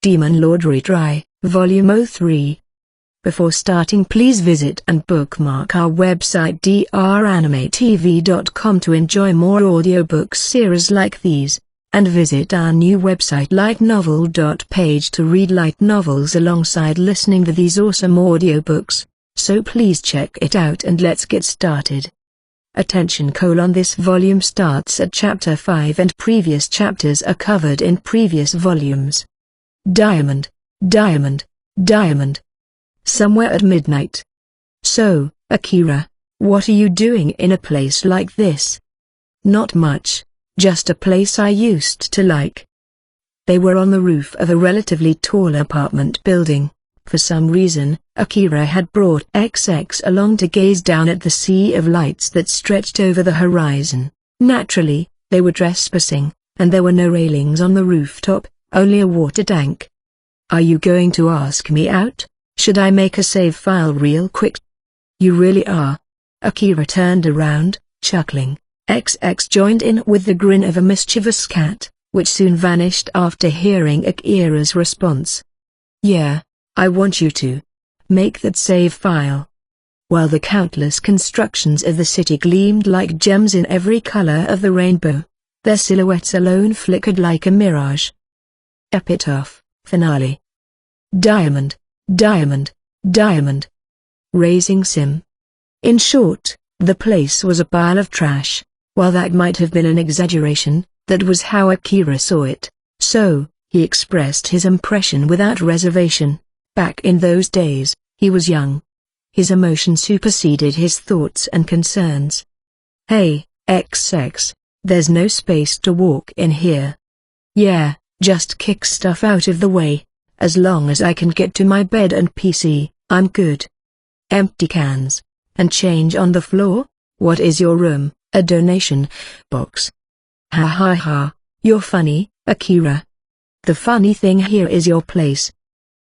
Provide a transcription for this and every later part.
Demon Lord Retry, Volume 03. Before starting, please visit and bookmark our website dranimetv.com to enjoy more audiobook series like these, and visit our new website lightnovel.page to read light novels alongside listening to these awesome audiobooks, so please check it out and let's get started. Attention: this volume starts at chapter 5 and previous chapters are covered in previous volumes. Diamond, diamond, diamond. Somewhere at midnight. So, Akira, what are you doing in a place like this? Not much, just a place I used to like. They were on the roof of a relatively tall apartment building. For some reason, Akira had brought XX along to gaze down at the sea of lights that stretched over the horizon. Naturally, they were trespassing, and there were no railings on the rooftop, only a water tank. Are you going to ask me out? Should I make a save file real quick? You really are. Akira turned around, chuckling. XX joined in with the grin of a mischievous cat, which soon vanished after hearing Akira's response. Yeah, I want you to make that save file. While the countless constructions of the city gleamed like gems in every color of the rainbow, their silhouettes alone flickered like a mirage. Epitaph, Finale. Diamond, diamond, diamond. Raising sim. In short, the place was a pile of trash. While that might have been an exaggeration, that was how Akira saw it, so he expressed his impression without reservation. Back in those days, he was young. His emotion superseded his thoughts and concerns. Hey, XX, there's no space to walk in here. Yeah, just kick stuff out of the way. As long as I can get to my bed and PC, I'm good. Empty cans, and change on the floor? What is your room, a donation box? Ha ha ha, you're funny, Akira. The funny thing here is your place.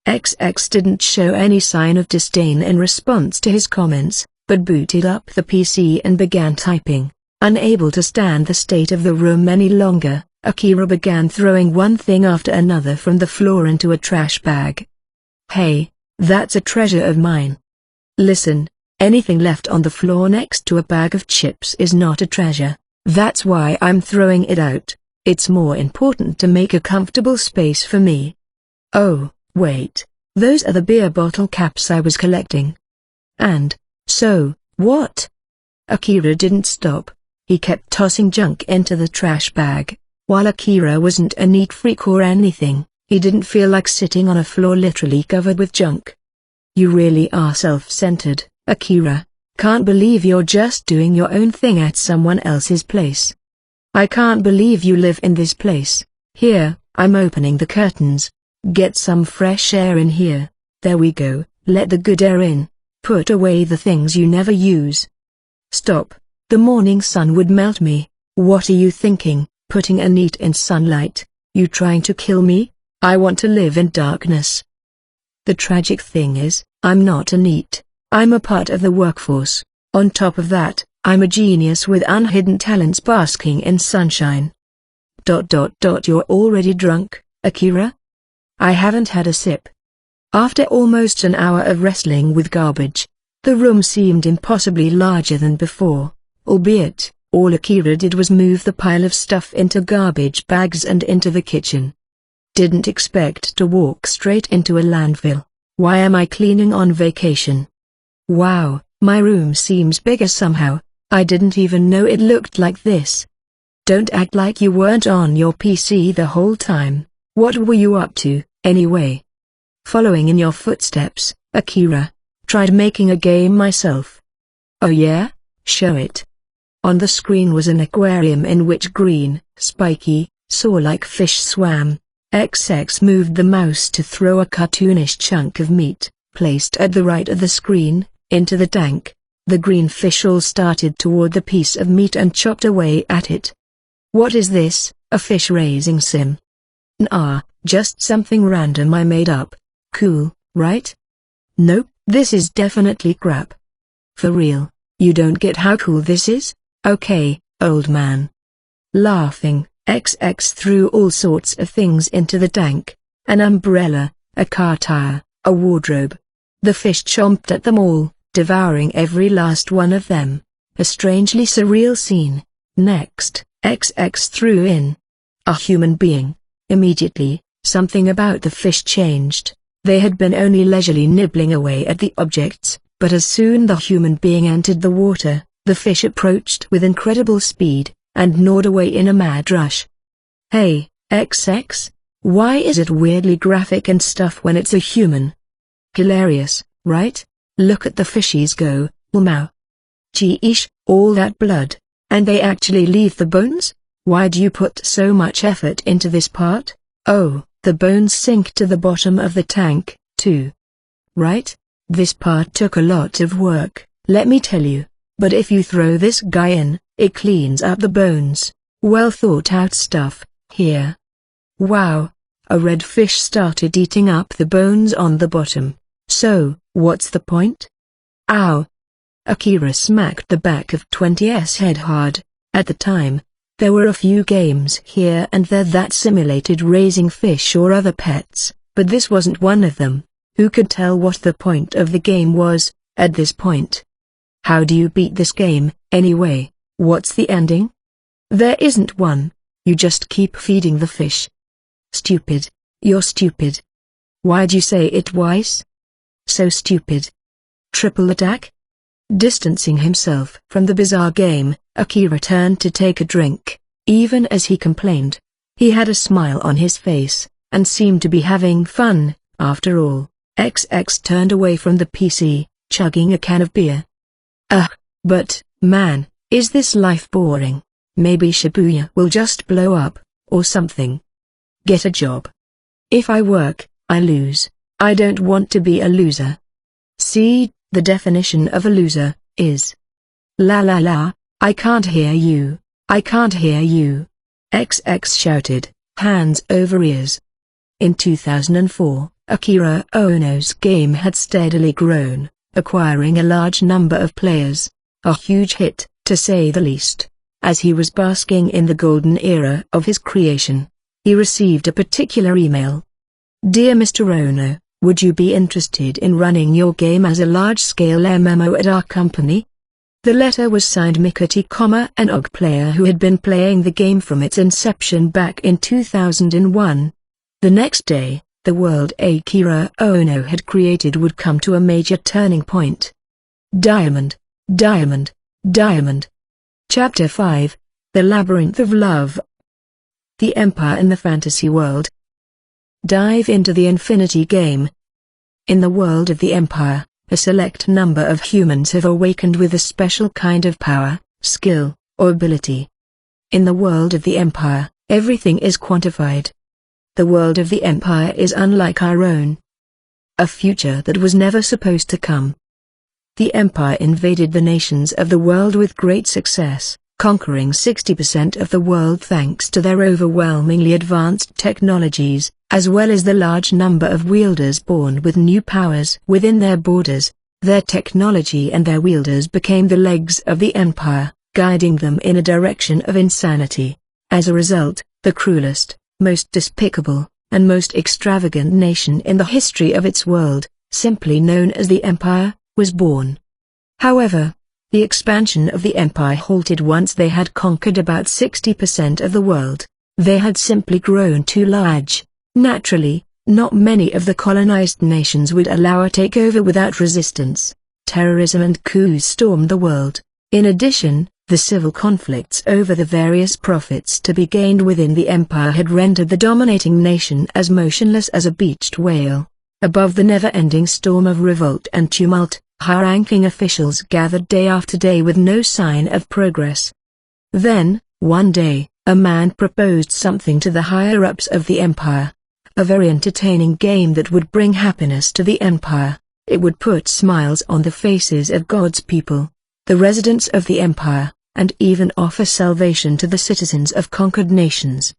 XX didn't show any sign of disdain in response to his comments, but booted up the PC and began typing. Unable to stand the state of the room any longer, Akira began throwing one thing after another from the floor into a trash bag. Hey, that's a treasure of mine. Listen, anything left on the floor next to a bag of chips is not a treasure. That's why I'm throwing it out. It's more important to make a comfortable space for me. Oh, wait, those are the beer bottle caps I was collecting. And, so, what? Akira didn't stop. He kept tossing junk into the trash bag. While Akira wasn't a neat freak or anything, he didn't feel like sitting on a floor literally covered with junk. You really are self-centered, Akira. Can't believe you're just doing your own thing at someone else's place. I can't believe you live in this place. Here, I'm opening the curtains. Get some fresh air in here. There we go, let the good air in. Put away the things you never use. Stop, the morning sun would melt me. What are you thinking? Putting a neat in sunlight? You trying to kill me? I want to live in darkness. The tragic thing is, I'm not a neat. I'm a part of the workforce. On top of that, I'm a genius with unhidden talents basking in sunshine. You're already drunk, Akira? I haven't had a sip. After almost an hour of wrestling with garbage, the room seemed impossibly larger than before, albeit, all Akira did was move the pile of stuff into garbage bags and into the kitchen. Didn't expect to walk straight into a landfill. Why am I cleaning on vacation? Wow, my room seems bigger somehow. I didn't even know it looked like this. Don't act like you weren't on your PC the whole time. What were you up to, anyway? Following in your footsteps, Akira. Tried making a game myself. Oh yeah? Show it. On the screen was an aquarium in which green, spiky, saw-like fish swam. XX moved the mouse to throw a cartoonish chunk of meat, placed at the right of the screen, into the tank. The green fish all started toward the piece of meat and chopped away at it. What is this, a fish raising sim? Nah, just something random I made up. Cool, right? Nope, this is definitely crap. For real, you don't get how cool this is? Okay, old man. Laughing, XX threw all sorts of things into the tank, an umbrella, a car tire, a wardrobe. The fish chomped at them all, devouring every last one of them. A strangely surreal scene. Next, XX threw in a human being. Immediately, something about the fish changed. They had been only leisurely nibbling away at the objects, but as soon the human being entered the water, the fish approached with incredible speed, and gnawed away in a mad rush. Hey, XX, why is it weirdly graphic and stuff when it's a human? Hilarious, right? Look at the fishies go, meow. Geesh, all that blood, and they actually leave the bones? Why'd you put so much effort into this part? Oh, the bones sink to the bottom of the tank, too. Right? This part took a lot of work, let me tell you, but if you throw this guy in, it cleans up the bones. Well thought out stuff, here. Wow. A red fish started eating up the bones on the bottom. So, what's the point? Ow. Akira smacked the back of 20's head hard. At the time, there were a few games here and there that simulated raising fish or other pets, but this wasn't one of them. Who could tell what the point of the game was, at this point? How do you beat this game, anyway? What's the ending? There isn't one. You just keep feeding the fish. Stupid. You're stupid. Why'd you say it twice? So stupid. Triple attack? Distancing himself from the bizarre game, Akira turned to take a drink. Even as he complained, he had a smile on his face, and seemed to be having fun. After all, XX turned away from the PC, chugging a can of beer. But, man, is this life boring? Maybe Shibuya will just blow up, or something. Get a job. If I work, I lose. I don't want to be a loser. See, the definition of a loser is. La la la, I can't hear you, I can't hear you. XX shouted, hands over ears. In 2004, Akira Ono's game had steadily grown, acquiring a large number of players. A huge hit, to say the least. As he was basking in the golden era of his creation, he received a particular email. Dear Mr. Ono, would you be interested in running your game as a large-scale MMO at our company? The letter was signed Mikati, an OG player who had been playing the game from its inception back in 2001. The next day, the world Akira Ono had created would come to a major turning point. Diamond, Diamond, Diamond. Chapter 5, The Labyrinth of Love. The Empire in the Fantasy World. Dive into the Infinity Game. In the world of the Empire, a select number of humans have awakened with a special kind of power, skill, or ability. In the world of the Empire, everything is quantified. The world of the Empire is unlike our own. A future that was never supposed to come. The Empire invaded the nations of the world with great success, conquering 60% of the world thanks to their overwhelmingly advanced technologies, as well as the large number of wielders born with new powers within their borders. Their technology and their wielders became the legs of the Empire, guiding them in a direction of insanity. As a result, the cruelest, most despicable, and most extravagant nation in the history of its world, simply known as the Empire, was born. However, the expansion of the Empire halted once they had conquered about 60% of the world. They had simply grown too large. Naturally, not many of the colonized nations would allow a takeover without resistance. Terrorism and coups stormed the world. In addition, the civil conflicts over the various profits to be gained within the empire had rendered the dominating nation as motionless as a beached whale. Above the never-ending storm of revolt and tumult, high-ranking officials gathered day after day with no sign of progress. Then, one day, a man proposed something to the higher-ups of the empire. A very entertaining game that would bring happiness to the empire. It would put smiles on the faces of God's people, the residents of the empire, and even offer salvation to the citizens of conquered nations.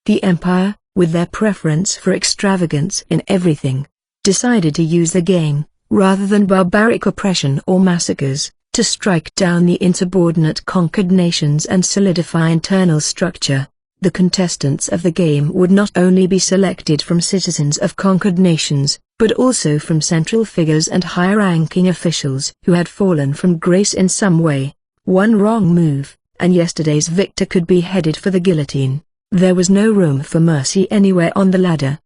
The empire, with their preference for extravagance in everything, decided to use the game, rather than barbaric oppression or massacres, to strike down the insubordinate conquered nations and solidify internal structure. The contestants of the game would not only be selected from citizens of conquered nations, but also from central figures and high-ranking officials who had fallen from grace in some way. One wrong move, and yesterday's victor could be headed for the guillotine. There was no room for mercy anywhere on the ladder.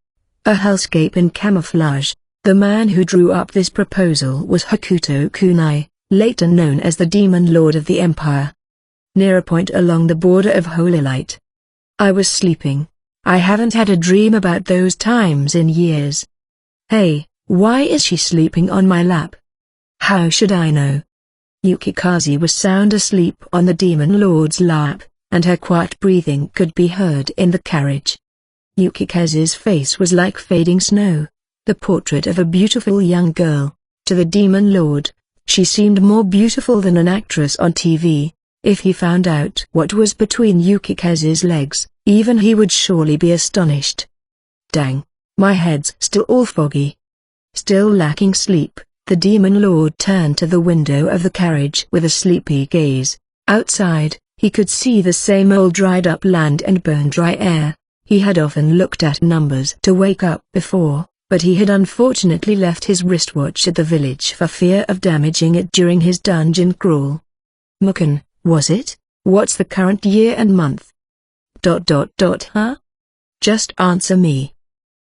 A hellscape in camouflage. The man who drew up this proposal was Hokuto Kunai, later known as the Demon Lord of the Empire. Near a point along the border of Holy Light. I was sleeping. I haven't had a dream about those times in years. Hey, why is she sleeping on my lap? How should I know? Yukikaze was sound asleep on the Demon Lord's lap, and her quiet breathing could be heard in the carriage. Yukikaze's face was like fading snow, the portrait of a beautiful young girl. To the Demon Lord, she seemed more beautiful than an actress on TV. If he found out what was between Yukikaze's legs, even he would surely be astonished. Dang, my head's still all foggy. Still lacking sleep, the Demon Lord turned to the window of the carriage with a sleepy gaze. Outside, he could see the same old dried-up land and bone-dry air. He had often looked at numbers to wake up before, but he had unfortunately left his wristwatch at the village for fear of damaging it during his dungeon crawl. Mukon, was it? What's the current year and month? Huh? Just answer me.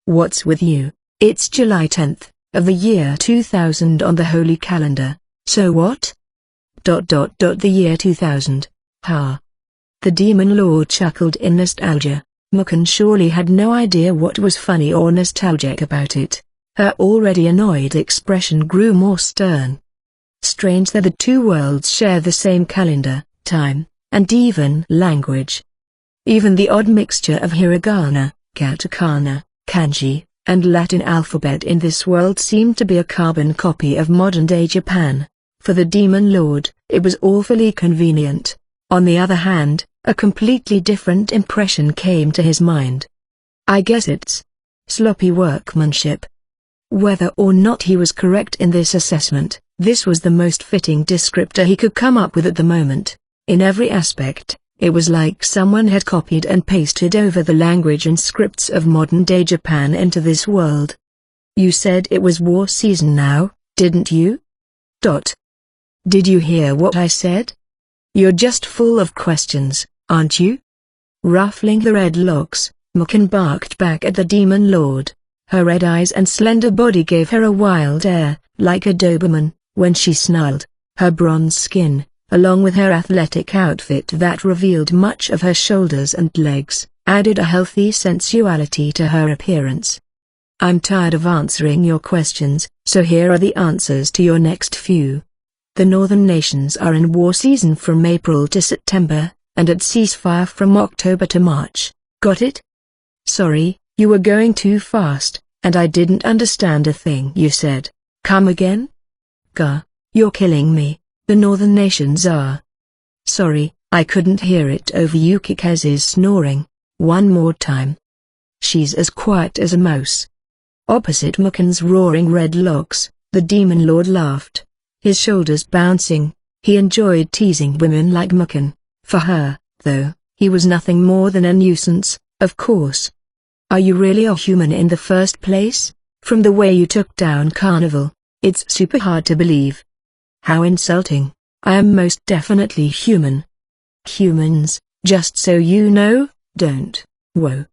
What's with you? It's July 10th, of the year 2000 on the holy calendar, so what? The year 2000, huh? The Demon Lord chuckled in nostalgia. Mukon surely had no idea what was funny or nostalgic about it. Her already annoyed expression grew more stern. Strange that the two worlds share the same calendar, time, and even language. Even the odd mixture of hiragana, katakana, kanji, and Latin alphabet in this world seemed to be a carbon copy of modern-day Japan. For the Demon Lord, it was awfully convenient. On the other hand, a completely different impression came to his mind. I guess it's sloppy workmanship. Whether or not he was correct in this assessment, this was the most fitting descriptor he could come up with at the moment. In every aspect, it was like someone had copied and pasted over the language and scripts of modern-day Japan into this world. You said it was war season now, didn't you? Did you hear what I said? You're just full of questions, aren't you? Ruffling the red locks, Mukon barked back at the Demon Lord. Her red eyes and slender body gave her a wild air, like a Doberman, when she snarled. Her bronze skin, along with her athletic outfit that revealed much of her shoulders and legs, added a healthy sensuality to her appearance. I'm tired of answering your questions, so here are the answers to your next few. The northern nations are in war season from April to September, and at ceasefire from October to March. Got it? Sorry, you were going too fast, and I didn't understand a thing you said. Come again? Gah, you're killing me. The northern nations are. Sorry, I couldn't hear it over Yukikaze's snoring. One more time. She's as quiet as a mouse. Opposite Mukon's roaring red locks, the Demon Lord laughed. His shoulders bouncing, he enjoyed teasing women like Mukon. For her, though, he was nothing more than a nuisance, of course. Are you really a human in the first place? From the way you took down Carnival, it's super hard to believe. How insulting. I am most definitely human. Humans, just so you know, don't. Whoa.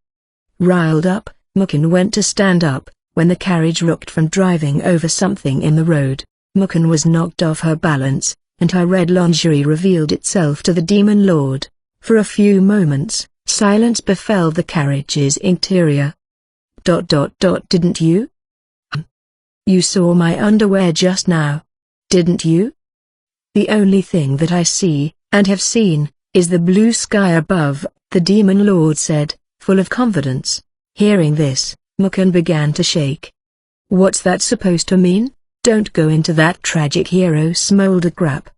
Riled up, Mukon went to stand up, when the carriage rocked from driving over something in the road. Mukon was knocked off her balance, and her red lingerie revealed itself to the Demon Lord. For a few moments, silence befell the carriage's interior. Didn't you? You saw my underwear just now. Didn't you? The only thing that I see, and have seen, is the blue sky above, the Demon Lord said, full of confidence. Hearing this, Mukon began to shake. What's that supposed to mean? Don't go into that tragic hero smolder crap.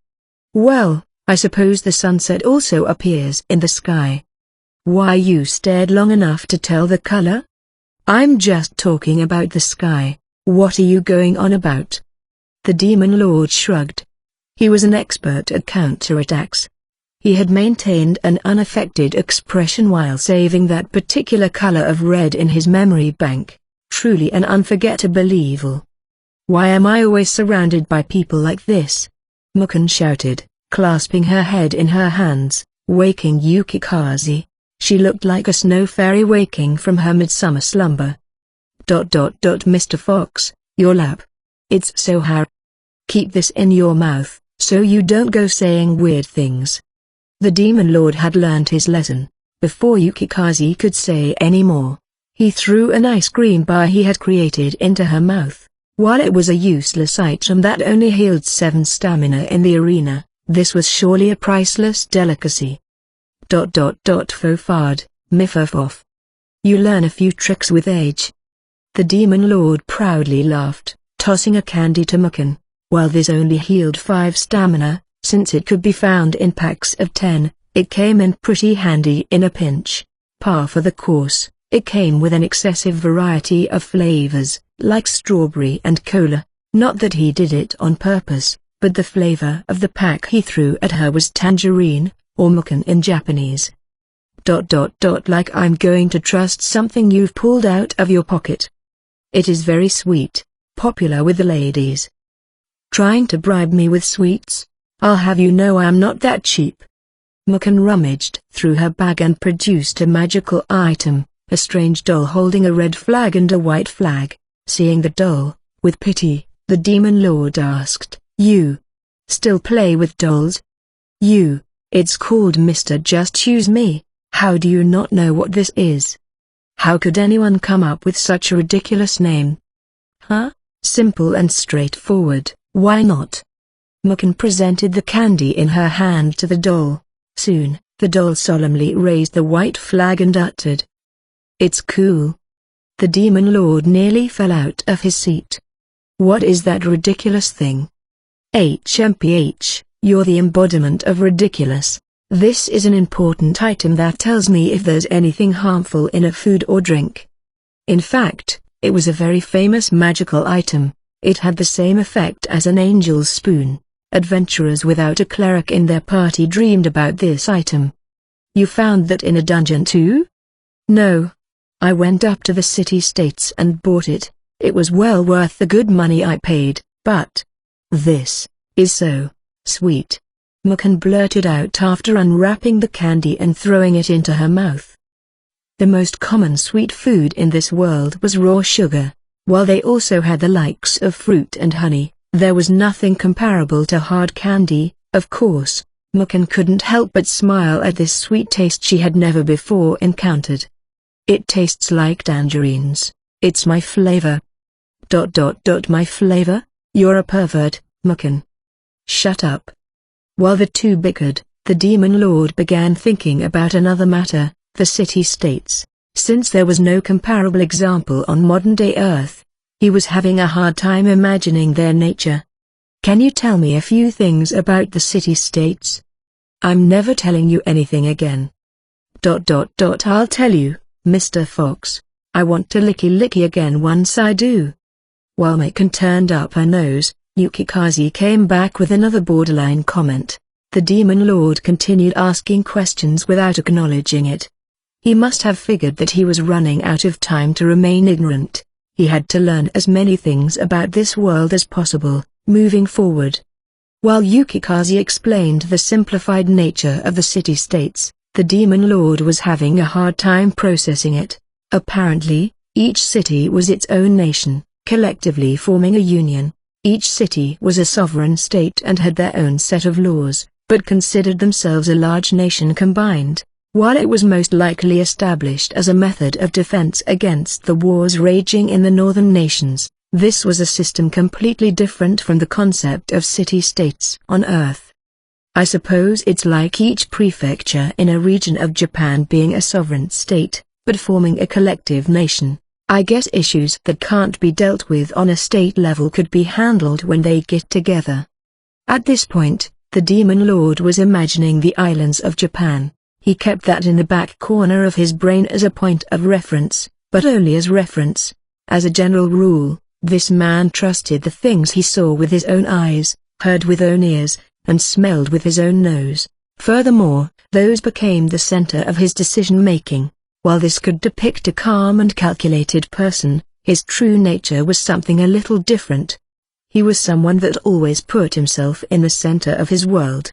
Well, I suppose the sunset also appears in the sky. Why, you stared long enough to tell the color? I'm just talking about the sky. What are you going on about? The Demon Lord shrugged. He was an expert at counterattacks. He had maintained an unaffected expression while saving that particular color of red in his memory bank. Truly an unforgettable evil. "Why am I always surrounded by people like this?" Mukun shouted, clasping her head in her hands, waking Yukikaze. She looked like a snow fairy waking from her midsummer slumber. Mr. Fox, your lap. It's so hard. Keep this in your mouth, so you don't go saying weird things. The Demon Lord had learned his lesson. Before Yukikaze could say any more, he threw an ice cream bar he had created into her mouth. While it was a useless item that only healed 7 stamina in the arena, this was surely a priceless delicacy. Fofard, Mifferfoff. You learn a few tricks with age. The Demon Lord proudly laughed, tossing a candy to Mukun. While this only healed 5 stamina, since it could be found in packs of 10, it came in pretty handy in a pinch. Par for the course, it came with an excessive variety of flavors, like strawberry and cola. Not that he did it on purpose, but the flavor of the pack he threw at her was tangerine, or Mukun in Japanese. Like I'm going to trust something you've pulled out of your pocket. It is very sweet, popular with the ladies. Trying to bribe me with sweets? I'll have you know I am not that cheap. Mukun rummaged through her bag and produced a magical item, a strange doll holding a red flag and a white flag. Seeing the doll, with pity, the Demon Lord asked, "You still play with dolls? You, it's called Mr. Just Choose Me. How do you not know what this is? How could anyone come up with such a ridiculous name?" "Huh? Simple and straightforward, why not?" Mukun presented the candy in her hand to the doll. Soon, the doll solemnly raised the white flag and uttered, "It's cool." The Demon Lord nearly fell out of his seat. "What is that ridiculous thing?" "HMPH, you're the embodiment of ridiculous. This is an important item that tells me if there's anything harmful in a food or drink." In fact, it was a very famous magical item. It had the same effect as an angel's spoon. Adventurers without a cleric in their party dreamed about this item. "You found that in a dungeon too?" "No. I went up to the city-states and bought it. It was well worth the good money I paid, but this is so sweet," Mukun blurted out after unwrapping the candy and throwing it into her mouth. The most common sweet food in this world was raw sugar. While they also had the likes of fruit and honey, there was nothing comparable to hard candy. Of course, Mukun couldn't help but smile at this sweet taste she had never before encountered. "It tastes like tangerines. It's my flavor." My flavor? You're a pervert, Mukun. Shut up. While the two bickered, the Demon Lord began thinking about another matter, the city-states. Since there was no comparable example on modern-day Earth, he was having a hard time imagining their nature. "Can you tell me a few things about the city-states?" "I'm never telling you anything again." I'll tell you, Mr. Fox. I want to licky again once I do." While Mukun turned up her nose, Yukikaze came back with another borderline comment. The Demon Lord continued asking questions without acknowledging it. He must have figured that he was running out of time to remain ignorant. He had to learn as many things about this world as possible, moving forward. While Yukikaze explained the simplified nature of the city-states, the Demon Lord was having a hard time processing it. Apparently, each city was its own nation, collectively forming a union. Each city was a sovereign state and had their own set of laws, but considered themselves a large nation combined. While it was most likely established as a method of defense against the wars raging in the northern nations, this was a system completely different from the concept of city-states on Earth. I suppose it's like each prefecture in a region of Japan being a sovereign state, but forming a collective nation. I guess issues that can't be dealt with on a state level could be handled when they get together. At this point, the Demon Lord was imagining the islands of Japan. He kept that in the back corner of his brain as a point of reference, but only as reference. As a general rule, this man trusted the things he saw with his own eyes, heard with own ears, and smelled with his own nose. Furthermore, those became the center of his decision-making. While this could depict a calm and calculated person, his true nature was something a little different. He was someone that always put himself in the center of his world.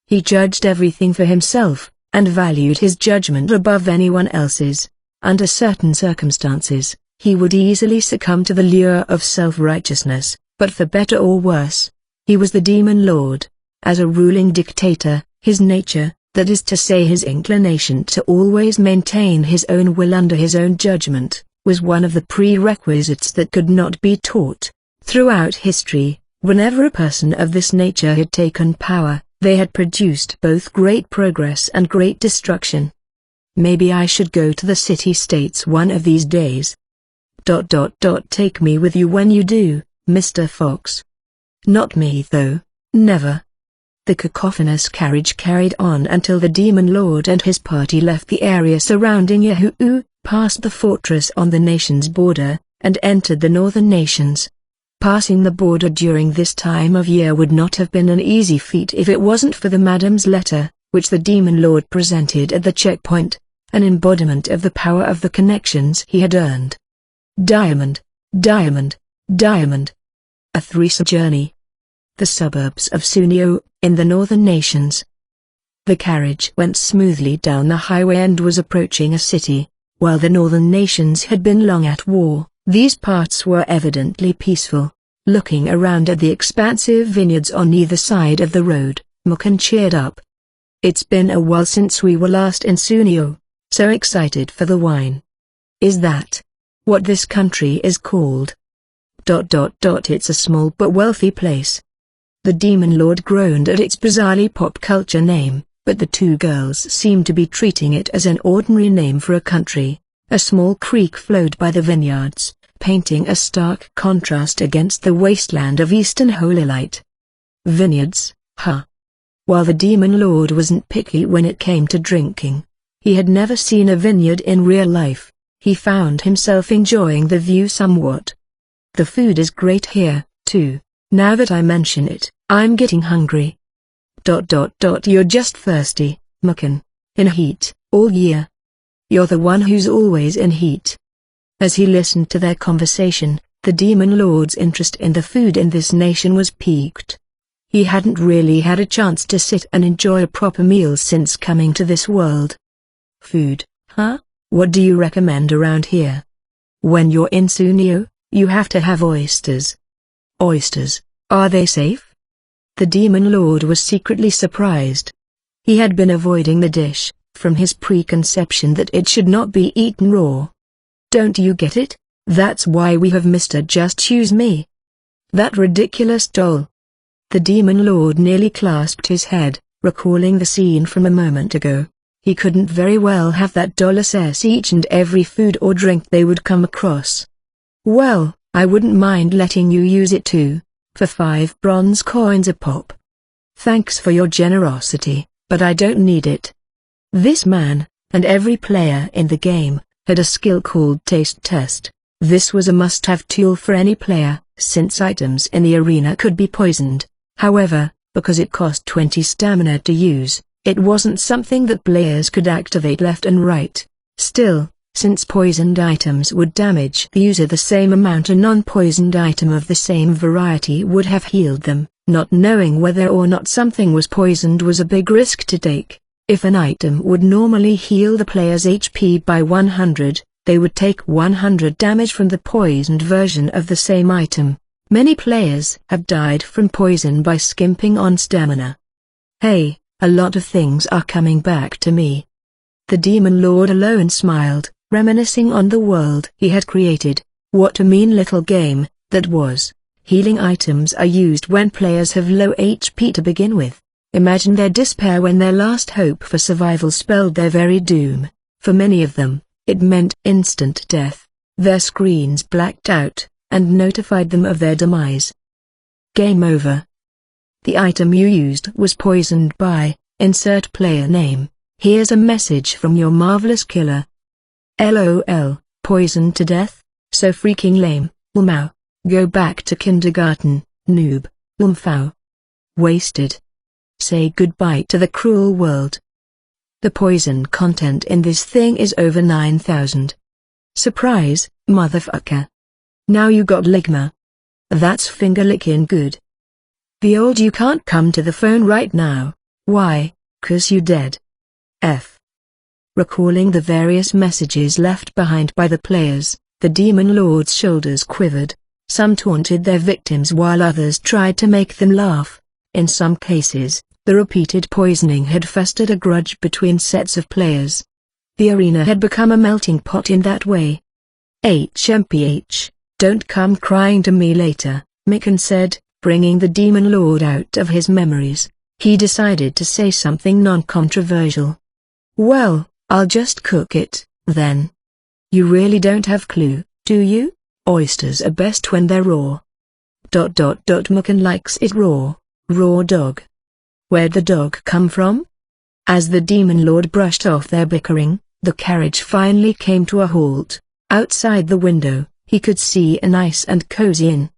He judged everything for himself, and valued his judgment above anyone else's. Under certain circumstances, he would easily succumb to the lure of self-righteousness, but for better or worse, he was the Demon Lord. As a ruling dictator, his nature, that is to say his inclination to always maintain his own will under his own judgment, was one of the prerequisites that could not be taught. Throughout history, whenever a person of this nature had taken power, they had produced both great progress and great destruction. Maybe I should go to the city-states one of these days. Take me with you when you do, Mr. Fox. Not me though, never. The cacophonous carriage carried on until the Demon Lord and his party left the area surrounding Yahoo, passed the fortress on the nation's border, and entered the northern nations. Passing the border during this time of year would not have been an easy feat if it wasn't for the madam's letter, which the Demon Lord presented at the checkpoint, an embodiment of the power of the connections he had earned. Diamond, diamond, diamond. A 3-hour journey. The suburbs of Sunio, in the northern nations. The carriage went smoothly down the highway and was approaching a city. While the northern nations had been long at war, these parts were evidently peaceful. Looking around at the expansive vineyards on either side of the road, Mukan cheered up. It's been a while since we were last in Sunio. So excited for the wine. Is that what this country is called? It's a small but wealthy place. The Demon Lord groaned at its bizarrely pop culture name, but the two girls seemed to be treating it as an ordinary name for a country. A small creek flowed by the vineyards, painting a stark contrast against the wasteland of eastern Holy Light. Vineyards, huh? While the Demon Lord wasn't picky when it came to drinking, he had never seen a vineyard in real life. He found himself enjoying the view somewhat. The food is great here, too. Now that I mention it, I'm getting hungry. You're just thirsty, Mukan. In heat, all year. You're the one who's always in heat. As he listened to their conversation, the Demon Lord's interest in the food in this nation was piqued. He hadn't really had a chance to sit and enjoy a proper meal since coming to this world. Food, huh? What do you recommend around here? When you're in Sunio, you have to have oysters. Oysters, are they safe? The Demon Lord was secretly surprised. He had been avoiding the dish, from his preconception that it should not be eaten raw. Don't you get it? That's why we have Mr. Just Choose Me. That ridiculous doll. The Demon Lord nearly clasped his head, recalling the scene from a moment ago. He couldn't very well have that doll assess each and every food or drink they would come across. Well, I wouldn't mind letting you use it too, for 5 bronze coins a pop. Thanks for your generosity, but I don't need it. This man, and every player in the game, had a skill called Taste Test. This was a must-have tool for any player, since items in the arena could be poisoned. However, because it cost 20 stamina to use, it wasn't something that players could activate left and right. Still, since poisoned items would damage the user the same amount a non-poisoned item of the same variety would have healed them, not knowing whether or not something was poisoned was a big risk to take. If an item would normally heal the player's HP by 100, they would take 100 damage from the poisoned version of the same item. Many players have died from poison by skimping on stamina. Hey, a lot of things are coming back to me. The Demon Lord alone smiled, reminiscing on the world he had created. What a mean little game that was. Healing items are used when players have low HP to begin with. Imagine their despair when their last hope for survival spelled their very doom. For many of them, it meant instant death. Their screens blacked out, and notified them of their demise. Game over. The item you used was poisoned by, insert player name. Here's a message from your marvelous killer. LOL, poisoned to death? So freaking lame, Ulmao. Go back to kindergarten, noob, Umfao. Wasted. Say goodbye to the cruel world. The poison content in this thing is over 9,000. Surprise, motherfucker. Now you got ligma. That's finger licking good. The old you can't come to the phone right now. Why? 'Cause you dead. F. Recalling the various messages left behind by the players, the Demon Lord's shoulders quivered. Some taunted their victims while others tried to make them laugh. In some cases, the repeated poisoning had festered a grudge between sets of players. The arena had become a melting pot in that way. HMPH, don't come crying to me later, Mikan said, bringing the Demon Lord out of his memories. He decided to say something non-controversial. Well, I'll just cook it, then. You really don't have clue, do you? Oysters are best when they're raw. Mikan likes it raw, raw dog. Where'd the dog come from? As the Demon Lord brushed off their bickering, the carriage finally came to a halt. Outside the window, he could see a nice and cozy inn.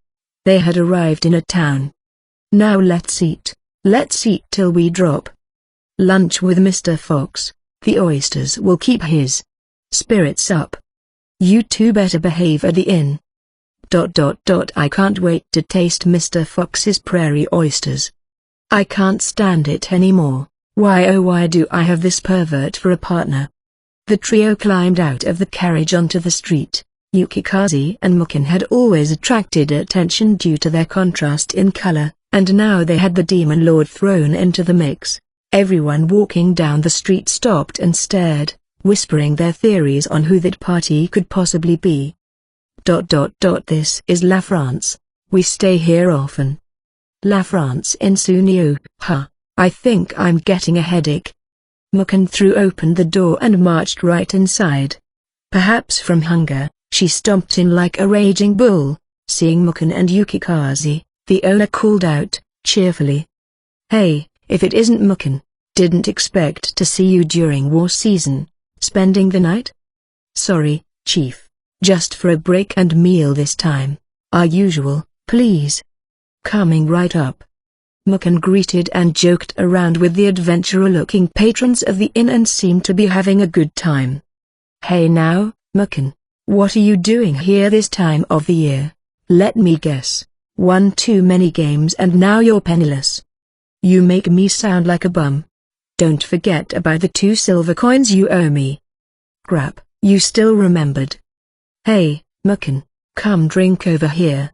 They had arrived in a town. Now let's eat till we drop. Lunch with Mr. Fox. The oysters will keep his spirits up. You two better behave at the inn. I can't wait to taste Mr. Fox's prairie oysters. I can't stand it anymore. Why oh why do I have this pervert for a partner? The trio climbed out of the carriage onto the street. Yukikaze and Mikan had always attracted attention due to their contrast in color, and now they had the Demon Lord thrown into the mix. Everyone walking down the street stopped and stared, whispering their theories on who that party could possibly be. This is La France. We stay here often. La France in Sunio, huh? I think I'm getting a headache. Mikan threw open the door and marched right inside. Perhaps from hunger, she stomped in like a raging bull. Seeing Mikan and Yukikaze, the owner called out, cheerfully. Hey, if it isn't Mikan. Didn't expect to see you during war season. Spending the night? Sorry, Chief. Just for a break and meal this time. Our usual, please. Coming right up. Mikan greeted and joked around with the adventurer-looking patrons of the inn and seemed to be having a good time. Hey now, Mikan. What are you doing here this time of the year? Let me guess. Won too many games and now you're penniless. You make me sound like a bum. Don't forget about the 2 silver coins you owe me. Crap, you still remembered. Hey, Mikan, come drink over here.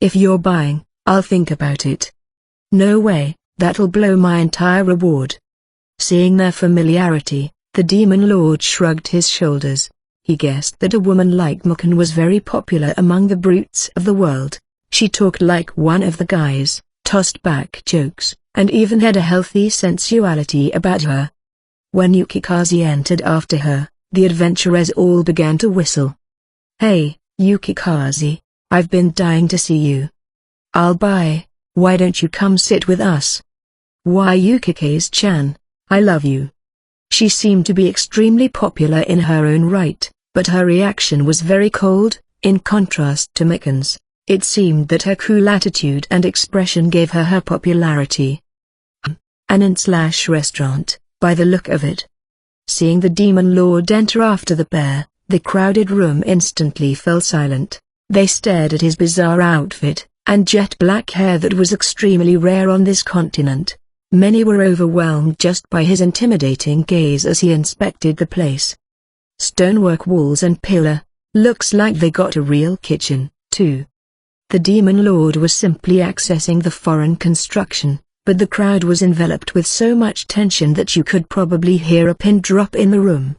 If you're buying, I'll think about it. No way, that'll blow my entire reward. Seeing their familiarity, the Demon Lord shrugged his shoulders. He guessed that a woman like Mikan was very popular among the brutes of the world. She talked like one of the guys, tossed back jokes, and even had a healthy sensuality about her. When Yukikaze entered after her, the adventurers all began to whistle. Hey, Yukikaze, I've been dying to see you. I'll buy, why don't you come sit with us? Why Yukikaze-chan, I love you. She seemed to be extremely popular in her own right, but her reaction was very cold, in contrast to Mikan's. It seemed that her cool attitude and expression gave her her popularity. An inn/restaurant, by the look of it. Seeing the Demon Lord enter after the pair, the crowded room instantly fell silent. They stared at his bizarre outfit, and jet black hair that was extremely rare on this continent. Many were overwhelmed just by his intimidating gaze as he inspected the place. Stonework walls and pillar, looks like they got a real kitchen, too. The Demon Lord was simply accessing the foreign construction, but the crowd was enveloped with so much tension that you could probably hear a pin drop in the room.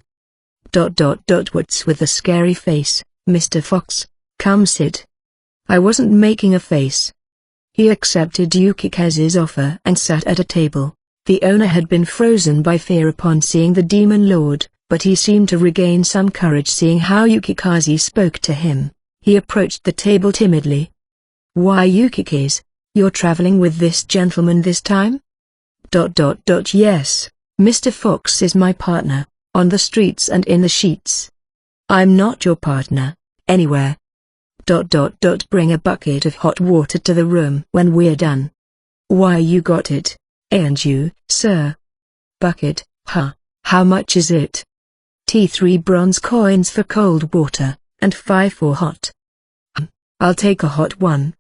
What's with the scary face, Mr. Fox? Come sit. I wasn't making a face. He accepted Yukikaze's offer and sat at a table. The owner had been frozen by fear upon seeing the Demon Lord, but he seemed to regain some courage seeing how Yukikaze spoke to him. He approached the table timidly. Why Yukikaze, you're traveling with this gentleman this time? Yes, Mr. Fox is my partner, on the streets and in the sheets. I'm not your partner, anywhere. Bring a bucket of hot water to the room when we're done. Why you got it? And you, sir? Bucket, huh? How much is it? T3 bronze coins for cold water, and 5 for hot. I'll take a hot one.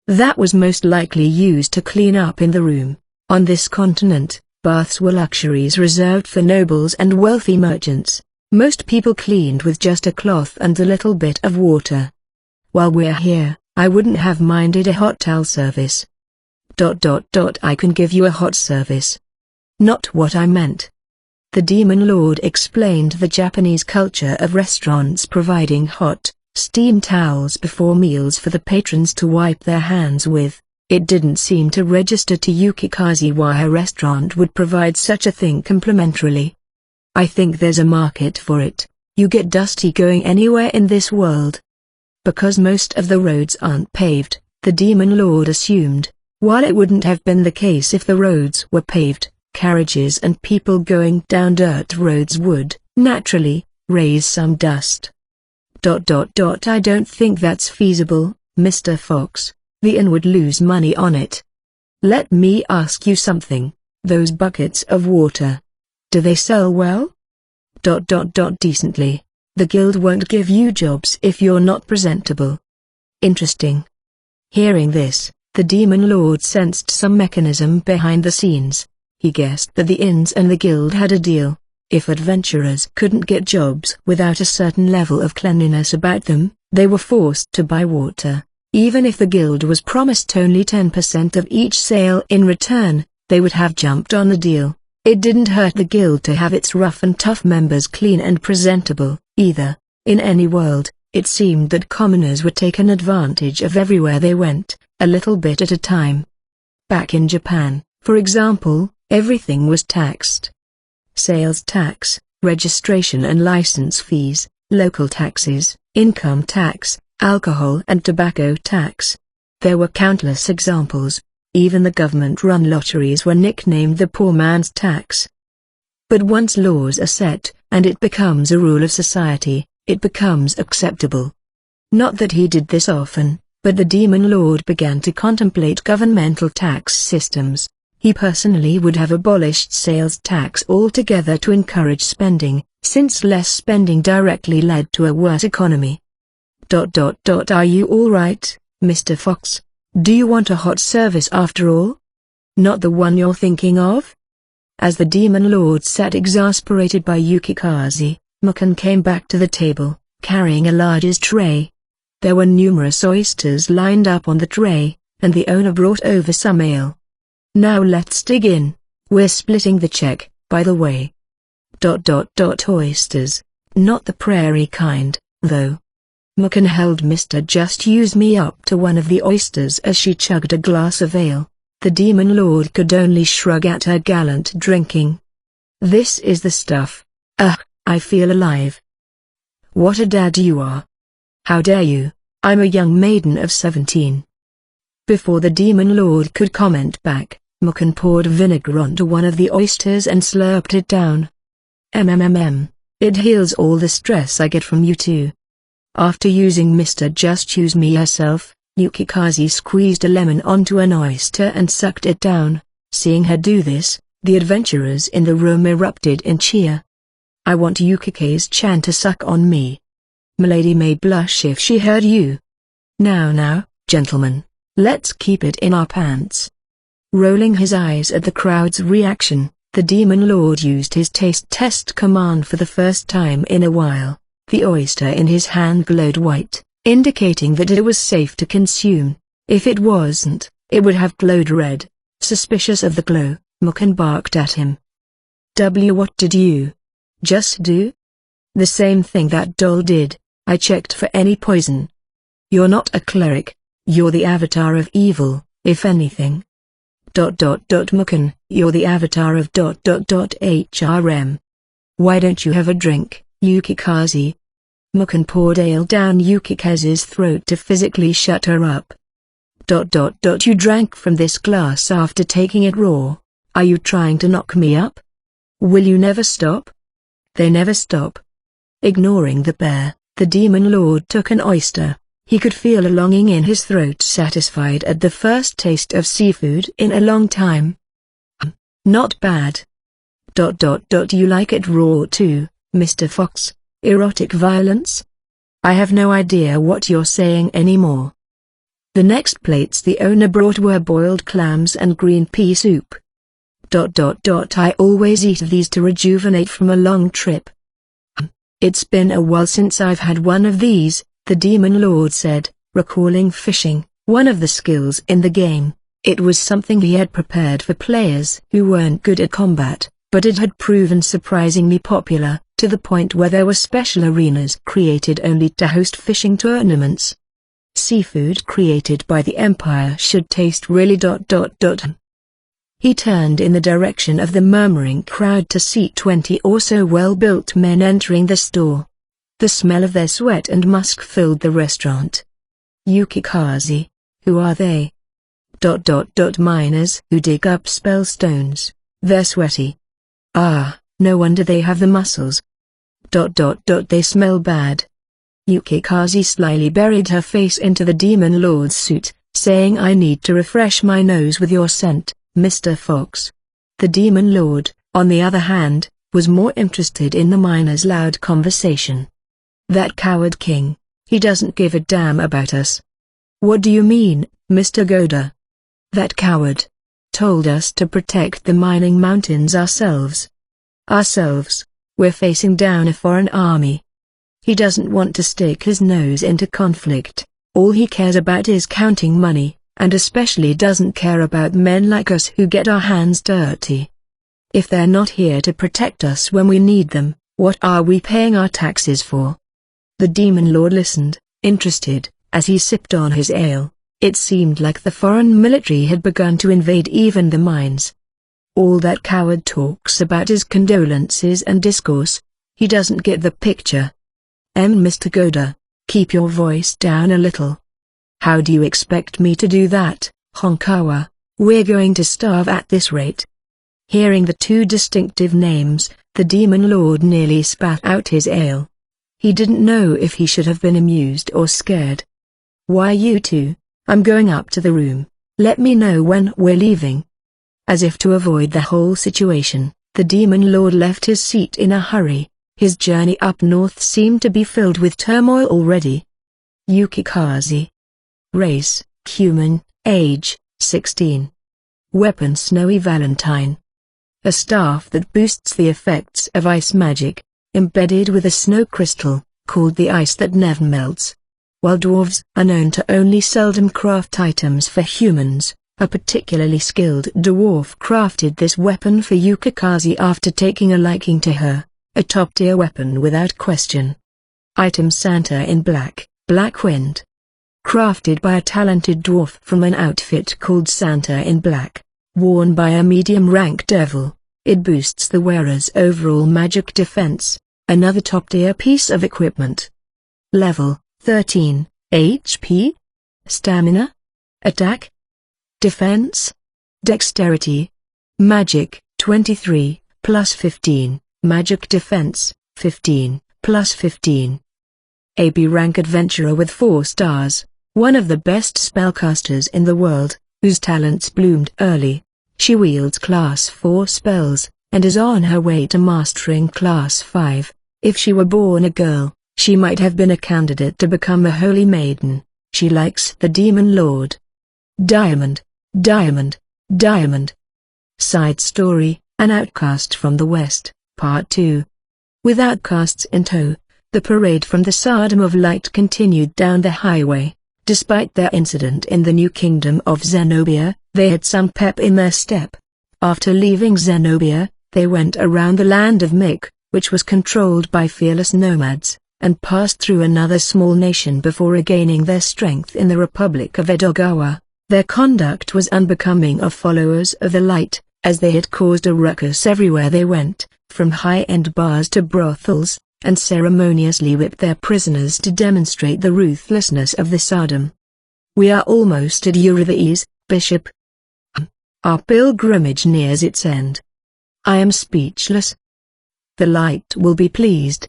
That was most likely used to clean up in the room. On this continent, baths were luxuries reserved for nobles and wealthy merchants. Most people cleaned with just a cloth and a little bit of water. While we're here, I wouldn't have minded a hot towel service. I can give you a hot service. Not what I meant. The Demon Lord explained the Japanese culture of restaurants providing hot, steam towels before meals for the patrons to wipe their hands with. It didn't seem to register to Yukikaze why a restaurant would provide such a thing complimentarily. I think there's a market for it. You get dusty going anywhere in this world. Because most of the roads aren't paved, the Demon Lord assumed, while it wouldn't have been the case if the roads were paved, carriages and people going down dirt roads would, naturally, raise some dust. I don't think that's feasible, Mr. Fox. The inn would lose money on it. Let me ask you something. Those buckets of water. Do they sell well? Decently. The guild won't give you jobs if you're not presentable. Interesting. Hearing this, the Demon Lord sensed some mechanism behind the scenes. He guessed that the inns and the guild had a deal. If adventurers couldn't get jobs without a certain level of cleanliness about them, they were forced to buy water. Even if the guild was promised only 10% of each sale in return, they would have jumped on the deal. It didn't hurt the guild to have its rough and tough members clean and presentable, either. In any world, it seemed that commoners were taken advantage of everywhere they went, a little bit at a time. Back in Japan, for example, everything was taxed. Sales tax, registration and license fees, local taxes, income tax, alcohol and tobacco tax. There were countless examples. Even the government-run lotteries were nicknamed the poor man's tax. But once laws are set, and it becomes a rule of society, it becomes acceptable. Not that he did this often, but the Demon Lord began to contemplate governmental tax systems. He personally would have abolished sales tax altogether to encourage spending, since less spending directly led to a worse economy. Are you all right, Mr. Fox? Do you want a hot service after all? Not the one you're thinking of? As the Demon Lord sat exasperated by Yukikaze, Mukun came back to the table, carrying a large tray. There were numerous oysters lined up on the tray, and the owner brought over some ale. Now let's dig in. We're splitting the check, by the way. Oysters. Not the prairie kind, though. Mukun held Mr. Just Use Me up to one of the oysters as she chugged a glass of ale. The Demon Lord could only shrug at her gallant drinking. This is the stuff. I feel alive. What a dad you are. How dare you? I'm a young maiden of 17. Before the Demon Lord could comment back, Mukun poured vinegar onto one of the oysters and slurped it down. It heals all the stress I get from you two. After using Mr. Just Use Me herself, Yukikaze squeezed a lemon onto an oyster and sucked it down. Seeing her do this, the adventurers in the room erupted in cheer. I want Yukikaze-chan to suck on me. Milady may blush if she heard you. Now, gentlemen, let's keep it in our pants. Rolling his eyes at the crowd's reaction, the Demon Lord used his taste test command for the first time in a while. The oyster in his hand glowed white, indicating that it was safe to consume. If it wasn't, it would have glowed red. Suspicious of the glow, Mukun barked at him. What did you just do? The same thing that doll did. I checked for any poison. You're not a cleric. You're the avatar of evil, if anything. Mukun, you're the avatar of HRM. Why don't you have a drink, Yukikaze? Mukun poured ale down Yukikaze's throat to physically shut her up. You drank from this glass after taking it raw. Are you trying to knock me up? Will you never stop? They never stop. Ignoring the bear, the Demon Lord took an oyster. He could feel a longing in his throat, satisfied at the first taste of seafood in a long time. Not bad. You like it raw too, Mr. Fox? Erotic violence? I have no idea what you're saying anymore. The next plates the owner brought were boiled clams and green pea soup. I always eat these to rejuvenate from a long trip. It's been a while since I've had one of these, the Demon Lord said, recalling fishing, one of the skills in the game. It was something he had prepared for players who weren't good at combat, but it had proven surprisingly popular, to the point where there were special arenas created only to host fishing tournaments. Seafood created by the Empire should taste really ... He turned in the direction of the murmuring crowd to see 20 or so well-built men entering the store. The smell of their sweat and musk filled the restaurant. Yukikaze. Who are they? Miners who dig up spell stones. They're sweaty. Ah, no wonder they have the muscles. They smell bad. Yukikaze slyly buried her face into the Demon Lord's suit, saying, I need to refresh my nose with your scent, Mr. Fox. The Demon Lord, on the other hand, was more interested in the miner's loud conversation. That coward king, he doesn't give a damn about us. What do you mean, Mr. Goda? That coward told us to protect the mining mountains ourselves. Ourselves? We're facing down a foreign army. He doesn't want to stick his nose into conflict. All he cares about is counting money, and especially doesn't care about men like us who get our hands dirty. If they're not here to protect us when we need them, what are we paying our taxes for? The Demon Lord listened, interested, as he sipped on his ale. It seemed like the foreign military had begun to invade even the mines. All that coward talks about is condolences and discourse. He doesn't get the picture. Mr. Goda, keep your voice down a little. How do you expect me to do that, Honkawa? We're going to starve at this rate. Hearing the two distinctive names, the Demon Lord nearly spat out his ale. He didn't know if he should have been amused or scared. Why you two? I'm going up to the room. Let me know when we're leaving. As if to avoid the whole situation, the Demon Lord left his seat in a hurry. His journey up north seemed to be filled with turmoil already. Yukikaze. Race, human, age, 16. Weapon Snowy Valentine. A staff that boosts the effects of ice magic, embedded with a snow crystal, called the ice that never melts. While dwarves are known to only seldom craft items for humans, a particularly skilled dwarf crafted this weapon for Yukikaze after taking a liking to her, a top-tier weapon without question. Item Santa in Black, Black Wind. Crafted by a talented dwarf from an outfit called Santa in Black, worn by a medium-rank devil, it boosts the wearer's overall magic defense, another top-tier piece of equipment. Level 13, HP? Stamina? Attack? Defense? Dexterity? Magic, 23, plus 15, Magic Defense, 15, plus 15. AB rank adventurer with 4 stars, one of the best spellcasters in the world, whose talents bloomed early. She wields Class 4 spells, and is on her way to mastering Class 5. If she were born a girl, she might have been a candidate to become a holy maiden. She likes the Demon Lord. Diamond, Diamond, Diamond. Side story, An Outcast from the West, Part 2. With outcasts in tow, the parade from the Sodom of Light continued down the highway. Despite their incident in the new kingdom of Zenobia, they had some pep in their step. After leaving Zenobia, they went around the land of Mick, which was controlled by fearless nomads, and passed through another small nation before regaining their strength in the Republic of Edogawa. Their conduct was unbecoming of followers of the light, as they had caused a ruckus everywhere they went, from high-end bars to brothels, and ceremoniously whipped their prisoners to demonstrate the ruthlessness of the Sodom. We are almost at Eurythes, Bishop. Our pilgrimage nears its end. I am speechless. The light will be pleased.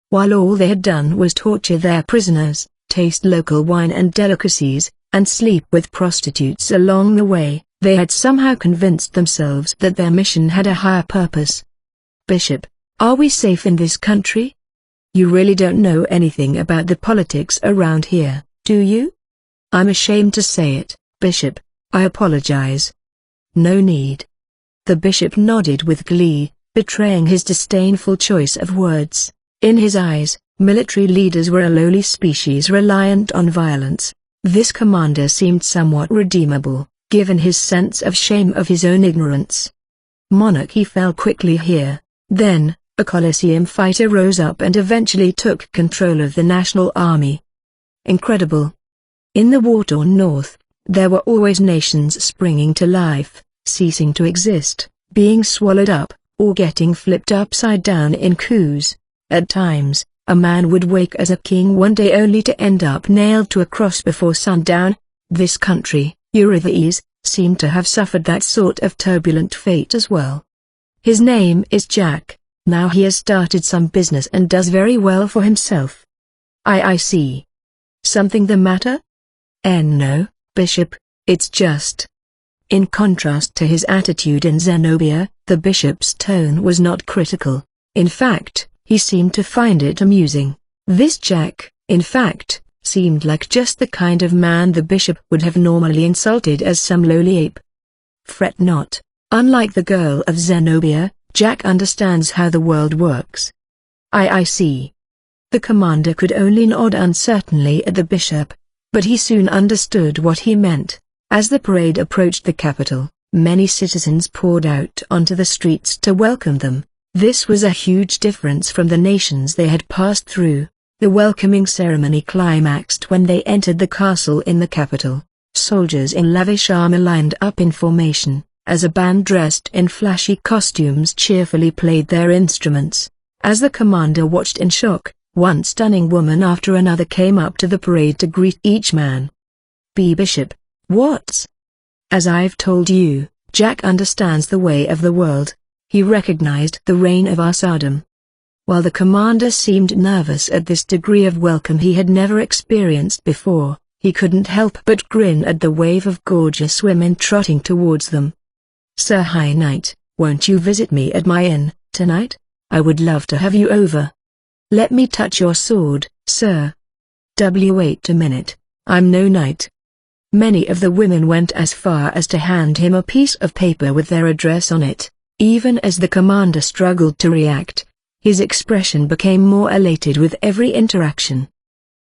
While all they had done was torture their prisoners, taste local wine and delicacies, and sleep with prostitutes along the way, They had somehow convinced themselves that their mission had a higher purpose. Bishop, are we safe in this country? You really don't know anything about the politics around here, do you? I'm ashamed to say it, Bishop. I apologize. No need. The bishop nodded with glee, betraying his disdainful choice of words. In his eyes, military leaders were a lowly species reliant on violence. This commander seemed somewhat redeemable, given his sense of shame of his own ignorance. Monarchy fell quickly here. Then, a Colosseum fighter rose up and eventually took control of the national army. Incredible. In the war-torn north, there were always nations springing to life, ceasing to exist, being swallowed up, or getting flipped upside down in coups. At times, a man would wake as a king one day only to end up nailed to a cross before sundown. This country, Eurystheus, seemed to have suffered that sort of turbulent fate as well. His name is Jack. Now he has started some business and does very well for himself. I see. Something the matter? No, Bishop, it's just... In contrast to his attitude in Zenobia, the bishop's tone was not critical. In fact, he seemed to find it amusing. This Jack, in fact, seemed like just the kind of man the bishop would have normally insulted as some lowly ape. Fret not. Unlike the girl of Zenobia, Jack understands how the world works. I see. The commander could only nod uncertainly at the bishop, but he soon understood what he meant. As the parade approached the capital, many citizens poured out onto the streets to welcome them. This was a huge difference from the nations they had passed through. The welcoming ceremony climaxed when they entered the castle in the capital. Soldiers in lavish armor lined up in formation, as a band dressed in flashy costumes cheerfully played their instruments. As the commander watched in shock, one stunning woman after another came up to the parade to greet each man. Bishop. What? As I've told you, Jack understands the way of the world. He recognized the reign of Arsadam. While the commander seemed nervous at this degree of welcome he had never experienced before, he couldn't help but grin at the wave of gorgeous women trotting towards them. Sir High Knight, won't you visit me at my inn, tonight? I would love to have you over. Let me touch your sword, sir. Wait a minute, I'm no knight. Many of the women went as far as to hand him a piece of paper with their address on it. Even as the commander struggled to react, his expression became more elated with every interaction.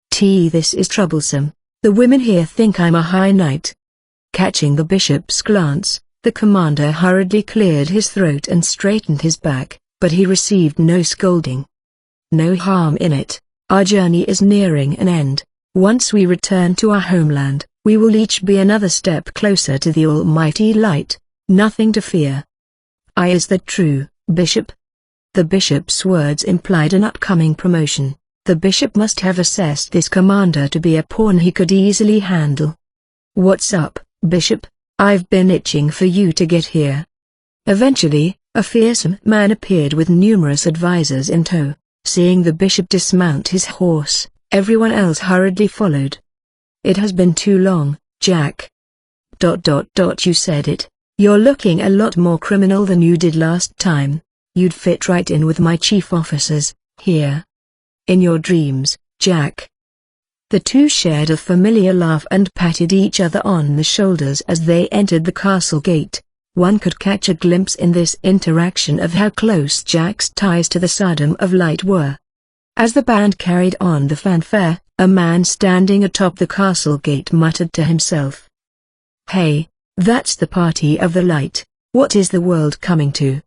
This is troublesome. The women here think I'm a high knight. Catching the bishop's glance, the commander hurriedly cleared his throat and straightened his back, but he received no scolding. No harm in it. Our journey is nearing an end. Once we return to our homeland, we will each be another step closer to the almighty light. Nothing to fear. Is that true, Bishop? The bishop's words implied an upcoming promotion. The bishop must have assessed this commander to be a pawn he could easily handle. What's up, Bishop? I've been itching for you to get here. Eventually, a fearsome man appeared with numerous advisors in tow. Seeing the bishop dismount his horse, everyone else hurriedly followed. It has been too long, Jack. You said it. You're looking a lot more criminal than you did last time. You'd fit right in with my chief officers, here. In your dreams, Jack. The two shared a familiar laugh and patted each other on the shoulders as they entered the castle gate. One could catch a glimpse in this interaction of how close Jack's ties to the Sodom of Light were. As the band carried on the fanfare, a man standing atop the castle gate muttered to himself. Hey, that's the party of the light. What is the world coming to?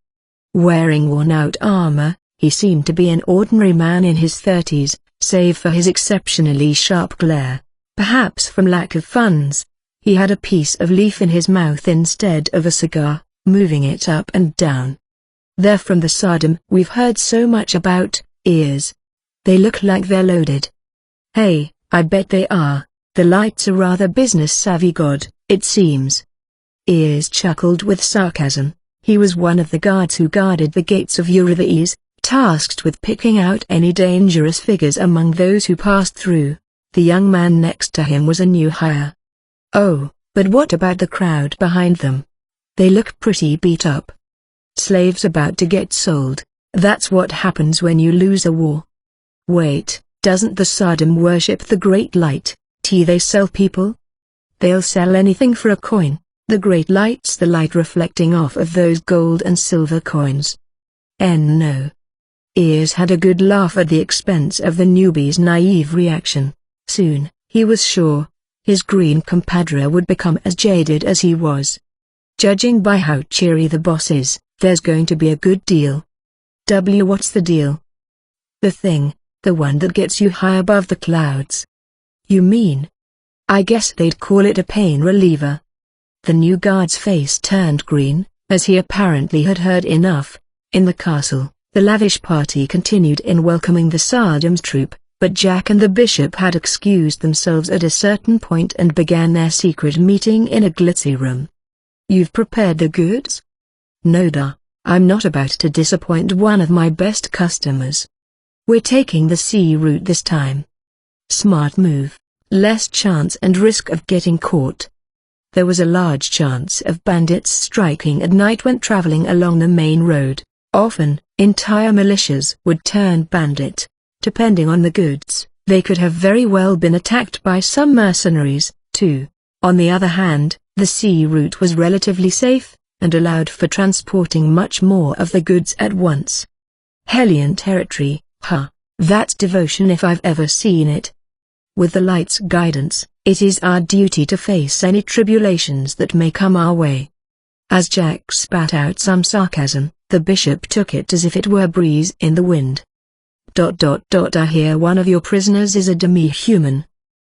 Wearing worn-out armor, he seemed to be an ordinary man in his 30s, save for his exceptionally sharp glare. Perhaps from lack of funds, he had a piece of leaf in his mouth instead of a cigar, moving it up and down. They're from the Sodom we've heard so much about, ears. They look like they're loaded. Hey, I bet they are. The light's a rather business-savvy god, it seems. Ears chuckled with sarcasm. He was one of the guards who guarded the gates of Eurystheus, tasked with picking out any dangerous figures among those who passed through. The young man next to him was a new hire. Oh, But what about the crowd behind them? They look pretty beat up. Slaves about to get sold. That's what happens when you lose a war. Wait, doesn't the Sodom worship the Great Light? They sell people? They'll sell anything for a coin. The Great Light's the light reflecting off of those gold and silver coins. No. Ears had a good laugh at the expense of the newbie's naive reaction. Soon, he was sure, his green compadre would become as jaded as he was. Judging by how cheery the boss is, there's going to be a good deal. What's the deal? The thing, the one that gets you high above the clouds. You mean? I guess they'd call it a pain reliever. The new guard's face turned green, as he apparently had heard enough. In the castle, the lavish party continued in welcoming the Sodom's troop, but Jack and the bishop had excused themselves at a certain point and began their secret meeting in a glitzy room. You've prepared the goods? No da, I'm not about to disappoint one of my best customers. We're taking the sea route this time. Smart move, less chance and risk of getting caught. There was a large chance of bandits striking at night when traveling along the main road. Often, entire militias would turn bandit. Depending on the goods, they could have very well been attacked by some mercenaries, too. On the other hand, the sea route was relatively safe, and allowed for transporting much more of the goods at once. Hellion territory, huh, that's devotion if I've ever seen it. With the light's guidance, it is our duty to face any tribulations that may come our way. As Jack spat out some sarcasm, the bishop took it as if it were breeze in the wind. I hear one of your prisoners is a demi-human.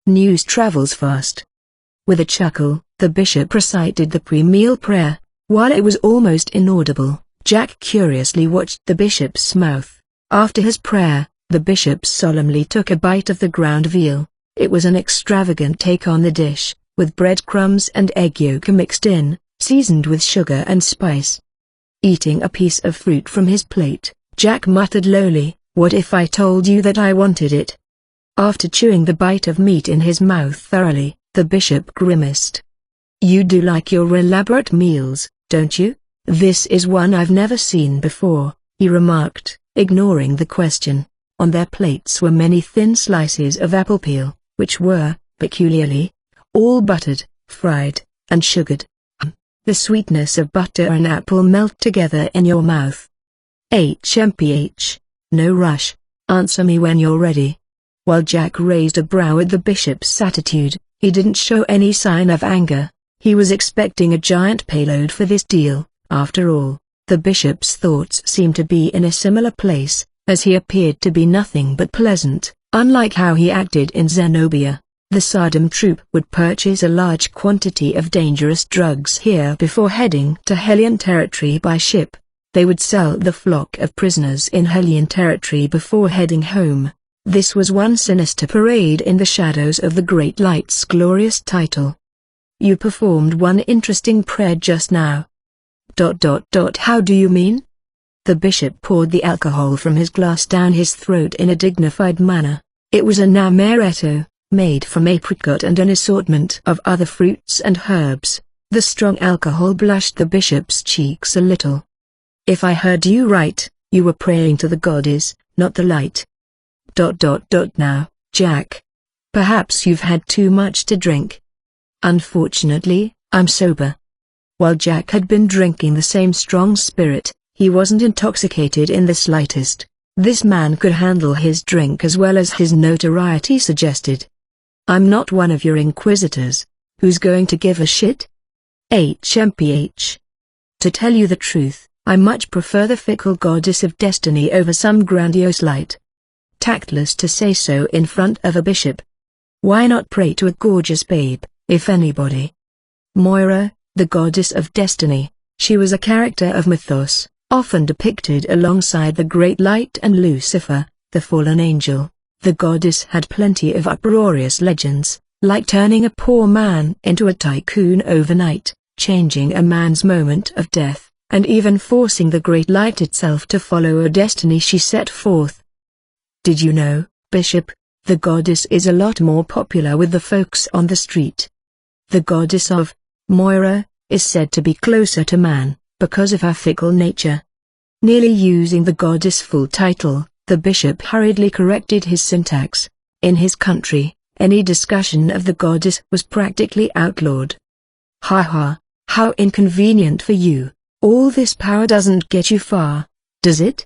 News travels fast. With a chuckle, the bishop recited the pre-meal prayer. While it was almost inaudible, Jack curiously watched the bishop's mouth. After his prayer, the bishop solemnly took a bite of the ground veal. It was an extravagant take on the dish, with breadcrumbs and egg yolk mixed in, seasoned with sugar and spice. Eating a piece of fruit from his plate, Jack muttered lowly, "What if I told you that I wanted it?" After chewing the bite of meat in his mouth thoroughly, the bishop grimaced. "You do like your elaborate meals, don't you? This is one I've never seen before," he remarked, ignoring the question. On their plates were many thin slices of apple peel, which were, peculiarly, all buttered, fried, and sugared. The sweetness of butter and apple melt together in your mouth. HMPH. No rush. Answer me when you're ready. While Jack raised a brow at the bishop's attitude, he didn't show any sign of anger. He was expecting a giant payload for this deal. After all, the bishop's thoughts seemed to be in a similar place, as he appeared to be nothing but pleasant. Unlike how he acted in Zenobia, the Sodom troop would purchase a large quantity of dangerous drugs here before heading to Hellion territory by ship. They would sell the flock of prisoners in Hellion territory before heading home. This was one sinister parade in the shadows of the Great Light's glorious title. You performed one interesting prayer just now. How do you mean? The bishop poured the alcohol from his glass down his throat in a dignified manner. It was an amaretto, made from apricot and an assortment of other fruits and herbs. The strong alcohol blushed the bishop's cheeks a little. If I heard you right, you were praying to the goddess, not the light. Now, Jack. Perhaps you've had too much to drink. Unfortunately, I'm sober. While Jack had been drinking the same strong spirit, he wasn't intoxicated in the slightest. This man could handle his drink as well as his notoriety suggested. I'm not one of your inquisitors. Who's going to give a shit? HMPH. To tell you the truth, I much prefer the fickle goddess of destiny over some grandiose light. Tactless to say so in front of a bishop. Why not pray to a gorgeous babe, if anybody? Moira, the goddess of destiny. She was a character of mythos, often depicted alongside the Great Light and Lucifer, the fallen angel. The goddess had plenty of uproarious legends, like turning a poor man into a tycoon overnight, changing a man's moment of death, and even forcing the Great Light itself to follow a destiny she set forth. Did you know, Bishop, the goddess is a lot more popular with the folks on the street. The goddess of Moira is said to be closer to man, because of her fickle nature. Nearly using the goddess' full title, the bishop hurriedly corrected his syntax. In his country, any discussion of the goddess was practically outlawed. Ha ha, how inconvenient for you. All this power doesn't get you far, does it?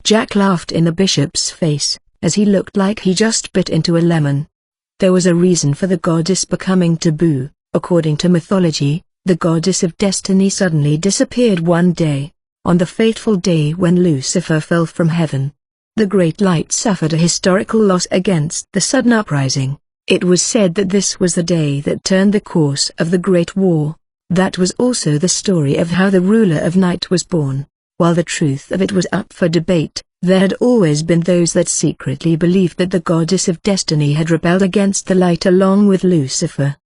Jack laughed in the bishop's face, as he looked like he just bit into a lemon. There was a reason for the goddess becoming taboo. According to mythology, the goddess of destiny suddenly disappeared one day, on the fateful day when Lucifer fell from heaven. The Great Light suffered a historical loss against the sudden uprising. It was said that this was the day that turned the course of the Great War. That was also the story of how the ruler of night was born. While the truth of it was up for debate, there had always been those that secretly believed that the goddess of destiny had rebelled against the light along with Lucifer.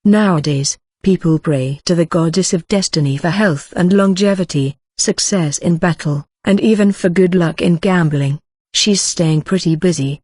Nowadays, people pray to the goddess of destiny for health and longevity, success in battle, and even for good luck in gambling. She's staying pretty busy.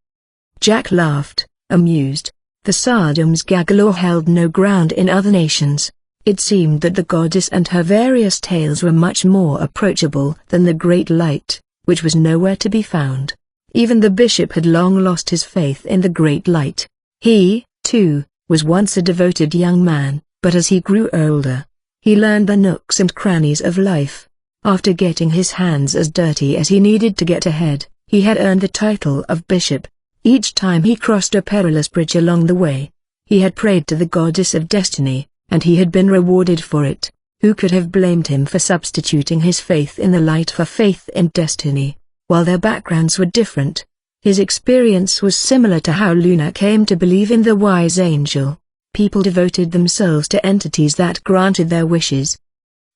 Jack laughed, amused. The Saddam's gaggle held no ground in other nations. It seemed that the goddess and her various tales were much more approachable than the Great Light, which was nowhere to be found. Even the bishop had long lost his faith in the Great Light. He, too, was once a devoted young man, but as he grew older, he learned the nooks and crannies of life. After getting his hands as dirty as he needed to get ahead, he had earned the title of bishop. Each time he crossed a perilous bridge along the way, he had prayed to the goddess of destiny, and he had been rewarded for it. Who could have blamed him for substituting his faith in the light for faith in destiny? While their backgrounds were different, his experience was similar to how Luna came to believe in the wise angel. People devoted themselves to entities that granted their wishes.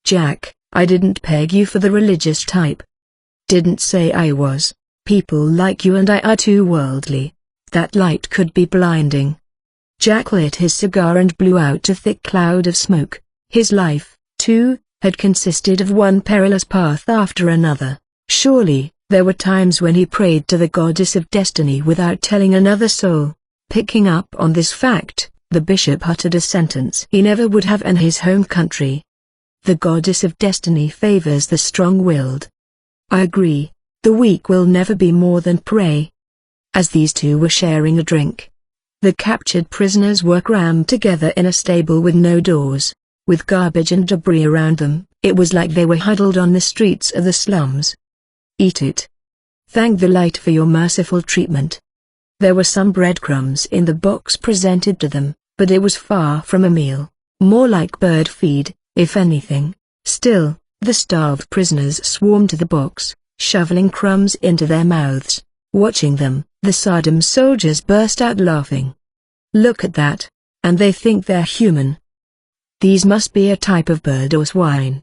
Jack, I didn't peg you for the religious type. Didn't say I was. People like you and I are too worldly. That light could be blinding. Jack lit his cigar and blew out a thick cloud of smoke. His life, too, had consisted of one perilous path after another. Surely, there were times when he prayed to the goddess of destiny without telling another soul. Picking up on this fact, the bishop uttered a sentence he never would have in his home country. The goddess of destiny favors the strong-willed. I agree. The weak will never be more than prey. As these two were sharing a drink, the captured prisoners were crammed together in a stable with no doors. With garbage and debris around them, it was like they were huddled on the streets of the slums. Eat it. Thank the light for your merciful treatment. There were some breadcrumbs in the box presented to them, but it was far from a meal, more like bird feed, if anything. Still, the starved prisoners swarmed to the box, shoveling crumbs into their mouths. Watching them, the Saddam soldiers burst out laughing. Look at that, and they think they're human. These must be a type of bird or swine.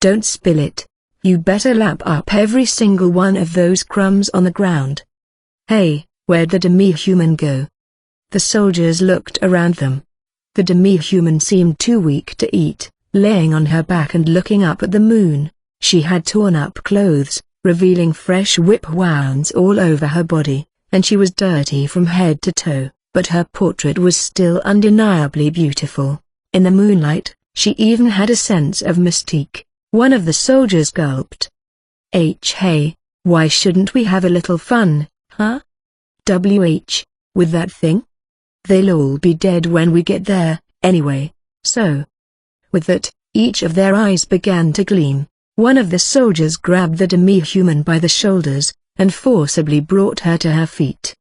Don't spill it. You better lap up every single one of those crumbs on the ground. Hey, where'd the demi-human go? The soldiers looked around them. The demi-human seemed too weak to eat, laying on her back and looking up at the moon. She had torn up clothes, revealing fresh whip wounds all over her body, and she was dirty from head to toe, but her portrait was still undeniably beautiful. In the moonlight, she even had a sense of mystique. One of the soldiers gulped. Hey, why shouldn't we have a little fun, huh? With that thing? They'll all be dead when we get there, anyway, so. With that, each of their eyes began to gleam. One of the soldiers grabbed the demi-human by the shoulders, and forcibly brought her to her feet.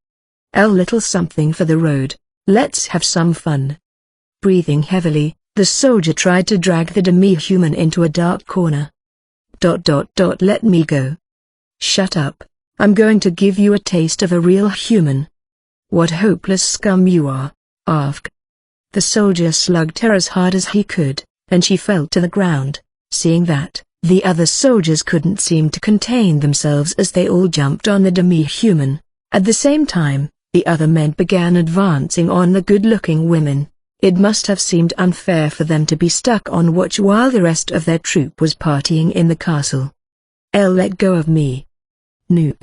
Little something for the road, let's have some fun. Breathing heavily, the soldier tried to drag the demi-human into a dark corner. Let me go. Shut up, I'm going to give you a taste of a real human. What hopeless scum you are, Afk. The soldier slugged her as hard as he could, and she fell to the ground. Seeing that, the other soldiers couldn't seem to contain themselves as they all jumped on the demi-human. At the same time, the other men began advancing on the good-looking women. It must have seemed unfair for them to be stuck on watch while the rest of their troop was partying in the castle. Let go of me. No.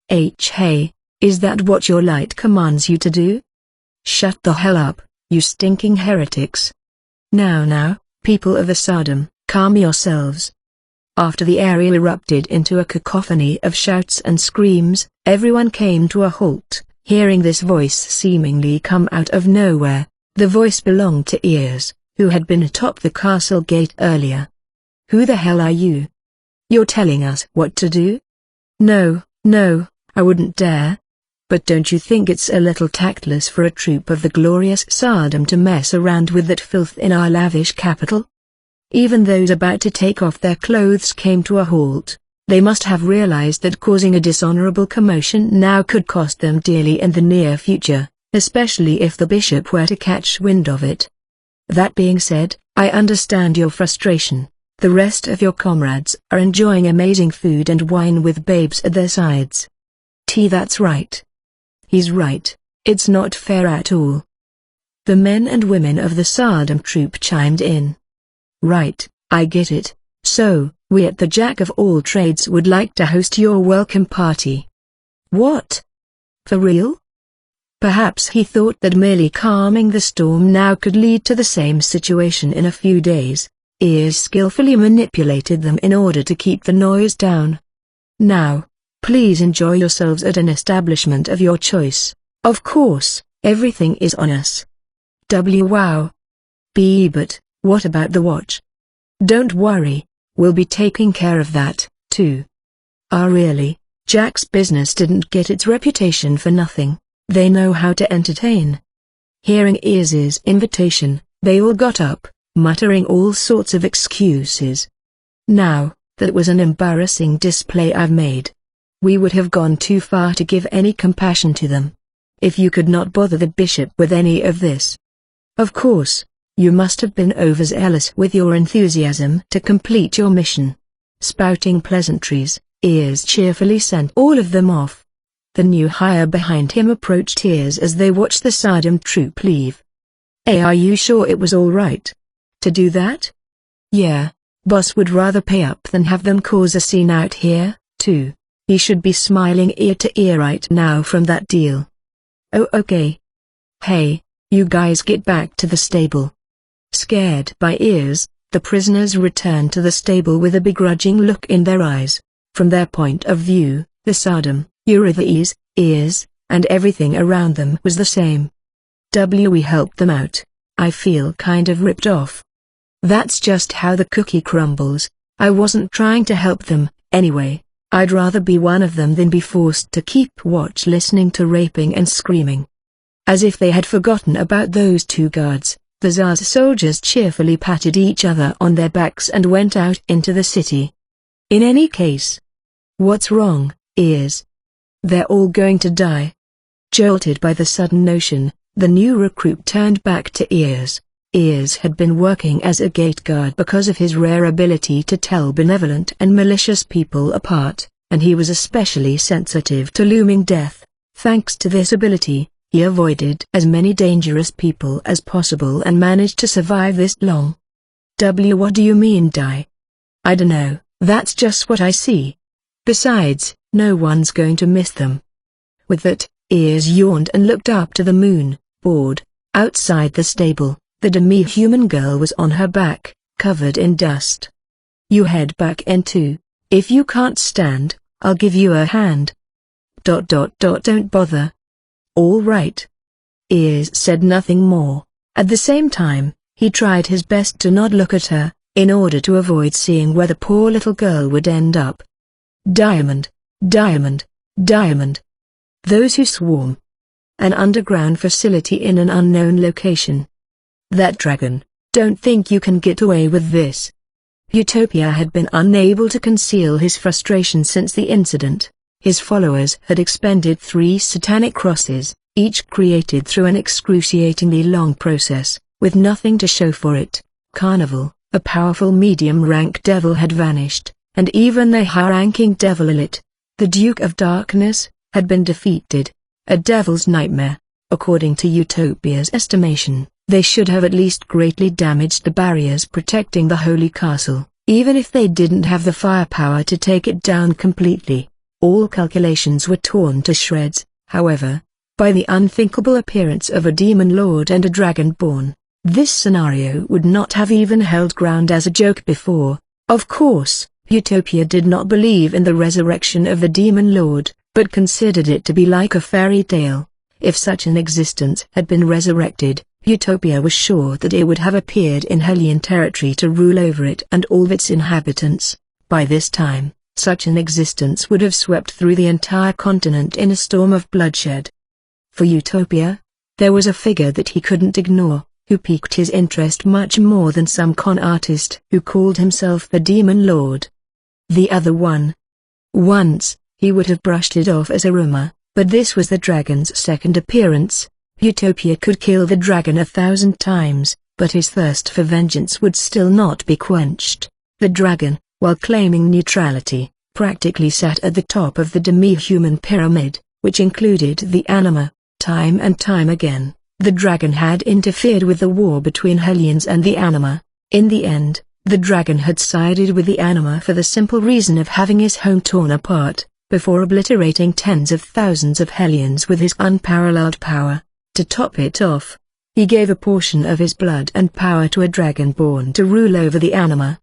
Hey, is that what your light commands you to do? Shut the hell up, you stinking heretics. Now, people of the Sodom, calm yourselves. After the area erupted into a cacophony of shouts and screams, everyone came to a halt, hearing this voice seemingly come out of nowhere. The voice belonged to Ears, who had been atop the castle gate earlier. "Who the hell are you? You're telling us what to do?" No, I wouldn't dare. But don't you think it's a little tactless for a troop of the glorious Sodom to mess around with that filth in our lavish capital? Even those about to take off their clothes came to a halt. They must have realized that causing a dishonorable commotion now could cost them dearly in the near future, especially if the bishop were to catch wind of it. That being said, I understand your frustration. The rest of your comrades are enjoying amazing food and wine with babes at their sides. That's right. He's right, it's not fair at all. The men and women of the Sodom troop chimed in. Right, I get it. So, we at the Jack of all trades would like to host your welcome party. What? For real? Perhaps he thought that merely calming the storm now could lead to the same situation in a few days. Ears skillfully manipulated them in order to keep the noise down. Now, please enjoy yourselves at an establishment of your choice. Of course, everything is on us. Wow. But, what about the watch? Don't worry, we'll be taking care of that, too. Really, Jack's business didn't get its reputation for nothing. They know how to entertain. Hearing Ears's invitation, they all got up, muttering all sorts of excuses. Now, that was an embarrassing display I've made. We would have gone too far to give any compassion to them. If you could not bother the bishop with any of this. Of course, you must have been overzealous with your enthusiasm to complete your mission. Spouting pleasantries, Ears cheerfully sent all of them off. The new hire behind him approached Ears as they watched the Sodom troop leave. Hey, are you sure it was all right to do that? Yeah, boss would rather pay up than have them cause a scene out here, too. He should be smiling ear to ear right now from that deal. Oh, okay. Hey, you guys get back to the stable. Scared by Ears, the prisoners returned to the stable with a begrudging look in their eyes. From their point of view, the Sodom, Ears, and everything around them was the same. We helped them out. I feel kind of ripped off. That's just how the cookie crumbles. I wasn't trying to help them, anyway. I'd rather be one of them than be forced to keep watch listening to raping and screaming. As if they had forgotten about those two guards, the Tsar's soldiers cheerfully patted each other on their backs and went out into the city. In any case. What's wrong, Ears? They're all going to die. Jolted by the sudden notion, the new recruit turned back to Ears. Ears had been working as a gate guard because of his rare ability to tell benevolent and malicious people apart, and he was especially sensitive to looming death. Thanks to this ability, he avoided as many dangerous people as possible and managed to survive this long. What do you mean die? I dunno, that's just what I see. Besides, no one's going to miss them. With that, Ears yawned and looked up to the moon, bored. Outside the stable, the demi-human girl was on her back, covered in dust. You head back in too. If you can't stand, I'll give you a hand. Don't bother. All right. Ears said nothing more. At the same time, he tried his best to not look at her, in order to avoid seeing where the poor little girl would end up. Diamond. Those who swarm. An underground facility in an unknown location. That dragon, don't think you can get away with this. Utopia had been unable to conceal his frustration since the incident. His followers had expended 3 satanic crosses, each created through an excruciatingly long process, with nothing to show for it. Carnival, a powerful medium-rank devil had vanished, and even the high-ranking devil elite, the Duke of Darkness, had been defeated. A devil's nightmare. According to Utopia's estimation, they should have at least greatly damaged the barriers protecting the Holy Castle, even if they didn't have the firepower to take it down completely. All calculations were torn to shreds, however, by the unthinkable appearance of a demon lord and a dragonborn. This scenario would not have even held ground as a joke before. Of course, Utopia did not believe in the resurrection of the Demon Lord, but considered it to be like a fairy tale. If such an existence had been resurrected, Utopia was sure that it would have appeared in Hellion territory to rule over it and all its inhabitants. By this time, such an existence would have swept through the entire continent in a storm of bloodshed. For Utopia, there was a figure that he couldn't ignore, who piqued his interest much more than some con artist who called himself the Demon Lord. The other one. Once, he would have brushed it off as a rumor, but this was the dragon's second appearance. Utopia could kill the dragon 1,000 times, but his thirst for vengeance would still not be quenched. The dragon, while claiming neutrality, practically sat at the top of the demi-human pyramid, which included the anima. Time and time again, the dragon had interfered with the war between Hellions and the anima. In the end, the dragon had sided with the anima for the simple reason of having his home torn apart, before obliterating tens of thousands of Hellions with his unparalleled power. To top it off, he gave a portion of his blood and power to a dragon born to rule over the anima.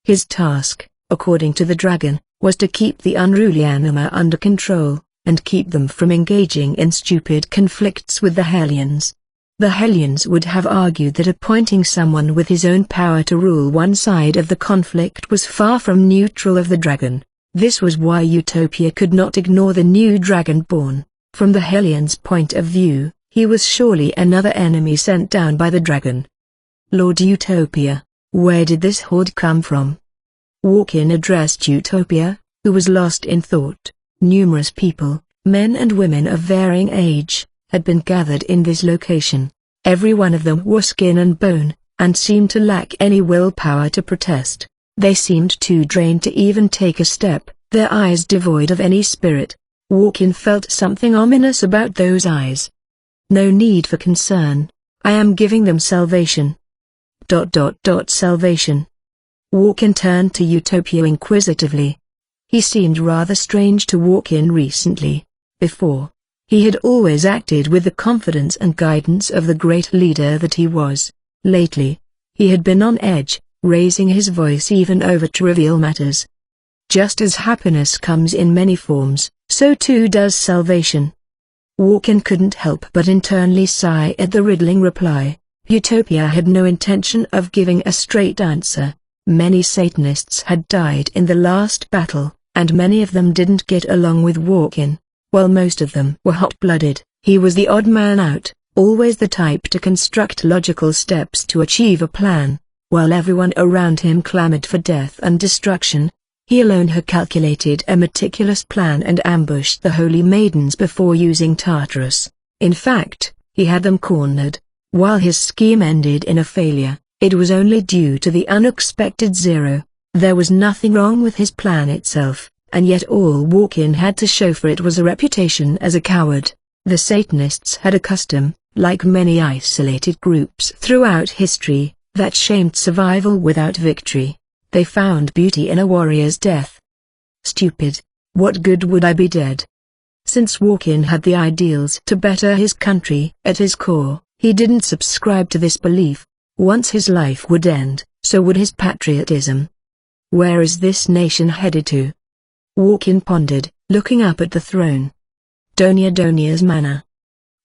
His task, according to the dragon, was to keep the unruly anima under control, and keep them from engaging in stupid conflicts with the Hellions. The Hellions would have argued that appointing someone with his own power to rule one side of the conflict was far from neutral of the dragon. This was why Utopia could not ignore the new dragon born. From the Hellions' point of view, he was surely another enemy sent down by the dragon. Lord Utopia, where did this horde come from? Walk-in addressed Utopia, who was lost in thought. Numerous people, men and women of varying age, had been gathered in this location. Every one of them was skin and bone, and seemed to lack any willpower to protest. They seemed too drained to even take a step, their eyes devoid of any spirit. Walk-in felt something ominous about those eyes. No need for concern. I am giving them salvation. Salvation. Walk-in turned to Utopia inquisitively. He seemed rather strange to Walk-in recently. Before, he had always acted with the confidence and guidance of the great leader that he was. Lately, he had been on edge, raising his voice even over trivial matters. Just as happiness comes in many forms, so too does salvation. Walk-in couldn't help but internally sigh at the riddling reply. Utopia had no intention of giving a straight answer. Many Satanists had died in the last battle, and many of them didn't get along with Walk-in. While most of them were hot-blooded, he was the odd man out, always the type to construct logical steps to achieve a plan. While everyone around him clamored for death and destruction, he alone had calculated a meticulous plan and ambushed the holy maidens before using Tartarus. In fact, he had them cornered. While his scheme ended in a failure, it was only due to the unexpected zero. There was nothing wrong with his plan itself, and yet all Walk-in had to show for it was a reputation as a coward. The Satanists had a custom, like many isolated groups throughout history, that shamed survival without victory. They found beauty in a warrior's death. Stupid. What good would I be dead? Since Walk-in had the ideals to better his country at his core, he didn't subscribe to this belief. Once his life would end, so would his patriotism. Where is this nation headed to? Walk-in pondered, looking up at the throne. Donia's manor.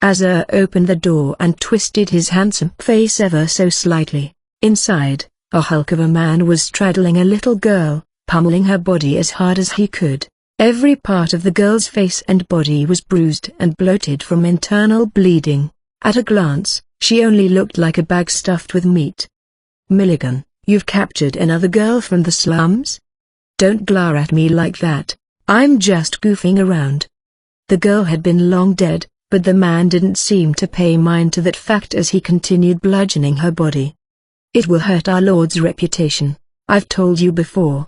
Azur opened the door and twisted his handsome face ever so slightly. Inside, a hulk of a man was straddling a little girl, pummeling her body as hard as he could. Every part of the girl's face and body was bruised and bloated from internal bleeding. At a glance, she only looked like a bag stuffed with meat. Milligan, you've captured another girl from the slums? Don't glare at me like that, I'm just goofing around. The girl had been long dead, but the man didn't seem to pay mind to that fact as he continued bludgeoning her body. It will hurt our lord's reputation, I've told you before.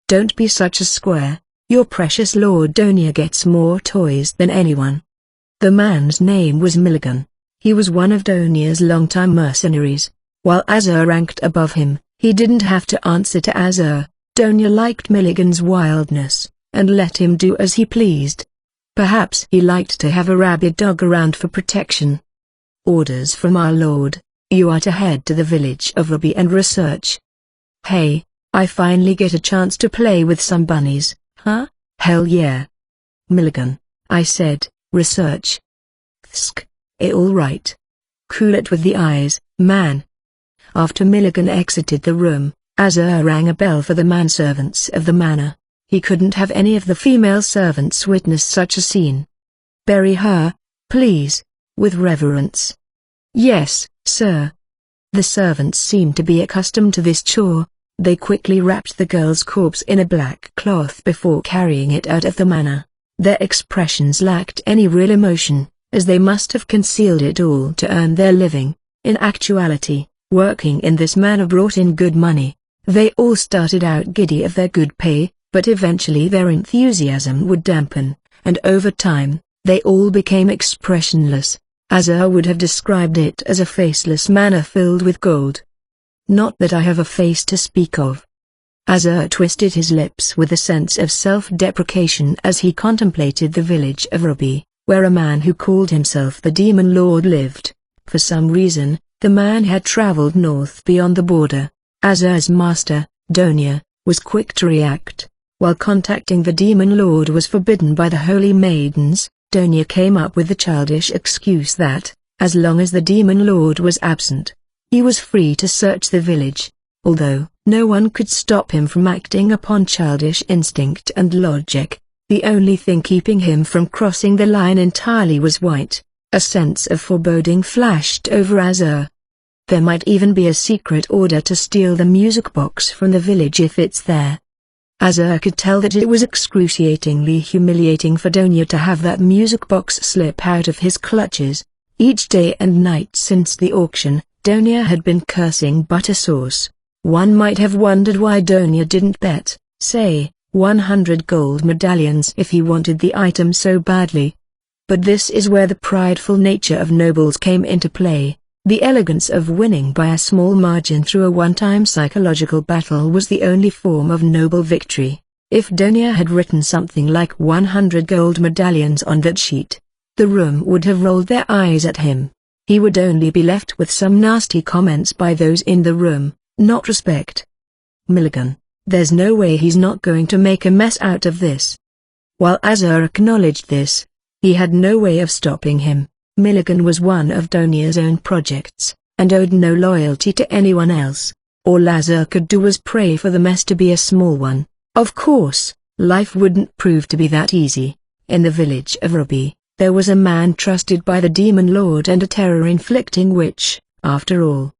Don't be such a square, your precious Lord Donia gets more toys than anyone. The man's name was Milligan. He was one of Donia's longtime mercenaries. While Azur ranked above him, he didn't have to answer to Azur. Donia liked Milligan's wildness, and let him do as he pleased. Perhaps he liked to have a rabid dog around for protection. Orders from our lord. You are to head to the village of Ruby and research. Hey, I finally get a chance to play with some bunnies, huh? Hell yeah. Milligan, I said, research. Thsk. All right. Cool it with the eyes, man. After Milligan exited the room, Azur rang a bell for the manservants of the manor. He couldn't have any of the female servants witness such a scene. Bury her, please, with reverence. Yes, sir. The servants seemed to be accustomed to this chore. They quickly wrapped the girl's corpse in a black cloth before carrying it out of the manor. Their expressions lacked any real emotion, as they must have concealed it all to earn their living. In actuality, working in this manor brought in good money. They all started out giddy of their good pay, but eventually their enthusiasm would dampen, and over time, they all became expressionless. Azur would have described it as a faceless manor filled with gold. Not that I have a face to speak of. Azur twisted his lips with a sense of self-deprecation as he contemplated the village of Ruby, where a man who called himself the Demon Lord lived. For some reason, the man had traveled north beyond the border. Azur's master, Donia, was quick to react. While contacting the Demon Lord was forbidden by the Holy Maidens, Donia came up with the childish excuse that, as long as the Demon Lord was absent, he was free to search the village. Although no one could stop him from acting upon childish instinct and logic, the only thing keeping him from crossing the line entirely was white. A sense of foreboding flashed over Azur. There might even be a secret order to steal the music box from the village if it's there. Azur could tell that it was excruciatingly humiliating for Donia to have that music box slip out of his clutches. Each day and night since the auction, Donia had been cursing Buttersauce. One might have wondered why Donia didn't bet, say, 100 gold medallions if he wanted the item so badly. But this is where the prideful nature of nobles came into play. The elegance of winning by a small margin through a one-time psychological battle was the only form of noble victory. If Donia had written something like 100 gold medallions on that sheet, the room would have rolled their eyes at him. He would only be left with some nasty comments by those in the room, not respect. Milligan, there's no way he's not going to make a mess out of this. While Azur acknowledged this, he had no way of stopping him. Milligan was one of Donia's own projects, and owed no loyalty to anyone else. All Azur could do was pray for the mess to be a small one. Of course, life wouldn't prove to be that easy. In the village of Ruby, there was a man trusted by the Demon Lord and a terror-inflicting witch, after all.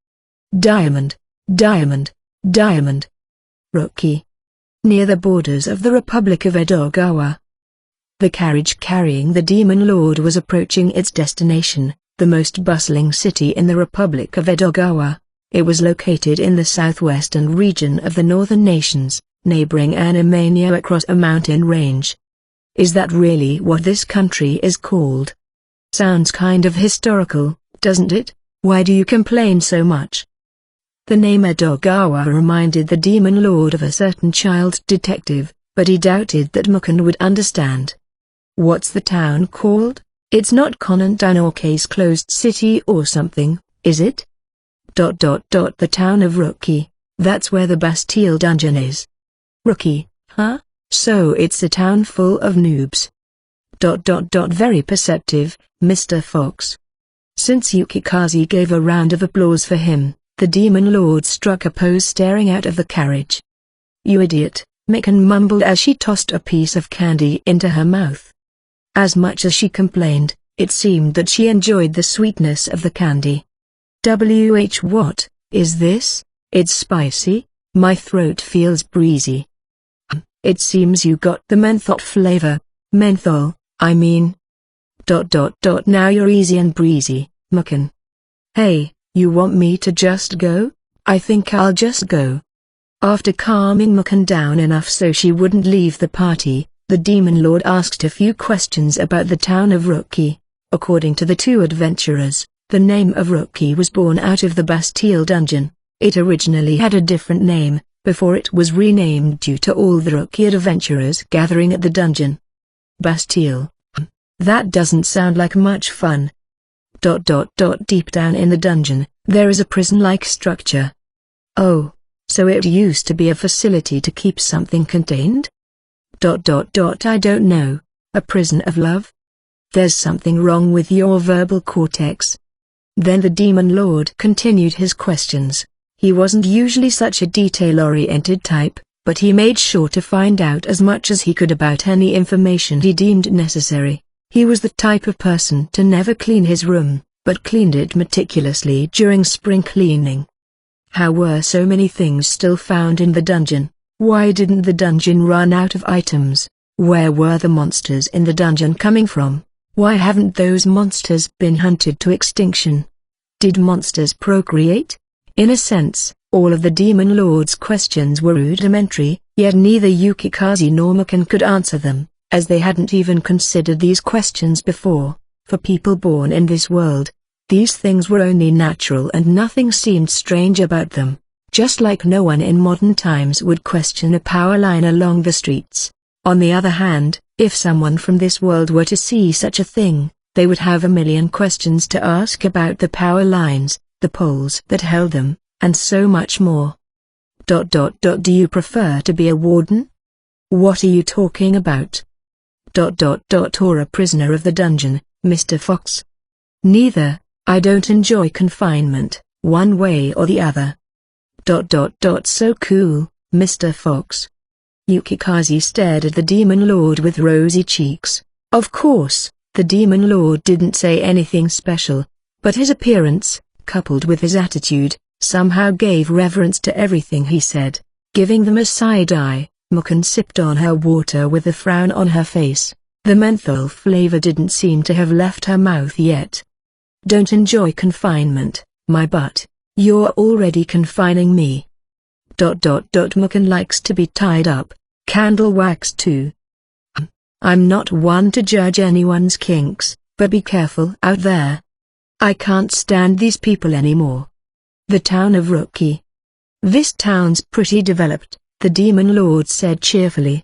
Diamond, Diamond, Diamond. Rookie. Near the borders of the Republic of Edogawa. The carriage carrying the Demon Lord was approaching its destination, the most bustling city in the Republic of Edogawa. It was located in the southwestern region of the northern nations, neighboring Animania across a mountain range. Is that really what this country is called? Sounds kind of historical, doesn't it? Why do you complain so much? The name Edogawa reminded the Demon Lord of a certain child detective, but he doubted that Mukan would understand. What's the town called? It's not Konantan-Orke's closed city or something, is it? The town of Rookie, that's where the Bastille dungeon is. Rookie, huh? So it's a town full of noobs. Very perceptive, Mr. Fox. Since Yukikaze gave a round of applause for him, the Demon Lord struck a pose staring out of the carriage. You idiot, Mikan mumbled as she tossed a piece of candy into her mouth. As much as she complained, it seemed that she enjoyed the sweetness of the candy. What is this? It's spicy, my throat feels breezy. It seems you got the menthol flavor. Menthol, I mean. Now you're easy and breezy, Mukan. Hey, you want me to just go? I think I'll just go. After calming Mukan down enough so she wouldn't leave the party, the Demon Lord asked a few questions about the town of Rookie. According to the two adventurers, the name of Rookie was born out of the Bastille dungeon. It originally had a different name, before it was renamed due to all the Rookie adventurers gathering at the dungeon. Bastille. That doesn't sound like much fun. Deep down in the dungeon, there is a prison-like structure. Oh, so it used to be a facility to keep something contained? I don't know. A prison of love? There's something wrong with your verbal cortex. Then the demon lord continued his questions. He wasn't usually such a detail-oriented type, but he made sure to find out as much as he could about any information he deemed necessary. He was the type of person to never clean his room, but cleaned it meticulously during spring cleaning. How were so many things still found in the dungeon? Why didn't the dungeon run out of items? Where were the monsters in the dungeon coming from? Why haven't those monsters been hunted to extinction? Did monsters procreate? In a sense, all of the demon lord's questions were rudimentary, yet neither Yukikaze nor Mukan could answer them, as they hadn't even considered these questions before. For people born in this world, these things were only natural and nothing seemed strange about them, just like no one in modern times would question a power line along the streets. On the other hand, if someone from this world were to see such a thing, they would have a million questions to ask about the power lines, the poles that held them, and so much more. Do you prefer to be a warden? What are you talking about? Or a prisoner of the dungeon, Mr. Fox? Neither. I don't enjoy confinement, one way or the other. So cool, Mr. Fox. Yukikaze stared at the demon lord with rosy cheeks. Of course, the demon lord didn't say anything special, but his appearance, coupled with his attitude, somehow gave reverence to everything he said. Giving them a side eye, Mukan sipped on her water with a frown on her face. The menthol flavor didn't seem to have left her mouth yet. Don't enjoy confinement, my butt. You're already confining me. Mukan likes to be tied up, candle wax too. I'm not one to judge anyone's kinks, but be careful out there. I can't stand these people anymore. The town of Rookie. This town's pretty developed, the demon lord said cheerfully.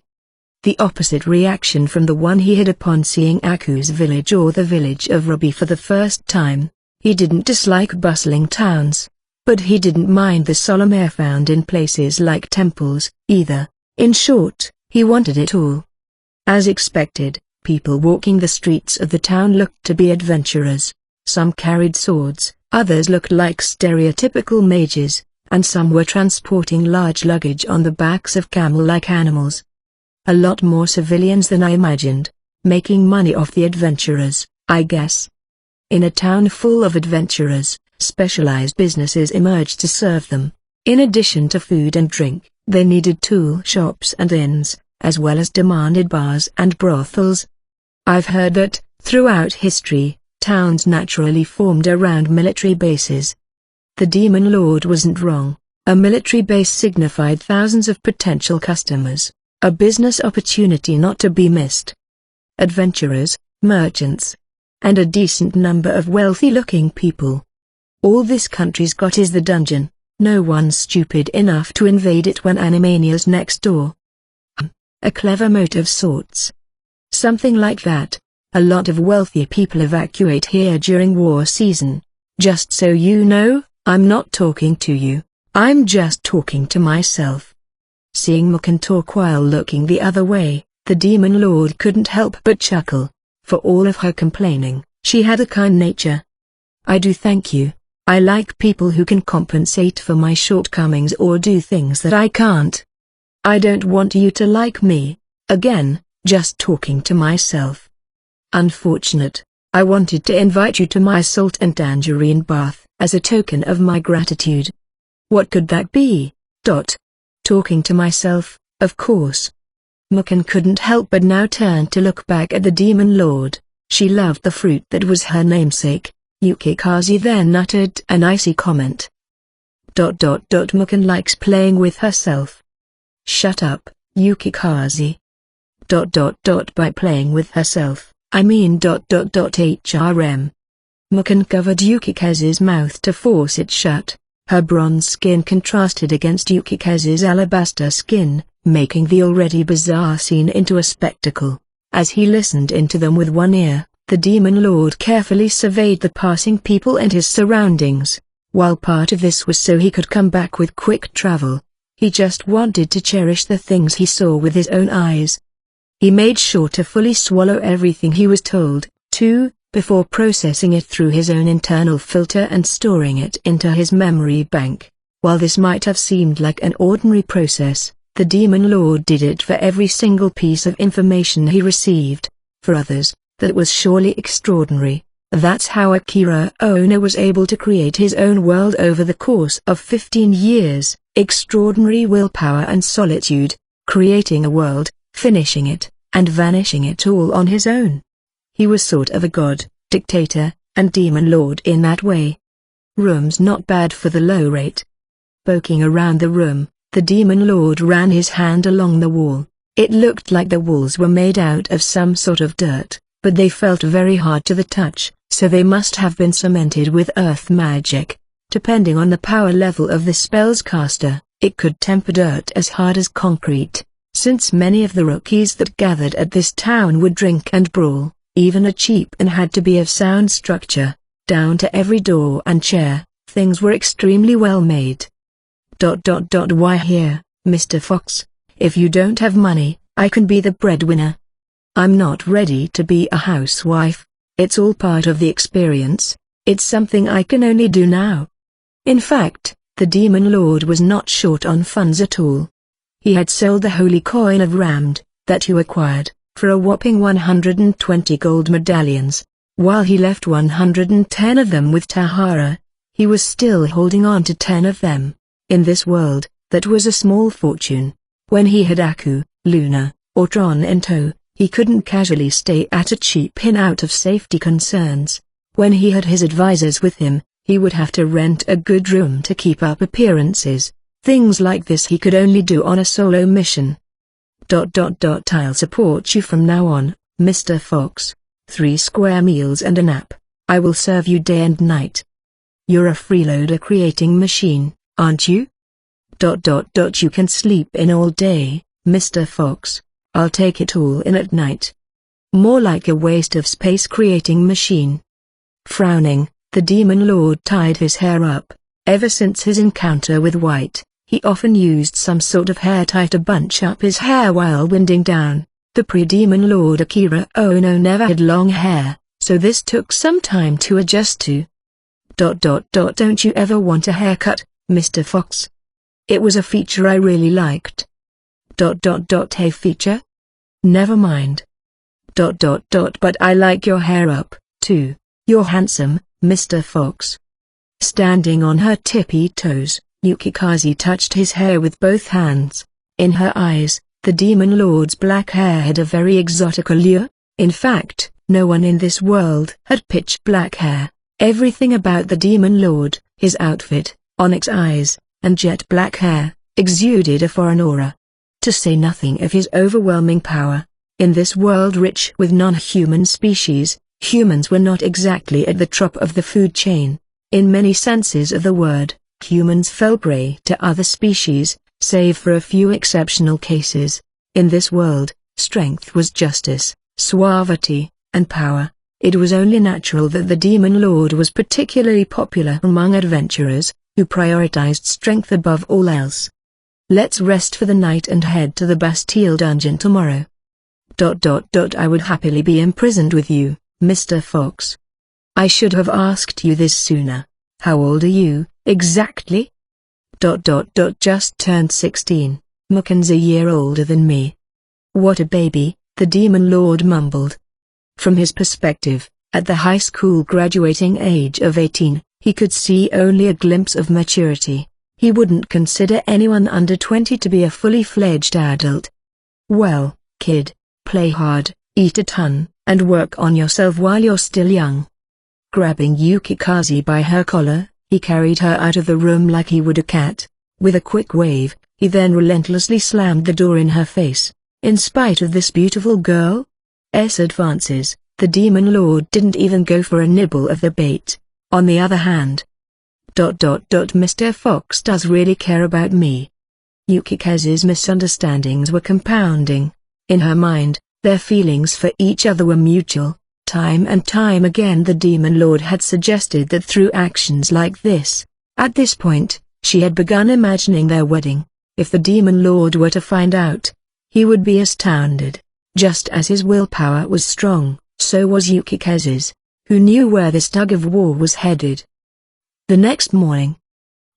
The opposite reaction from the one he had upon seeing Aku's village or the village of Ruby for the first time. He didn't dislike bustling towns, but he didn't mind the solemn air found in places like temples, either. In short, he wanted it all. As expected, people walking the streets of the town looked to be adventurers. Some carried swords, others looked like stereotypical mages, and some were transporting large luggage on the backs of camel-like animals. A lot more civilians than I imagined, making money off the adventurers, I guess. In a town full of adventurers, specialized businesses emerged to serve them. In addition to food and drink, they needed tool shops and inns, as well as demanded bars and brothels. I've heard that, throughout history, towns naturally formed around military bases. The demon lord wasn't wrong. A military base signified thousands of potential customers, a business opportunity not to be missed. Adventurers, merchants, and a decent number of wealthy-looking people. All this country's got is the dungeon. No one's stupid enough to invade it when Animania's next door. A clever moat of sorts. Something like that. A lot of wealthy people evacuate here during war season. Just so you know, I'm not talking to you. I'm just talking to myself. Seeing Mukan talk while looking the other way, the demon lord couldn't help but chuckle. For all of her complaining, she had a kind nature. I do thank you. I like people who can compensate for my shortcomings or do things that I can't. I don't want you to like me. Again, just talking to myself. Unfortunate. I wanted to invite you to my salt and tangerine bath, as a token of my gratitude. What could that be? Talking to myself, of course. Mukan couldn't help but now turn to look back at the demon lord. She loved the fruit that was her namesake. Yukikaze then uttered an icy comment. Mukan likes playing with herself. Shut up, Yukikaze. By playing with herself, I mean HRM. Mukan covered Yukikaze's mouth to force it shut. Her bronze skin contrasted against Yukikaze's alabaster skin, making the already bizarre scene into a spectacle. As he listened into them with one ear, the Demon Lord carefully surveyed the passing people and his surroundings. While part of this was so he could come back with quick travel, he just wanted to cherish the things he saw with his own eyes. He made sure to fully swallow everything he was told, too, before processing it through his own internal filter and storing it into his memory bank. While this might have seemed like an ordinary process, the Demon Lord did it for every single piece of information he received. For others, that was surely extraordinary. That's how Akira Ono was able to create his own world over the course of 15 years, extraordinary willpower and solitude, creating a world, finishing it, and vanishing it all on his own. He was sort of a god, dictator, and demon lord in that way. Room's not bad for the low rate. Poking around the room, the demon lord ran his hand along the wall. It looked like the walls were made out of some sort of dirt, but they felt very hard to the touch, so they must have been cemented with earth magic. Depending on the power level of the spell's caster, it could temper dirt as hard as concrete. Since many of the rookies that gathered at this town would drink and brawl, even a cheap inn had to be of sound structure. Down to every door and chair, things were extremely well made. Why here, Mr. Fox? If you don't have money, I can be the breadwinner. I'm not ready to be a housewife. It's all part of the experience. It's something I can only do now. In fact, the Demon Lord was not short on funds at all. He had sold the holy coin of Ramd, that you acquired, for a whopping 120 gold medallions. While he left 110 of them with Tahara, he was still holding on to 10 of them. In this world, that was a small fortune. When he had Aku, Luna, or Tron in tow, he couldn't casually stay at a cheap inn out of safety concerns. When he had his advisors with him, he would have to rent a good room to keep up appearances. Things like this he could only do on a solo mission. I'll support you from now on, Mr. Fox. 3 square meals and a nap. I will serve you day and night. You're a freeloader creating machine, aren't you? You can sleep in all day, Mr. Fox. I'll take it all in at night. More like a waste of space creating machine. Frowning, the Demon Lord tied his hair up. Ever since his encounter with White, he often used some sort of hair tie to bunch up his hair while winding down. The pre-Demon Lord Akira Ono never had long hair, so this took some time to adjust to. Don't you ever want a haircut, Mr. Fox? It was a feature I really liked. A feature? Never mind. But I like your hair up, too. You're handsome, Mr. Fox. Standing on her tippy toes, Yukikaze touched his hair with both hands. In her eyes, the Demon Lord's black hair had a very exotic allure. In fact, no one in this world had pitch black hair. Everything about the Demon Lord, his outfit, onyx eyes, and jet black hair, exuded a foreign aura. To say nothing of his overwhelming power. In this world rich with non-human species, humans were not exactly at the top of the food chain. In many senses of the word, humans fell prey to other species, save for a few exceptional cases. In this world, strength was justice, suavity, and power. It was only natural that the Demon Lord was particularly popular among adventurers, who prioritized strength above all else. Let's rest for the night and head to the Bastille dungeon tomorrow. I would happily be imprisoned with you, Mr. Fox. I should have asked you this sooner. How old are you, exactly? Just turned 16. Muken's a year older than me. What a baby, the Demon Lord mumbled. From his perspective, at the high school graduating age of 18, he could see only a glimpse of maturity. He wouldn't consider anyone under 20 to be a fully fledged adult. Well, kid, play hard, eat a ton, and work on yourself while you're still young. Grabbing Yukikaze by her collar, he carried her out of the room like he would a cat. With a quick wave, he then relentlessly slammed the door in her face. In spite of this beautiful girl's advances, the Demon Lord didn't even go for a nibble of the bait. On the other hand, Mr. Fox does really care about me. Yukikaze's misunderstandings were compounding. In her mind, their feelings for each other were mutual. Time and time again the Demon Lord had suggested that through actions like this, at this point, she had begun imagining their wedding. If the Demon Lord were to find out, he would be astounded. Just as his willpower was strong, so was Yukikazu's, who knew where this tug-of-war was headed. The next morning,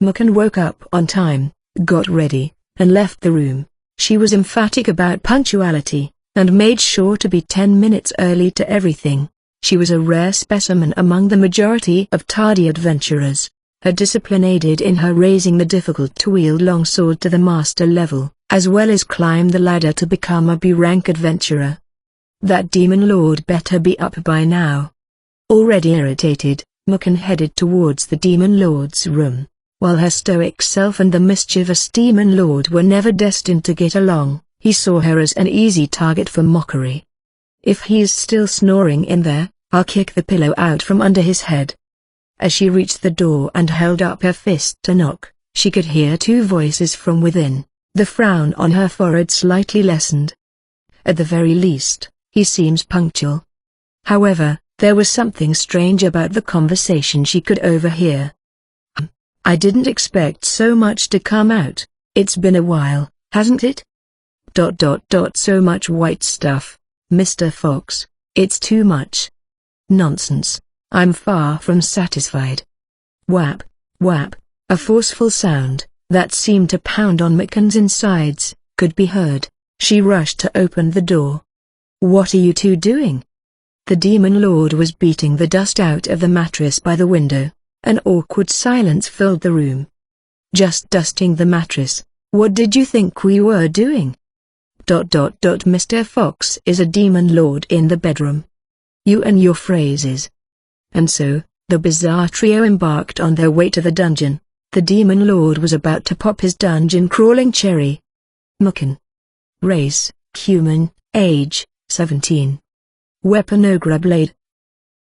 Mukan woke up on time, got ready, and left the room. She was emphatic about punctuality, and made sure to be 10 minutes early to everything. She was a rare specimen among the majority of tardy adventurers. Her discipline aided in her raising the difficult-to-wield longsword to the master level, as well as climb the ladder to become a B-rank adventurer. That Demon Lord better be up by now. Already irritated, Mukan headed towards the Demon Lord's room. While her stoic self and the mischievous Demon Lord were never destined to get along, he saw her as an easy target for mockery. If he's still snoring in there, I'll kick the pillow out from under his head. As she reached the door and held up her fist to knock, she could hear two voices from within. The frown on her forehead slightly lessened. At the very least, he seems punctual. However, there was something strange about the conversation she could overhear. I didn't expect so much to come out. It's been a while, hasn't it? So much white stuff, Mr. Fox, it's too much. Nonsense, I'm far from satisfied. Whap, whap, a forceful sound, that seemed to pound on Mukan's insides, could be heard. She rushed to open the door. What are you two doing? The Demon Lord was beating the dust out of the mattress by the window. An awkward silence filled the room. Just dusting the mattress. What did you think we were doing? Mr. Fox is a Demon Lord in the bedroom. You and your phrases. And so, the bizarre trio embarked on their way to the dungeon. The Demon Lord was about to pop his dungeon-crawling cherry. Mukan. Race, human, age, 17. Weapon ogre blade.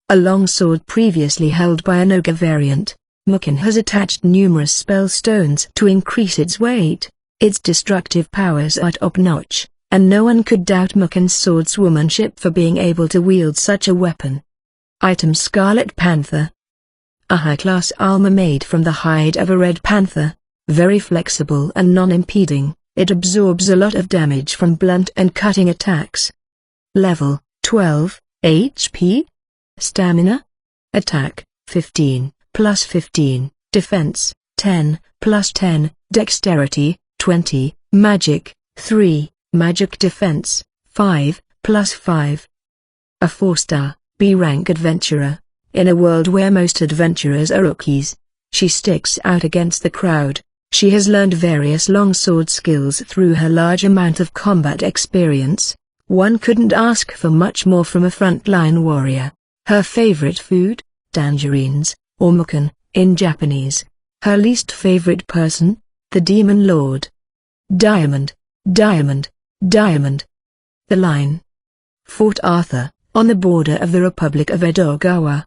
A longsword previously held by an ogre variant, Mukan has attached numerous spell stones to increase its weight. Its destructive powers are top-notch, and no one could doubt Mukan's swordswomanship for being able to wield such a weapon. Item Scarlet Panther. A high-class armor made from the hide of a red panther. Very flexible and non-impeding, it absorbs a lot of damage from blunt and cutting attacks. Level, 12, HP. Stamina. Attack, 15, plus 15, Defense, 10, plus 10, Dexterity, 20, Magic, 3, Magic Defense, 5, plus 5. A 4-star, B-rank adventurer. In a world where most adventurers are rookies, she sticks out against the crowd. She has learned various longsword skills through her large amount of combat experience. One couldn't ask for much more from a frontline warrior. Her favorite food, tangerines, or mukan, in Japanese. Her least favorite person, the Demon Lord. Diamond, diamond, diamond. The line. Fort Arthur, on the border of the Republic of Edogawa.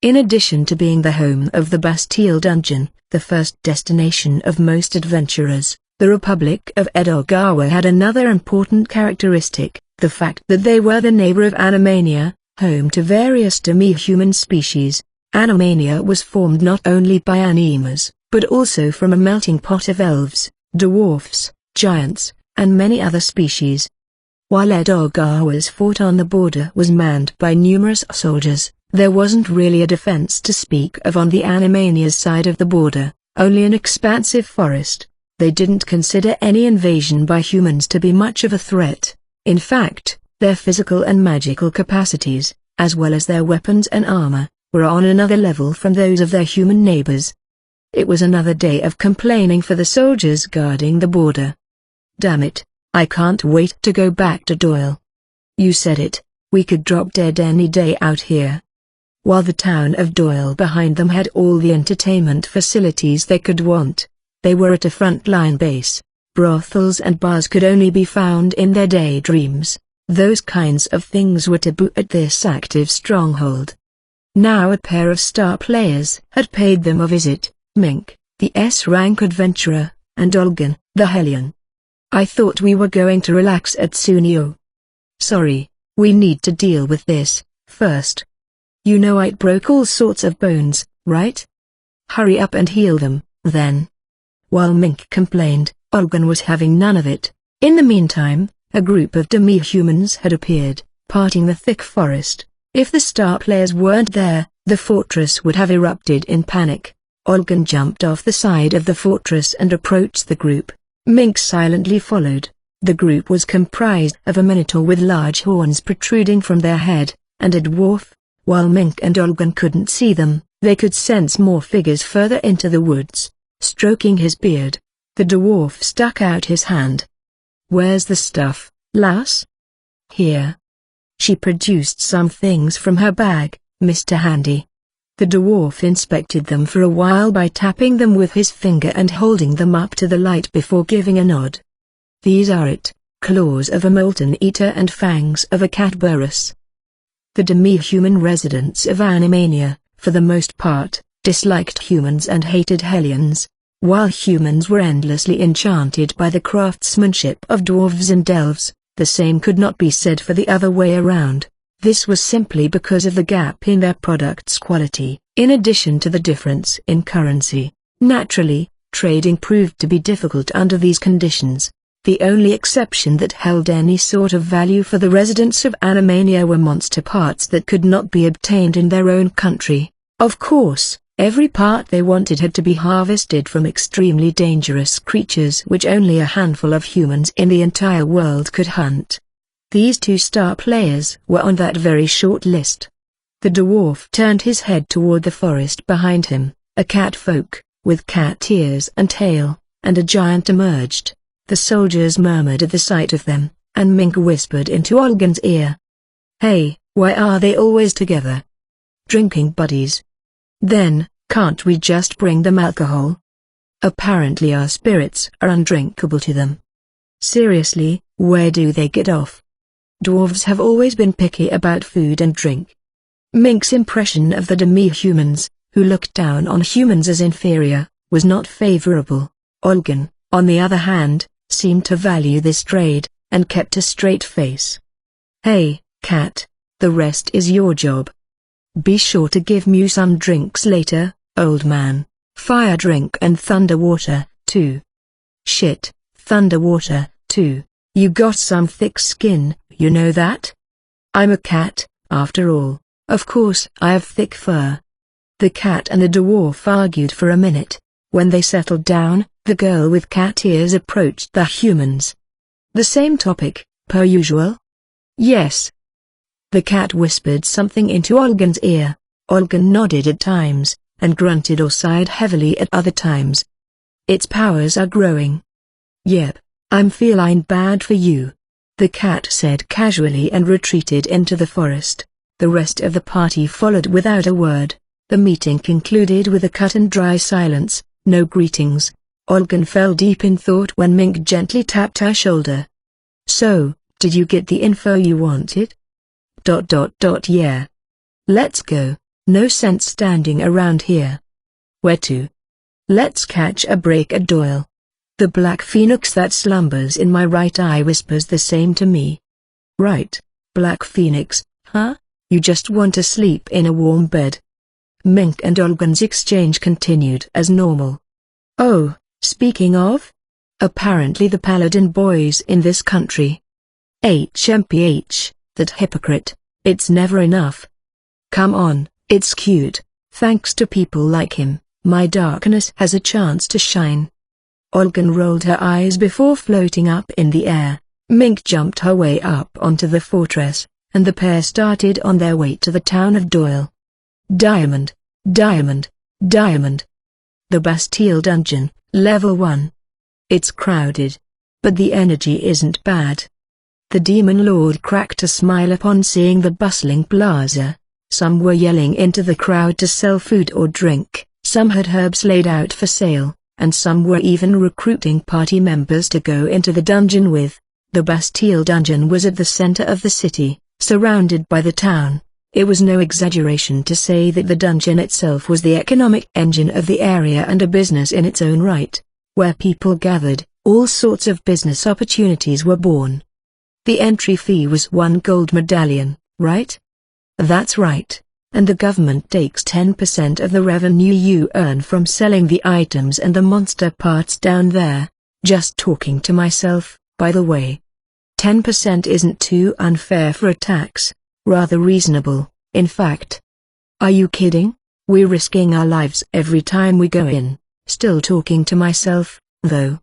In addition to being the home of the Bastille Dungeon, the first destination of most adventurers, the Republic of Edogawa had another important characteristic, the fact that they were the neighbor of Animania, home to various demi-human species. Animania was formed not only by animas, but also from a melting pot of elves, dwarfs, giants, and many other species. While Edogawa's fort on the border was manned by numerous soldiers, there wasn't really a defense to speak of on the Animania's side of the border, only an expansive forest. They didn't consider any invasion by humans to be much of a threat. In fact, their physical and magical capacities, as well as their weapons and armor, were on another level from those of their human neighbors. It was another day of complaining for the soldiers guarding the border. Damn it, I can't wait to go back to Doyle. You said it, we could drop dead any day out here. While the town of Doyle behind them had all the entertainment facilities they could want, they were at a frontline base. Brothels and bars could only be found in their daydreams. Those kinds of things were taboo at this active stronghold. Now a pair of star players had paid them a visit, Mink, the S-rank adventurer, and Olgan, the Hellion. I thought we were going to relax at Sunio. Sorry, we need to deal with this, First, you know I broke all sorts of bones, right? Hurry up and heal them, then. While Mink complained, Olgun was having none of it. In the meantime, a group of demi-humans had appeared, parting the thick forest. If the star players weren't there, the fortress would have erupted in panic. Olgun jumped off the side of the fortress and approached the group. Mink silently followed. The group was comprised of a minotaur with large horns protruding from their head, and a dwarf. While Mink and Olgun couldn't see them, they could sense more figures further into the woods. Stroking his beard, the dwarf stuck out his hand. "Where's the stuff, lass?" "Here." She produced some things from her bag, Mr. Handy. The dwarf inspected them for a while by tapping them with his finger and holding them up to the light before giving a nod. "These are it, claws of a molten eater and fangs of a catburus." The demi-human residents of Animania, for the most part, disliked humans and hated Hellions, while humans were endlessly enchanted by the craftsmanship of dwarves and elves. The same could not be said for the other way around. This was simply because of the gap in their product's quality, in addition to the difference in currency. Naturally, trading proved to be difficult under these conditions. The only exception that held any sort of value for the residents of Animania were monster parts that could not be obtained in their own country. Of course, every part they wanted had to be harvested from extremely dangerous creatures which only a handful of humans in the entire world could hunt. These two star players were on that very short list. The dwarf turned his head toward the forest behind him. A cat folk, with cat ears and tail, and a giant emerged. The soldiers murmured at the sight of them, and Mink whispered into Olgun's ear. "Hey, why are they always together? Drinking buddies? Then, can't we just bring them alcohol? Apparently our spirits are undrinkable to them. Seriously, where do they get off? Dwarves have always been picky about food and drink." Mink's impression of the demi-humans, who looked down on humans as inferior, was not favorable. Olgun, on the other hand, seemed to value this trade, and kept a straight face. "Hey, cat, the rest is your job. Be sure to give me some drinks later, old man. Fire drink and thunder water, too." "Shit, thunder water, too. You got some thick skin, you know that? I'm a cat, after all. Of course I have thick fur." The cat and the dwarf argued for a minute. When they settled down, the girl with cat ears approached the humans. "The same topic, per usual?" "Yes." The cat whispered something into Olgun's ear. Olgun nodded at times, and grunted or sighed heavily at other times. "Its powers are growing." "Yep, I'm feline bad for you," the cat said casually and retreated into the forest. The rest of the party followed without a word. The meeting concluded with a cut-and-dry silence, no greetings. Olgun fell deep in thought when Mink gently tapped her shoulder. "So, did you get the info you wanted?" Yeah. "Let's go, no sense standing around here." "Where to?" "Let's catch a break at Doyle. The black phoenix that slumbers in my right eye whispers the same to me." "Right, black phoenix, huh? You just want to sleep in a warm bed." Mink and Olgun's exchange continued as normal. "Oh, speaking of? Apparently the paladin boys in this country. HMPH, that hypocrite, it's never enough. Come on, it's cute. Thanks to people like him, my darkness has a chance to shine." Olgun rolled her eyes before floating up in the air. Mink jumped her way up onto the fortress, and the pair started on their way to the town of Doyle. Diamond, diamond, diamond. The Bastille Dungeon, Level 1. It's crowded, but the energy isn't bad. The demon lord cracked a smile upon seeing the bustling plaza. Some were yelling into the crowd to sell food or drink, some had herbs laid out for sale, and some were even recruiting party members to go into the dungeon with. The Bastille Dungeon was at the center of the city, surrounded by the town. It was no exaggeration to say that the dungeon itself was the economic engine of the area and a business in its own right. Where people gathered, all sorts of business opportunities were born. The entry fee was 1 gold medallion, right? That's right. And the government takes 10% of the revenue you earn from selling the items and the monster parts down there. Just talking to myself, by the way. 10% isn't too unfair for a tax, rather reasonable, in fact. Are you kidding? We're risking our lives every time we go in. Still talking to myself, though.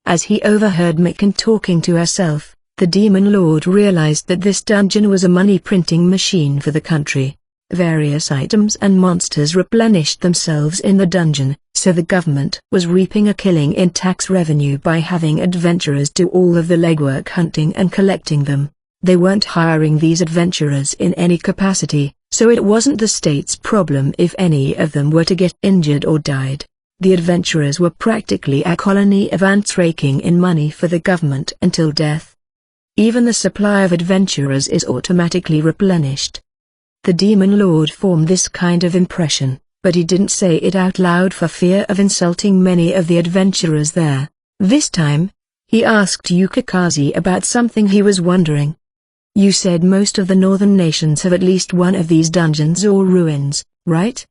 As he overheard Mikan talking to herself, the Demon Lord realized that this dungeon was a money-printing machine for the country. Various items and monsters replenished themselves in the dungeon, so the government was reaping a killing in tax revenue by having adventurers do all of the legwork hunting and collecting them. They weren't hiring these adventurers in any capacity, so it wasn't the state's problem if any of them were to get injured or died. The adventurers were practically a colony of ants raking in money for the government until death. Even the supply of adventurers is automatically replenished. The Demon Lord formed this kind of impression, but he didn't say it out loud for fear of insulting many of the adventurers there. This time, he asked Yukikaze about something he was wondering. You said most of the northern nations have at least one of these dungeons or ruins, right?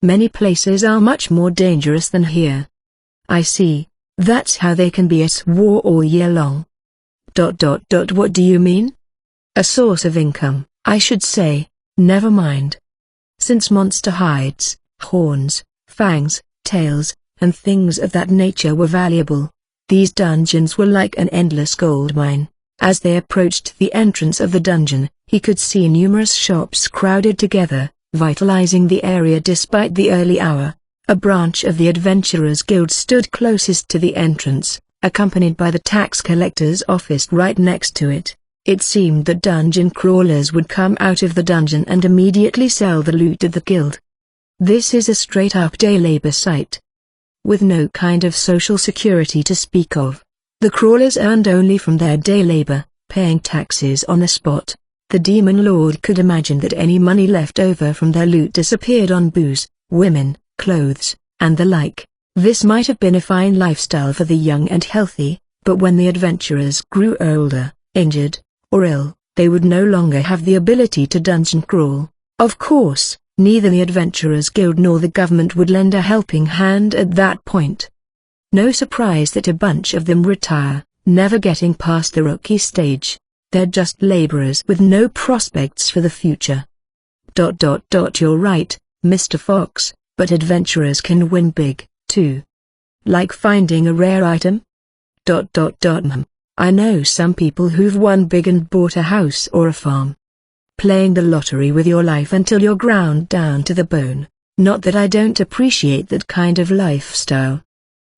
Many places are much more dangerous than here. I see. That's how they can be at war all year long. What do you mean? A source of income, I should say. Never mind. Since monster hides, horns, fangs, tails, and things of that nature were valuable, these dungeons were like an endless gold mine. As they approached the entrance of the dungeon, he could see numerous shops crowded together, vitalizing the area despite the early hour. A branch of the Adventurers Guild stood closest to the entrance, accompanied by the tax collector's office right next to it. It seemed that dungeon crawlers would come out of the dungeon and immediately sell the loot at the guild. This is a straight-up day labor site, with no kind of social security to speak of. The crawlers earned only from their day labor, paying taxes on the spot. The Demon Lord could imagine that any money left over from their loot disappeared on booze, women, clothes, and the like. This might have been a fine lifestyle for the young and healthy, but when the adventurers grew older, injured, or ill, they would no longer have the ability to dungeon crawl. Of course, neither the Adventurers Guild nor the government would lend a helping hand at that point. No surprise that a bunch of them retire, never getting past the rookie stage. They're just laborers with no prospects for the future. You're right, Mr. Fox, but adventurers can win big, too. Like finding a rare item? I know some people who've won big and bought a house or a farm. Playing the lottery with your life until you're ground down to the bone. Not that I don't appreciate that kind of lifestyle.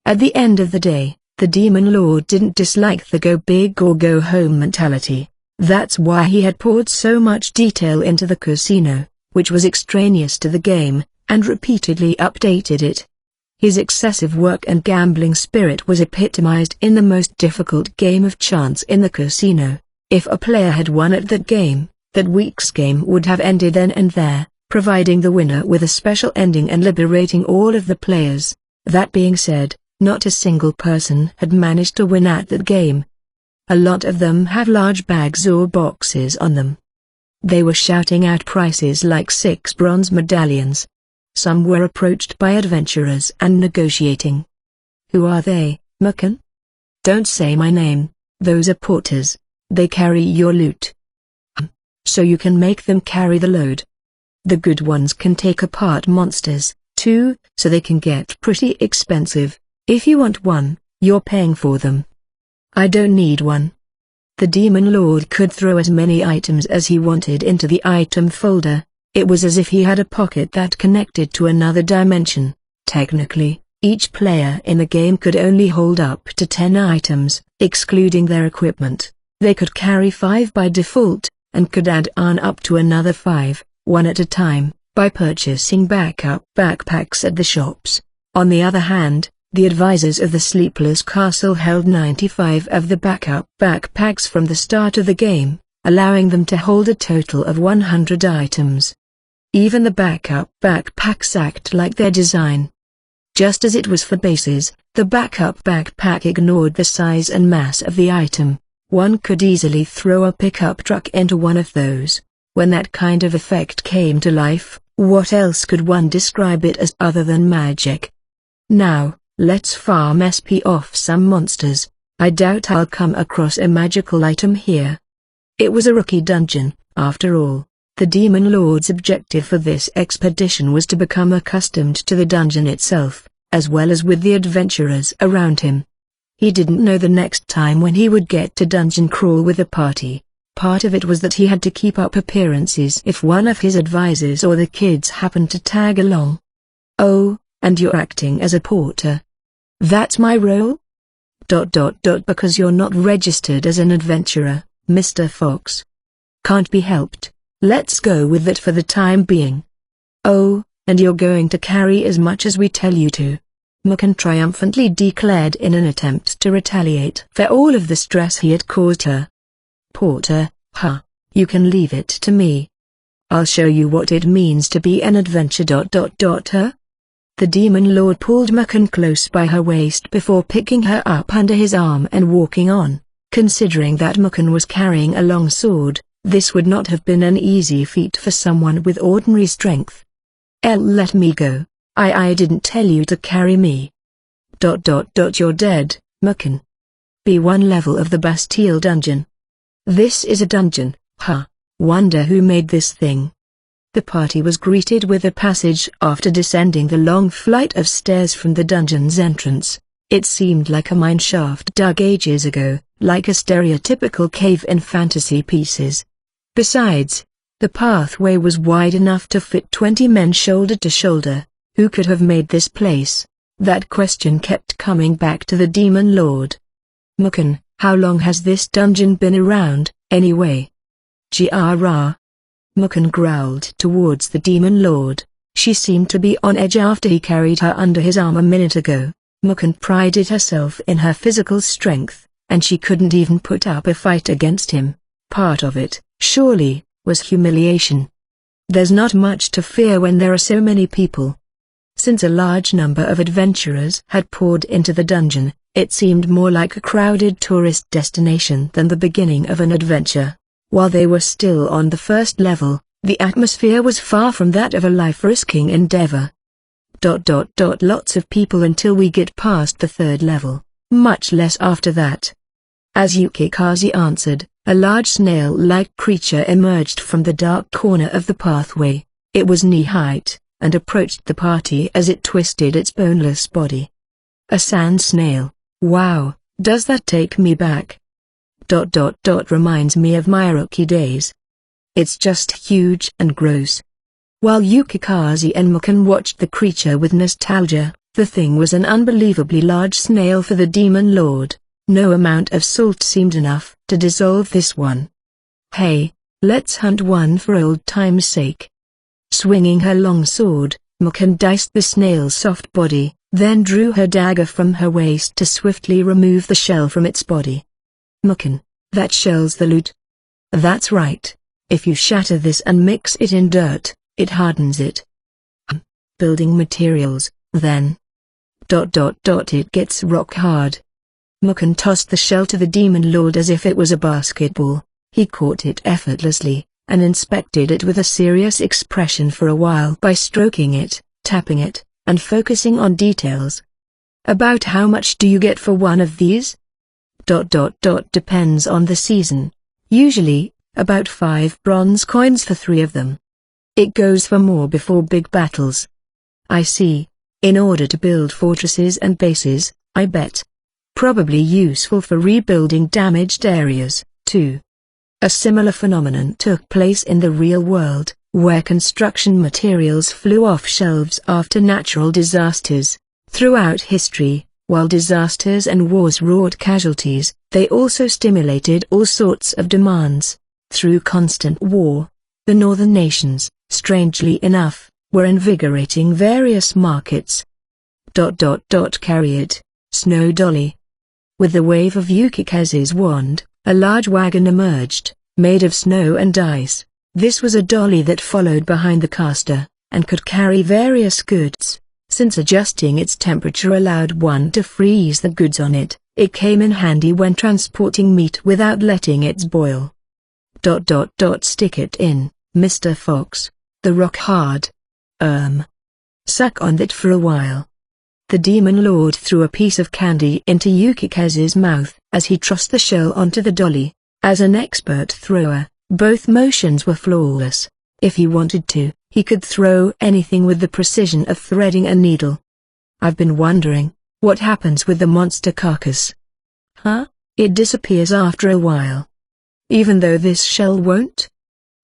At the end of the day, the Demon Lord didn't dislike the go big or go home mentality. That's why he had poured so much detail into the casino, which was extraneous to the game, and repeatedly updated it. His excessive work and gambling spirit was epitomized in the most difficult game of chance in the casino. If a player had won at that game, that week's game would have ended then and there, providing the winner with a special ending and liberating all of the players. That being said, not a single person had managed to win at that game. A lot of them have large bags or boxes on them. They were shouting out prices like 6 bronze medallions. Some were approached by adventurers and negotiating. Who are they, Mikan? Don't say my name, those are porters. They carry your loot. So you can make them carry the load. The good ones can take apart monsters, too, so they can get pretty expensive. If you want one, you're paying for them. I don't need one. The Demon Lord could throw as many items as he wanted into the item folder. It was as if he had a pocket that connected to another dimension. Technically, each player in the game could only hold up to 10 items, excluding their equipment. They could carry 5 by default, and could add on up to another 5, one at a time, by purchasing backup backpacks at the shops. On the other hand, the advisors of the Sleepless Castle held 95 of the backup backpacks from the start of the game, allowing them to hold a total of 100 items. Even the backup backpacks act like their design. Just as it was for bases, the backup backpack ignored the size and mass of the item. One could easily throw a pickup truck into one of those. When that kind of effect came to life, what else could one describe it as other than magic? Now, let's farm SP off some monsters. I doubt I'll come across a magical item here. It was a rookie dungeon, after all. The Demon Lord's objective for this expedition was to become accustomed to the dungeon itself, as well as with the adventurers around him. He didn't know the next time when he would get to dungeon crawl with a party. Part of it was that he had to keep up appearances if one of his advisors or the kids happened to tag along. Oh, and you're acting as a porter. That's my role? Because you're not registered as an adventurer, Mr. Fox. Can't be helped. Let's go with it for the time being. Oh, and you're going to carry as much as we tell you to. Mucken triumphantly declared in an attempt to retaliate for all of the stress he had caused her. Porter, huh? You can leave it to me. I'll show you what it means to be an adventure. Her? The Demon Lord pulled Mucken close by her waist before picking her up under his arm and walking on. Considering that Mucken was carrying a long sword, this would not have been an easy feat for someone with ordinary strength. Let me go. I didn't tell you to carry me. You're dead, Mucken. B1 level of the Bastille dungeon. This is a dungeon, huh? Wonder who made this thing. The party was greeted with a passage after descending the long flight of stairs from the dungeon's entrance. It seemed like a mine shaft dug ages ago, like a stereotypical cave in fantasy pieces. Besides, the pathway was wide enough to fit 20 men shoulder to shoulder. Who could have made this place? That question kept coming back to the Demon Lord. Mucken, how long has this dungeon been around, anyway? Grr. Mucken growled towards the Demon Lord. She seemed to be on edge after he carried her under his arm a minute ago. Mucken prided herself in her physical strength, and she couldn't even put up a fight against him. Part of it, surely, was humiliation. There's not much to fear when there are so many people. Since a large number of adventurers had poured into the dungeon, it seemed more like a crowded tourist destination than the beginning of an adventure. While they were still on the first level, the atmosphere was far from that of a life-risking endeavor. Lots of people until we get past the third level, much less after that. As Yukikaze answered, a large snail-like creature emerged from the dark corner of the pathway. It was knee-height, and approached the party as it twisted its boneless body. A sand snail. Wow, does that take me back? Reminds me of my rookie days. It's just huge and gross. While Yukikaze and Mucken watched the creature with nostalgia, the thing was an unbelievably large snail for the Demon Lord. No amount of salt seemed enough to dissolve this one. Hey, let's hunt one for old time's sake. Swinging her long sword, Mucken diced the snail's soft body, then drew her dagger from her waist to swiftly remove the shell from its body. Mucken, that shell's the loot. That's right. If you shatter this and mix it in dirt, it hardens it. Building materials, then. It gets rock hard. Mucken tossed the shell to the Demon Lord as if it was a basketball. He caught it effortlessly, and inspected it with a serious expression for a while by stroking it, tapping it, and focusing on details. About how much do you get for one of these? Depends on the season. Usually, about 5 bronze coins for 3 of them. It goes for more before big battles. I see. In order to build fortresses and bases, I bet. Probably useful for rebuilding damaged areas, too. A similar phenomenon took place in the real world, where construction materials flew off shelves after natural disasters. Throughout history, while disasters and wars wrought casualties, they also stimulated all sorts of demands. Through constant war, the northern nations, strangely enough, were invigorating various markets. Carry it, Snow Dolly. With the wave of Yukikaze's wand, a large wagon emerged, made of snow and ice. This was a dolly that followed behind the caster, and could carry various goods. Since adjusting its temperature allowed one to freeze the goods on it, it came in handy when transporting meat without letting it boil. Stick it in, Mr. Fox, the rock hard. Suck on that for a while. The Demon Lord threw a piece of candy into Yukikazu's mouth as he tossed the shell onto the dolly. As an expert thrower, both motions were flawless. If he wanted to, he could throw anything with the precision of threading a needle. I've been wondering, what happens with the monster carcass? Huh? It disappears after a while. Even though this shell won't?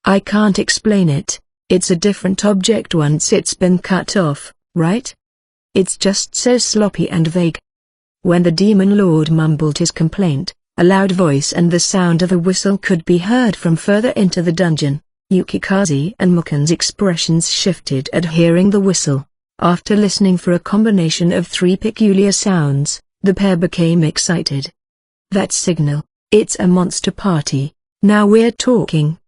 I can't explain it. It's a different object once it's been cut off, right? It's just so sloppy and vague. When the Demon Lord mumbled his complaint, a loud voice and the sound of a whistle could be heard from further into the dungeon. Yukikazu and Muken's expressions shifted at hearing the whistle. After listening for a combination of three peculiar sounds, the pair became excited. That signal, it's a monster party, now we're talking.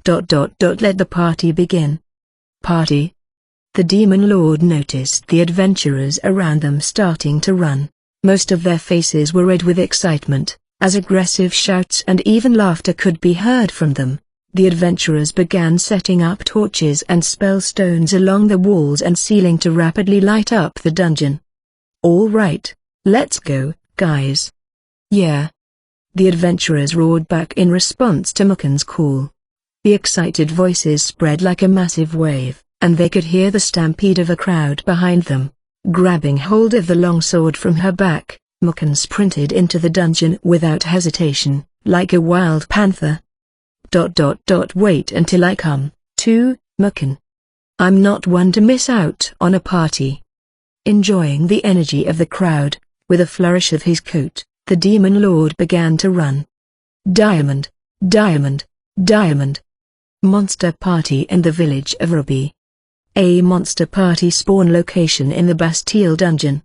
Let the party begin. Party? The Demon Lord noticed the adventurers around them starting to run. Most of their faces were red with excitement, as aggressive shouts and even laughter could be heard from them. The adventurers began setting up torches and spell stones along the walls and ceiling to rapidly light up the dungeon. All right, let's go, guys. Yeah. The adventurers roared back in response to Muken's call. The excited voices spread like a massive wave, and they could hear the stampede of a crowd behind them. Grabbing hold of the longsword from her back, Muken sprinted into the dungeon without hesitation, like a wild panther. Wait until I come, too, Muken. I'm not one to miss out on a party. Enjoying the energy of the crowd, with a flourish of his coat, the Demon Lord began to run. Diamond, diamond, diamond. Monster party in the village of Ruby. A monster party spawn location in the Bastille dungeon.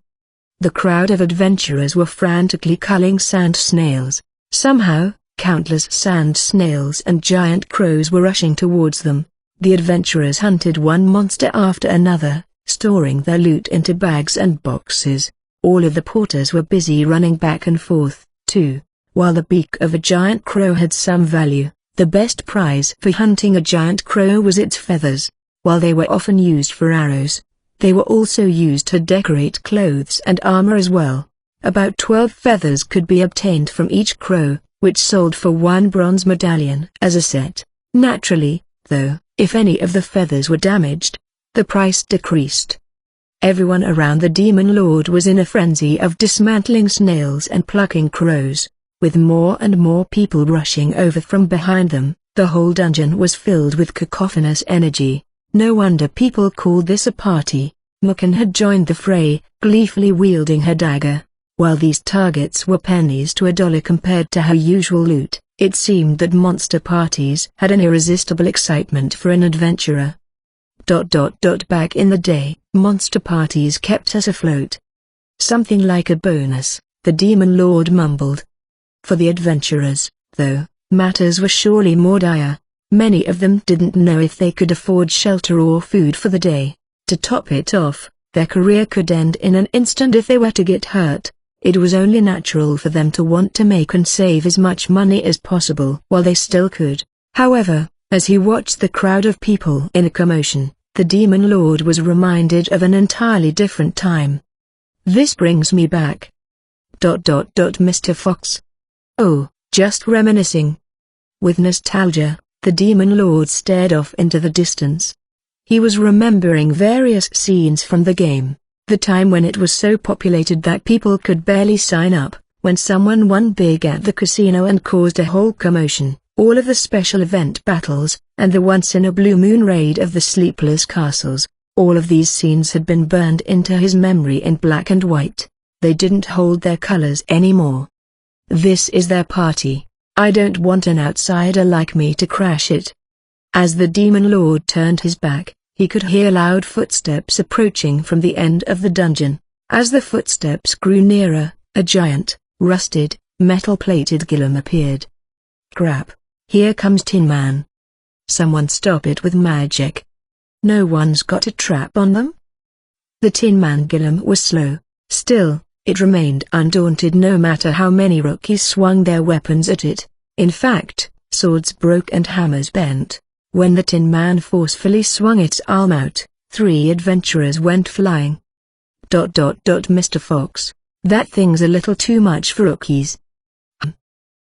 The crowd of adventurers were frantically culling sand snails. Somehow, countless sand snails and giant crows were rushing towards them. The adventurers hunted one monster after another, storing their loot into bags and boxes. All of the porters were busy running back and forth, too. While the beak of a giant crow had some value, the best prize for hunting a giant crow was its feathers. While they were often used for arrows, they were also used to decorate clothes and armor as well. About 12 feathers could be obtained from each crow, which sold for 1 bronze medallion as a set. Naturally, though, if any of the feathers were damaged, the price decreased. Everyone around the Demon Lord was in a frenzy of dismantling snails and plucking crows. With more and more people rushing over from behind them, the whole dungeon was filled with cacophonous energy. No wonder people called this a party. Muken had joined the fray, gleefully wielding her dagger. While these targets were pennies to $1 compared to her usual loot, it seemed that monster parties had an irresistible excitement for an adventurer. Back in the day, monster parties kept us afloat. Something like a bonus, the Demon Lord mumbled. For the adventurers, though, matters were surely more dire. Many of them didn't know if they could afford shelter or food for the day. To top it off, their career could end in an instant if they were to get hurt. It was only natural for them to want to make and save as much money as possible while they still could. However, as he watched the crowd of people in a commotion, the Demon Lord was reminded of an entirely different time. This brings me back. Mr. Fox. Oh, just reminiscing. With nostalgia, the Demon Lord stared off into the distance. He was remembering various scenes from the game. The time when it was so populated that people could barely sign up, when someone won big at the casino and caused a whole commotion, all of the special event battles, and the once-in-a-blue-moon raid of the Sleepless Castles. All of these scenes had been burned into his memory in black and white. They didn't hold their colors anymore. This is their party. I don't want an outsider like me to crash it. As the Demon Lord turned his back, he could hear loud footsteps approaching from the end of the dungeon. As the footsteps grew nearer, a giant, rusted, metal-plated golem appeared. Crap! Here comes Tin Man. Someone stop it with magic. No one's got a trap on them? The Tin Man golem was slow. Still, it remained undaunted no matter how many rookies swung their weapons at it. In fact, swords broke and hammers bent. When the Tin Man forcefully swung its arm out, 3 adventurers went flying. Mr. Fox, that thing's a little too much for rookies.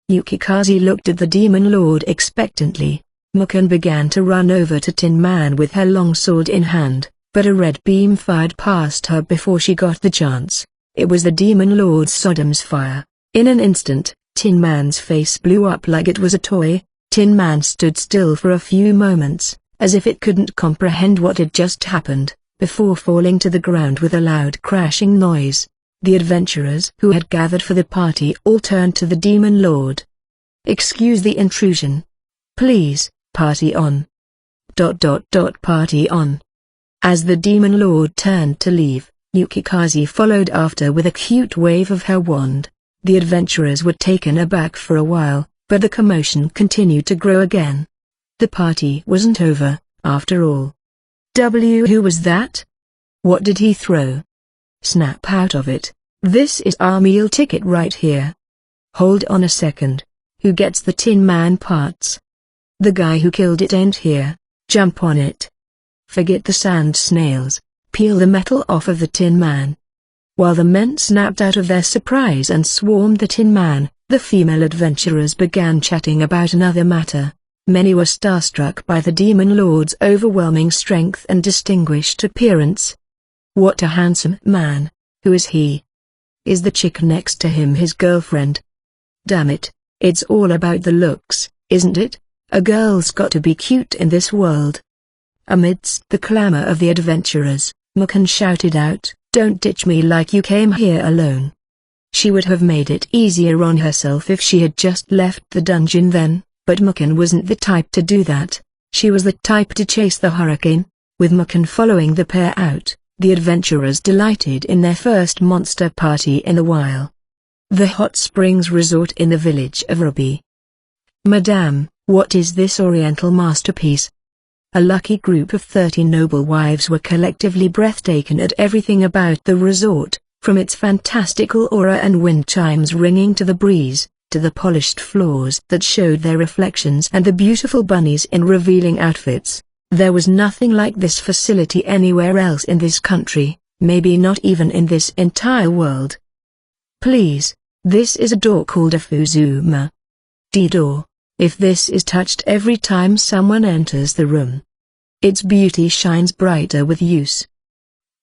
Yukikaze looked at the Demon Lord expectantly. Mukon began to run over to Tin Man with her longsword in hand, but a red beam fired past her before she got the chance. It was the Demon Lord's Sodom's fire. In an instant, Tin Man's face blew up like it was a toy. Tin Man stood still for a few moments, as if it couldn't comprehend what had just happened, before falling to the ground with a loud crashing noise. The adventurers who had gathered for the party all turned to the Demon Lord. "Excuse the intrusion. Please, party on. Party on." As the Demon Lord turned to leave, Yukikaze followed after with a cute wave of her wand. The adventurers were taken aback for a while, but the commotion continued to grow again. The party wasn't over, after all. Who was that? What did he throw? Snap out of it. This is our meal ticket right here. Hold on a second. Who gets the Tin Man parts? The guy who killed it ain't here. Jump on it. Forget the sand snails. Peel the metal off of the Tin Man. While the men snapped out of their surprise and swarmed the Tin Man, the female adventurers began chatting about another matter. Many were starstruck by the Demon Lord's overwhelming strength and distinguished appearance. What a handsome man. Who is he? Is the chick next to him his girlfriend? Damn it, it's all about the looks, isn't it? A girl's got to be cute in this world. Amidst the clamor of the adventurers, Mukon shouted out, "Don't ditch me like you came here alone." She would have made it easier on herself if she had just left the dungeon then, but Mukon wasn't the type to do that. She was the type to chase the hurricane. With Mukon following the pair out, the adventurers delighted in their first monster party in a while. The hot springs resort in the village of Ruby. "Madame, what is this oriental masterpiece?" A lucky group of 30 noble wives were collectively breathtaking at everything about the resort, from its fantastical aura and wind chimes ringing to the breeze, to the polished floors that showed their reflections and the beautiful bunnies in revealing outfits. There was nothing like this facility anywhere else in this country, maybe not even in this entire world. "Please, this is a door called a Fuzuma. D-door. If this is touched every time someone enters the room, its beauty shines brighter with use."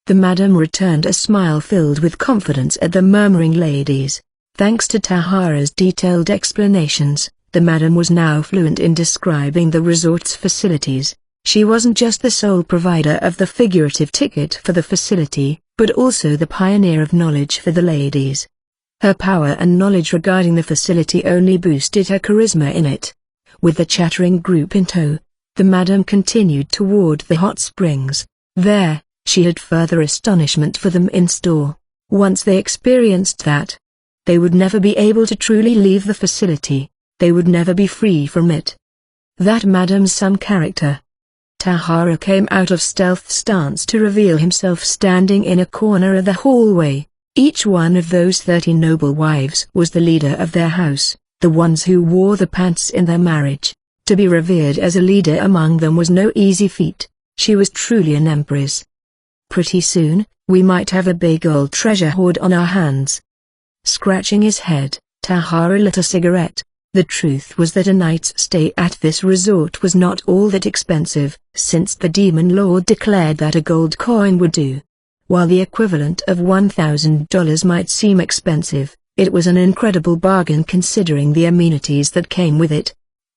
The madam returned a smile filled with confidence at the murmuring ladies. Thanks to Tahara's detailed explanations, the madam was now fluent in describing the resort's facilities. She wasn't just the sole provider of the figurative ticket for the facility, but also the pioneer of knowledge for the ladies. Her power and knowledge regarding the facility only boosted her charisma in it. With the chattering group in tow, the madam continued toward the hot springs. There, she had further astonishment for them in store. Once they experienced that, they would never be able to truly leave the facility. They would never be free from it. That madam's some character. Tahara came out of stealth stance to reveal himself standing in a corner of the hallway. Each one of those 30 noble wives was the leader of their house, the ones who wore the pants in their marriage. To be revered as a leader among them was no easy feat. She was truly an empress. Pretty soon, we might have a big old treasure hoard on our hands. Scratching his head, Tahara lit a cigarette. The truth was that a night's stay at this resort was not all that expensive, since the Demon Lord declared that a gold coin would do. While the equivalent of $1,000 might seem expensive, it was an incredible bargain considering the amenities that came with it.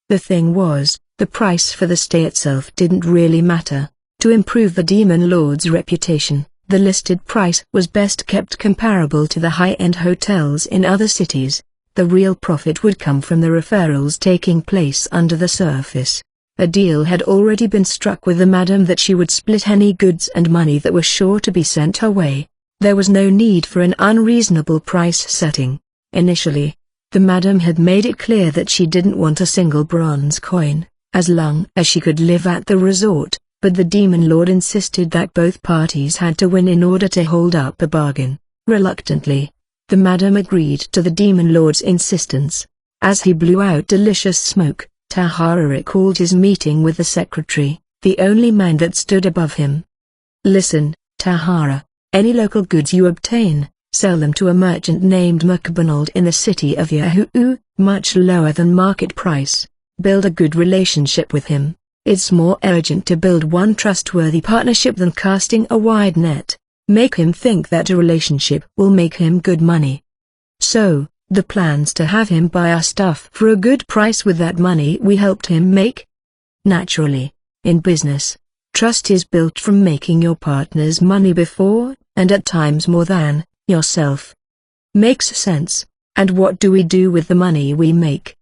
The thing was, the price for the stay itself didn't really matter. To improve the Demon Lord's reputation, the listed price was best kept comparable to the high-end hotels in other cities. The real profit would come from the referrals taking place under the surface. A deal had already been struck with the madam that she would split any goods and money that were sure to be sent her way. There was no need for an unreasonable price setting. Initially, the madam had made it clear that she didn't want a single bronze coin, as long as she could live at the resort, but the Demon Lord insisted that both parties had to win in order to hold up a bargain. Reluctantly, the madam agreed to the Demon Lord's insistence. As he blew out delicious smoke, Tahara recalled his meeting with the secretary, the only man that stood above him. Listen, Tahara, any local goods you obtain, sell them to a merchant named MacDonald in the city of Yahoo, much lower than market price. Build a good relationship with him. It's more urgent to build one trustworthy partnership than casting a wide net. Make him think that a relationship will make him good money. So, the plan's to have him buy our stuff for a good price with that money we helped him make? Naturally, in business, trust is built from making your partner's money before, and at times more than, yourself. Makes sense. And what do we do with the money we make?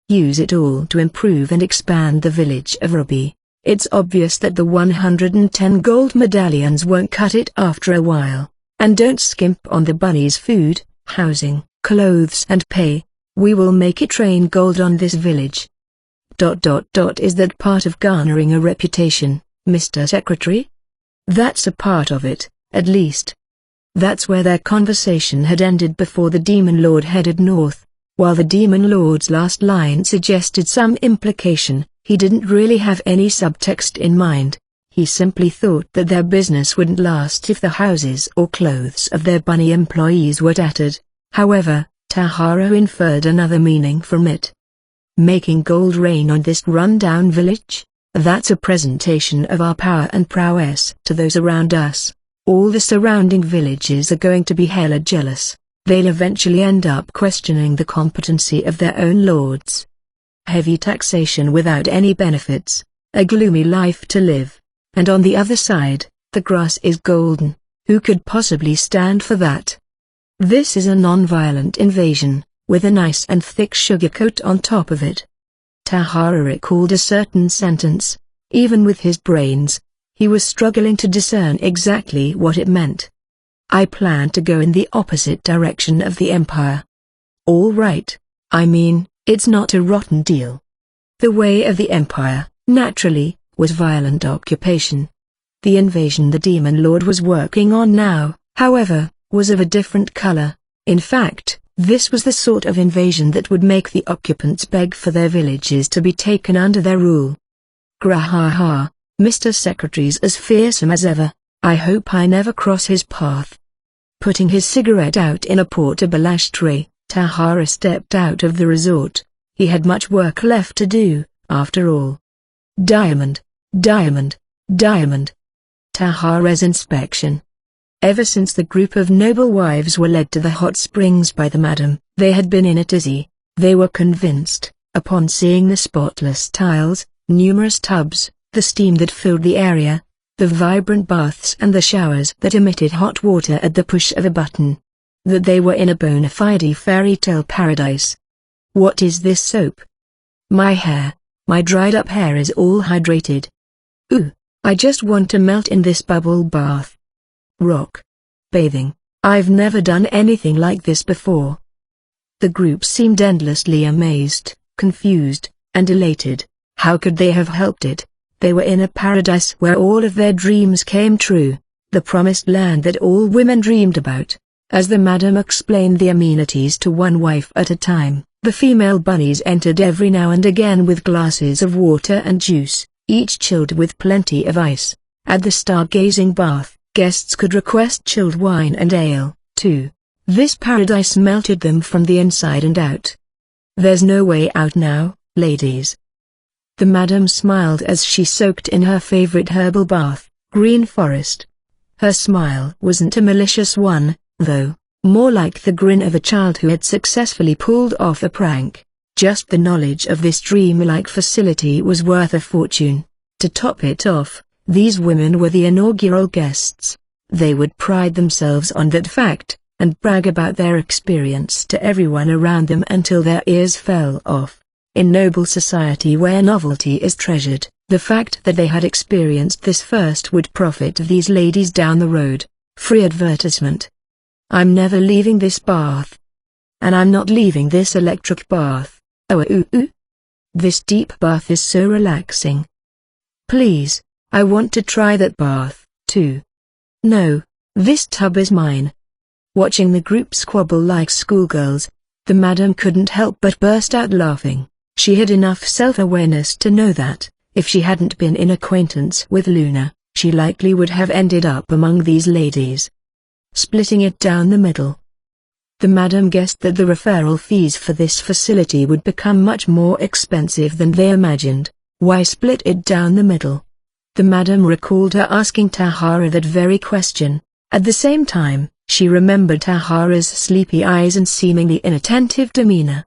Use it all to improve and expand the village of Ruby. It's obvious that the 110 gold medallions won't cut it after a while. And don't skimp on the bunny's food, housing, clothes and pay. We will make it rain gold on this village. Is that part of garnering a reputation, Mr. Secretary? That's a part of it, at least. That's where their conversation had ended before the Demon Lord headed north. While the Demon Lord's last line suggested some implication, he didn't really have any subtext in mind. He simply thought that their business wouldn't last if the houses or clothes of their bunny employees were tattered. However, Tahara inferred another meaning from it. Making gold rain on this run-down village? That's a presentation of our power and prowess to those around us. All the surrounding villages are going to be hella jealous. They'll eventually end up questioning the competency of their own lords. Heavy taxation without any benefits, a gloomy life to live. And on the other side, the grass is golden. Who could possibly stand for that? This is a non-violent invasion, with a nice and thick sugar coat on top of it. Tahara recalled a certain sentence. Even with his brains, he was struggling to discern exactly what it meant. I plan to go in the opposite direction of the Empire. All right. I mean, it's not a rotten deal. The way of the Empire, naturally, was violent occupation. The invasion the Demon Lord was working on now, however, was of a different color. In fact, this was the sort of invasion that would make the occupants beg for their villages to be taken under their rule. Grahaha, Mr. Secretary's as fearsome as ever. I hope I never cross his path. Putting his cigarette out in a portable ashtray, Tahara stepped out of the resort. He had much work left to do, after all. Diamond, diamond, diamond. Tahara's inspection. Ever since the group of noble wives were led to the hot springs by the madam, they had been in a tizzy. They were convinced, upon seeing the spotless tiles, numerous tubs, the steam that filled the area, the vibrant baths and the showers that emitted hot water at the push of a button, that they were in a bona fide fairy tale paradise. What is this soap? My dried up hair is all hydrated. Ooh, I just want to melt in this bubble bath. Rock. Bathing. I've never done anything like this before. The group seemed endlessly amazed, confused, and elated. How could they have helped it? They were in a paradise where all of their dreams came true, the promised land that all women dreamed about. As the madam explained the amenities to one wife at a time, the female bunnies entered every now and again with glasses of water and juice, each chilled with plenty of ice. At the stargazing bath, guests could request chilled wine and ale, too. This paradise melted them from the inside and out. There's no way out now, ladies. The madam smiled as she soaked in her favorite herbal bath, green forest. Her smile wasn't a malicious one, though, more like the grin of a child who had successfully pulled off a prank. Just the knowledge of this dreamlike facility was worth a fortune. To top it off, these women were the inaugural guests. They would pride themselves on that fact, and brag about their experience to everyone around them until their ears fell off. In noble society where novelty is treasured, the fact that they had experienced this first would profit these ladies down the road. Free advertisement. I'm never leaving this bath. And I'm not leaving this electric bath. This deep bath is so relaxing. Please, I want to try that bath, too. No, this tub is mine. Watching the group squabble like schoolgirls, the madam couldn't help but burst out laughing. She had enough self-awareness to know that, if she hadn't been in acquaintance with Luna, she likely would have ended up among these ladies. Splitting it down the middle. The madam guessed that the referral fees for this facility would become much more expensive than they imagined. Why split it down the middle? The madam recalled her asking Tahara that very question. At the same time, she remembered Tahara's sleepy eyes and seemingly inattentive demeanor.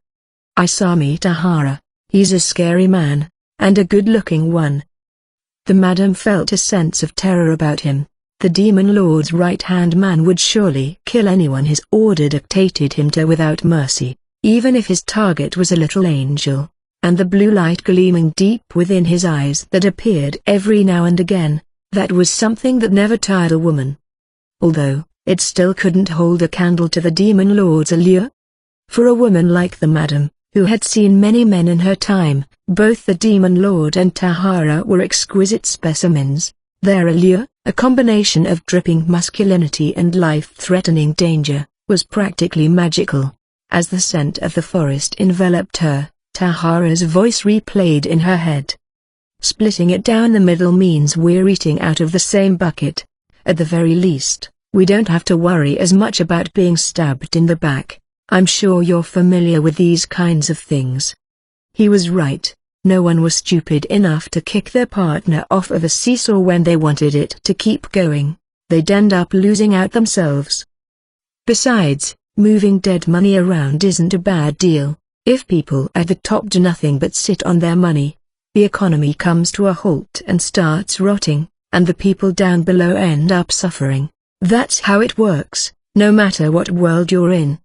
"I saw me Tahara. He's a scary man, and a good-looking one." The madam felt a sense of terror about him. The Demon Lord's right-hand man would surely kill anyone his order dictated him to without mercy, even if his target was a little angel. And the blue light gleaming deep within his eyes that appeared every now and again, that was something that never tired a woman. Although, it still couldn't hold a candle to the Demon Lord's allure. For a woman like the madam, who had seen many men in her time, both the Demon Lord and Tahara were exquisite specimens. Their allure, a combination of dripping masculinity and life-threatening danger, was practically magical. As the scent of the forest enveloped her, Tahara's voice replayed in her head. "Splitting it down the middle means we're eating out of the same bucket. At the very least, we don't have to worry as much about being stabbed in the back. I'm sure you're familiar with these kinds of things." He was right. No one was stupid enough to kick their partner off of a seesaw when they wanted it to keep going. They'd end up losing out themselves. Besides, moving dead money around isn't a bad deal. If people at the top do nothing but sit on their money, the economy comes to a halt and starts rotting, and the people down below end up suffering. That's how it works, no matter what world you're in.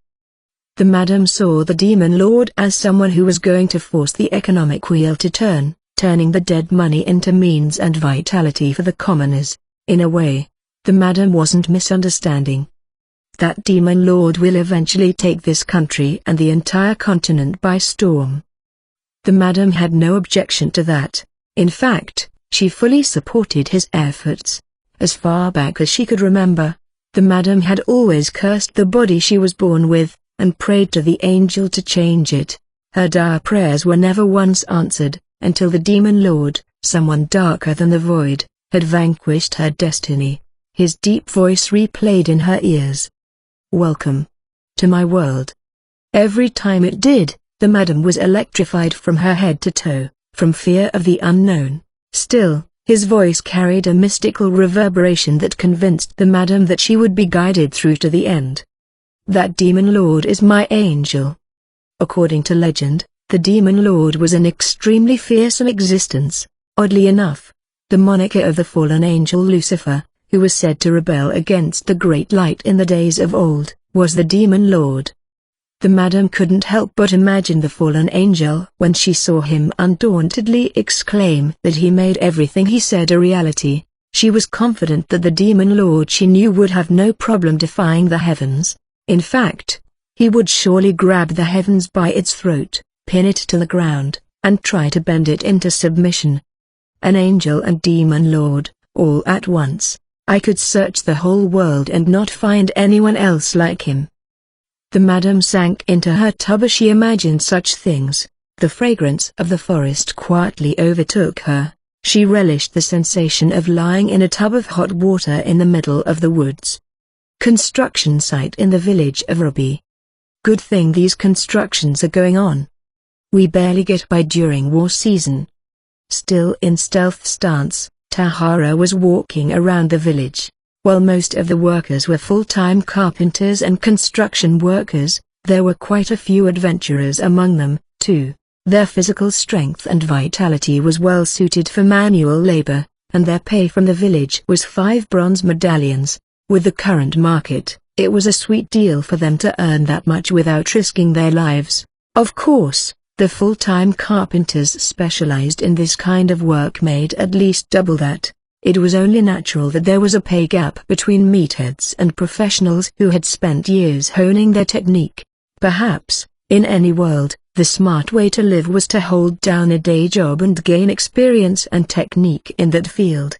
The madam saw the Demon Lord as someone who was going to force the economic wheel to turn, turning the dead money into means and vitality for the commoners. In a way, the madam wasn't misunderstanding. That Demon Lord will eventually take this country and the entire continent by storm. The madam had no objection to that. In fact, she fully supported his efforts. As far back as she could remember, the madam had always cursed the body she was born with, and prayed to the angel to change it. Her dire prayers were never once answered, until the Demon Lord, someone darker than the void, had vanquished her destiny. His deep voice replayed in her ears. "Welcome to my world." Every time it did, the madam was electrified from her head to toe, from fear of the unknown. Still, his voice carried a mystical reverberation that convinced the madam that she would be guided through to the end. "That Demon Lord is my angel." According to legend, the Demon Lord was an extremely fearsome existence. Oddly enough, the moniker of the fallen angel Lucifer, who was said to rebel against the great light in the days of old, was the Demon Lord. The madam couldn't help but imagine the fallen angel when she saw him undauntedly exclaim that he made everything he said a reality. She was confident that the Demon Lord she knew would have no problem defying the heavens. In fact, he would surely grab the heavens by its throat, pin it to the ground, and try to bend it into submission. An angel and Demon Lord, all at once. I could search the whole world and not find anyone else like him. The madam sank into her tub as she imagined such things. The fragrance of the forest quietly overtook her. She relished the sensation of lying in a tub of hot water in the middle of the woods. Construction site in the village of Ruby. Good thing these constructions are going on. We barely get by during war season. Still in stealth stance, Tahara was walking around the village. While most of the workers were full-time carpenters and construction workers, there were quite a few adventurers among them, too. Their physical strength and vitality was well suited for manual labor, and their pay from the village was 5 bronze medallions. With the current market, it was a sweet deal for them to earn that much without risking their lives. Of course, the full-time carpenters specialized in this kind of work made at least double that. It was only natural that there was a pay gap between meatheads and professionals who had spent years honing their technique. Perhaps, in any world, the smart way to live was to hold down a day job and gain experience and technique in that field.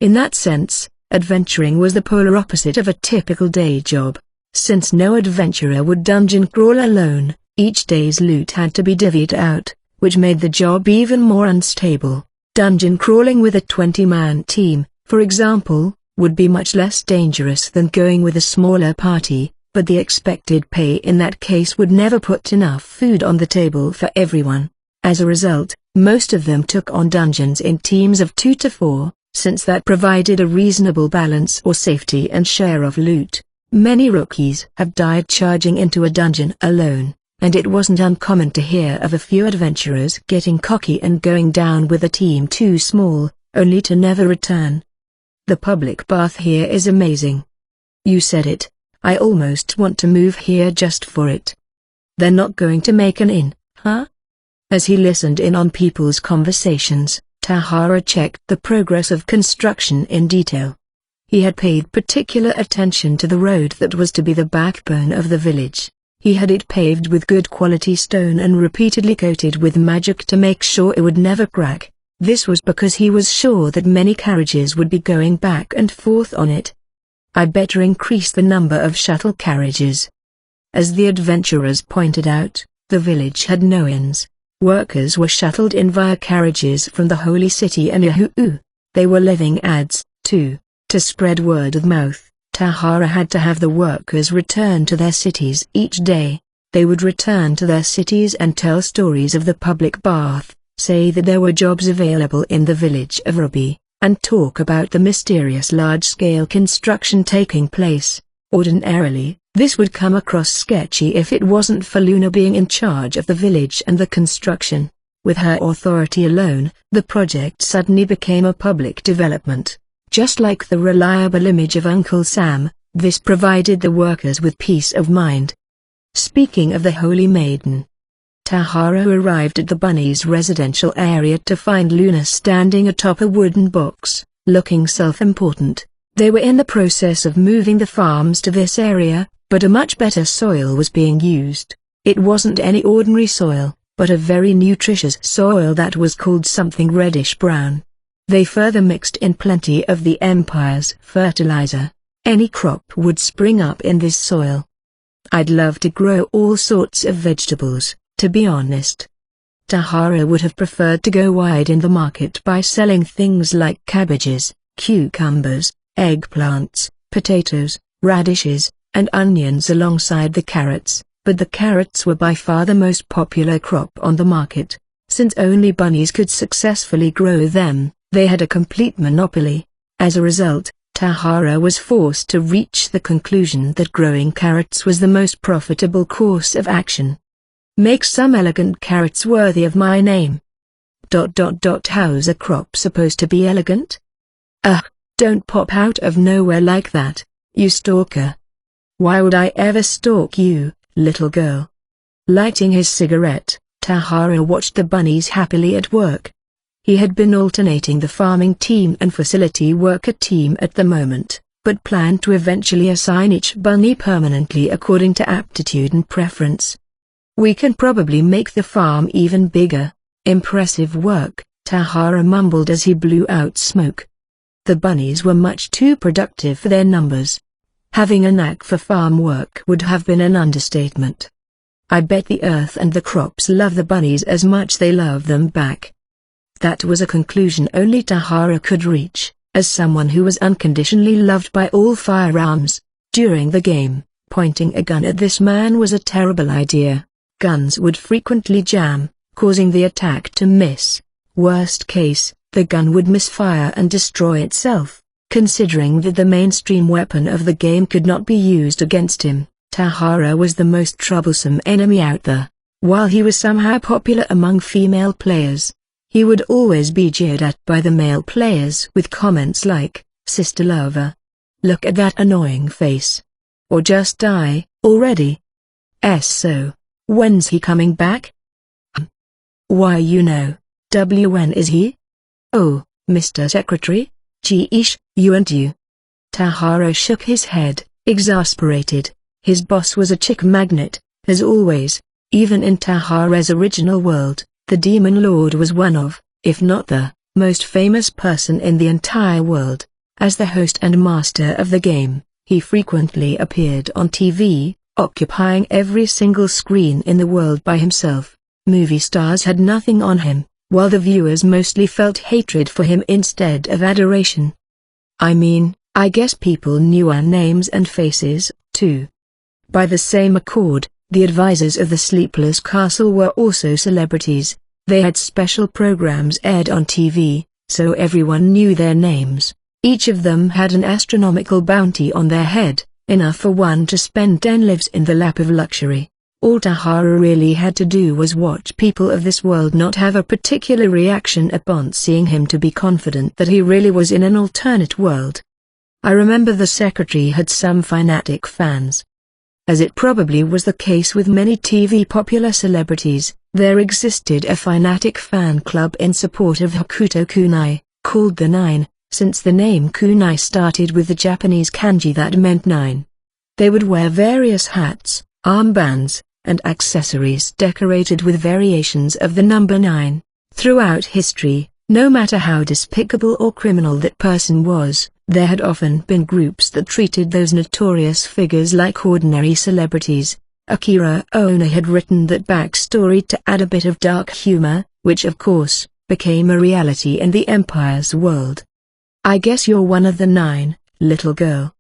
In that sense, adventuring was the polar opposite of a typical day job. Since no adventurer would dungeon crawl alone, each day's loot had to be divvied out, which made the job even more unstable. Dungeon crawling with a 20-man team, for example, would be much less dangerous than going with a smaller party, but the expected pay in that case would never put enough food on the table for everyone. As a result, most of them took on dungeons in teams of 2 to 4, since that provided a reasonable balance or safety and share of loot. Many rookies have died charging into a dungeon alone, and it wasn't uncommon to hear of a few adventurers getting cocky and going down with a team too small, only to never return. The public bath here is amazing. You said it. I almost want to move here just for it. They're not going to make an inn, huh? As he listened in on people's conversations, Tahara checked the progress of construction in detail. He had paid particular attention to the road that was to be the backbone of the village. He had it paved with good quality stone and repeatedly coated with magic to make sure it would never crack. This was because he was sure that many carriages would be going back and forth on it. I better increase the number of shuttle carriages. As the adventurers pointed out, the village had no inns. Workers were shuttled in via carriages from the holy city and Yahoo. They were living ads, too. To spread word of mouth, Tahara had to have the workers return to their cities each day. They would return to their cities and tell stories of the public bath, say that there were jobs available in the village of Ruby, and talk about the mysterious large-scale construction taking place. Ordinarily, this would come across sketchy if it wasn't for Luna being in charge of the village and the construction. With her authority alone, the project suddenly became a public development. Just like the reliable image of Uncle Sam, this provided the workers with peace of mind. Speaking of the Holy Maiden, Tahara arrived at the bunny's residential area to find Luna standing atop a wooden box, looking self-important. They were in the process of moving the farms to this area, but a much better soil was being used. It wasn't any ordinary soil, but a very nutritious soil that was called something reddish-brown. They further mixed in plenty of the Empire's fertilizer. Any crop would spring up in this soil. I'd love to grow all sorts of vegetables, to be honest. Tahara would have preferred to go wide in the market by selling things like cabbages, cucumbers, eggplants, potatoes, radishes, and onions alongside the carrots, but the carrots were by far the most popular crop on the market. Since only bunnies could successfully grow them, they had a complete monopoly. As a result, Tahara was forced to reach the conclusion that growing carrots was the most profitable course of action. Make some elegant carrots worthy of my name. How's a crop supposed to be elegant? Ugh, don't pop out of nowhere like that, you stalker. Why would I ever stalk you, little girl? Lighting his cigarette, Tahara watched the bunnies happily at work. He had been alternating the farming team and facility worker team at the moment, but planned to eventually assign each bunny permanently according to aptitude and preference. We can probably make the farm even bigger. Impressive work, Tahara mumbled as he blew out smoke. The bunnies were much too productive for their numbers. Having a knack for farm work would have been an understatement. I bet the earth and the crops love the bunnies as much they love them back. That was a conclusion only Tahara could reach, as someone who was unconditionally loved by all firearms. During the game, pointing a gun at this man was a terrible idea. Guns would frequently jam, causing the attack to miss. Worst case, the gun would misfire and destroy itself. Considering that the mainstream weapon of the game could not be used against him, Tahara was the most troublesome enemy out there. While he was somehow popular among female players, he would always be jeered at by the male players with comments like, "Sister lover. Look at that annoying face." Or "Just die, already." So, when's he coming back? Why when is he? Oh, Mr. Secretary? Geesh, you and you. Tahara shook his head, exasperated. His boss was a chick magnet, as always. Even in Tahara's original world, the Demon Lord was one of, if not the, most famous person in the entire world. As the host and master of the game, he frequently appeared on TV, occupying every single screen in the world by himself. Movie stars had nothing on him, while the viewers mostly felt hatred for him instead of adoration. I mean, I guess people knew our names and faces, too. By the same accord, the advisors of the Sleepless Castle were also celebrities. They had special programs aired on TV, so everyone knew their names. Each of them had an astronomical bounty on their head, enough for one to spend 10 lives in the lap of luxury. All Tahara really had to do was watch people of this world not have a particular reaction upon seeing him to be confident that he really was in an alternate world. I remember the secretary had some fanatic fans. As it probably was the case with many TV popular celebrities, there existed a fanatic fan club in support of Hokuto Kunai, called the Nine, since the name Kunai started with the Japanese kanji that meant 9. They would wear various hats, armbands, and accessories decorated with variations of the number 9. Throughout history, no matter how despicable or criminal that person was, there had often been groups that treated those notorious figures like ordinary celebrities. Akira Ono had written that backstory to add a bit of dark humor, which of course, became a reality in the Empire's world. I guess you're one of the 9, little girl.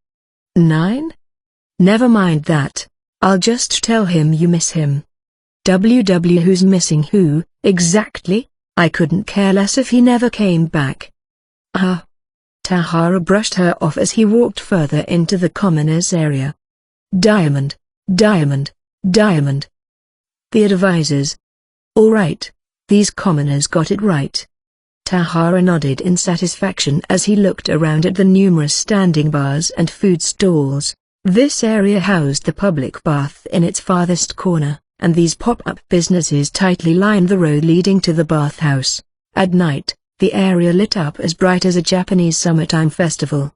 9? Never mind that. I'll just tell him you miss him. Who's missing who, exactly? I couldn't care less if he never came back. Tahara brushed her off as he walked further into the commoners' area. Diamond, diamond, diamond. The advisors. All right, these commoners got it right. Tahara nodded in satisfaction as he looked around at the numerous standing bars and food stalls. This area housed the public bath in its farthest corner, and these pop-up businesses tightly lined the road leading to the bathhouse. At night, the area lit up as bright as a Japanese summertime festival.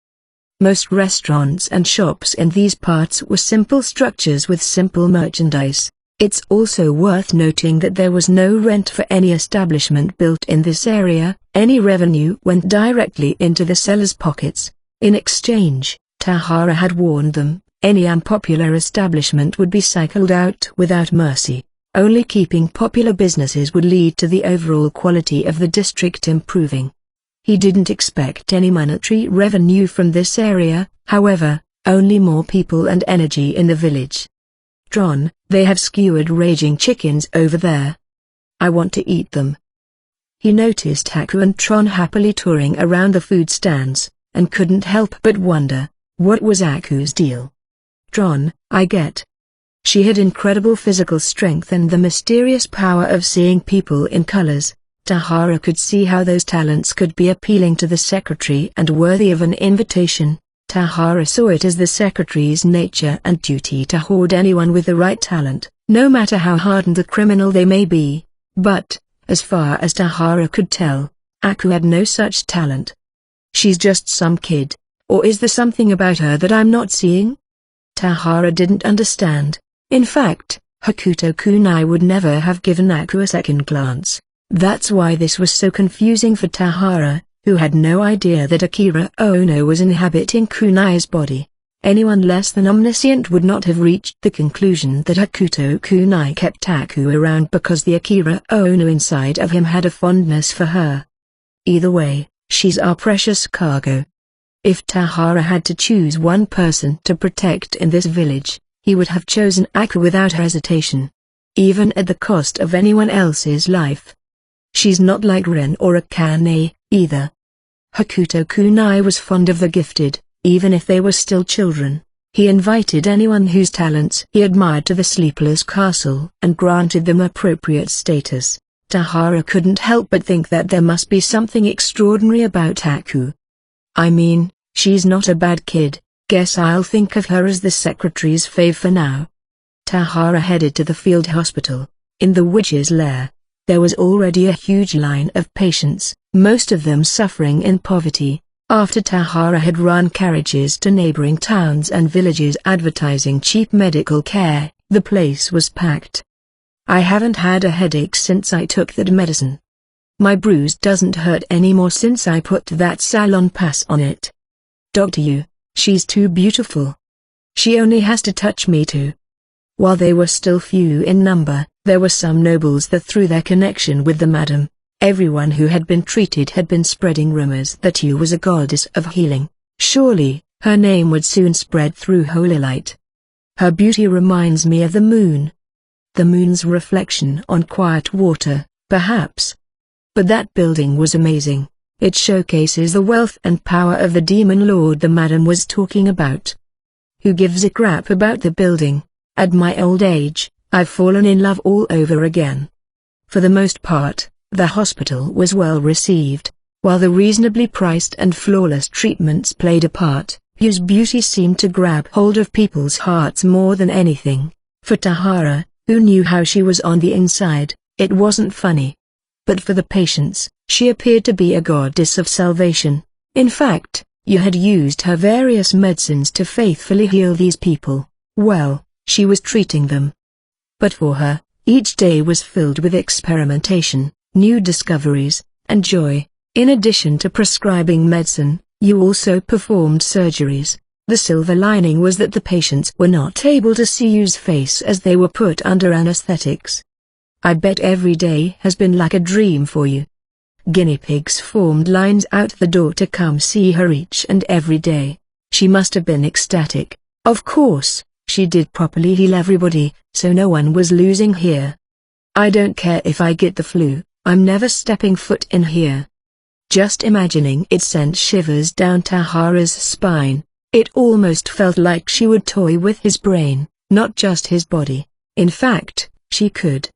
Most restaurants and shops in these parts were simple structures with simple merchandise. It's also worth noting that there was no rent for any establishment built in this area. Any revenue went directly into the sellers' pockets. In exchange, Tahara had warned them, any unpopular establishment would be cycled out without mercy. Only keeping popular businesses would lead to the overall quality of the district improving. He didn't expect any monetary revenue from this area, however, only more people and energy in the village. Tron, they have skewered raging chickens over there. I want to eat them. He noticed Haku and Tron happily touring around the food stands, and couldn't help but wonder, what was Haku's deal? Tron, I get. She had incredible physical strength and the mysterious power of seeing people in colors. Tahara could see how those talents could be appealing to the secretary and worthy of an invitation. Tahara saw it as the secretary's nature and duty to hoard anyone with the right talent, no matter how hardened a criminal they may be. But, as far as Tahara could tell, Aku had no such talent. She's just some kid, or is there something about her that I'm not seeing? Tahara didn't understand. In fact, Hokuto Kunai would never have given Aku a second glance. That's why this was so confusing for Tahara, who had no idea that Akira Ono was inhabiting Kunai's body. Anyone less than omniscient would not have reached the conclusion that Hokuto Kunai kept Aku around because the Akira Ono inside of him had a fondness for her. Either way, she's our precious cargo. If Tahara had to choose one person to protect in this village, he would have chosen Aku without hesitation. Even at the cost of anyone else's life. She's not like Ren or Akane, either. Hokuto Kunai was fond of the gifted, even if they were still children. He invited anyone whose talents he admired to the Sleepless Castle and granted them appropriate status. Tahara couldn't help but think that there must be something extraordinary about Aku. I mean, she's not a bad kid. Guess I'll think of her as the secretary's fave for now. Tahara headed to the field hospital. In the witch's lair, there was already a huge line of patients, most of them suffering in poverty. After Tahara had run carriages to neighboring towns and villages advertising cheap medical care, the place was packed. I haven't had a headache since I took that medicine. My bruise doesn't hurt anymore since I put that salon pass on it. Doctor, she's too beautiful. She only has to touch me too. While they were still few in number, There were some nobles that through their connection with the madam, everyone who had been treated had been spreading rumors that you was a goddess of healing. Surely, her name would soon spread through holy light. Her beauty reminds me of the moon. The moon's reflection on quiet water, perhaps. But that building was amazing. It showcases the wealth and power of the demon lord the madam was talking about. Who gives a crap about the building? At my old age, I've fallen in love all over again. For the most part, the hospital was well received, while the reasonably priced and flawless treatments played a part. Whose beauty seemed to grab hold of people's hearts more than anything. For Tahara, who knew how she was on the inside, it wasn't funny. But for the patients, she appeared to be a goddess of salvation. In fact, you had used her various medicines to faithfully heal these people. Well, she was treating them. But for her, each day was filled with experimentation, new discoveries, and joy. In addition to prescribing medicine, you also performed surgeries. The silver lining was that the patients were not able to see you's face as they were put under anesthetics. I bet every day has been like a dream for you. Guinea pigs formed lines out the door to come see her each and every day. She must have been ecstatic. Of course, she did properly heal everybody, so no one was losing here. I don't care if I get the flu, I'm never stepping foot in here. Just imagining it sent shivers down Tahara's spine. It almost felt like she would toy with his brain, not just his body. In fact, she could.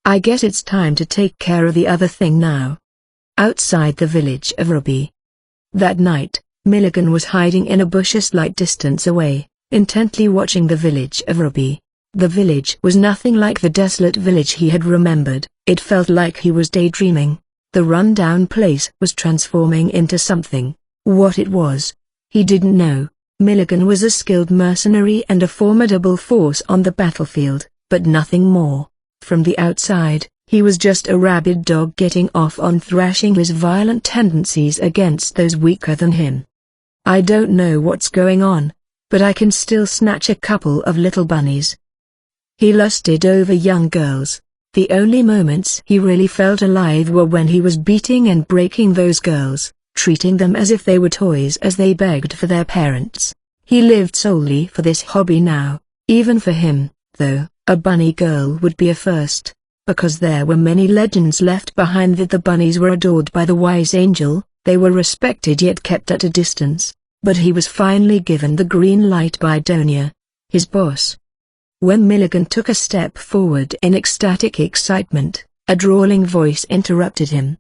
I guess it's time to take care of the other thing now. Outside the village of Ruby. That night, Milligan was hiding in a bush a slight distance away, intently watching the village of Ruby. The village was nothing like the desolate village he had remembered. It felt like he was daydreaming. The run-down place was transforming into something. What it was, he didn't know. Milligan was a skilled mercenary and a formidable force on the battlefield, but nothing more. From the outside, he was just a rabid dog getting off on thrashing his violent tendencies against those weaker than him. I don't know what's going on, but I can still snatch a couple of little bunnies. He lusted over young girls. The only moments he really felt alive were when he was beating and breaking those girls, treating them as if they were toys as they begged for their parents. He lived solely for this hobby now. Even for him, though, a bunny girl would be a first, because there were many legends left behind that the bunnies were adored by the wise angel, they were respected yet kept at a distance. But he was finally given the green light by Donia, his boss. When Milligan took a step forward in ecstatic excitement, a drawling voice interrupted him.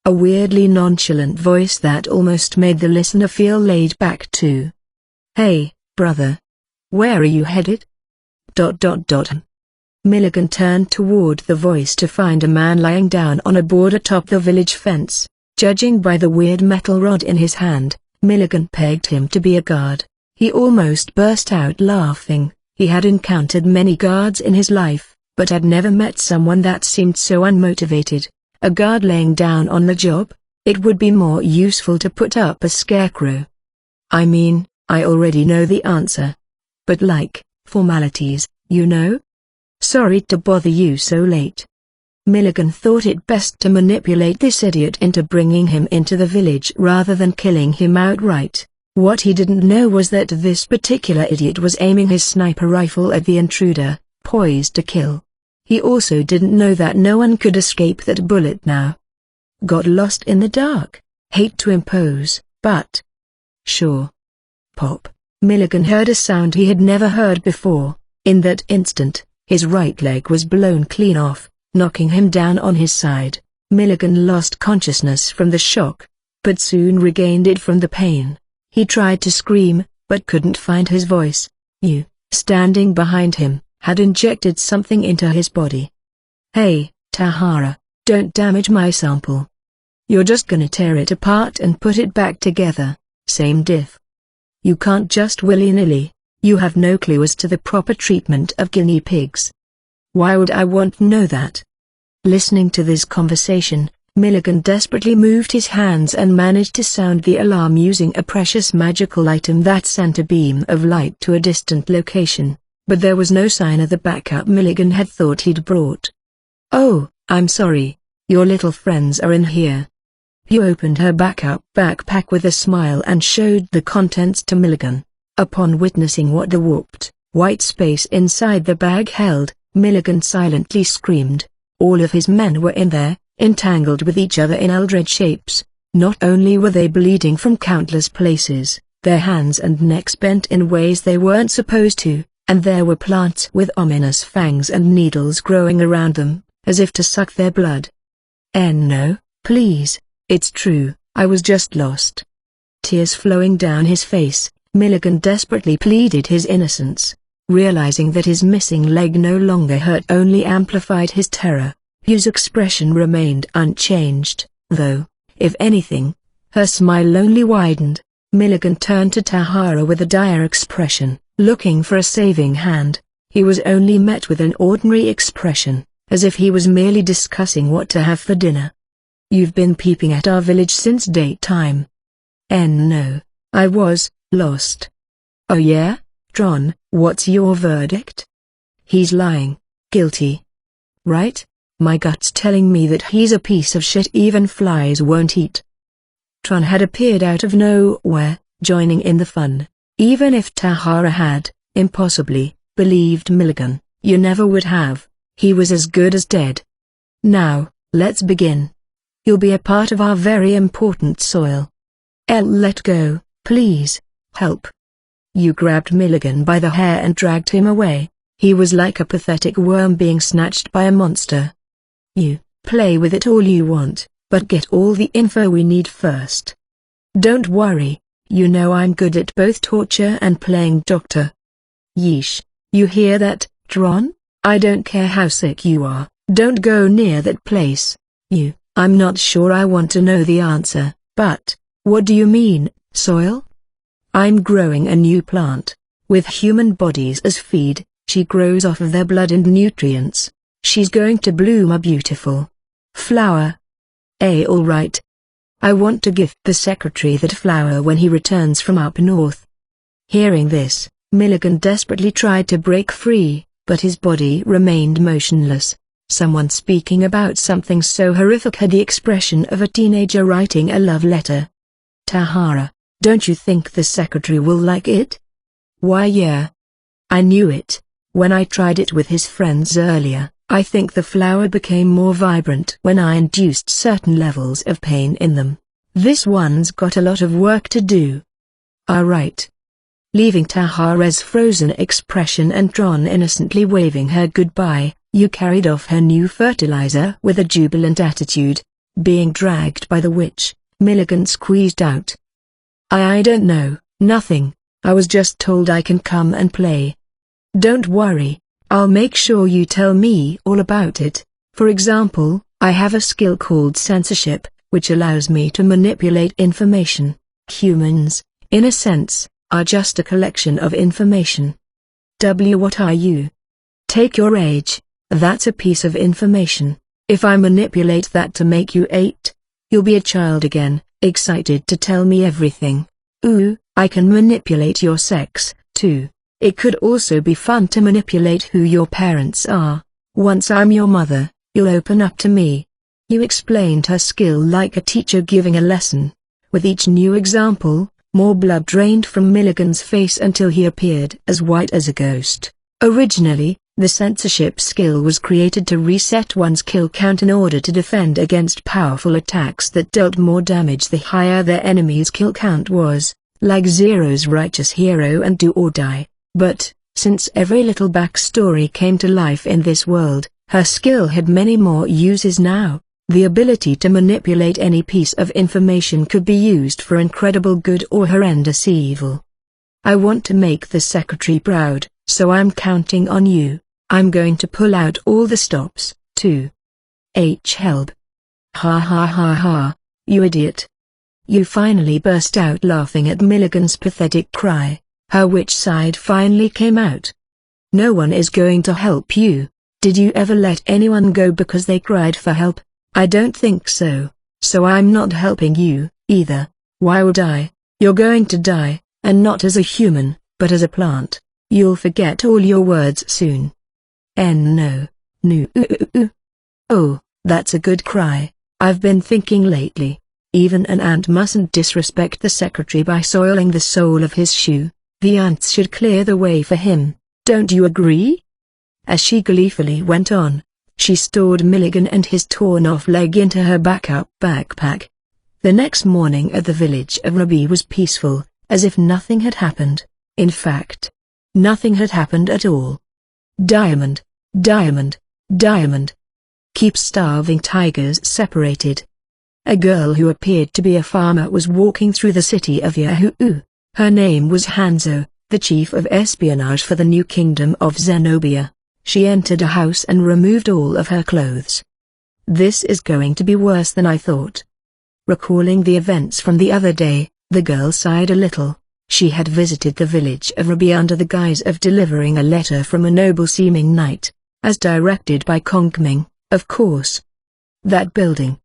A weirdly nonchalant voice that almost made the listener feel laid back too. "Hey, brother. Where are you headed?" Milligan turned toward the voice to find a man lying down on a board atop the village fence. Judging by the weird metal rod in his hand, Milligan pegged him to be a guard. He almost burst out laughing. He had encountered many guards in his life, but had never met someone that seemed so unmotivated. A guard laying down on the job? It would be more useful to put up a scarecrow. I mean, I already know the answer. But like, formalities, you know? Sorry to bother you so late. Milligan thought it best to manipulate this idiot into bringing him into the village rather than killing him outright. What he didn't know was that this particular idiot was aiming his sniper rifle at the intruder, poised to kill. He also didn't know that no one could escape that bullet now. Got lost in the dark? Hate to impose, but... Sure. Pop. Milligan heard a sound he had never heard before. In that instant, his right leg was blown clean off, knocking him down on his side. Milligan lost consciousness from the shock, but soon regained it from the pain. He tried to scream, but couldn't find his voice. You, standing behind him, had injected something into his body. Hey, Tahara, don't damage my sample. You're just gonna tear it apart and put it back together, same diff. You can't just willy-nilly. You have no clue as to the proper treatment of guinea pigs. Why would I want to know that? Listening to this conversation, Milligan desperately moved his hands and managed to sound the alarm using a precious magical item that sent a beam of light to a distant location, but there was no sign of the backup Milligan had thought he'd brought. "Oh, I'm sorry. Your little friends are in here." You opened her backpack with a smile and showed the contents to Milligan. Upon witnessing what the warped, white space inside the bag held, Milligan silently screamed. All of his men were in there, entangled with each other in eldritch shapes. Not only were they bleeding from countless places, their hands and necks bent in ways they weren't supposed to, and there were plants with ominous fangs and needles growing around them, as if to suck their blood. No, please, it's true, I was just lost." Tears flowing down his face, Milligan desperately pleaded his innocence. Realizing that his missing leg no longer hurt only amplified his terror. Yu's expression remained unchanged, though, if anything, her smile only widened. Milligan turned to Tahara with a dire expression, looking for a saving hand. He was only met with an ordinary expression, as if he was merely discussing what to have for dinner. "You've been peeping at our village since daytime." No, I was lost." "Oh yeah? Tron, what's your verdict?" "He's lying. Guilty. Right? My gut's telling me that he's a piece of shit even flies won't eat." Tron had appeared out of nowhere, joining in the fun. Even if Tahara had, impossibly, believed Milligan, you never would have. He was as good as dead. "Now, let's begin. You'll be a part of our very important soil." Let go, please, help." You grabbed Milligan by the hair and dragged him away. He was like a pathetic worm being snatched by a monster. "You, play with it all you want, but get all the info we need first." "Don't worry, you know I'm good at both torture and playing doctor." "Yeesh, you hear that, Tron? I don't care how sick you are, don't go near that place." I'm not sure I want to know the answer, but, what do you mean, soil?" "I'm growing a new plant. With human bodies as feed, she grows off of their blood and nutrients. She's going to bloom a beautiful flower." All right. I want to gift the secretary that flower when he returns from up north." Hearing this, Milligan desperately tried to break free, but his body remained motionless. Someone speaking about something so horrific had the expression of a teenager writing a love letter. "Tahara, don't you think the secretary will like it?" "Why yeah. I knew it. When I tried it with his friends earlier, I think the flower became more vibrant when I induced certain levels of pain in them. This one's got a lot of work to do." Right. Leaving Tahara's frozen expression and Tron innocently waving her goodbye, you carried off her new fertilizer with a jubilant attitude. Being dragged by the witch, Milligan squeezed out. I don't know, nothing. I was just told I can come and play." "Don't worry, I'll make sure you tell me all about it. For example, I have a skill called censorship, which allows me to manipulate information. Humans, in a sense, are just a collection of information." What are you? "Take your age, that's a piece of information. If I manipulate that to make you 8, you'll be a child again, excited to tell me everything. Ooh, I can manipulate your sex, too. It could also be fun to manipulate who your parents are. Once I'm your mother, you'll open up to me." You explained her skill like a teacher giving a lesson. With each new example, more blood drained from Milligan's face until he appeared as white as a ghost. Originally, the censorship skill was created to reset one's kill count in order to defend against powerful attacks that dealt more damage the higher their enemy's kill count was, like Zero's righteous hero and Do or Die. But, since every little backstory came to life in this world, her skill had many more uses now. The ability to manipulate any piece of information could be used for incredible good or horrendous evil. "I want to make the secretary proud, so I'm counting on you. I'm going to pull out all the stops, too." Help. Ha ha ha ha, you idiot. You finally burst out laughing at Milligan's pathetic cry. Her witch side finally came out. "No one is going to help you. Did you ever let anyone go because they cried for help? I don't think so, so I'm not helping you, either. Why would I? You're going to die, and not as a human, but as a plant. You'll forget all your words soon." No. Oh, that's a good cry. I've been thinking lately. Even an ant mustn't disrespect the secretary by soiling the sole of his shoe. The ants should clear the way for him, don't you agree? As she gleefully went on, she stored Milligan and his torn-off leg into her backup backpack. The next morning at the village of Ruby was peaceful, as if nothing had happened. In fact, nothing had happened at all. Diamond, diamond, diamond. Keep starving tigers separated. A girl who appeared to be a farmer was walking through the city of Yahoo. Her name was Hanzo, the chief of espionage for the new kingdom of Zenobia. She entered a house and removed all of her clothes. This is going to be worse than I thought. Recalling the events from the other day, the girl sighed a little. She had visited the village of Ruby under the guise of delivering a letter from a noble-seeming knight, as directed by Kongming, of course. That building.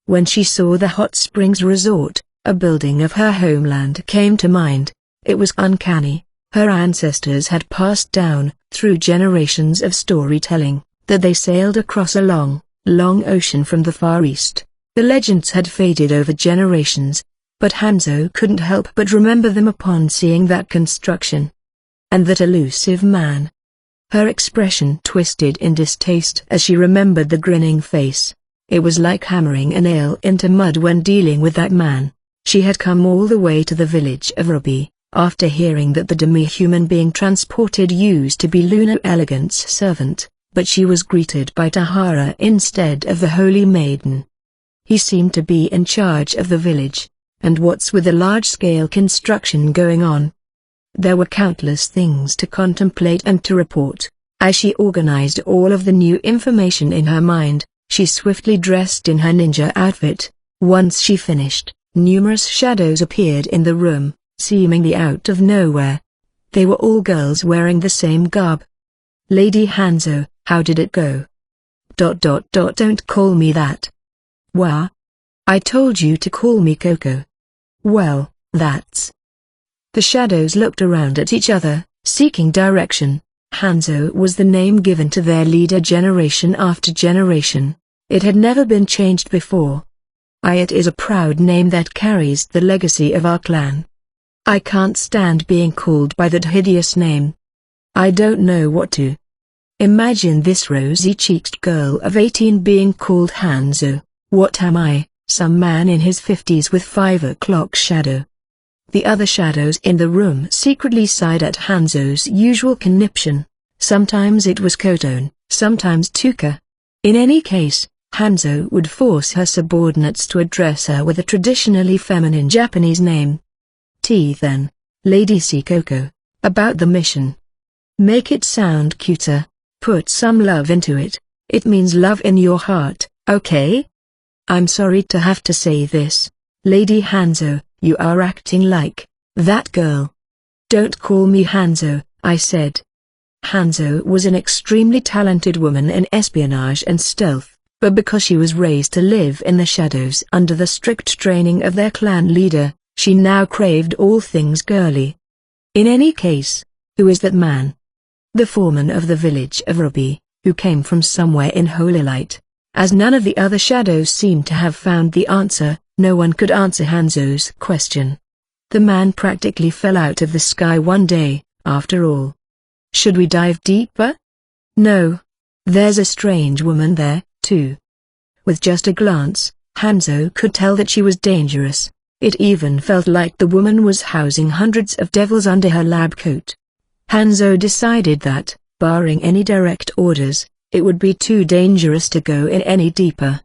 When she saw the Hot Springs Resort, a building of her homeland came to mind. It was uncanny. Her ancestors had passed down, through generations of storytelling, that they sailed across a long, long ocean from the Far East. The legends had faded over generations, but Hanzo couldn't help but remember them upon seeing that construction. And that elusive man. Her expression twisted in distaste as she remembered the grinning face. It was like hammering a nail into mud when dealing with that man. She had come all the way to the village of Ruby, after hearing that the demi-human being transported used to be Luna Elegant's servant, but she was greeted by Tahara instead of the Holy Maiden. He seemed to be in charge of the village, and what's with the large-scale construction going on? There were countless things to contemplate and to report. As she organized all of the new information in her mind, she swiftly dressed in her ninja outfit. Once she finished, numerous shadows appeared in the room, seemingly out of nowhere. They were all girls wearing the same garb. Lady Hanzo, how did it go? Don't call me that. Wah? I told you to call me Coco. Well, that's... The shadows looked around at each other, seeking direction. Hanzo was the name given to their leader generation after generation. It had never been changed before. It is a proud name that carries the legacy of our clan. I can't stand being called by that hideous name. I don't know what to. Imagine this rosy-cheeked girl of 18 being called Hanzo. What am I, some man in his 50s with 5 o'clock shadow? The other shadows in the room secretly sighed at Hanzo's usual conniption. Sometimes it was Kotone, sometimes Tuka. In any case, Hanzo would force her subordinates to address her with a traditionally feminine Japanese name. Then, Lady Coco, about the mission. Make it sound cuter. Put some love into it. It means love in your heart, okay? I'm sorry to have to say this, Lady Hanzo, you are acting like that girl. Don't call me Hanzo, I said. Hanzo was an extremely talented woman in espionage and stealth, but because she was raised to live in the shadows under the strict training of their clan leader, she now craved all things girly. In any case, who is that man? The foreman of the village of Ruby, who came from somewhere in Holy Light. As none of the other shadows seemed to have found the answer, no one could answer Hanzo's question. The man practically fell out of the sky one day, after all. Should we dive deeper? No. There's a strange woman there, too. With just a glance, Hanzo could tell that she was dangerous. It even felt like the woman was housing hundreds of devils under her lab coat. Hanzo decided that, barring any direct orders, it would be too dangerous to go in any deeper.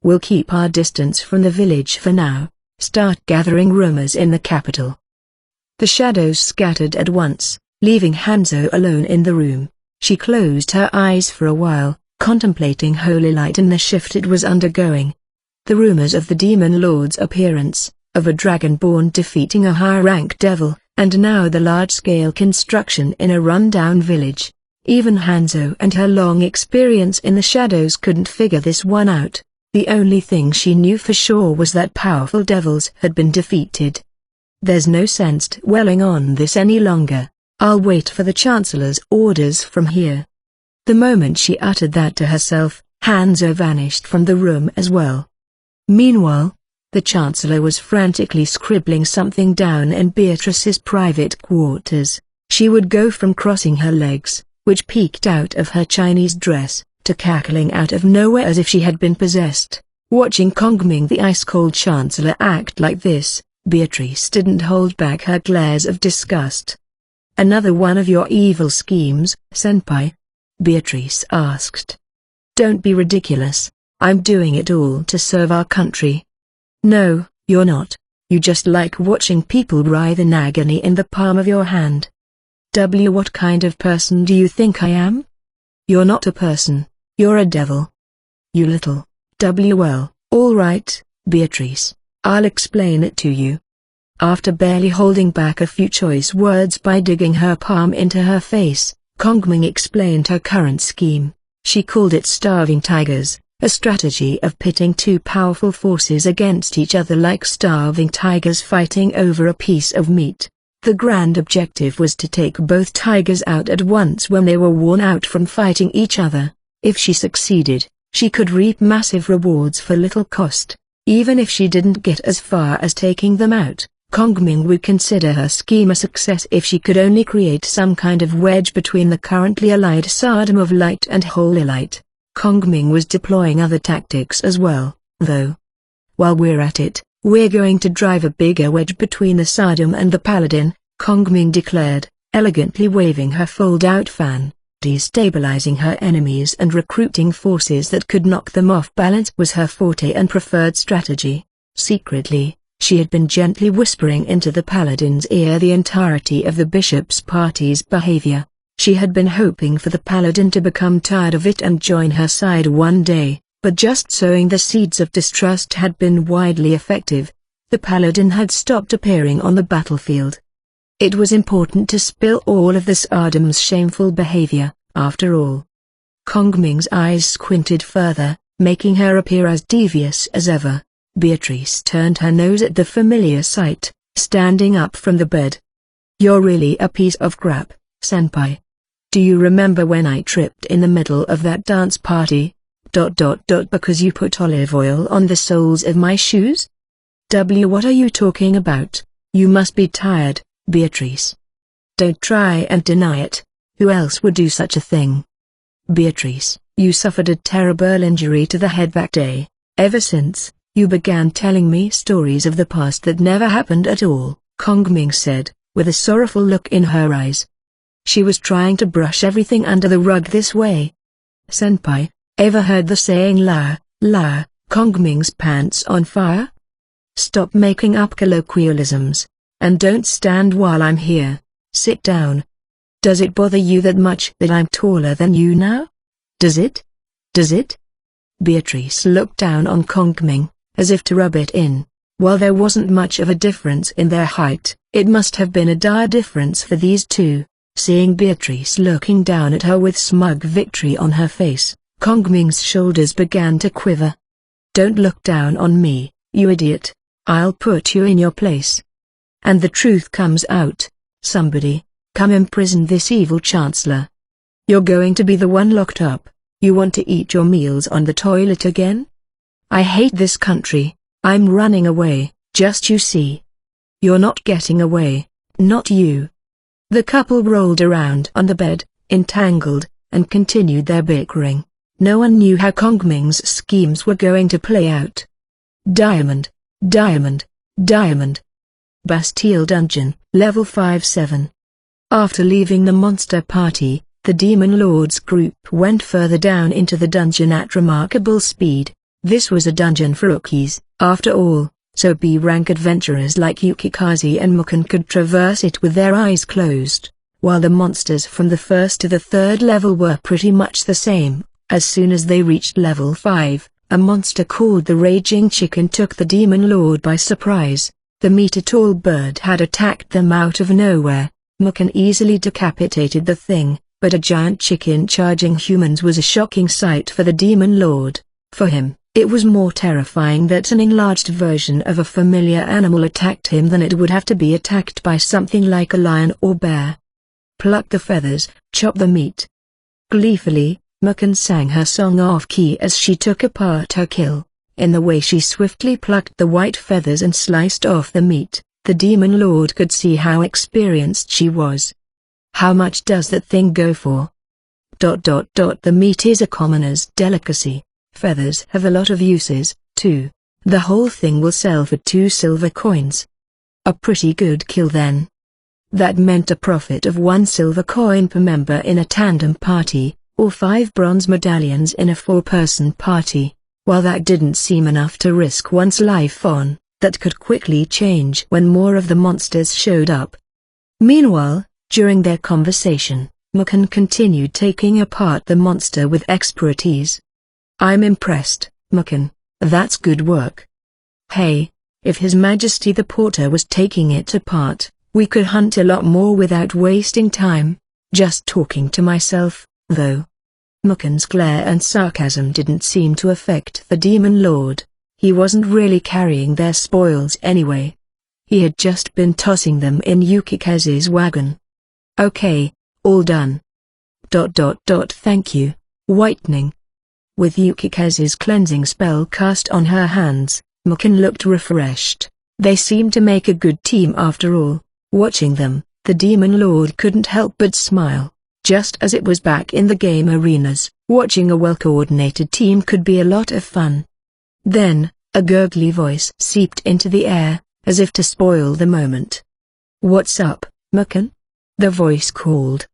We'll keep our distance from the village for now, start gathering rumors in the capital. The shadows scattered at once, leaving Hanzo alone in the room. She closed her eyes for a while, contemplating Holy Light and the shift it was undergoing. The rumors of the Demon Lord's appearance, of a Dragonborn defeating a high-rank devil, and now the large-scale construction in a run-down village. Even Hanzo and her long experience in the shadows couldn't figure this one out. The only thing she knew for sure was that powerful devils had been defeated. There's no sense dwelling on this any longer. I'll wait for the Chancellor's orders from here. The moment she uttered that to herself, Hanzo vanished from the room as well. Meanwhile, the Chancellor was frantically scribbling something down in Beatrice's private quarters. She would go from crossing her legs, which peeked out of her Chinese dress, to cackling out of nowhere as if she had been possessed. Watching Kongming the ice-cold Chancellor act like this, Beatrice didn't hold back her glares of disgust. "Another one of your evil schemes, Senpai?" Beatrice asked. "Don't be ridiculous. I'm doing it all to serve our country." "No, you're not. You just like watching people writhe in agony in the palm of your hand." What kind of person do you think I am? You're not a person, you're a devil. You little. Well, all right, Beatrice, I'll explain it to you. After barely holding back a few choice words by digging her palm into her face, Kongming explained her current scheme. She called it starving tigers, a strategy of pitting two powerful forces against each other like starving tigers fighting over a piece of meat. The grand objective was to take both tigers out at once when they were worn out from fighting each other. If she succeeded, she could reap massive rewards for little cost. Even if she didn't get as far as taking them out, Kongming would consider her scheme a success if she could only create some kind of wedge between the currently allied Sardom of Light and Holy Light. Kongming was deploying other tactics as well, though. "While we're at it, we're going to drive a bigger wedge between the Sardom and the Paladin," Kongming declared, elegantly waving her fold-out fan. Destabilizing her enemies and recruiting forces that could knock them off balance was her forte and preferred strategy. Secretly, she had been gently whispering into the Paladin's ear the entirety of the Bishop's party's behavior. She had been hoping for the Paladin to become tired of it and join her side one day, but just sowing the seeds of distrust had been widely effective. The Paladin had stopped appearing on the battlefield. It was important to spill all of the Sardom's shameful behavior, after all. Kongming's eyes squinted further, making her appear as devious as ever. Beatrice turned her nose at the familiar sight, standing up from the bed. "You're really a piece of crap, Senpai. Do you remember when I tripped in the middle of that dance party? Because you put olive oil on the soles of my shoes?" What are you talking about? You must be tired, Beatrice. Don't try and deny it. Who else would do such a thing? Beatrice, you suffered a terrible injury to the head that day. Ever since, you began telling me stories of the past that never happened at all, Kongming said, with a sorrowful look in her eyes. She was trying to brush everything under the rug this way. "Senpai, ever heard the saying la, Kongming's pants on fire? Stop making up colloquialisms, and don't stand while I'm here. Sit down. Does it bother you that much that I'm taller than you now? Does it? Does it?" Beatrice looked down on Kongming, as if to rub it in. While there wasn't much of a difference in their height, it must have been a dire difference for these two. Seeing Beatrice looking down at her with smug victory on her face, Kongming's shoulders began to quiver. "Don't look down on me, you idiot. I'll put you in your place. And the truth comes out. Somebody, come imprison this evil Chancellor. You're going to be the one locked up. You want to eat your meals on the toilet again? I hate this country. I'm running away, just you see." "You're not getting away, not you." The couple rolled around on the bed, entangled, and continued their bickering. No one knew how Kongming's schemes were going to play out. Diamond. Bastille Dungeon, Level 5-7. After leaving the monster party, the Demon Lord's group went further down into the dungeon at remarkable speed. This was a dungeon for rookies, after all, so B-rank adventurers like Yukikaze and Mukan could traverse it with their eyes closed, while the monsters from the first to the third level were pretty much the same. As soon as they reached level 5, a monster called the Raging Chicken took the Demon Lord by surprise. The meter-tall bird had attacked them out of nowhere. Mukan easily decapitated the thing, but a giant chicken charging humans was a shocking sight for the Demon Lord. For him, it was more terrifying that an enlarged version of a familiar animal attacked him than it would have to be attacked by something like a lion or bear. Pluck the feathers, chop the meat. Gleefully, Mukan sang her song off-key as she took apart her kill. In the way she swiftly plucked the white feathers and sliced off the meat, the Demon Lord could see how experienced she was. "How much does that thing go for?" The meat is a commoner's delicacy. Feathers have a lot of uses, too. The whole thing will sell for 2 silver coins. A pretty good kill then. That meant a profit of 1 silver coin per member in a tandem party, or 5 bronze medallions in a 4-person party. While that didn't seem enough to risk one's life on, that could quickly change when more of the monsters showed up. Meanwhile, during their conversation, Mukan continued taking apart the monster with expertise. "I'm impressed, Mukan. That's good work. Hey, if His Majesty the Porter was taking it apart, we could hunt a lot more without wasting time. Just talking to myself, though." Mukan's glare and sarcasm didn't seem to affect the Demon Lord. He wasn't really carrying their spoils anyway. He had just been tossing them in Yukikaze's wagon. "Okay, all done. Thank you, Whitening." With Yukikaze's cleansing spell cast on her hands, Mukan looked refreshed. They seemed to make a good team after all. Watching them, the Demon Lord couldn't help but smile. Just as it was back in the game arenas, watching a well-coordinated team could be a lot of fun. Then, a gurgly voice seeped into the air, as if to spoil the moment. "What's up, Mukan?" the voice called.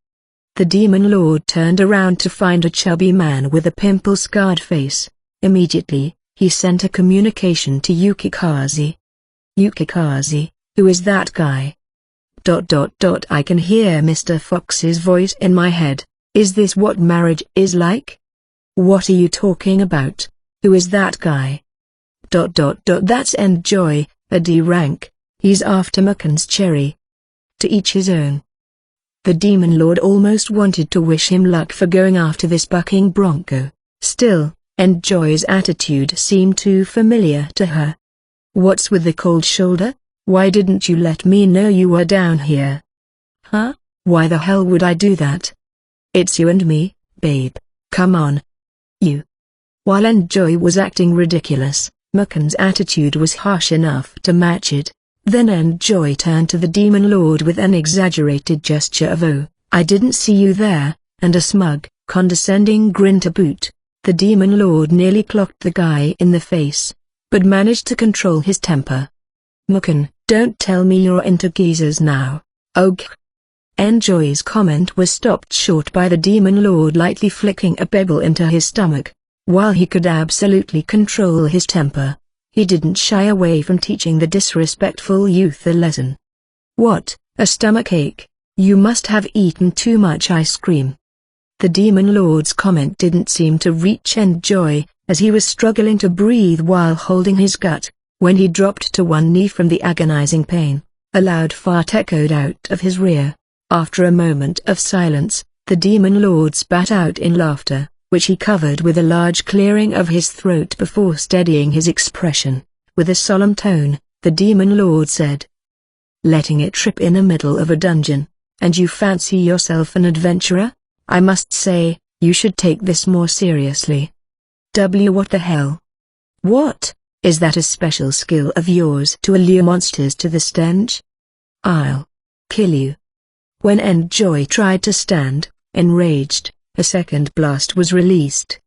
The Demon Lord turned around to find a chubby man with a pimple-scarred face. Immediately, he sent a communication to Yukikaze. "Yukikaze, who is that guy?" I can hear Mr. Fox's voice in my head. "Is this what marriage is like?" "What are you talking about? Who is that guy?" That's Enjoy, a D rank. He's after Mukan's cherry. To each his own. The Demon Lord almost wanted to wish him luck for going after this bucking bronco. Still, Enjoy's attitude seemed too familiar to her. "What's with the cold shoulder? Why didn't you let me know you were down here?" "Huh? Why the hell would I do that? It's you and me, babe. Come on." "You." While Enjoy was acting ridiculous, Mukan's attitude was harsh enough to match it. Then Enjoy turned to the Demon Lord with an exaggerated gesture of "Oh, I didn't see you there," and a smug, condescending grin to boot. The Demon Lord nearly clocked the guy in the face, but managed to control his temper. "Mukan, don't tell me you're into geezers now, okay?" Enjoy's comment was stopped short by the Demon Lord lightly flicking a pebble into his stomach. While he could absolutely control his temper, he didn't shy away from teaching the disrespectful youth a lesson. "What, a stomachache? You must have eaten too much ice cream." The Demon Lord's comment didn't seem to reach Enjoy, as he was struggling to breathe while holding his gut. When he dropped to one knee from the agonizing pain, a loud fart echoed out of his rear. After a moment of silence, the Demon Lord spat out in laughter, which he covered with a large clearing of his throat before steadying his expression. With a solemn tone, the Demon Lord said, "Letting it trip in the middle of a dungeon, and you fancy yourself an adventurer? I must say, you should take this more seriously." What the hell? What? Is that a special skill of yours to allure monsters to the stench? I'll kill you. When Enjoy tried to stand, enraged, a second blast was released.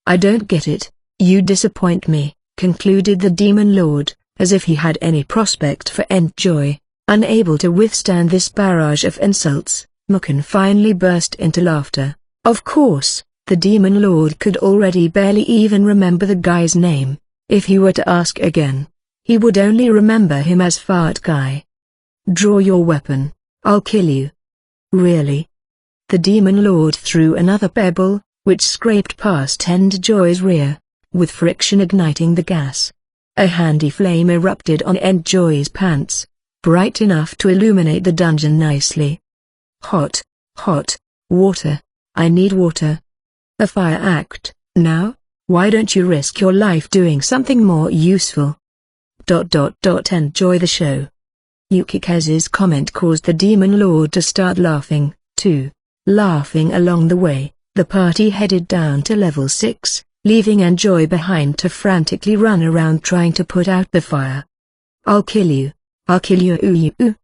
"I don't get it, you disappoint me," concluded the Demon Lord, as if he had any prospect for Enjoy. Unable to withstand this barrage of insults, Mukan finally burst into laughter. Of course, the Demon Lord could already barely even remember the guy's name. If he were to ask again, he would only remember him as Fart Guy. "Draw your weapon, I'll kill you." "Really?" The Demon Lord threw another pebble, which scraped past Enjoy's rear, with friction igniting the gas. A handy flame erupted on Enjoy's pants, bright enough to illuminate the dungeon nicely. Hot, water. I need water. A fire act, now? Why don't you risk your life doing something more useful? Enjoy the show. Yukikaze's comment caused the Demon Lord to start laughing, too. Laughing along the way, The party headed down to level 6, leaving Enjoy behind to frantically run around trying to put out the fire. I'll kill you. I'll kill you. Ooh.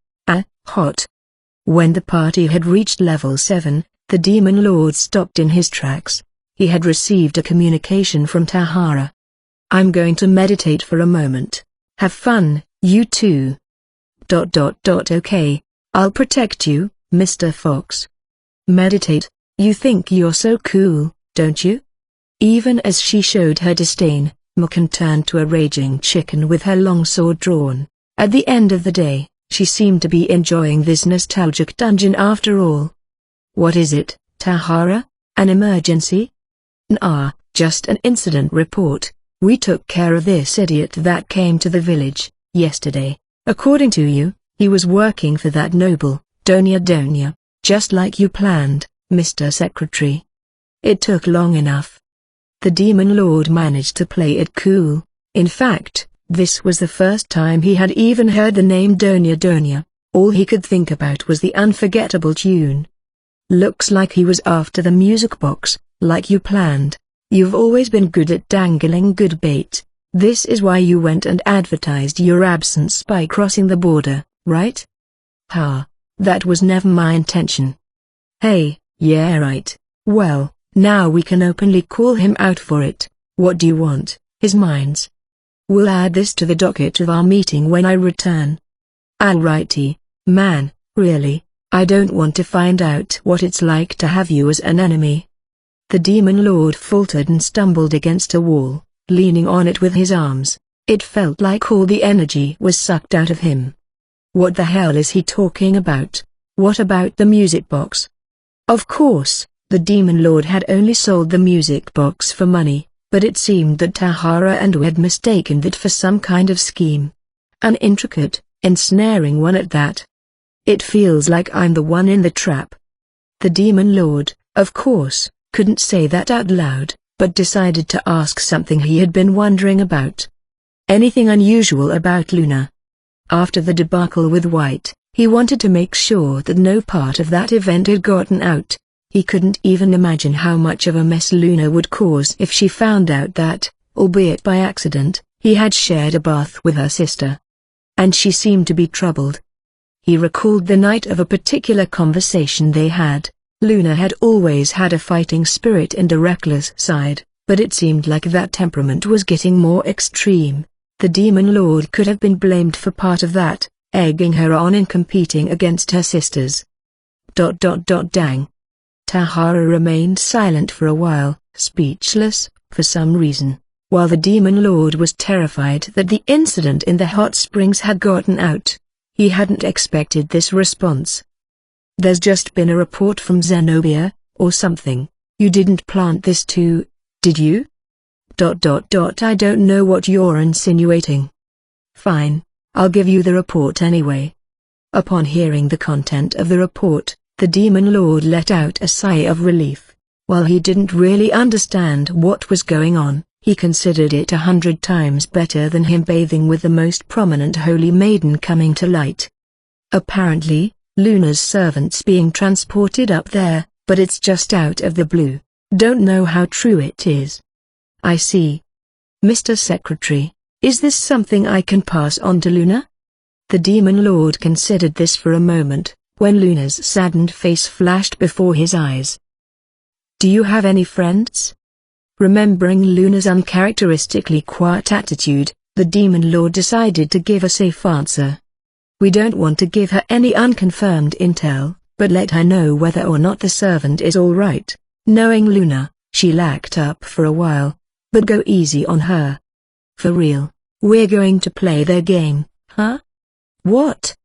Hot. When the party had reached level 7, the Demon Lord stopped in his tracks. He had received a communication from Tahara. I'm going to meditate for a moment. Have fun, you two. ... Okay. I'll protect you, Mr. Fox. Meditate? You think you're so cool, don't you? Even as she showed her disdain, Makan turned to a raging chicken with her long sword drawn. At the end of the day, she seemed to be enjoying this nostalgic dungeon after all. What is it, Tahara? An emergency? Nah, just an incident report. We took care of this idiot that came to the village yesterday. According to you, he was working for that noble, Donya, just like you planned, Mr. Secretary. It took long enough. The Demon Lord managed to play it cool. In fact, this was the first time he had even heard the name Donya. All he could think about was the unforgettable tune. Looks like he was after the music box, like you planned. You've always been good at dangling good bait. This is why you went and advertised your absence by crossing the border, right? Ha, that was never my intention. Hey, yeah right. Well, now we can openly call him out for it. What do you want, his mines? We'll add this to the docket of our meeting when I return. Alrighty, man, really, I don't want to find out what it's like to have you as an enemy. The Demon Lord faltered and stumbled against a wall, leaning on it with his arms. It felt like all the energy was sucked out of him. What the hell is he talking about? What about the music box? Of course, the Demon Lord had only sold the music box for money, but it seemed that Tahara and had mistaken that for some kind of scheme. An intricate, ensnaring one at that. It feels like I'm the one in the trap. The Demon Lord, of course, couldn't say that out loud, but decided to ask something he had been wondering about. Anything unusual about Luna? After the debacle with White, he wanted to make sure that no part of that event had gotten out. He couldn't even imagine how much of a mess Luna would cause if she found out that, albeit by accident, he had shared a bath with her sister. And she seemed to be troubled. He recalled the night of a particular conversation they had. Luna had always had a fighting spirit and a reckless side, but it seemed like that temperament was getting more extreme. The Demon Lord could have been blamed for part of that, egging her on in competing against her sisters. Dang. Tahara remained silent for a while, speechless, for some reason, while the Demon Lord was terrified that the incident in the hot springs had gotten out. He hadn't expected this response. There's just been a report from Zenobia, or something. You didn't plant this too, did you? I don't know what you're insinuating. Fine, I'll give you the report anyway. Upon hearing the content of the report, the Demon Lord let out a sigh of relief. While he didn't really understand what was going on, he considered it 100 times better than him bathing with the most prominent holy maiden coming to light. Apparently, Luna's servant's being transported up there, but it's just out of the blue. Don't know how true it is. I see. Mr. Secretary, is this something I can pass on to Luna? The Demon Lord considered this for a moment, when Luna's saddened face flashed before his eyes. Do you have any friends? Remembering Luna's uncharacteristically quiet attitude, the Demon Lord decided to give a safe answer. We don't want to give her any unconfirmed intel, but let her know whether or not the servant is all right. Knowing Luna, she lacked up for a while, but go easy on her. For real, we're going to play their game, huh? What?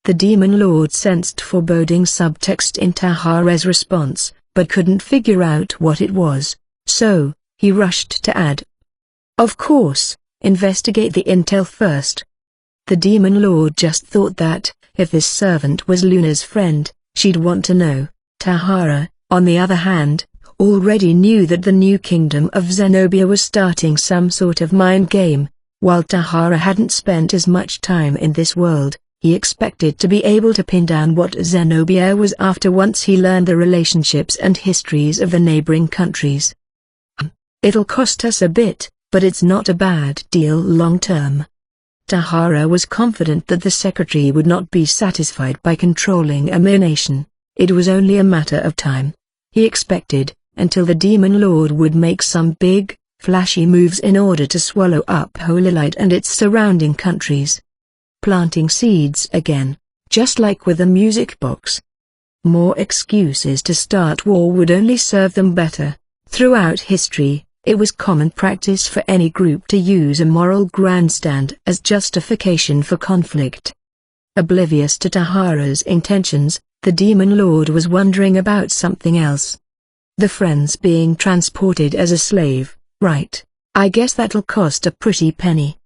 The Demon Lord sensed foreboding subtext in Tahara's response, but couldn't figure out what it was, so he rushed to add. Of course, investigate the intel first. The Demon Lord just thought that, if this servant was Luna's friend, she'd want to know. Tahara, on the other hand, already knew that the new kingdom of Zenobia was starting some sort of mind game. While Tahara hadn't spent as much time in this world, He expected to be able to pin down what Zenobia was after once he learned the relationships and histories of the neighboring countries. It'll cost us a bit, but it's not a bad deal long term. Tahara was confident that the secretary would not be satisfied by controlling a mere nation. It was only a matter of time. He expected, until the Demon Lord would make some big, flashy moves in order to swallow up Holy Light and its surrounding countries. Planting seeds again, just like with the music box. More excuses to start war would only serve them better. Throughout history, it was common practice for any group to use a moral grandstand as justification for conflict. Oblivious to Tahara's intentions, the Demon Lord was wondering about something else. The friend's being transported as a slave, right? I guess that'll cost a pretty penny.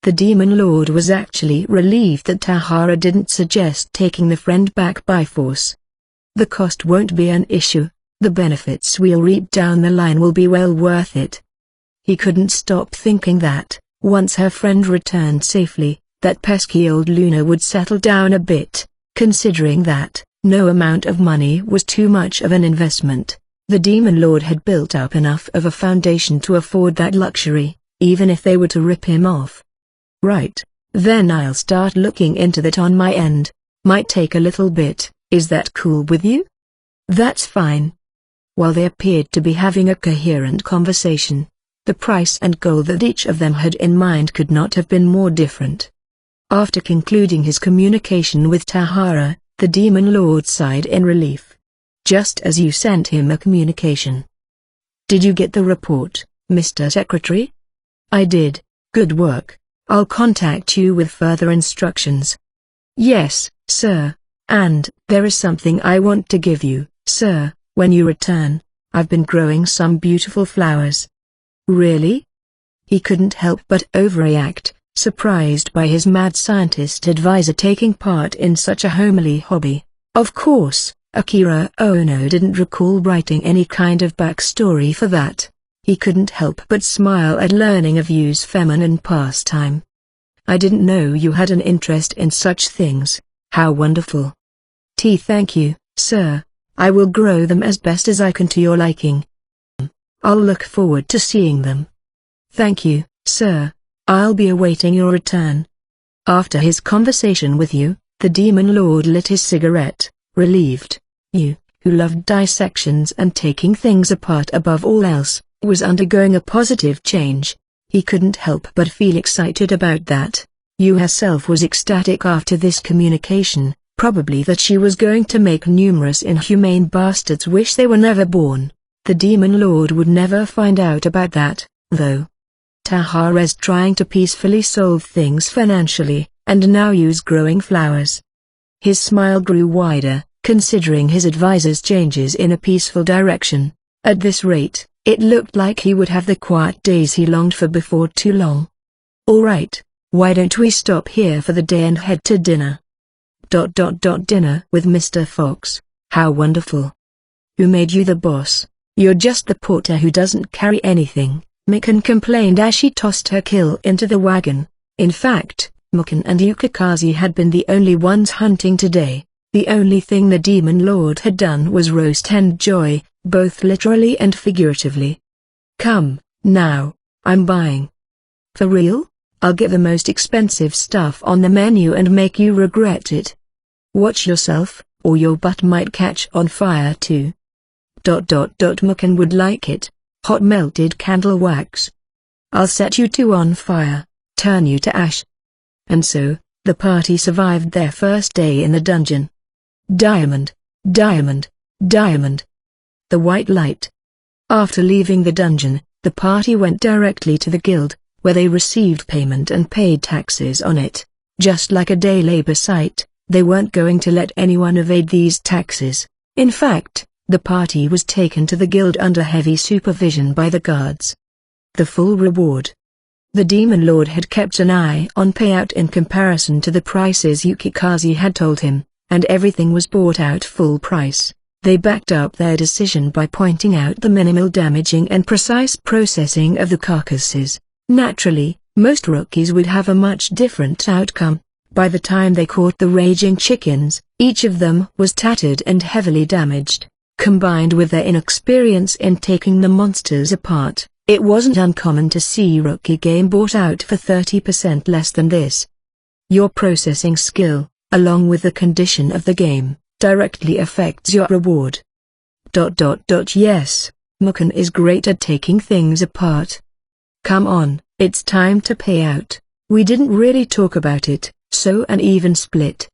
The Demon Lord was actually relieved that Tahara didn't suggest taking the friend back by force. The cost won't be an issue. The benefits we'll reap down the line will be well worth it. He couldn't stop thinking that, once her friend returned safely, that pesky old Luna would settle down a bit, considering that no amount of money was too much of an investment. The Demon Lord had built up enough of a foundation to afford that luxury, even if they were to rip him off. Right, then I'll start looking into that on my end. Might take a little bit, is that cool with you? That's fine. While they appeared to be having a coherent conversation, the price and goal that each of them had in mind could not have been more different. After concluding his communication with Tahara, the Demon Lord sighed in relief. Just as you sent him a communication. Did you get the report, Mr. Secretary? I did. Good work. I'll contact you with further instructions. Yes, sir. And there is something I want to give you, sir. When you return, I've been growing some beautiful flowers. Really? He couldn't help but overreact, surprised by his mad scientist advisor taking part in such a homely hobby. Of course, Akira Ono didn't recall writing any kind of backstory for that. He couldn't help but smile at learning of Yu's feminine pastime. I didn't know you had an interest in such things. How wonderful. Thank you, sir. I will grow them as best as I can to your liking. I'll look forward to seeing them. Thank you, sir. I'll be awaiting your return. After his conversation with you, the Demon Lord lit his cigarette, relieved. You, who loved dissections and taking things apart above all else, was undergoing a positive change. He couldn't help but feel excited about that. You herself was ecstatic after this communication. Probably that she was going to make numerous inhumane bastards wish they were never born. The Demon Lord would never find out about that, though. Tahara's trying to peacefully solve things financially, and now use growing flowers. His smile grew wider, considering his advisor's changes in a peaceful direction. At this rate, it looked like he would have the quiet days he longed for before too long. All right, why don't we stop here for the day and head to dinner? Dinner with Mr. Fox, how wonderful. Who made you the boss? You're just the porter who doesn't carry anything, Mikan complained as she tossed her kill into the wagon. In fact, Mikan and Yukikaze had been the only ones hunting today. The only thing the Demon Lord had done was roast and joy, both literally and figuratively. Come, now, I'm buying. For real? I'll get the most expensive stuff on the menu and make you regret it. Watch yourself, or your butt might catch on fire too. Mikan would like it. Hot melted candle wax. I'll set you two on fire, turn you to ash. And so, the party survived their first day in the dungeon. Diamond, diamond, diamond. The white light. After leaving the dungeon, the party went directly to the guild, where they received payment and paid taxes on it. Just like a day labor site, they weren't going to let anyone evade these taxes. In fact, the party was taken to the guild under heavy supervision by the guards. The full reward. The Demon Lord had kept an eye on payout in comparison to the prices Yukikaze had told him, and everything was bought out full price. They backed up their decision by pointing out the minimal damaging and precise processing of the carcasses. Naturally, most rookies would have a much different outcome, By the time they caught the raging chickens, each of them was tattered and heavily damaged. Combined with their inexperience in taking the monsters apart, it wasn't uncommon to see rookie game bought out for 30% less than this. Your processing skill, along with the condition of the game, directly affects your reward. Yes, Mukan is great at taking things apart. Come on, it's time to pay out. We didn't really talk about it, so an even split.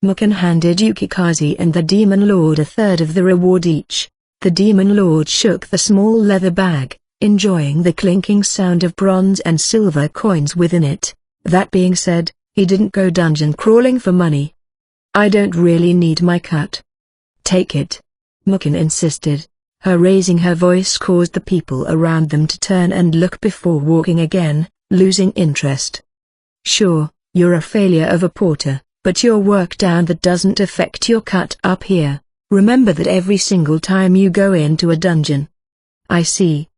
Mukan handed Yukikaze and the Demon Lord a third of the reward each. The Demon Lord shook the small leather bag, enjoying the clinking sound of bronze and silver coins within it. That being said, he didn't go dungeon crawling for money. I don't really need my cut. Take it. Mukan insisted. Her raising her voice caused the people around them to turn and look before walking again, losing interest. Sure, you're a failure of a porter, but your work down that doesn't affect your cut up here. Remember that every single time you go into a dungeon. I see.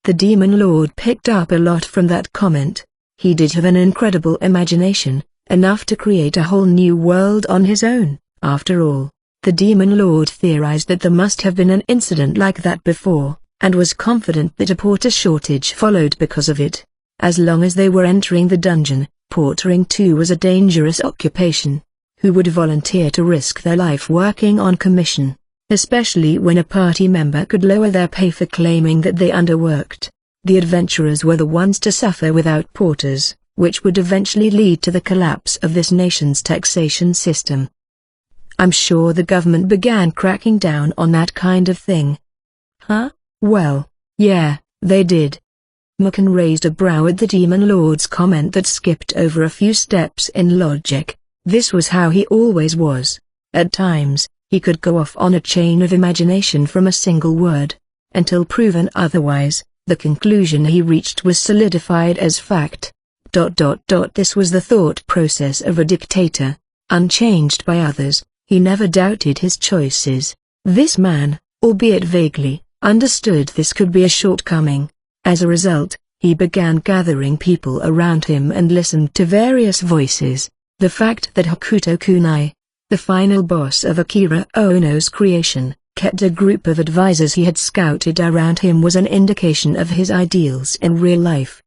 The Demon Lord picked up a lot from that comment. He did have an incredible imagination, enough to create a whole new world on his own. After all, the Demon Lord theorized that there must have been an incident like that before, and was confident that a porter shortage followed because of it. As long as they were entering the dungeon, portering too was a dangerous occupation. Who would volunteer to risk their life working on commission, especially when a party member could lower their pay for claiming that they underworked? The adventurers were the ones to suffer without porters, which would eventually lead to the collapse of this nation's taxation system. I'm sure the government began cracking down on that kind of thing. Huh? Well, yeah, they did. Mukan raised a brow at the Demon Lord's comment that skipped over a few steps in logic. This was how he always was. At times, he could go off on a chain of imagination from a single word. Until proven otherwise, the conclusion he reached was solidified as fact. This was the thought process of a dictator. Unchanged by others, he never doubted his choices. This man, albeit vaguely, understood this could be a shortcoming. As a result, he began gathering people around him and listened to various voices. The fact that Hokuto Kunai, the final boss of Akira Ono's creation, kept a group of advisors he had scouted around him was an indication of his ideals in real life.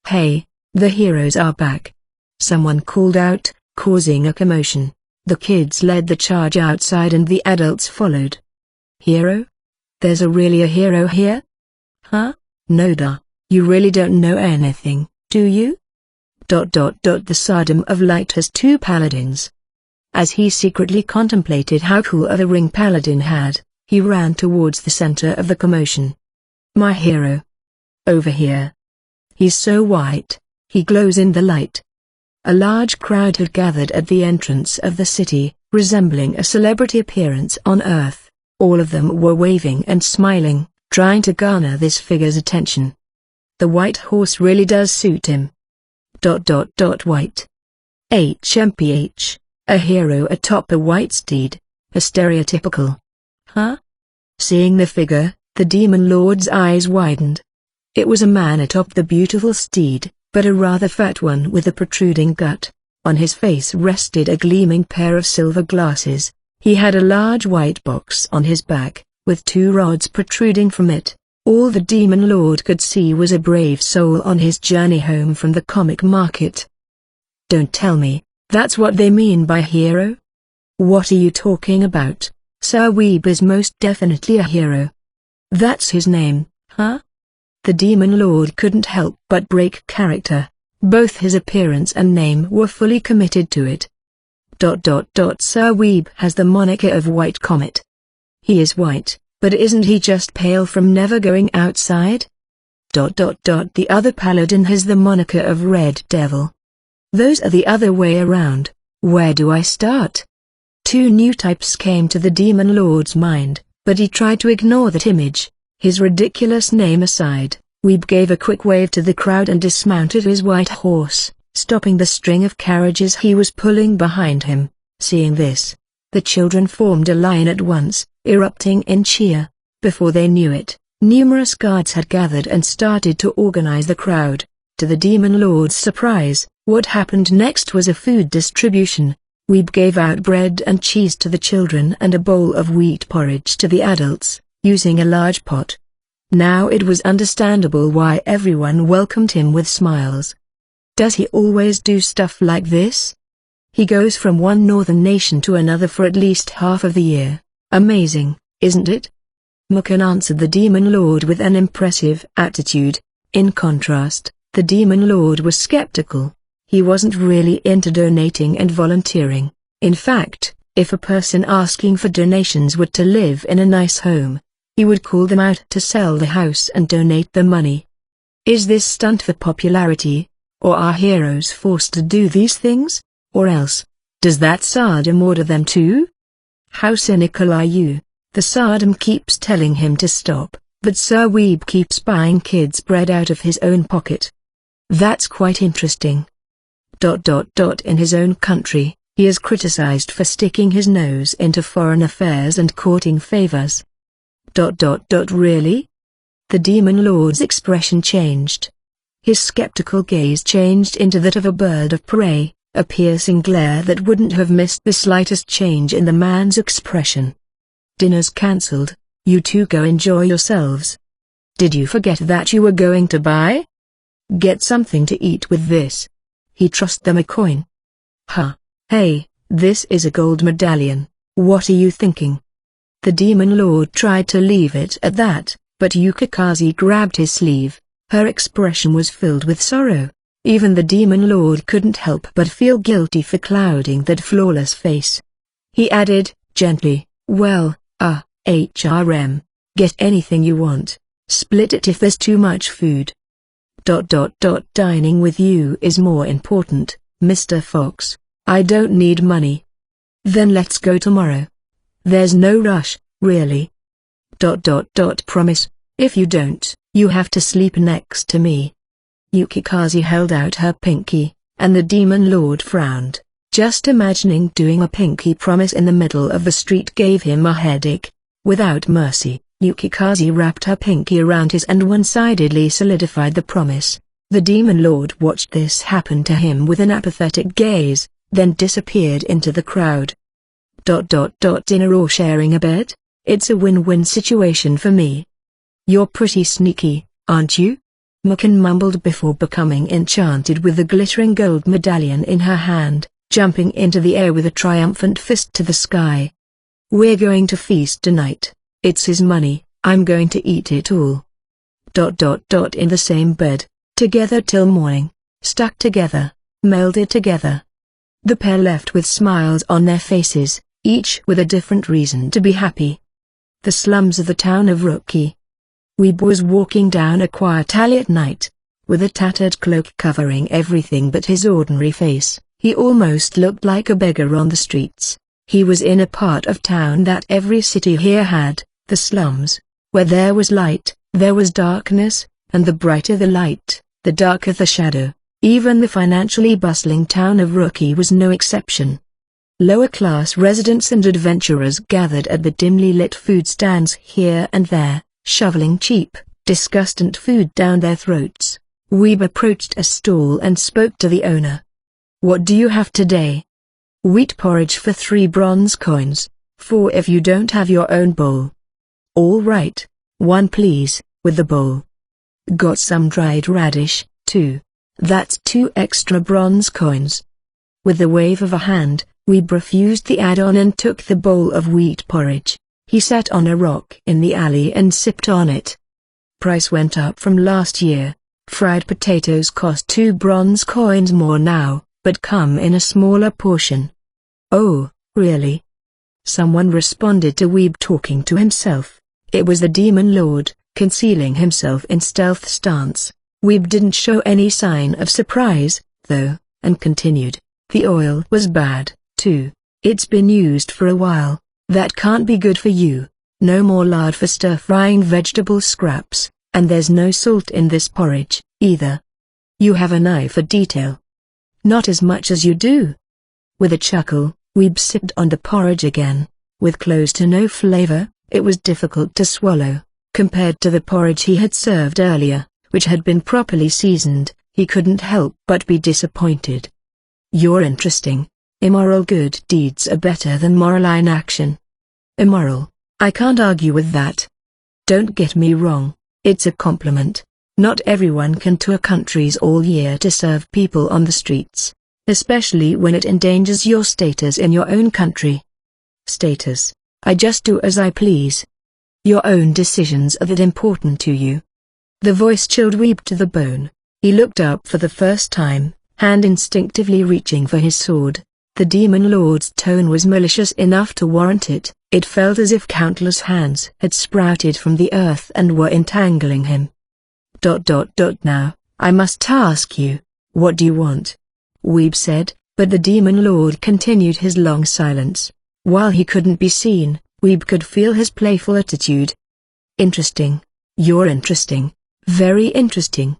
Hey, the heroes are back. Someone called out, causing a commotion. The kids led the charge outside and the adults followed. Hero? There's really a hero here? Huh? Noda, you really don't know anything, do you? The Sardom of Light has two paladins. As he secretly contemplated how cool a ring paladin had, he ran towards the center of the commotion. My hero. Over here. He's so white, he glows in the light. A large crowd had gathered at the entrance of the city, resembling a celebrity appearance on Earth. All of them were waving and smiling, trying to garner this figure's attention. The white horse really does suit him. White. HMPH, a hero atop a white steed, a stereotypical. Huh? Seeing the figure, the Demon Lord's eyes widened. It was a man atop the beautiful steed, but a rather fat one with a protruding gut. On his face rested a gleaming pair of silver glasses. He had a large white box on his back, with two rods protruding from it. All the Demon Lord could see was a brave soul on his journey home from the comic market. Don't tell me, that's what they mean by hero? What are you talking about? Sir Weeb is most definitely a hero. That's his name, huh? The Demon Lord couldn't help but break character. Both his appearance and name were fully committed to it. Sir Weeb has the moniker of White Comet. He is white, but isn't he just pale from never going outside? The other paladin has the moniker of Red Devil. Those are the other way around. Where do I start? Two new types came to the Demon Lord's mind, but he tried to ignore that image. His ridiculous name aside, Weeb gave a quick wave to the crowd and dismounted his white horse, stopping the string of carriages he was pulling behind him. Seeing this, the children formed a line at once, erupting in cheer. Before they knew it, numerous guards had gathered and started to organize the crowd. To the Demon Lord's surprise, What happened next was a food distribution. Weeb gave out bread and cheese to the children and a bowl of wheat porridge to the adults, using a large pot. Now it was understandable why everyone welcomed him with smiles. Does he always do stuff like this? He goes from one northern nation to another for at least half of the year. Amazing, isn't it? Mukan answered the Demon Lord with an impressive attitude. In contrast, the Demon Lord was skeptical. He wasn't really into donating and volunteering. In fact, if a person asking for donations were to live in a nice home, he would call them out to sell the house and donate the money. Is this stunt for popularity? Or are heroes forced to do these things? Or else, does that Sardam order them too? How cynical are you? The Sardam keeps telling him to stop, but Sir Weeb keeps buying kids' bread out of his own pocket. That's quite interesting. In his own country, he is criticized for sticking his nose into foreign affairs and courting favors. Really? The Demon Lord's expression changed. His skeptical gaze changed into that of a bird of prey, a piercing glare that wouldn't have missed the slightest change in the man's expression. Dinner's cancelled, you two go enjoy yourselves. Did you forget that you were going to buy? Get something to eat with this. He tossed them a coin. Hey, this is a gold medallion, what are you thinking? The Demon Lord tried to leave it at that, but Yukikaze grabbed his sleeve. Her expression was filled with sorrow. Even the Demon Lord couldn't help but feel guilty for clouding that flawless face. He added, gently, well, HRM, get anything you want, split it if there's too much food. Dining with you is more important, Mr. Fox. I don't need money. Then let's go tomorrow. There's no rush, really. Promise, if you don't, you have to sleep next to me. Yukikaze held out her pinky, and the Demon Lord frowned. Just imagining doing a pinky promise in the middle of the street gave him a headache. Without mercy, Yukikaze wrapped her pinky around his and one-sidedly solidified the promise. The Demon Lord watched this happen to him with an apathetic gaze, then disappeared into the crowd. Dinner or sharing a bed? It's a win-win situation for me. You're pretty sneaky, aren't you? Mukan mumbled before becoming enchanted with the glittering gold medallion in her hand, jumping into the air with a triumphant fist to the sky. We're going to feast tonight. It's his money, I'm going to eat it all. In the same bed, together till morning, stuck together, melded together. The pair left with smiles on their faces, each with a different reason to be happy. The slums of the town of Retry. Weeb was walking down a quiet alley at night, with a tattered cloak covering everything but his ordinary face. He almost looked like a beggar on the streets. He was in a part of town that every city here had, the slums, where there was light, there was darkness, and the brighter the light, the darker the shadow. Even the financially bustling town of Retry was no exception. Lower-class residents and adventurers gathered at the dimly lit food stands here and there, shoveling cheap, disgustant food down their throats. Weeb approached a stall and spoke to the owner. What do you have today? Wheat porridge for 3 bronze coins, 4 if you don't have your own bowl. All right, 1 please, with the bowl. Got some dried radish, too. That's 2 extra bronze coins. With the wave of a hand, Weeb refused the add-on and took the bowl of wheat porridge. He sat on a rock in the alley and sipped on it. Price went up from last year. Fried potatoes cost 2 bronze coins more now, but come in a smaller portion. Oh, really? Someone responded to Weeb talking to himself. It was the Demon Lord, concealing himself in stealth stance. Weeb didn't show any sign of surprise, though, and continued. The oil was bad, too. It's been used for a while. That can't be good for you. No more lard for stir-frying vegetable scraps, and there's no salt in this porridge, either. You have an eye for detail. Not as much as you do. With a chuckle, Weeb sipped on the porridge again. With close to no flavor, it was difficult to swallow. Compared to the porridge he had served earlier, which had been properly seasoned, he couldn't help but be disappointed. You're interesting. Immoral good deeds are better than moral inaction. Immoral, I can't argue with that. Don't get me wrong, it's a compliment. Not everyone can tour countries all year to serve people on the streets, especially when it endangers your status in your own country. Status, I just do as I please. Your own decisions are that important to you. The voice chilled Weeb to the bone. He looked up for the first time, hand instinctively reaching for his sword. The Demon Lord's tone was malicious enough to warrant it. It felt as if countless hands had sprouted from the earth and were entangling him. Now, I must ask you, what do you want? Weeb said, but the Demon Lord continued his long silence. While he couldn't be seen, Weeb could feel his playful attitude. Interesting. You're interesting. Very interesting.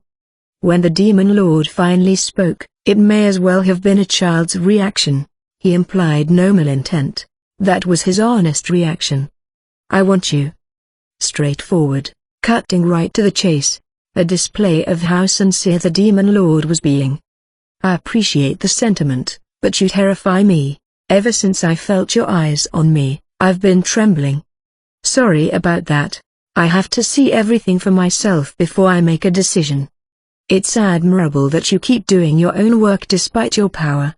When the Demon Lord finally spoke, it may as well have been a child's reaction. He implied no malintent. That was his honest reaction. I want you. Straightforward, cutting right to the chase. A display of how sincere the Demon Lord was being. I appreciate the sentiment, but you terrify me. Ever since I felt your eyes on me, I've been trembling. Sorry about that. I have to see everything for myself before I make a decision. It's admirable that you keep doing your own work despite your power.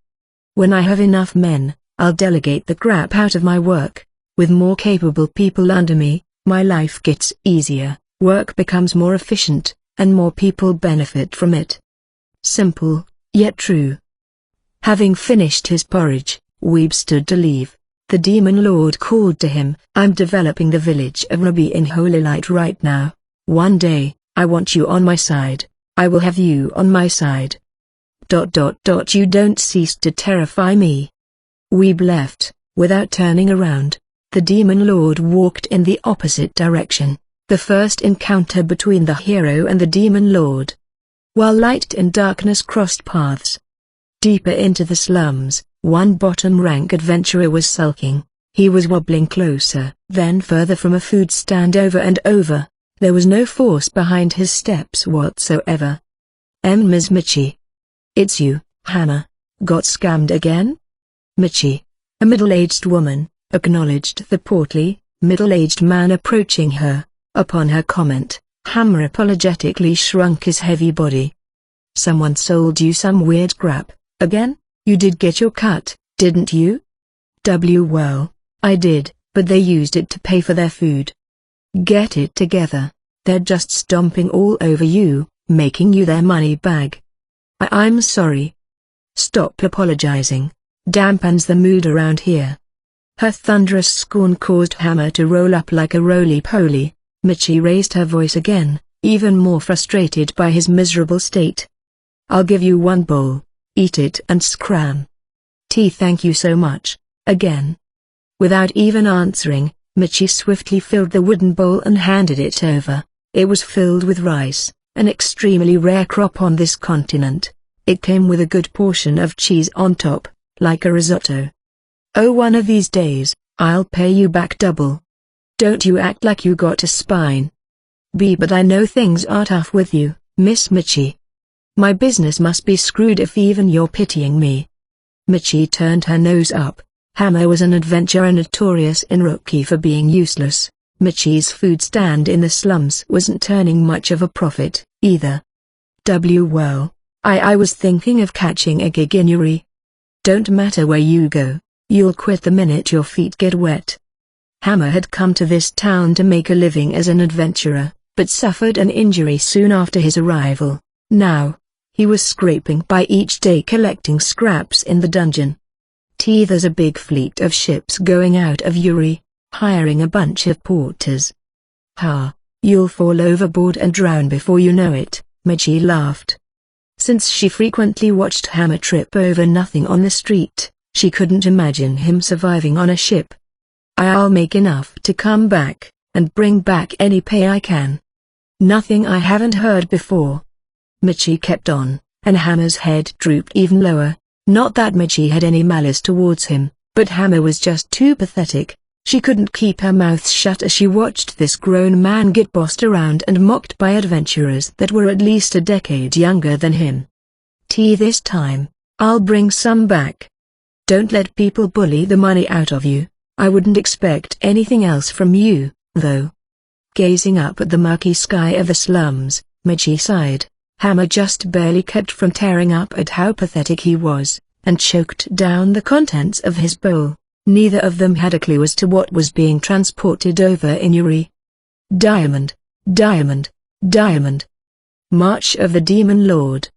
When I have enough men, I'll delegate the crap out of my work. With more capable people under me, my life gets easier, work becomes more efficient, and more people benefit from it. Simple, yet true. Having finished his porridge, Weeb stood to leave. The Demon Lord called to him, I'm developing the village of Ruby in Holy Light right now. One day, I want you on my side. I will have you on my side. You don't cease to terrify me. Weeb left, without turning around. The Demon Lord walked in the opposite direction. The first encounter between the hero and the Demon Lord. While light and darkness crossed paths. Deeper into the slums, one bottom-rank adventurer was sulking. He was wobbling closer, then further from a food stand over and over. There was no force behind his steps whatsoever. Ms. Michi. It's you, Hammer. Got scammed again? Michi, a middle-aged woman, acknowledged the portly, middle-aged man approaching her. Upon her comment, Hammer apologetically shrunk his heavy body. Someone sold you some weird crap, again? You did get your cut, didn't you? Well, I did, but they used it to pay for their food. Get it together. They're just stomping all over you, making you their money bag. I'm sorry. Stop apologizing. Dampens the mood around here. Her thunderous scorn caused Hammer to roll up like a roly-poly. Michi raised her voice again, even more frustrated by his miserable state. I'll give you one bowl. Eat it and scram. Thank you so much. Again. Without even answering, Michi swiftly filled the wooden bowl and handed it over. It was filled with rice, an extremely rare crop on this continent. It came with a good portion of cheese on top, like a risotto. Oh, one of these days, I'll pay you back double. Don't you act like you got a spine. But I know things are tough with you, Miss Michi. My business must be screwed if even you're pitying me. Michi turned her nose up. Hammer was an adventurer notorious in Rookie for being useless. Michi's food stand in the slums wasn't turning much of a profit, either. Well, I was thinking of catching a gig in Uri. Don't matter where you go, you'll quit the minute your feet get wet. Hammer had come to this town to make a living as an adventurer, but suffered an injury soon after his arrival. Now, he was scraping by each day collecting scraps in the dungeon. There's a big fleet of ships going out of Uri, hiring a bunch of porters. You'll fall overboard and drown before you know it, Michi laughed. Since she frequently watched Hammer trip over nothing on the street, she couldn't imagine him surviving on a ship. I'll make enough to come back, and bring back any pay I can. Nothing I haven't heard before. Michi kept on, and Hammer's head drooped even lower. Not that Michi had any malice towards him, but Hammer was just too pathetic. She couldn't keep her mouth shut as she watched this grown man get bossed around and mocked by adventurers that were at least a decade younger than him. Tea this time, I'll bring some back. Don't let people bully the money out of you. I wouldn't expect anything else from you, though. Gazing up at the murky sky of the slums, Michi sighed. Hammer just barely kept from tearing up at how pathetic he was, and choked down the contents of his bowl. Neither of them had a clue as to what was being transported over in Uri. Diamond, diamond, diamond. March of the Demon Lord.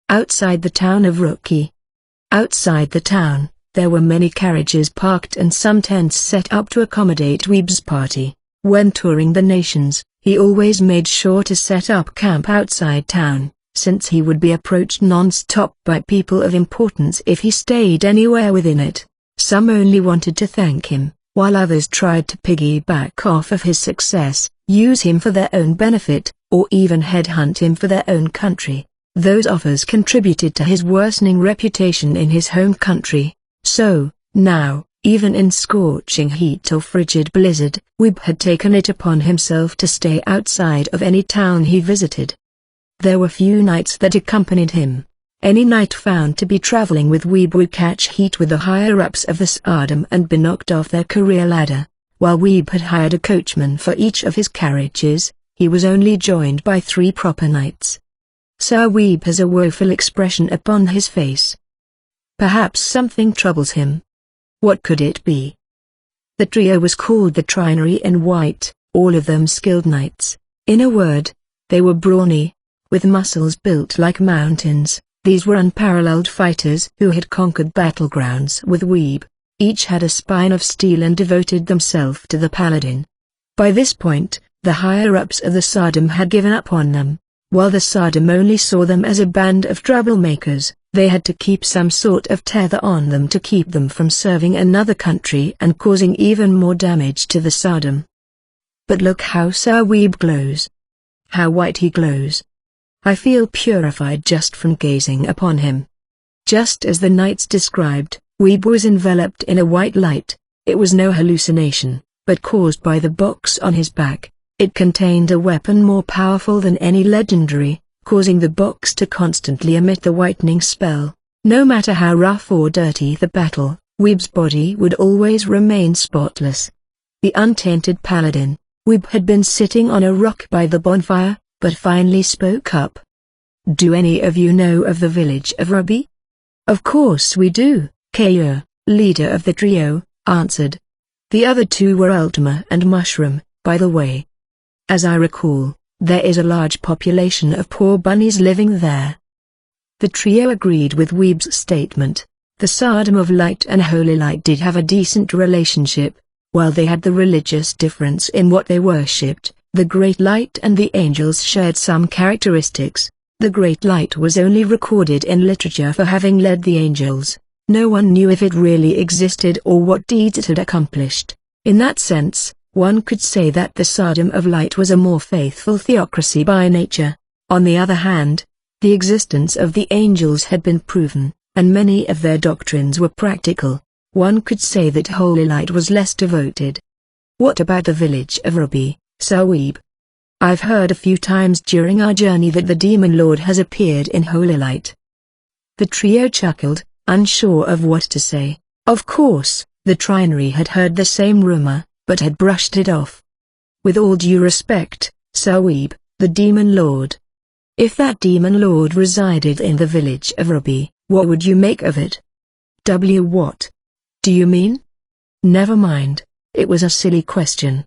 Outside the town of Rookie. Outside the town, there were many carriages parked and some tents set up to accommodate Weeb's party. When touring the nations, he always made sure to set up camp outside town, since he would be approached non-stop by people of importance if he stayed anywhere within it. Some only wanted to thank him, while others tried to piggyback off of his success, use him for their own benefit, or even headhunt him for their own country. Those offers contributed to his worsening reputation in his home country. So, now, even in scorching heat or frigid blizzard, Weeb had taken it upon himself to stay outside of any town he visited. There were few knights that accompanied him. Any knight found to be traveling with Weeb would catch heat with the higher-ups of the Tsardom and be knocked off their career ladder. While Weeb had hired a coachman for each of his carriages, he was only joined by 3 proper knights. Sir Weeb has a woeful expression upon his face. Perhaps something troubles him. What could it be? The trio was called the Trinary in White, all of them skilled knights. In a word, they were brawny, with muscles built like mountains. These were unparalleled fighters who had conquered battlegrounds with Weeb. Each had a spine of steel and devoted themselves to the paladin. By this point, the higher-ups of the Tsardom had given up on them. While the Tsardom only saw them as a band of troublemakers, they had to keep some sort of tether on them to keep them from serving another country and causing even more damage to the Tsardom. But look how Sir Weeb glows. How white he glows. I feel purified just from gazing upon him. Just as the knights described, Weeb was enveloped in a white light. It was no hallucination, but caused by the box on his back. It contained a weapon more powerful than any legendary, causing the box to constantly emit the whitening spell. No matter how rough or dirty the battle, Weeb's body would always remain spotless. The untainted paladin, Weeb had been sitting on a rock by the bonfire, but finally spoke up. Do any of you know of the village of Ruby? Of course we do, Kaur, leader of the trio, answered. The other 2 were Ultima and Mushroom, by the way. As I recall, there is a large population of poor bunnies living there. The trio agreed with Weeb's statement. The Tsardom of Light and Holy Light did have a decent relationship. While they had the religious difference in what they worshipped, the Great Light and the angels shared some characteristics. The Great Light was only recorded in literature for having led the angels. No one knew if it really existed or what deeds it had accomplished. In that sense, one could say that the Tsardom of Light was a more faithful theocracy by nature. On the other hand, the existence of the angels had been proven, and many of their doctrines were practical. One could say that Holy Light was less devoted. What about the village of Ruby, Sir Weeb? I've heard a few times during our journey that the Demon Lord has appeared in Holy Light. The trio chuckled, unsure of what to say. Of course, the Trinary had heard the same rumor, but had brushed it off. With all due respect, Sir Weeb, the Demon Lord. If that Demon Lord resided in the village of Ruby, what would you make of it? What do you mean? Never mind, it was a silly question.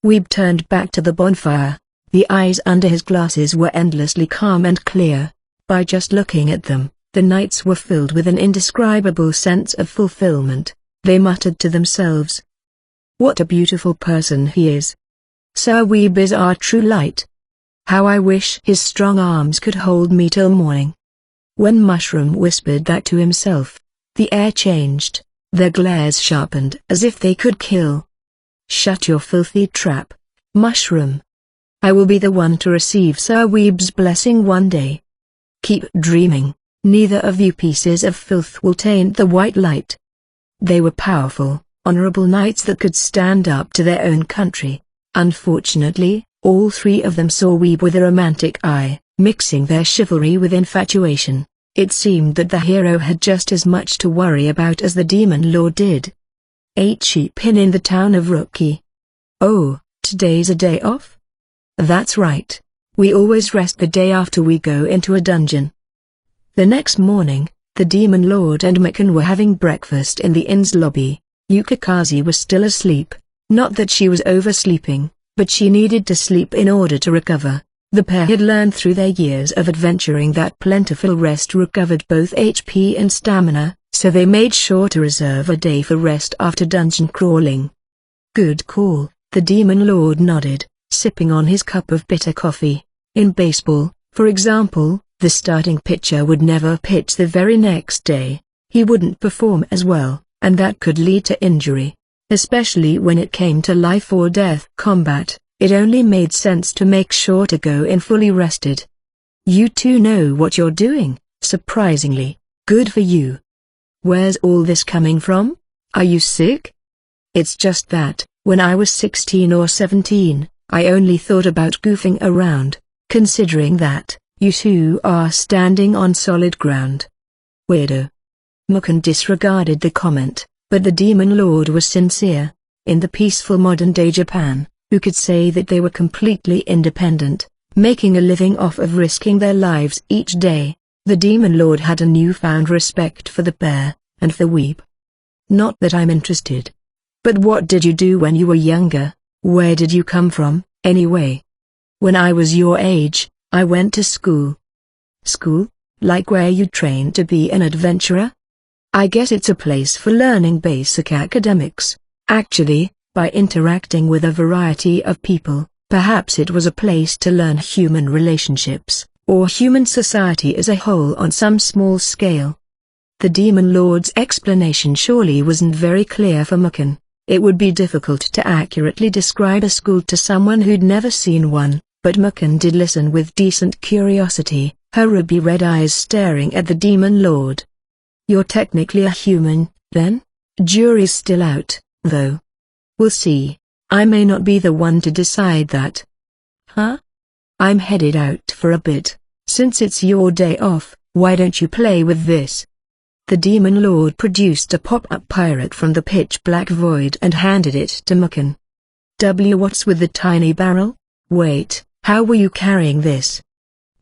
Weeb turned back to the bonfire. The eyes under his glasses were endlessly calm and clear. By just looking at them, the knights were filled with an indescribable sense of fulfillment. They muttered to themselves. What a beautiful person he is. Sir Weeb is our true light. How I wish his strong arms could hold me till morning. When Mushroom whispered that to himself, the air changed, their glares sharpened as if they could kill. Shut your filthy trap, Mushroom. I will be the one to receive Sir Weeb's blessing one day. Keep dreaming, neither of you pieces of filth will taint the white light. They were powerful, honorable knights that could stand up to their own country. Unfortunately, all three of them saw Weeb with a romantic eye, mixing their chivalry with infatuation. It seemed that the hero had just as much to worry about as the demon lord did. 8 sheep in the town of Rookie. Oh, today's a day off? That's right. We always rest the day after we go into a dungeon. The next morning, the demon lord and Mikan were having breakfast in the inn's lobby. Yukikaze was still asleep. Not that she was oversleeping, but she needed to sleep in order to recover. The pair had learned through their years of adventuring that plentiful rest recovered both HP and stamina, so they made sure to reserve a day for rest after dungeon crawling. Good call, the demon lord nodded, sipping on his cup of bitter coffee. In baseball, for example, the starting pitcher would never pitch the very next day. He wouldn't perform as well, and that could lead to injury. Especially when it came to life or death combat, it only made sense to make sure to go in fully rested. You two know what you're doing, surprisingly. Good for you. Where's all this coming from? Are you sick? It's just that, when I was 16 or 17, I only thought about goofing around, considering that, you two are standing on solid ground. Weirdo. Mikan disregarded the comment, but the demon lord was sincere. In the peaceful modern-day Japan, who could say that they were completely independent, making a living off of risking their lives each day, the demon lord had a newfound respect for the pair, and for Weeb. Not that I'm interested. But what did you do when you were younger? Where did you come from, anyway? When I was your age, I went to school. School? Like where you trained to be an adventurer? I guess it's a place for learning basic academics. Actually, by interacting with a variety of people, perhaps it was a place to learn human relationships, or human society as a whole on some small scale. The demon lord's explanation surely wasn't very clear for Mikan. It would be difficult to accurately describe a school to someone who'd never seen one, but Mikan did listen with decent curiosity, her ruby red eyes staring at the demon lord. You're technically a human, then? Jury's still out, though. We'll see. I may not be the one to decide that. Huh? I'm headed out for a bit. Since it's your day off, why don't you play with this? The demon lord produced a pop-up pirate from the pitch-black void and handed it to Mikan. What's with the tiny barrel? Wait, how were you carrying this?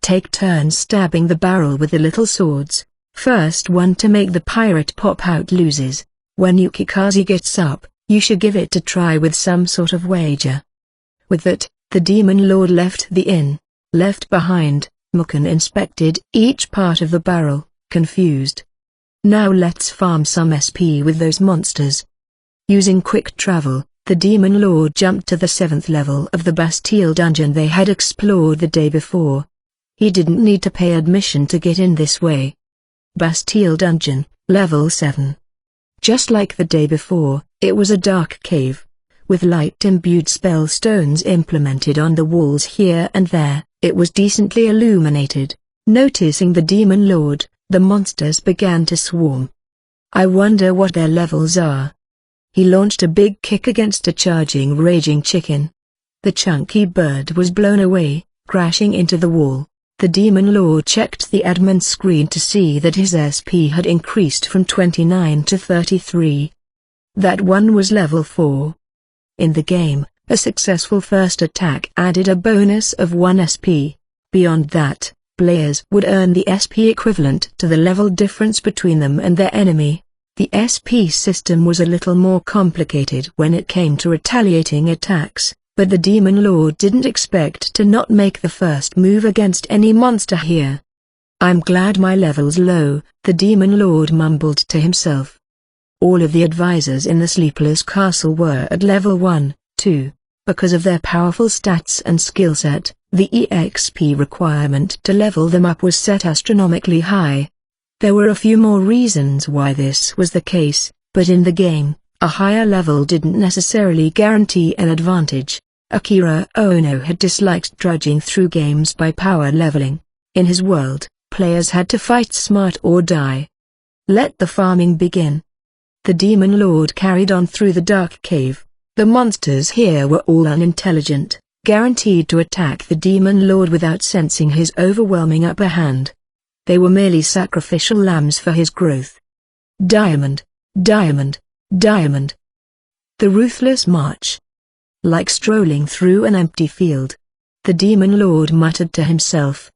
Take turns stabbing the barrel with the little swords. First one to make the pirate pop out loses. When Yukikaze gets up, you should give it a try with some sort of wager. With that, the demon lord left the inn. Left behind, Mikan inspected each part of the barrel, confused. Now let's farm some SP with those monsters. Using quick travel, the demon lord jumped to the 7th level of the Bastille dungeon they had explored the day before. He didn't need to pay admission to get in this way. Bastille dungeon, level 7. Just like the day before, it was a dark cave. With light-imbued spell stones implemented on the walls here and there, it was decently illuminated. Noticing the demon lord, the monsters began to swarm. I wonder what their levels are. He launched a big kick against a charging raging chicken. The chunky bird was blown away, crashing into the wall. The demon lord checked the admin screen to see that his SP had increased from 29 to 33. That one was level 4. In the game, a successful first attack added a bonus of 1 SP. Beyond that, players would earn the SP equivalent to the level difference between them and their enemy. The SP system was a little more complicated when it came to retaliating attacks, but the demon lord didn't expect to not make the first move against any monster here. I'm glad my level's low, the demon lord mumbled to himself. All of the advisors in the Sleepless Castle were at level 1, 2. Because of their powerful stats and skill set, the EXP requirement to level them up was set astronomically high. There were a few more reasons why this was the case, but in the game, a higher level didn't necessarily guarantee an advantage. Akira Ono had disliked drudging through games by power leveling. In his world, players had to fight smart or die. Let the farming begin. The demon lord carried on through the dark cave. The monsters here were all unintelligent, guaranteed to attack the demon lord without sensing his overwhelming upper hand. They were merely sacrificial lambs for his growth. Diamond, diamond, diamond. The ruthless march. Like strolling through an empty field. The demon lord muttered to himself.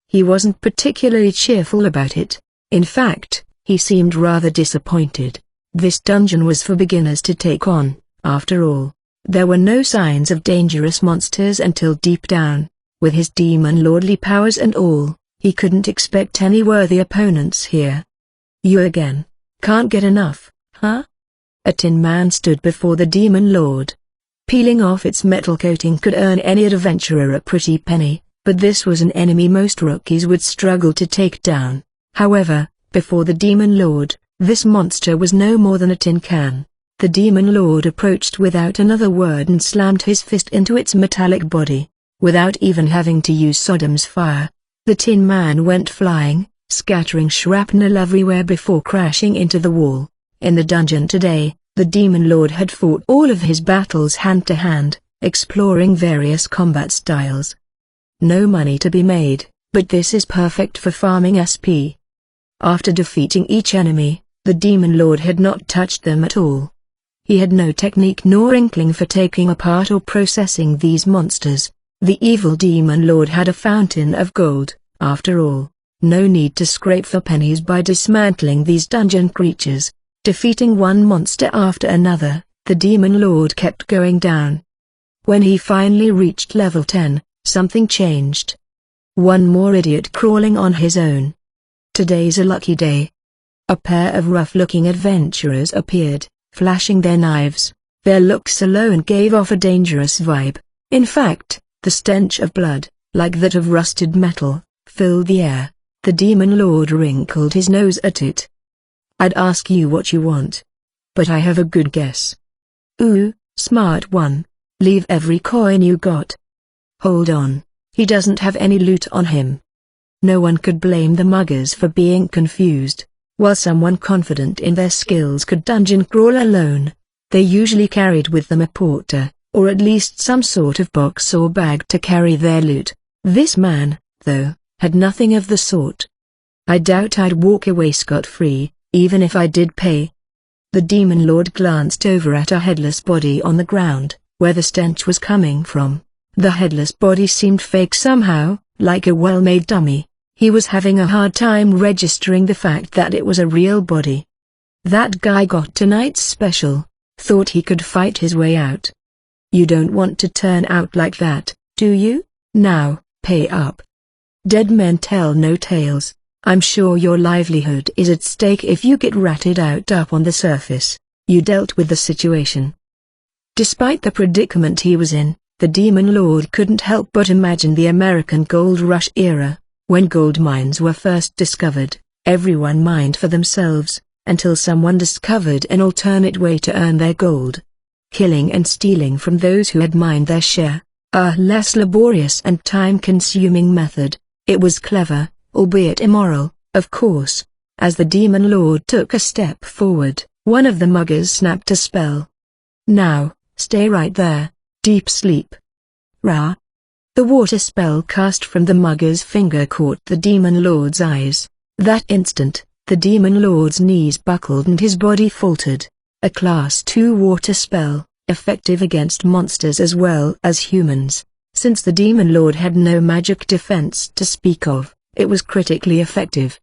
He wasn't particularly cheerful about it. In fact, he seemed rather disappointed. This dungeon was for beginners to take on, after all. There were no signs of dangerous monsters until deep down, with his demon lordly powers and all, he couldn't expect any worthy opponents here. You again? Can't get enough, huh? A tin man stood before the demon lord. Peeling off its metal coating could earn any adventurer a pretty penny, but this was an enemy most rookies would struggle to take down. However, before the demon lord, this monster was no more than a tin can. The demon lord approached without another word and slammed his fist into its metallic body. Without even having to use Sodom's fire, the tin man went flying, scattering shrapnel everywhere before crashing into the wall. In the dungeon today, the demon lord had fought all of his battles hand to hand, exploring various combat styles. No money to be made, but this is perfect for farming SP. After defeating each enemy, the demon lord had not touched them at all. He had no technique nor inkling for taking apart or processing these monsters. The evil demon lord had a fountain of gold, after all. No need to scrape for pennies by dismantling these dungeon creatures. Defeating one monster after another, the demon lord kept going down. When he finally reached level 10, something changed. One more idiot crawling on his own. Today's a lucky day. A pair of rough-looking adventurers appeared, flashing their knives. Their looks alone gave off a dangerous vibe. In fact, the stench of blood, like that of rusted metal, filled the air. The demon lord wrinkled his nose at it. I'd ask you what you want. But I have a good guess. Ooh, smart one. Leave every coin you got. Hold on, he doesn't have any loot on him. No one could blame the muggers for being confused. While someone confident in their skills could dungeon crawl alone, they usually carried with them a porter, or at least some sort of box or bag to carry their loot. This man, though, had nothing of the sort. I doubt I'd walk away scot-free, even if I did pay. The demon lord glanced over at a headless body on the ground, where the stench was coming from. The headless body seemed fake somehow, like a well-made dummy. He was having a hard time registering the fact that it was a real body. That guy got tonight's special. Thought he could fight his way out. You don't want to turn out like that, do you? Now, pay up. Dead men tell no tales. I'm sure your livelihood is at stake if you get ratted out up on the surface. You dealt with the situation. Despite the predicament he was in, the demon lord couldn't help but imagine the American gold rush era. When gold mines were first discovered, everyone mined for themselves, until someone discovered an alternate way to earn their gold. Killing and stealing from those who had mined their share, a less laborious and time-consuming method. It was clever, albeit immoral, of course. As the demon lord took a step forward, one of the muggers snapped a spell. Now, stay right there, deep sleep. Ra. The water spell cast from the mugger's finger caught the demon lord's eyes. That instant, the demon lord's knees buckled and his body faltered. A Class 2 water spell, effective against monsters as well as humans. Since the demon lord had no magic defense to speak of, it was critically effective.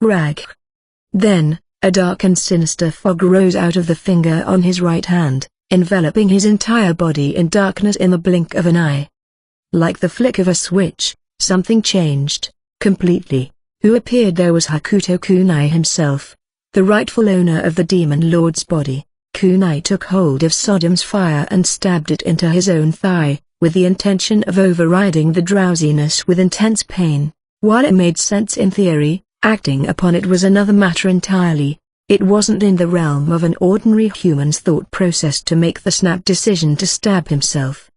Rag. Then, a dark and sinister fog rose out of the finger on his right hand, enveloping his entire body in darkness in the blink of an eye. Like the flick of a switch, something changed, completely. Who appeared there was Hakuto Kunai himself, the rightful owner of the demon lord's body. Kunai took hold of Sodom's fire and stabbed it into his own thigh, with the intention of overriding the drowsiness with intense pain. While it made sense in theory, acting upon it was another matter entirely. It wasn't in the realm of an ordinary human's thought process to make the snap decision to stab himself.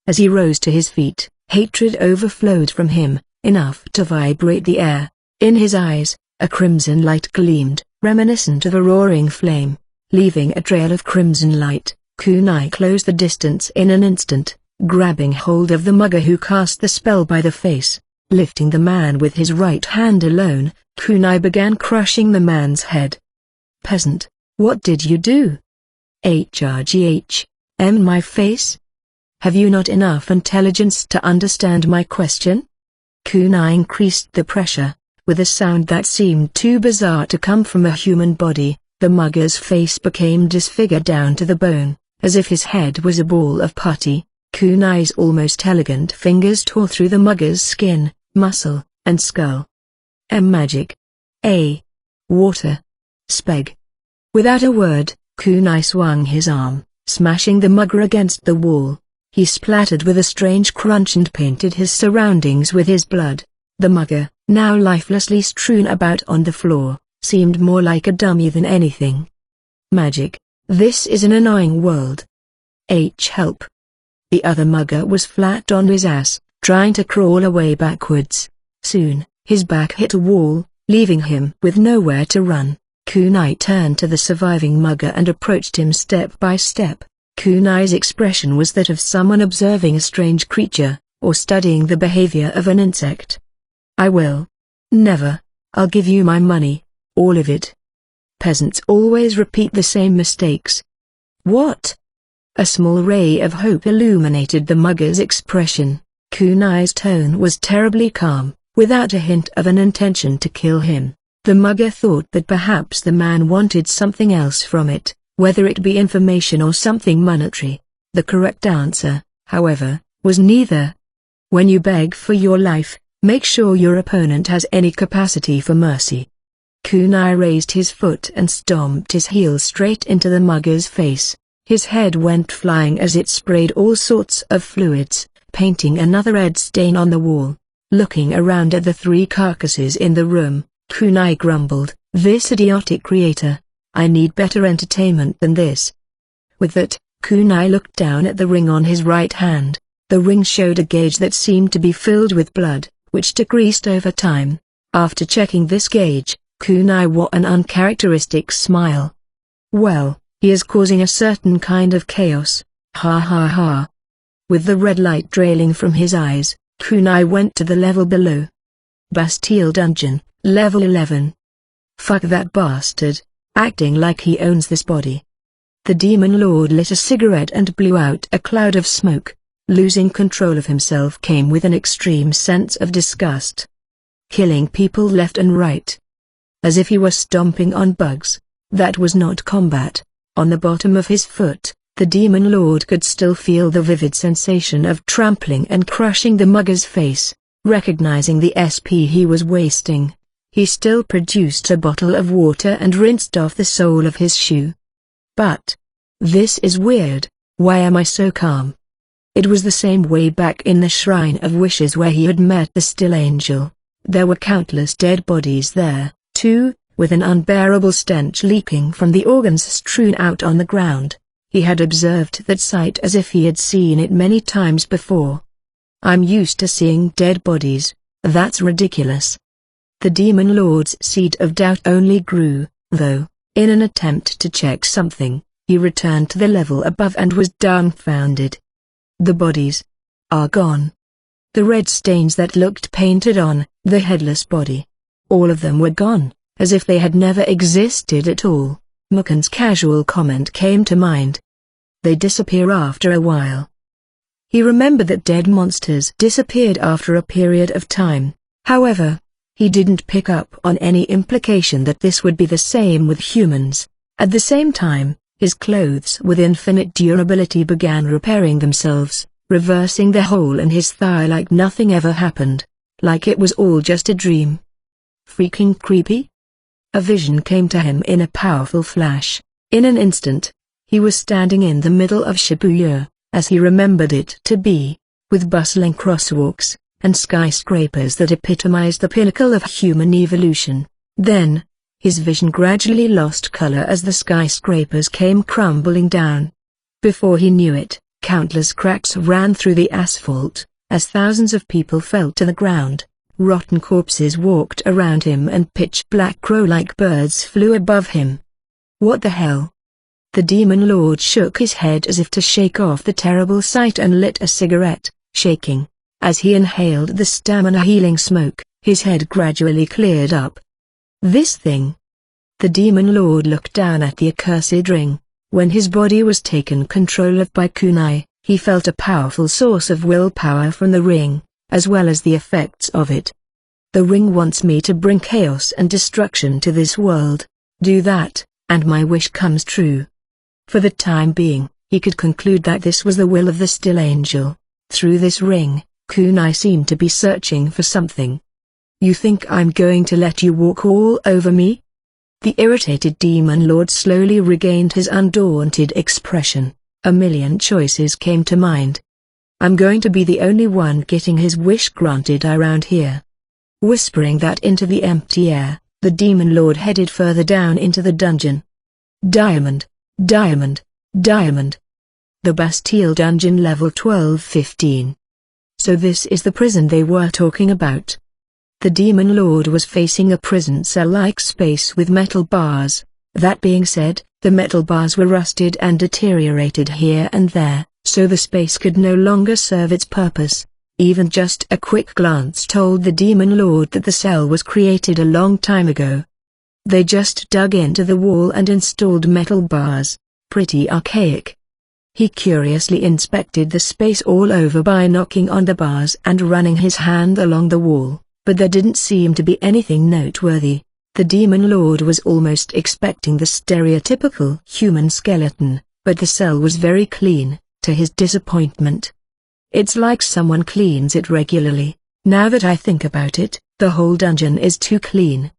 As he rose to his feet, hatred overflowed from him, enough to vibrate the air. In his eyes, a crimson light gleamed, reminiscent of a roaring flame, leaving a trail of crimson light. Kunai closed the distance in an instant, grabbing hold of the mugger who cast the spell by the face. Lifting the man with his right hand alone, Kunai began crushing the man's head. "Peasant, what did you do? My face? Have you not enough intelligence to understand my question?" Kunai increased the pressure. With a sound that seemed too bizarre to come from a human body, the mugger's face became disfigured down to the bone, as if his head was a ball of putty. Kunai's almost elegant fingers tore through the mugger's skin, muscle, and skull. Magic. Water. Speg. Without a word, Kunai swung his arm, smashing the mugger against the wall. He splattered with a strange crunch and painted his surroundings with his blood. The mugger, now lifelessly strewn about on the floor, seemed more like a dummy than anything. Magic. This is an annoying world. Help. The other mugger was flat on his ass, trying to crawl away backwards. Soon, his back hit a wall, leaving him with nowhere to run. Kunai turned to the surviving mugger and approached him step by step. Kunai's expression was that of someone observing a strange creature, or studying the behavior of an insect. "I will. Never. I'll give you my money. All of it." Peasants always repeat the same mistakes. "What?" A small ray of hope illuminated the mugger's expression. Kunai's tone was terribly calm, without a hint of an intention to kill him. The mugger thought that perhaps the man wanted something else from it, whether it be information or something monetary. The correct answer, however, was neither. When you beg for your life, make sure your opponent has any capacity for mercy. Kunai raised his foot and stomped his heel straight into the mugger's face. His head went flying as it sprayed all sorts of fluids, painting another red stain on the wall. Looking around at the three carcasses in the room, Kunai grumbled, "This idiotic creator. I need better entertainment than this." With that, Kunai looked down at the ring on his right hand. The ring showed a gauge that seemed to be filled with blood, which decreased over time. After checking this gauge, Kunai wore an uncharacteristic smile. "Well, he is causing a certain kind of chaos. Ha ha ha." With the red light trailing from his eyes, Kunai went to the level below. Bastille Dungeon, level 11. "Fuck that bastard, acting like he owns this body." The demon lord lit a cigarette and blew out a cloud of smoke. Losing control of himself came with an extreme sense of disgust. Killing people left and right, as if he were stomping on bugs. That was not combat. On the bottom of his foot, the demon lord could still feel the vivid sensation of trampling and crushing the mugger's face. Recognizing the SP he was wasting, he still produced a bottle of water and rinsed off the sole of his shoe. But this is weird. Why am I so calm? It was the same way back in the Shrine of Wishes where he had met the Still Angel. There were countless dead bodies there, too, with an unbearable stench leaking from the organs strewn out on the ground. He had observed that sight as if he had seen it many times before. "I'm used to seeing dead bodies. That's ridiculous." The demon lord's seed of doubt only grew, though. In an attempt to check something, he returned to the level above and was dumbfounded. The bodies are gone. The red stains that looked painted on the headless body, all of them were gone, as if they had never existed at all. Mukun's casual comment came to mind. They disappear after a while. He remembered that dead monsters disappeared after a period of time. However, he didn't pick up on any implication that this would be the same with humans. At the same time, his clothes with infinite durability began repairing themselves, reversing the hole in his thigh like nothing ever happened, like it was all just a dream. Freaking creepy? A vision came to him in a powerful flash. In an instant, he was standing in the middle of Shibuya, as he remembered it to be, with bustling crosswalks, and skyscrapers that epitomized the pinnacle of human evolution. Then, his vision gradually lost color as the skyscrapers came crumbling down. Before he knew it, countless cracks ran through the asphalt, as thousands of people fell to the ground. Rotten corpses walked around him and pitch-black crow-like birds flew above him. What the hell? The demon lord shook his head as if to shake off the terrible sight and lit a cigarette, shaking. As he inhaled the stamina-healing smoke, his head gradually cleared up. This thing. The demon lord looked down at the accursed ring. When his body was taken control of by kunai, he felt a powerful source of willpower from the ring, as well as the effects of it. The ring wants me to bring chaos and destruction to this world. Do that, and my wish comes true. For the time being, he could conclude that this was the will of the still angel. Through this ring, kunai seemed to be searching for something. You think I'm going to let you walk all over me? The irritated demon lord slowly regained his undaunted expression. A million choices came to mind. I'm going to be the only one getting his wish granted around here. Whispering that into the empty air, the demon lord headed further down into the dungeon. Diamond, diamond, diamond. The Bastille dungeon level 1215. So this is the prison they were talking about. The demon lord was facing a prison cell-like space with metal bars. That being said, the metal bars were rusted and deteriorated here and there, so the space could no longer serve its purpose. Even just a quick glance told the demon lord that the cell was created a long time ago. They just dug into the wall and installed metal bars. Pretty archaic. He curiously inspected the space all over by knocking on the bars and running his hand along the wall, but there didn't seem to be anything noteworthy. The demon lord was almost expecting the stereotypical human skeleton, but the cell was very clean, to his disappointment. It's like someone cleans it regularly. Now that I think about it, the whole dungeon is too clean.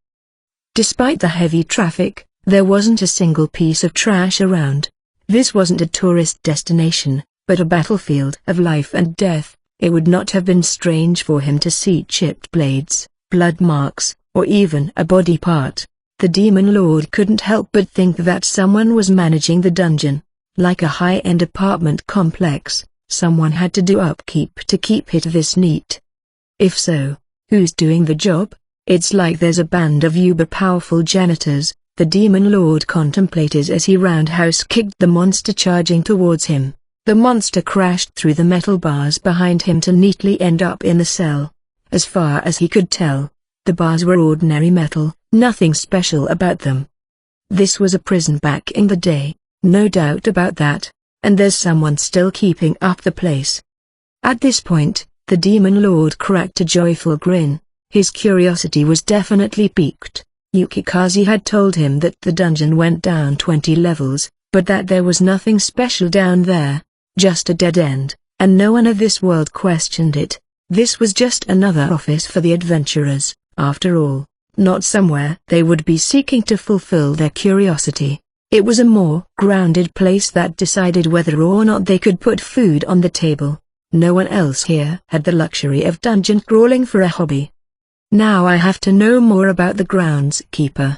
Despite the heavy traffic, there wasn't a single piece of trash around. This wasn't a tourist destination, but a battlefield of life and death. It would not have been strange for him to see chipped blades, blood marks, or even a body part. The demon lord couldn't help but think that someone was managing the dungeon. Like a high-end apartment complex, someone had to do upkeep to keep it this neat. If so, who's doing the job? It's like there's a band of uber-powerful janitors, the demon lord contemplated as he roundhouse-kicked the monster charging towards him. The monster crashed through the metal bars behind him to neatly end up in the cell. As far as he could tell, the bars were ordinary metal, nothing special about them. This was a prison back in the day, no doubt about that, and there's someone still keeping up the place. At this point, the demon lord cracked a joyful grin. His curiosity was definitely piqued. Yukikaze had told him that the dungeon went down 20 levels, but that there was nothing special down there, just a dead end, and no one of this world questioned it. This was just another office for the adventurers, after all, not somewhere they would be seeking to fulfill their curiosity. It was a more grounded place that decided whether or not they could put food on the table. No one else here had the luxury of dungeon crawling for a hobby. Now I have to know more about the groundskeeper.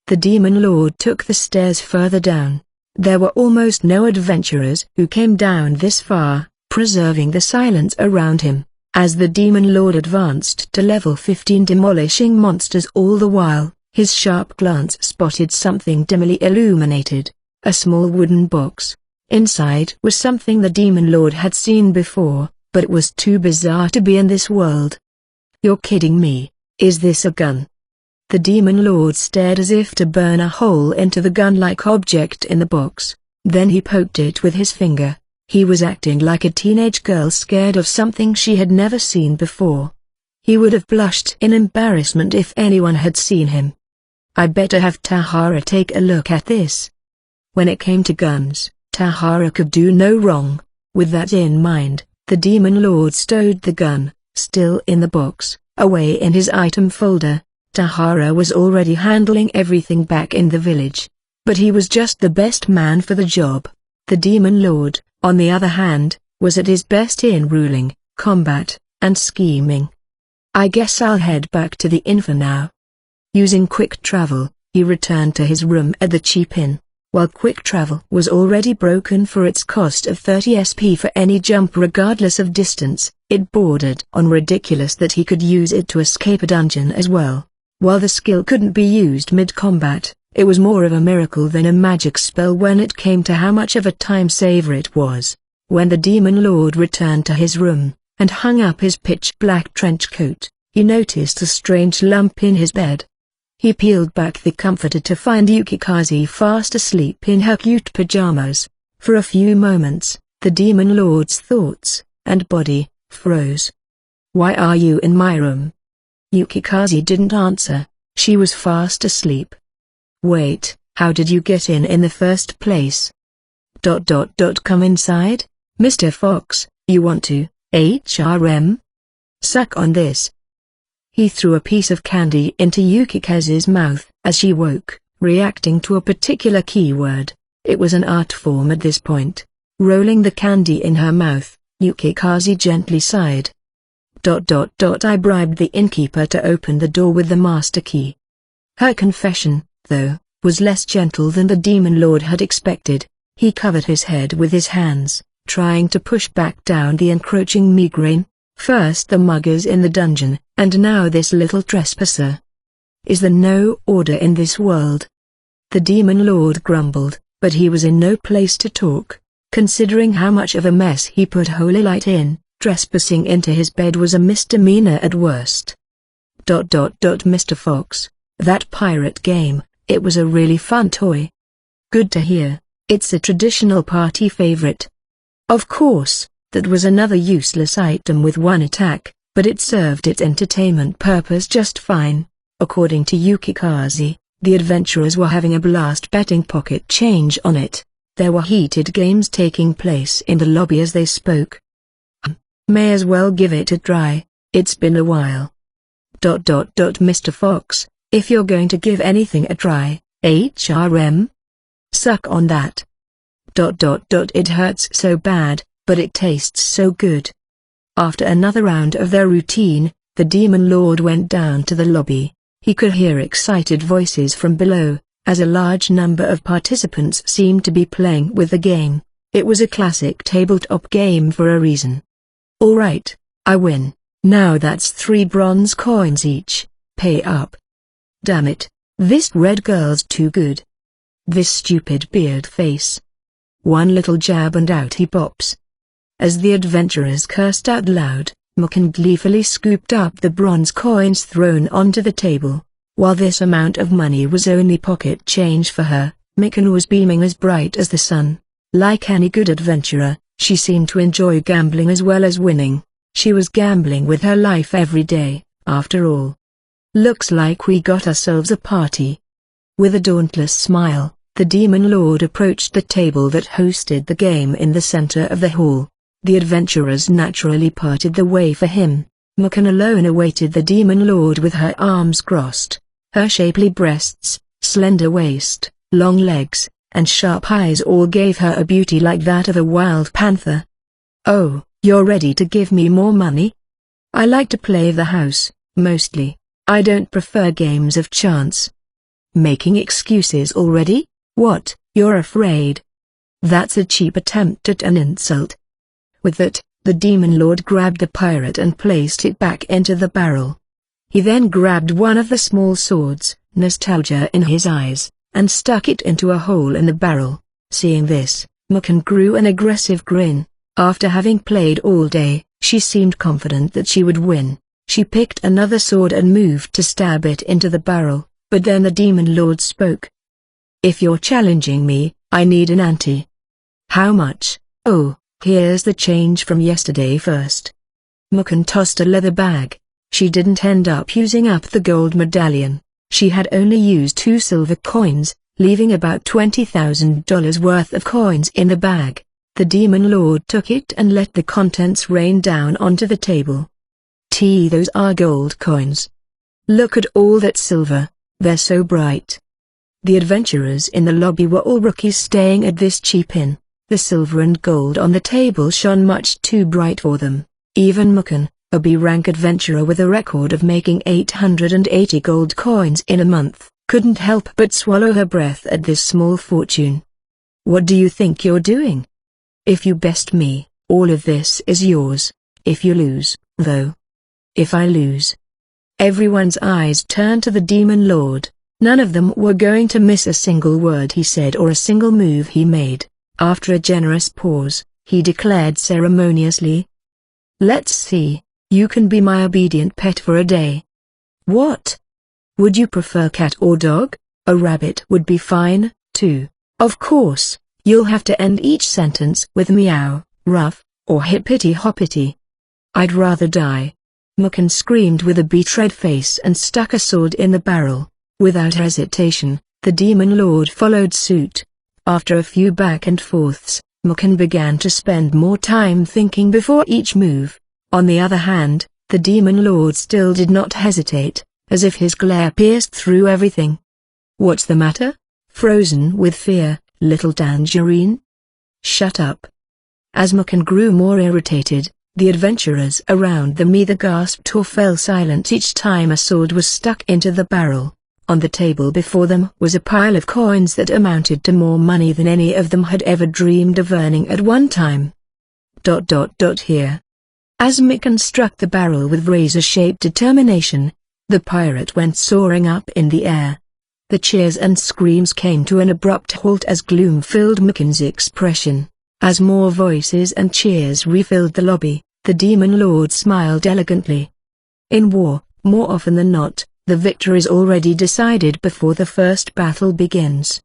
The demon lord took the stairs further down. There were almost no adventurers who came down this far, preserving the silence around him. As the demon lord advanced to level 15, demolishing monsters all the while, his sharp glance spotted something dimly illuminated, a small wooden box. Inside was something the demon lord had seen before, but it was too bizarre to be in this world. You're kidding me, is this a gun? The demon lord stared as if to burn a hole into the gun-like object in the box. Then he poked it with his finger. He was acting like a teenage girl scared of something she had never seen before. He would have blushed in embarrassment if anyone had seen him. I better have Tahara take a look at this. When it came to guns, Tahara could do no wrong. With that in mind, the demon lord stowed the gun, still in the box, away in his item folder. Tahara was already handling everything back in the village. But he was just the best man for the job. The demon lord, on the other hand, was at his best in ruling, combat, and scheming. I guess I'll head back to the inn for now. Using quick travel, he returned to his room at the cheap inn. While quick travel was already broken for its cost of 30 SP for any jump regardless of distance, it bordered on ridiculous that he could use it to escape a dungeon as well. While the skill couldn't be used mid-combat, it was more of a miracle than a magic spell when it came to how much of a time saver it was. When the Demon Lord returned to his room, and hung up his pitch-black trench coat, he noticed a strange lump in his bed. He peeled back the comforter to find Yukikaze fast asleep in her cute pajamas. For a few moments, the Demon Lord's thoughts and body froze. "Why are you in my room?" Yukikaze didn't answer. She was fast asleep. "Wait, how did you get in the first place?" Come inside, Mr. Fox, you want to, HRM? Suck on this." He threw a piece of candy into Yukikaze's mouth as she woke, reacting to a particular keyword. It was an art form at this point. Rolling the candy in her mouth, Yukikaze gently sighed. I bribed the innkeeper to open the door with the master key. Her confession, though, was less gentle than the Demon Lord had expected. He covered his head with his hands, trying to push back down the encroaching migraine. First the muggers in the dungeon, and now this little trespasser. Is there no order in this world? The Demon Lord grumbled, but he was in no place to talk. Considering how much of a mess he put Holy Light in, trespassing into his bed was a misdemeanor at worst. Mr. Fox, that pirate game, it was a really fun toy. Good to hear, it's a traditional party favorite. Of course. That was another useless item with one attack, but it served its entertainment purpose just fine. According to Yukikaze, the adventurers were having a blast betting pocket change on it. There were heated games taking place in the lobby as they spoke. May as well give it a try, it's been a while. Mr. Fox, if you're going to give anything a try, HRM? Suck on that. It hurts so bad, but it tastes so good. After another round of their routine, the Demon Lord went down to the lobby. He could hear excited voices from below, as a large number of participants seemed to be playing with the game. It was a classic tabletop game for a reason. "All right, I win. Now that's 3 bronze coins each. Pay up." "Damn it, this red girl's too good. This stupid beard face. One little jab and out he pops." As the adventurers cursed out loud, Mukan gleefully scooped up the bronze coins thrown onto the table. While this amount of money was only pocket change for her, Mukan was beaming as bright as the sun. Like any good adventurer, she seemed to enjoy gambling as well as winning. She was gambling with her life every day, after all. "Looks like we got ourselves a party." With a dauntless smile, the Demon Lord approached the table that hosted the game in the center of the hall. The adventurers naturally parted the way for him. Mukan alone awaited the Demon Lord with her arms crossed. Her shapely breasts, slender waist, long legs, and sharp eyes all gave her a beauty like that of a wild panther. "Oh, you're ready to give me more money? I like to play the house, mostly. I don't prefer games of chance." "Making excuses already? What, you're afraid?" That's a cheap attempt at an insult. With that, the Demon Lord grabbed the pirate and placed it back into the barrel. He then grabbed one of the small swords, nostalgia in his eyes, and stuck it into a hole in the barrel. Seeing this, Mukan grew an aggressive grin. After having played all day, she seemed confident that she would win. She picked another sword and moved to stab it into the barrel, but then the Demon Lord spoke. "If you're challenging me, I need an ante." "How much?" "Oh, here's the change from yesterday first." Mukan tossed a leather bag. She didn't end up using up the gold medallion. She had only used 2 silver coins, leaving about $20,000 worth of coins in the bag. The Demon Lord took it and let the contents rain down onto the table. Those are gold coins. Look at all that silver, they're so bright." The adventurers in the lobby were all rookies staying at this cheap inn. The silver and gold on the table shone much too bright for them. Even Mukan, a B-rank adventurer with a record of making 880 gold coins in a month, couldn't help but swallow her breath at this small fortune. What do you think you're doing? If you best me, all of this is yours. If you lose, though. If I lose. Everyone's eyes turned to the Demon Lord. None of them were going to miss a single word he said or a single move he made. After a generous pause, he declared ceremoniously, "Let's see, you can be my obedient pet for a day." "What? Would you prefer cat or dog? A rabbit would be fine, too. Of course, you'll have to end each sentence with meow, ruff, or hippity hoppity." "I'd rather die." Mukun screamed with a betrayed face and stuck a sword in the barrel. Without hesitation, the Demon Lord followed suit. After a few back and forths, Mukun began to spend more time thinking before each move. On the other hand, the Demon Lord still did not hesitate, as if his glare pierced through everything. "What's the matter? Frozen with fear, little tangerine? Shut up." As Mukun grew more irritated, the adventurers around them either gasped or fell silent each time a sword was stuck into the barrel. On the table before them was a pile of coins that amounted to more money than any of them had ever dreamed of earning at one time. Here. As Mukun struck the barrel with razor-shaped determination, the pirate went soaring up in the air. The cheers and screams came to an abrupt halt as gloom filled Mukun's expression. As more voices and cheers refilled the lobby, the Demon Lord smiled elegantly. In war, more often than not, the victor is already decided before the first battle begins.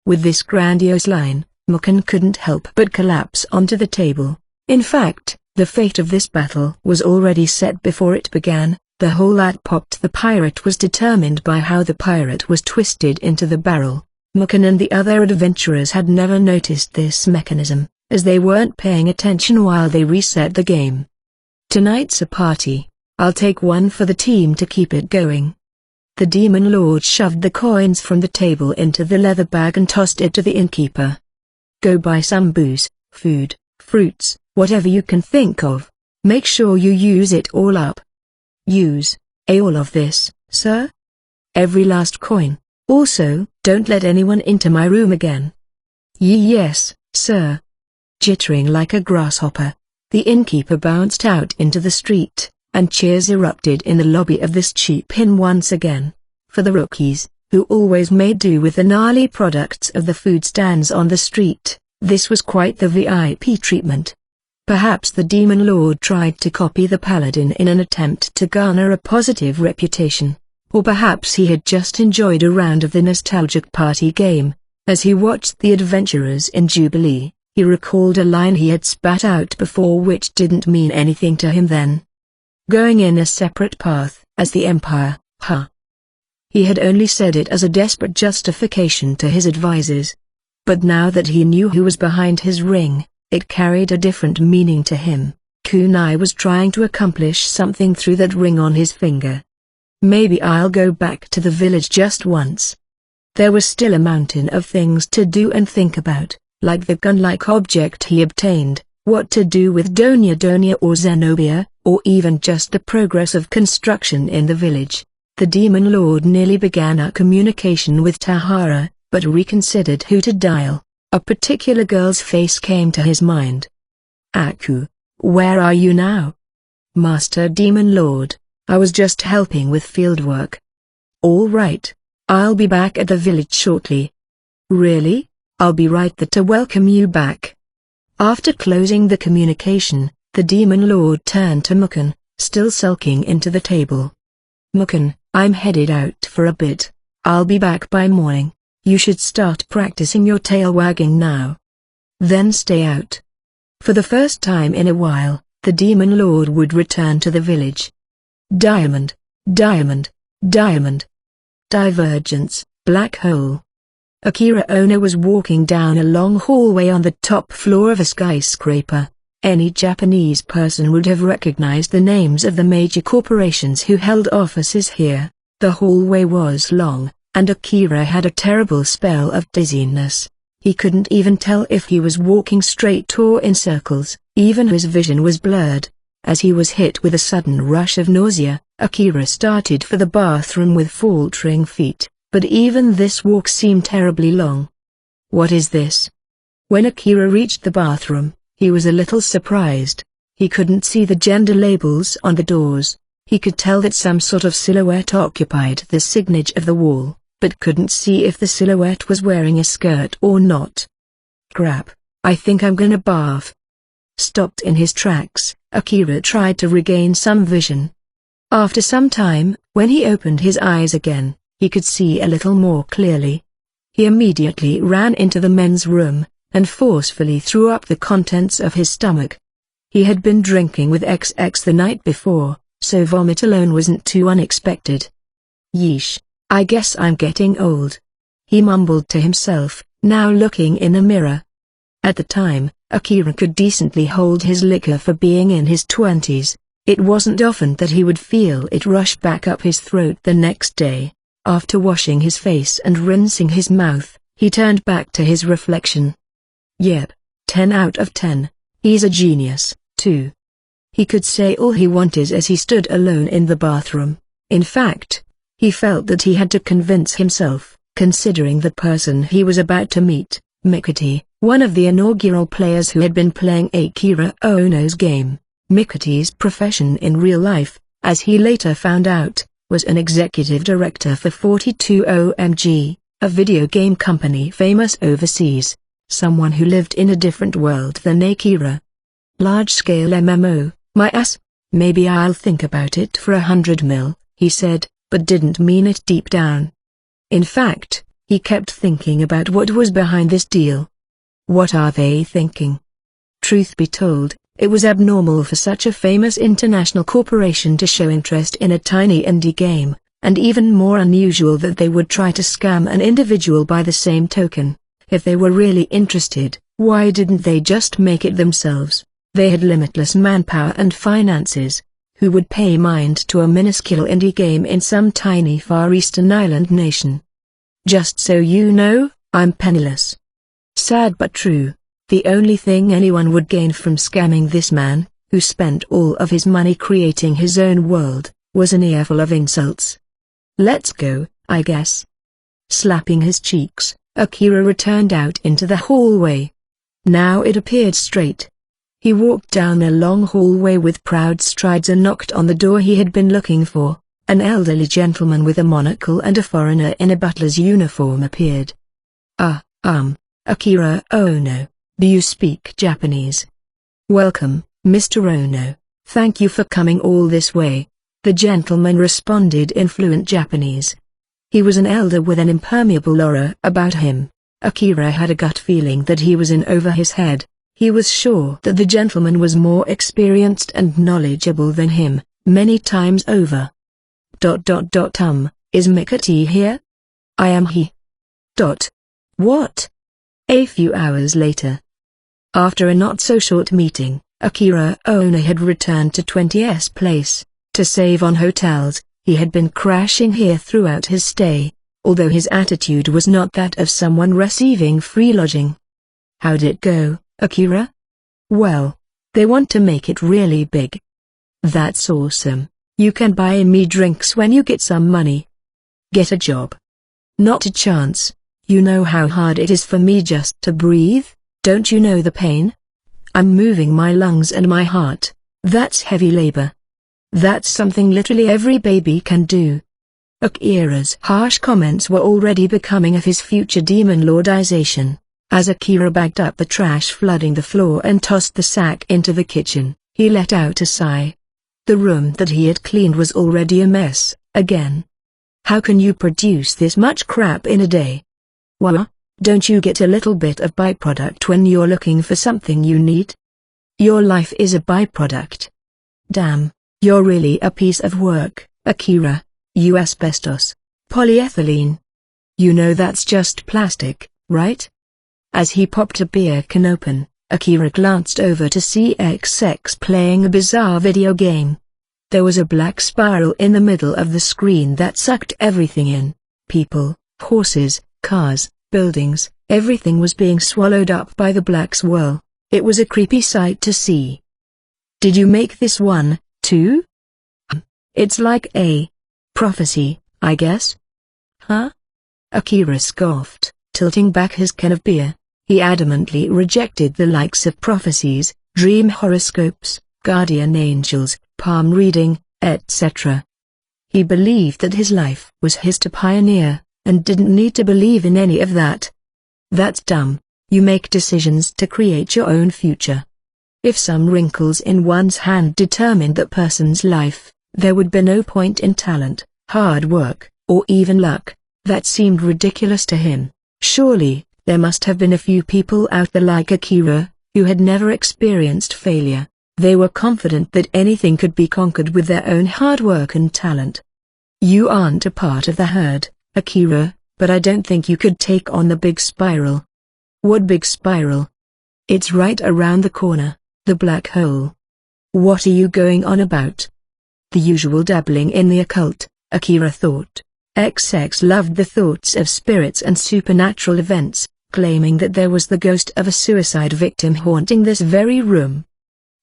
With this grandiose line, Mukun couldn't help but collapse onto the table. In fact, the fate of this battle was already set before it began. The hole that popped the pirate was determined by how the pirate was twisted into the barrel. Mukun and the other adventurers had never noticed this mechanism, as they weren't paying attention while they reset the game. "Tonight's a party. I'll take one for the team to keep it going." The Demon Lord shoved the coins from the table into the leather bag and tossed it to the innkeeper. "Go buy some booze, food, fruits, whatever you can think of. Make sure you use it all up." "Use, all of this, sir?" "Every last coin. Also, don't let anyone into my room again." "Yes, sir." Jittering like a grasshopper, the innkeeper bounced out into the street, and cheers erupted in the lobby of this cheap inn once again. For the rookies, who always made do with the gnarly products of the food stands on the street, this was quite the VIP treatment. Perhaps the Demon Lord tried to copy the Paladin in an attempt to garner a positive reputation. Or perhaps he had just enjoyed a round of the nostalgic party game. As he watched the adventurers in Jubilee, he recalled a line he had spat out before which didn't mean anything to him then. "Going in a separate path, as the Empire, huh?" He had only said it as a desperate justification to his advisors. But now that he knew who was behind his ring, it carried a different meaning to him. Kunai was trying to accomplish something through that ring on his finger. "Maybe I'll go back to the village just once." There was still a mountain of things to do and think about, like the gun-like object he obtained, what to do with Donia or Zenobia, or even just the progress of construction in the village. The Demon Lord nearly began a communication with Tahara, but reconsidered who to dial. A particular girl's face came to his mind. "Aku, where are you now?" "Master Demon Lord, I was just helping with fieldwork." "All right. I'll be back at the village shortly." "Really? I'll be right there to welcome you back." After closing the communication, the Demon Lord turned to Mukun, still sulking into the table. "Mukun, I'm headed out for a bit. I'll be back by morning. You should start practicing your tail wagging now. Then stay out." For the first time in a while, the Demon Lord would return to the village. Diamond, diamond, diamond. Divergence, black hole. Akira Ono was walking down a long hallway on the top floor of a skyscraper. Any Japanese person would have recognized the names of the major corporations who held offices here. The hallway was long, and Akira had a terrible spell of dizziness. He couldn't even tell if he was walking straight or in circles, even his vision was blurred. As he was hit with a sudden rush of nausea, Akira started for the bathroom with faltering feet. but even this walk seemed terribly long. What is this? When Akira reached the bathroom, he was a little surprised. He couldn't see the gender labels on the doors. He could tell that some sort of silhouette occupied the signage of the wall, but couldn't see if the silhouette was wearing a skirt or not. Crap, I think I'm gonna bath. Stopped in his tracks, Akira tried to regain some vision. After some time, when he opened his eyes again, he could see a little more clearly. He immediately ran into the men's room, and forcefully threw up the contents of his stomach. He had been drinking with XX the night before, so vomit alone wasn't too unexpected. Yeesh, I guess I'm getting old, he mumbled to himself, now looking in a mirror. At the time, Akira could decently hold his liquor for being in his 20s. It wasn't often that he would feel it rush back up his throat the next day. After washing his face and rinsing his mouth, he turned back to his reflection. Yep, 10 out of 10. He's a genius, too. He could say all he wanted as he stood alone in the bathroom. In fact, he felt that he had to convince himself, considering the person he was about to meet, Mikati, one of the inaugural players who had been playing Akira Ono's game. Mikati's profession in real life, as he later found out, was an executive director for 42OMG, a video game company famous overseas. Someone who lived in a different world than Akira. Large-scale MMO, my ass. Maybe I'll think about it for 100 mil, he said, but didn't mean it deep down. In fact, he kept thinking about what was behind this deal. What are they thinking? Truth be told, it was abnormal for such a famous international corporation to show interest in a tiny indie game, and even more unusual that they would try to scam an individual by the same token. If they were really interested, why didn't they just make it themselves? They had limitless manpower and finances. Who would pay mind to a minuscule indie game in some tiny Far Eastern island nation? Just so you know, I'm penniless. Sad but true. The only thing anyone would gain from scamming this man, who spent all of his money creating his own world, was an earful of insults. Let's go, I guess. Slapping his cheeks, Akira returned out into the hallway. Now it appeared straight. He walked down a long hallway with proud strides and knocked on the door he had been looking for. An elderly gentleman with a monocle and a foreigner in a butler's uniform appeared. Akira Ono. Do you speak Japanese? Welcome, Mr. Ono. Thank you for coming all this way. The gentleman responded in fluent Japanese. He was an elder with an impermeable aura about him. Akira had a gut feeling that he was in over his head. He was sure that the gentleman was more experienced and knowledgeable than him, many times over. Is Mikati here? I am he. What? A few hours later. After a not-so-short meeting, Akira Ono had returned to 20S Place. To save on hotels, he had been crashing here throughout his stay, although his attitude was not that of someone receiving free lodging. How'd it go, Akira? Well, they want to make it really big. That's awesome. You can buy me drinks when you get some money. Get a job. Not a chance. You know how hard it is for me just to breathe? Don't you know the pain? I'm moving my lungs and my heart. That's heavy labor. That's something literally every baby can do. Akira's harsh comments were already becoming of his future demon lordization. As Akira bagged up the trash flooding the floor and tossed the sack into the kitchen, he let out a sigh. The room that he had cleaned was already a mess, again. How can you produce this much crap in a day? What? Don't you get a little bit of byproduct when you're looking for something you need? Your life is a byproduct. Damn, you're really a piece of work, Akira. You asbestos. Polyethylene. You know that's just plastic, right? As he popped a beer can open, Akira glanced over to see XX playing a bizarre video game. There was a black spiral in the middle of the screen that sucked everything in. People, horses, cars, buildings, everything was being swallowed up by the black swirl. It was a creepy sight to see. Did you make this one, too? It's like a prophecy, I guess. Huh? Akira scoffed, tilting back his can of beer. He adamantly rejected the likes of prophecies, dream horoscopes, guardian angels, palm reading, etc. He believed that his life was his to pioneer, and didn't need to believe in any of that. That's dumb. You make decisions to create your own future. If some wrinkles in one's hand determined that person's life, there would be no point in talent, hard work, or even luck. That seemed ridiculous to him. Surely, there must have been a few people out there like Akira, who had never experienced failure. They were confident that anything could be conquered with their own hard work and talent. You aren't a part of the herd, Akira, but I don't think you could take on the big spiral. What big spiral? It's right around the corner, the black hole. What are you going on about? The usual dabbling in the occult, Akira thought. XX loved the thoughts of spirits and supernatural events, claiming that there was the ghost of a suicide victim haunting this very room.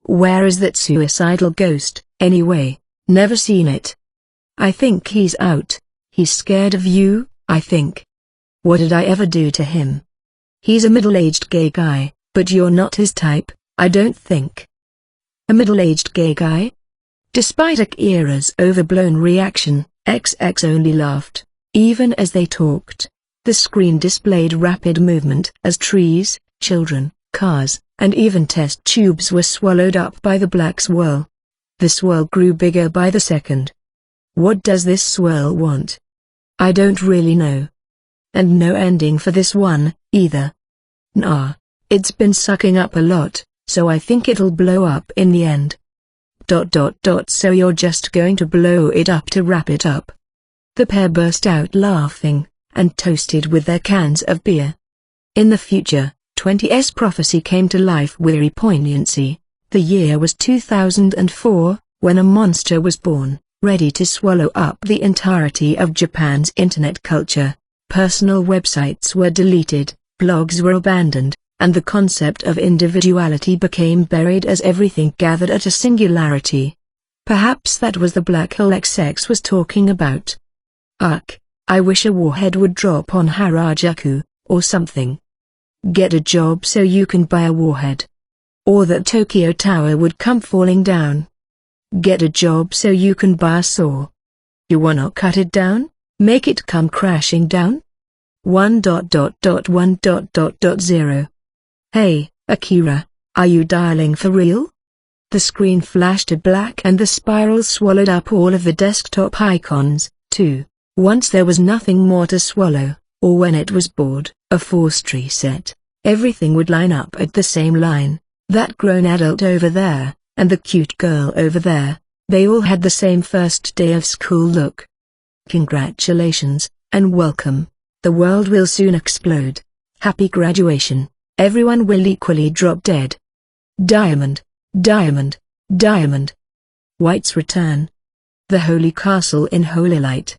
Where is that suicidal ghost, anyway? Never seen it. I think he's out. He's scared of you, I think. What did I ever do to him? He's a middle-aged gay guy, but you're not his type, I don't think. A middle-aged gay guy? Despite Akira's overblown reaction, XX only laughed. Even as they talked, the screen displayed rapid movement as trees, children, cars, and even test tubes were swallowed up by the black swirl. The swirl grew bigger by the second. What does this swirl want? I don't really know. And no ending for this one, either. Nah. It's been sucking up a lot, so I think it'll blow up in the end. So you're just going to blow it up to wrap it up. The pair burst out laughing, and toasted with their cans of beer. In the future, 20's prophecy came to life with eerie poignancy. The year was 2004, when a monster was born, ready to swallow up the entirety of Japan's internet culture. Personal websites were deleted, blogs were abandoned, and the concept of individuality became buried as everything gathered at a singularity. Perhaps that was the black hole XX was talking about. Ugh, I wish a warhead would drop on Harajuku, or something. Get a job so you can buy a warhead. Or that Tokyo Tower would come falling down. Get a job so you can buy a saw. You wanna cut it down? Make it come crashing down? 1.1.0. Hey, Akira, are you dialing for real? The screen flashed to black and the spiral swallowed up all of the desktop icons, too. Once there was nothing more to swallow, or when it was bored, a forced reset, everything would line up at the same line. That grown adult over there, and the cute girl over there, they all had the same first day of school look. Congratulations, and welcome. The world will soon explode. Happy graduation. Everyone will equally drop dead. Diamond, diamond, diamond. White's return. The Holy Castle in Holy Light.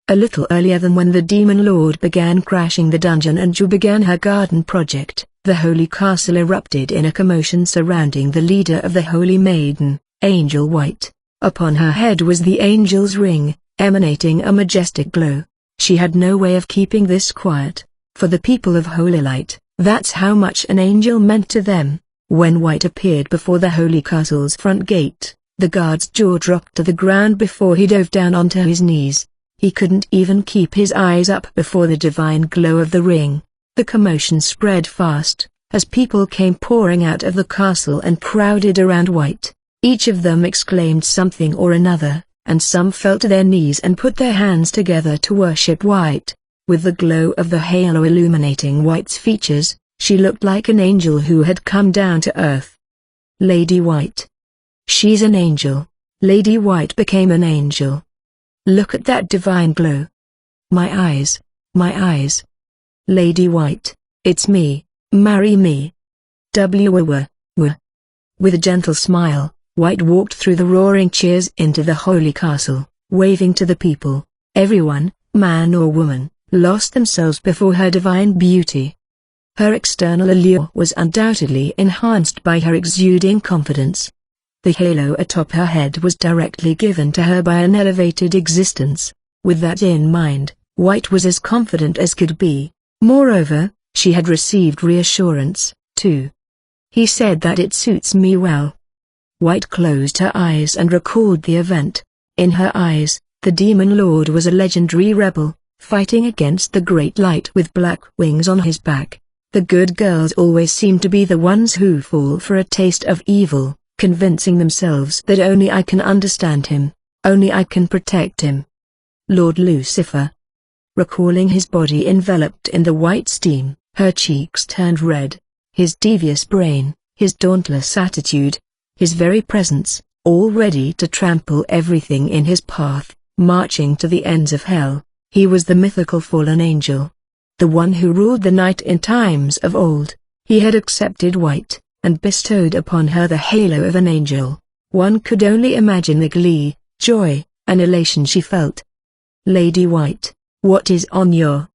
A little earlier than when the Demon Lord began crashing the dungeon and Ju began her garden project, the Holy Castle erupted in a commotion surrounding the leader of the Holy Maiden, Angel White. Upon her head was the Angel's ring, emanating a majestic glow. She had no way of keeping this quiet. For the people of Holy Light, that's how much an angel meant to them. When White appeared before the Holy Castle's front gate, the guard's jaw dropped to the ground before he dove down onto his knees. He couldn't even keep his eyes up before the divine glow of the ring. The commotion spread fast, as people came pouring out of the castle and crowded around White. Each of them exclaimed something or another, and some fell to their knees and put their hands together to worship White. With the glow of the halo illuminating White's features, she looked like an angel who had come down to earth. Lady White. She's an angel. Lady White became an angel. Look at that divine glow. My eyes. My eyes. Lady White, it's me, marry me. With a gentle smile, White walked through the roaring cheers into the Holy Castle, waving to the people. Everyone, man or woman, lost themselves before her divine beauty. Her external allure was undoubtedly enhanced by her exuding confidence. The halo atop her head was directly given to her by an elevated existence. With that in mind, White was as confident as could be. Moreover, she had received reassurance, too. He said that it suits me well. White closed her eyes and recalled the event. In her eyes, the Demon Lord was a legendary rebel, fighting against the Great Light with black wings on his back. The good girls always seem to be the ones who fall for a taste of evil, convincing themselves that only I can understand him, only I can protect him. Lord Lucifer. Recalling his body enveloped in the white steam, her cheeks turned red. His devious brain, his dauntless attitude, his very presence, all ready to trample everything in his path, marching to the ends of hell. He was the mythical fallen angel, the one who ruled the night in times of old. He had accepted White, and bestowed upon her the halo of an angel. One could only imagine the glee, joy, and elation she felt. Lady White, what is on your...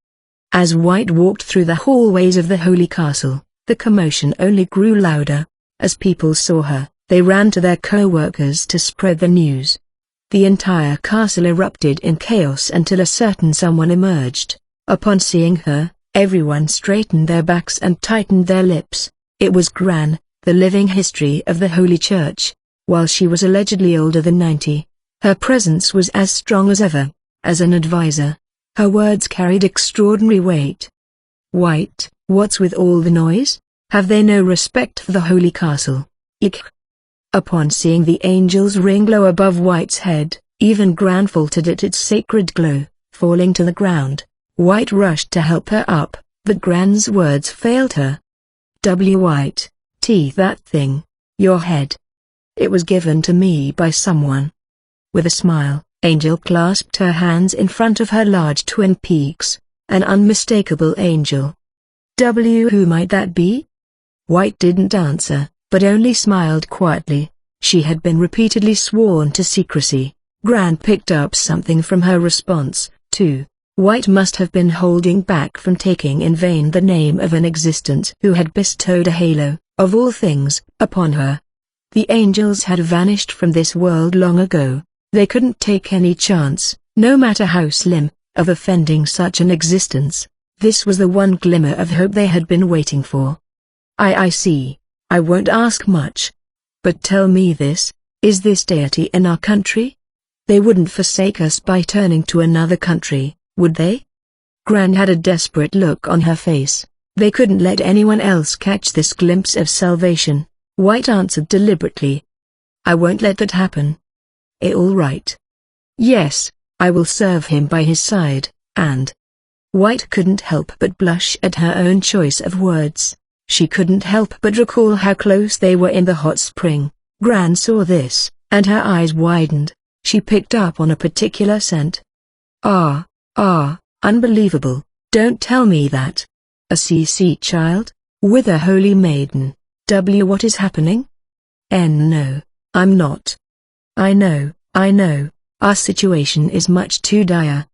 As White walked through the hallways of the holy castle, the commotion only grew louder. As people saw her, they ran to their co-workers to spread the news. The entire castle erupted in chaos until a certain someone emerged. Upon seeing her, everyone straightened their backs and tightened their lips. It was Gran, the living history of the Holy Church. While she was allegedly older than 90, her presence was as strong as ever. As an advisor, her words carried extraordinary weight. White, what's with all the noise? Have they no respect for the holy castle? Eek. Upon seeing the angel's ring glow above White's head, even Gran faltered at its sacred glow, falling to the ground. White rushed to help her up, but Gran's words failed her. White, that thing, your head. It was given to me by someone. With a smile, Angel clasped her hands in front of her large twin peaks, an unmistakable angel. Who might that be? White didn't answer, but only smiled quietly. She had been repeatedly sworn to secrecy. Gran picked up something from her response, too. White must have been holding back from taking in vain the name of an existence who had bestowed a halo, of all things, upon her. The angels had vanished from this world long ago. They couldn't take any chance, no matter how slim, of offending such an existence. This was the one glimmer of hope they had been waiting for. I see. I won't ask much. But tell me this, is this deity in our country? They wouldn't forsake us by turning to another country, would they? Gran had a desperate look on her face. They couldn't let anyone else catch this glimpse of salvation. White answered deliberately. I won't let that happen. All right. Yes, I will serve him by his side, and... White couldn't help but blush at her own choice of words. She couldn't help but recall how close they were in the hot spring. Gran saw this, and her eyes widened. She picked up on a particular scent. Unbelievable, don't tell me that. A CC child? With a holy maiden? What is happening? No, I'm not. I know, our situation is much too dire.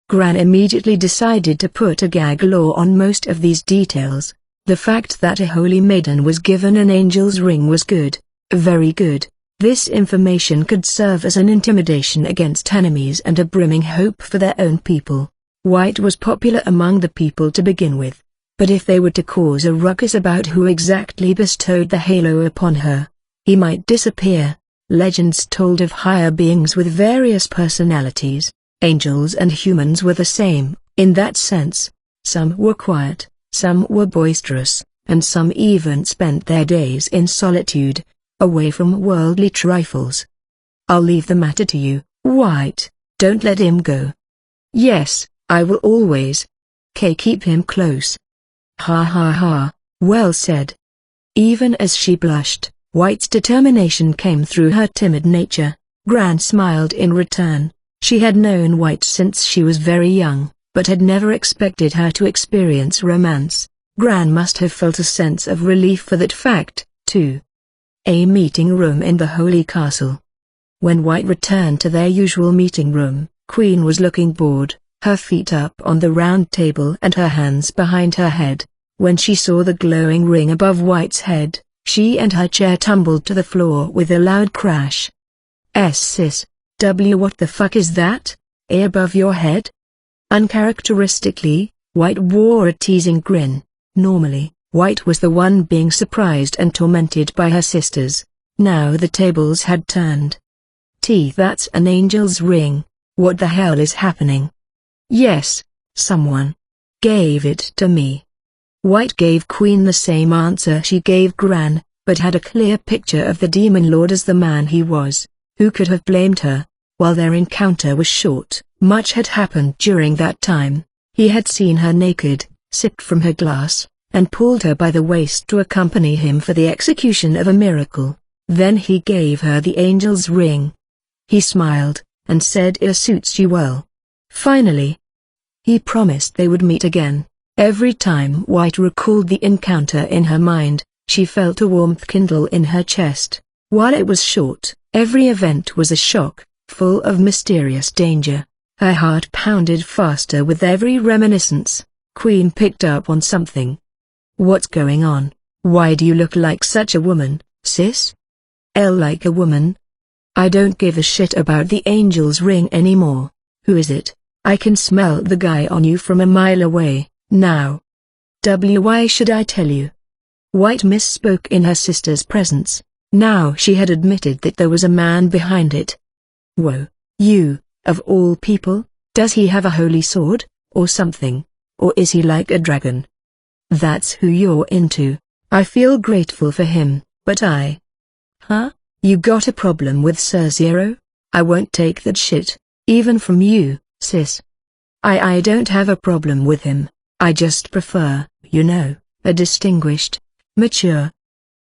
Gran immediately decided to put a gag law on most of these details. The fact that a holy maiden was given an angel's ring was good, very good. This information could serve as an intimidation against enemies and a brimming hope for their own people. White was popular among the people to begin with. But if they were to cause a ruckus about who exactly bestowed the halo upon her, he might disappear. Legends told of higher beings with various personalities. Angels and humans were the same, in that sense. Some were quiet, some were boisterous, and some even spent their days in solitude, away from worldly trifles. I'll leave the matter to you, White. Don't let him go. Yes, I will always. Keep him close. Ha ha ha, well said. Even as she blushed, White's determination came through her timid nature. Gran smiled in return. She had known White since she was very young, but had never expected her to experience romance. Gran must have felt a sense of relief for that fact, too. A meeting room in the Holy Castle. When White returned to their usual meeting room, Queen was looking bored, her feet up on the round table and her hands behind her head. When she saw the glowing ring above White's head, she and her chair tumbled to the floor with a loud crash. Sis, what the fuck is that? Above your head? Uncharacteristically, White wore a teasing grin. Normally, White was the one being surprised and tormented by her sisters. Now the tables had turned. That's an angel's ring. What the hell is happening? Yes, someone gave it to me. White gave Queen the same answer she gave Gran, but had a clear picture of the demon lord as the man he was. Who could have blamed her? While their encounter was short, much had happened during that time. He had seen her naked, sipped from her glass, and pulled her by the waist to accompany him for the execution of a miracle. Then he gave her the angel's ring. He smiled, and said, "It suits you well." Finally, he promised they would meet again. Every time White recalled the encounter in her mind, she felt a warmth kindle in her chest. While it was short, every event was a shock, full of mysterious danger. Her heart pounded faster with every reminiscence. Queen picked up on something. "What's going on? Why do you look like such a woman, sis?" Like a woman? I don't give a shit about the angel's ring anymore. Who is it? I can smell the guy on you from a mile away, now. Why should I tell you? White misspoke in her sister's presence. Now she had admitted that there was a man behind it. Whoa, you, of all people, does he have a holy sword, or something? Or is he like a dragon? That's who you're into. I feel grateful for him, but Huh? You got a problem with Sir Zero? I won't take that shit, even from you, sis. I don't have a problem with him, I just prefer, a distinguished, mature.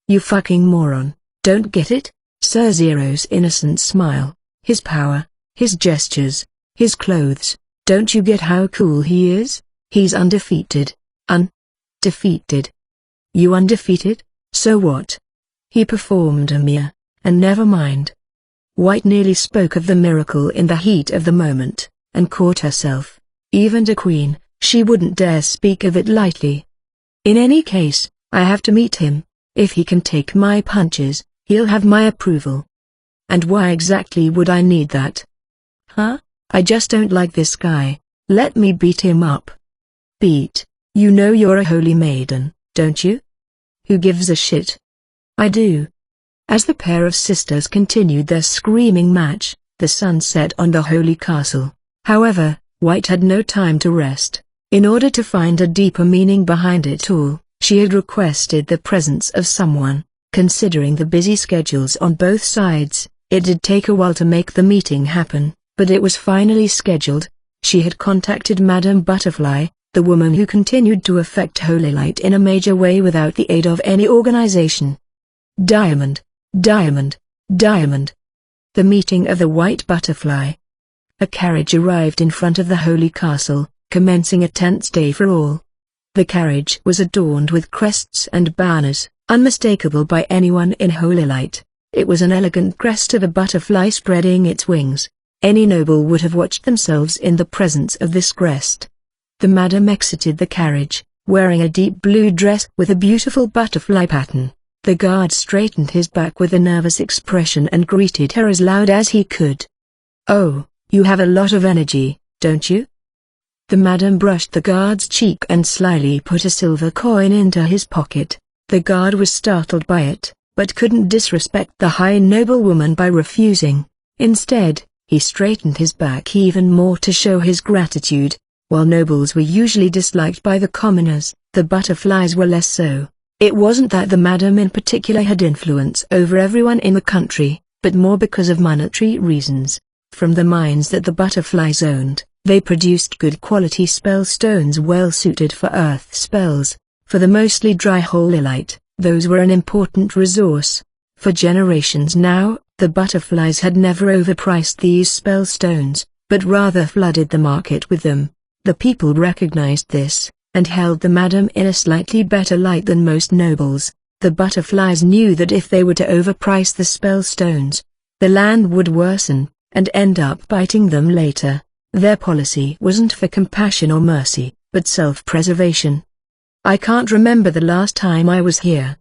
You fucking moron, don't get it? Sir Zero's innocent smile, his power, his gestures, his clothes, don't you get how cool he is? He's undefeated. Undefeated. You undefeated? So what? He performed a mere, and never mind. White nearly spoke of the miracle in the heat of the moment, and caught herself. Even to Queen, she wouldn't dare speak of it lightly. In any case, I have to meet him. If he can take my punches, he'll have my approval. And why exactly would I need that? Huh? I just don't like this guy. Let me beat him up. Beat? You know you're a holy maiden, don't you? Who gives a shit? I do. As the pair of sisters continued their screaming match, the sun set on the holy castle. However, White had no time to rest. In order to find a deeper meaning behind it all, she had requested the presence of someone. Considering the busy schedules on both sides, it did take a while to make the meeting happen, but it was finally scheduled. She had contacted Madame Butterfly, the woman who continued to affect Holy Light in a major way without the aid of any organization. Diamond, Diamond, Diamond. The meeting of the White Butterfly. A carriage arrived in front of the holy castle, commencing a tense day for all. The carriage was adorned with crests and banners, unmistakable by anyone in Holy Light. It was an elegant crest of a butterfly spreading its wings. Any noble would have watched themselves in the presence of this crest. The madam exited the carriage, wearing a deep blue dress with a beautiful butterfly pattern. The guard straightened his back with a nervous expression and greeted her as loud as he could. "Oh, you have a lot of energy, don't you?" The madam brushed the guard's cheek and slyly put a silver coin into his pocket. The guard was startled by it, but couldn't disrespect the high noblewoman by refusing. Instead, he straightened his back even more to show his gratitude. While nobles were usually disliked by the commoners, the butterflies were less so. It wasn't that the madam in particular had influence over everyone in the country, but more because of monetary reasons. From the mines that the butterflies owned, they produced good quality spell stones well suited for earth spells. For the mostly dry Holy Light, those were an important resource. For generations now, the butterflies had never overpriced these spell stones, but rather flooded the market with them. The people recognized this, and held the madam in a slightly better light than most nobles. The butterflies knew that if they were to overprice the spell stones, the land would worsen, and end up biting them later. Their policy wasn't for compassion or mercy, but self-preservation. "I can't remember the last time I was here."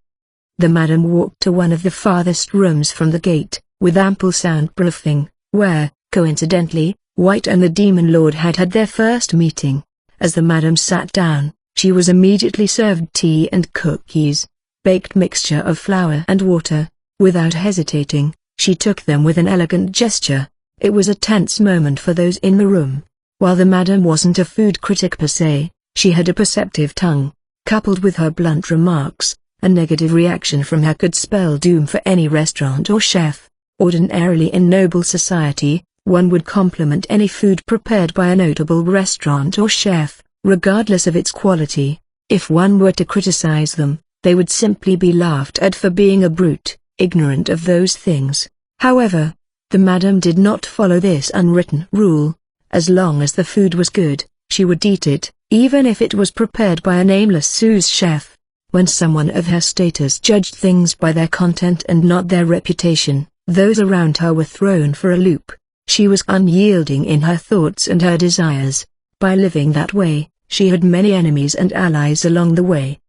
The madam walked to one of the farthest rooms from the gate, with ample soundproofing, where, coincidentally, White and the Demon Lord had had their first meeting. As the madam sat down, she was immediately served tea and cookies, baked mixture of flour and water. Without hesitating, she took them with an elegant gesture. It was a tense moment for those in the room. While the madam wasn't a food critic per se, she had a perceptive tongue. Coupled with her blunt remarks, a negative reaction from her could spell doom for any restaurant or chef. Ordinarily in noble society, one would compliment any food prepared by a notable restaurant or chef, regardless of its quality. If one were to criticize them, they would simply be laughed at for being a brute, ignorant of those things. However, the madam did not follow this unwritten rule. As long as the food was good, she would eat it, even if it was prepared by a nameless sous chef. When someone of her status judged things by their content and not their reputation, those around her were thrown for a loop. She was unyielding in her thoughts and her desires. By living that way, she had many enemies and allies along the way.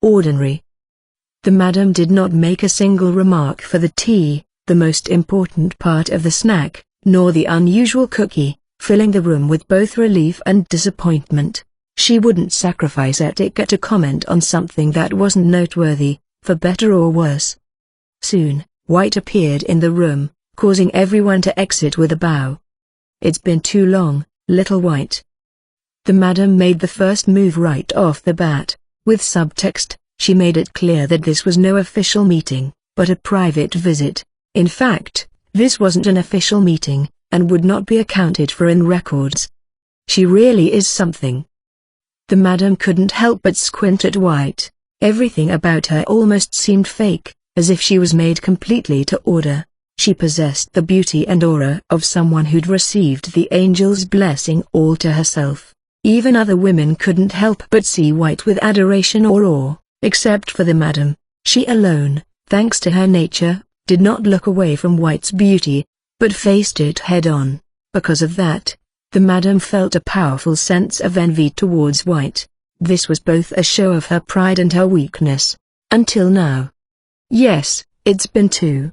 Ordinary. The madam did not make a single remark for the tea, the most important part of the snack, nor the unusual cookie, filling the room with both relief and disappointment. She wouldn't sacrifice etiquette to comment on something that wasn't noteworthy, for better or worse. Soon, White appeared in the room, causing everyone to exit with a bow. "It's been too long, little White." The madam made the first move right off the bat. With subtext, she made it clear that this was no official meeting, but a private visit. In fact, this wasn't an official meeting, and would not be accounted for in records. She really is something. The madam couldn't help but squint at White. Everything about her almost seemed fake, as if she was made completely to order. She possessed the beauty and aura of someone who'd received the angel's blessing all to herself. Even other women couldn't help but see White with adoration or awe, except for the madam. She alone, thanks to her nature, did not look away from White's beauty, but faced it head-on. Because of that, the madam felt a powerful sense of envy towards White. This was both a show of her pride and her weakness. Until now. "Yes, it's been too."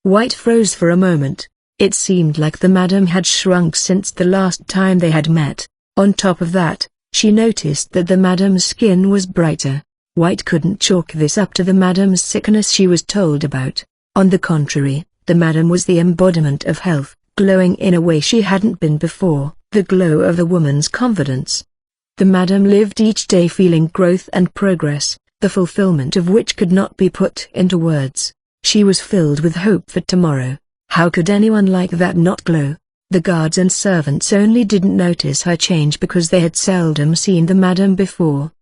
White froze for a moment. It seemed like the madam had shrunk since the last time they had met. On top of that, she noticed that the madam's skin was brighter. White couldn't chalk this up to the madam's sickness she was told about. On the contrary, the madam was the embodiment of health, glowing in a way she hadn't been before, the glow of a woman's confidence. The madam lived each day feeling growth and progress, the fulfillment of which could not be put into words. She was filled with hope for tomorrow. How could anyone like that not glow? The guards and servants only didn't notice her change because they had seldom seen the madam before.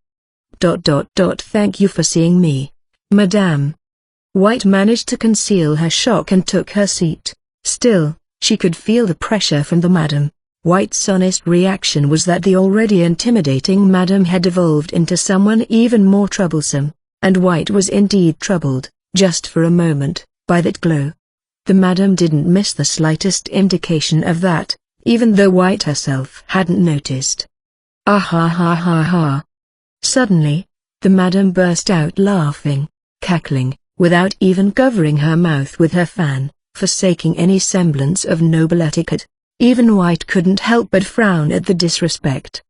Thank you for seeing me, madame." White managed to conceal her shock and took her seat. Still, she could feel the pressure from the madam. White's honest reaction was that the already intimidating madam had evolved into someone even more troublesome, and White was indeed troubled, just for a moment, by that glow. The madam didn't miss the slightest indication of that, even though White herself hadn't noticed. "Ah ha ha ha ha." Suddenly, the madam burst out laughing, cackling, without even covering her mouth with her fan, forsaking any semblance of noble etiquette. Even White couldn't help but frown at the disrespect.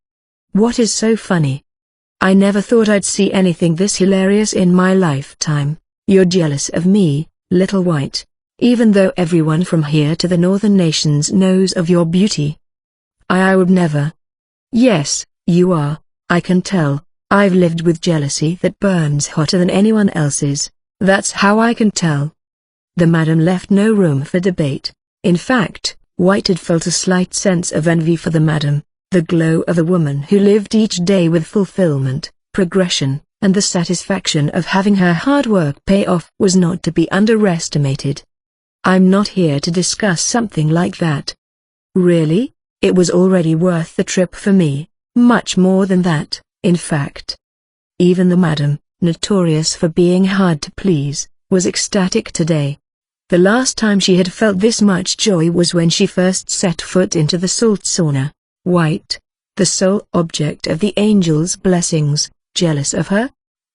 "What is so funny? I never thought I'd see anything this hilarious in my lifetime. You're jealous of me, little White, even though everyone from here to the northern nations knows of your beauty." I would never." "Yes, you are, I can tell. I've lived with jealousy that burns hotter than anyone else's. That's how I can tell." The madam left no room for debate. In fact, White had felt a slight sense of envy for the madam. The glow of a woman who lived each day with fulfillment, progression, and the satisfaction of having her hard work pay off was not to be underestimated. "I'm not here to discuss something like that." "Really? It was already worth the trip for me, much more than that, in fact." Even the madam, notorious for being hard to please, was ecstatic today. The last time she had felt this much joy was when she first set foot into the salt sauna. White, the sole object of the angel's blessings, jealous of her?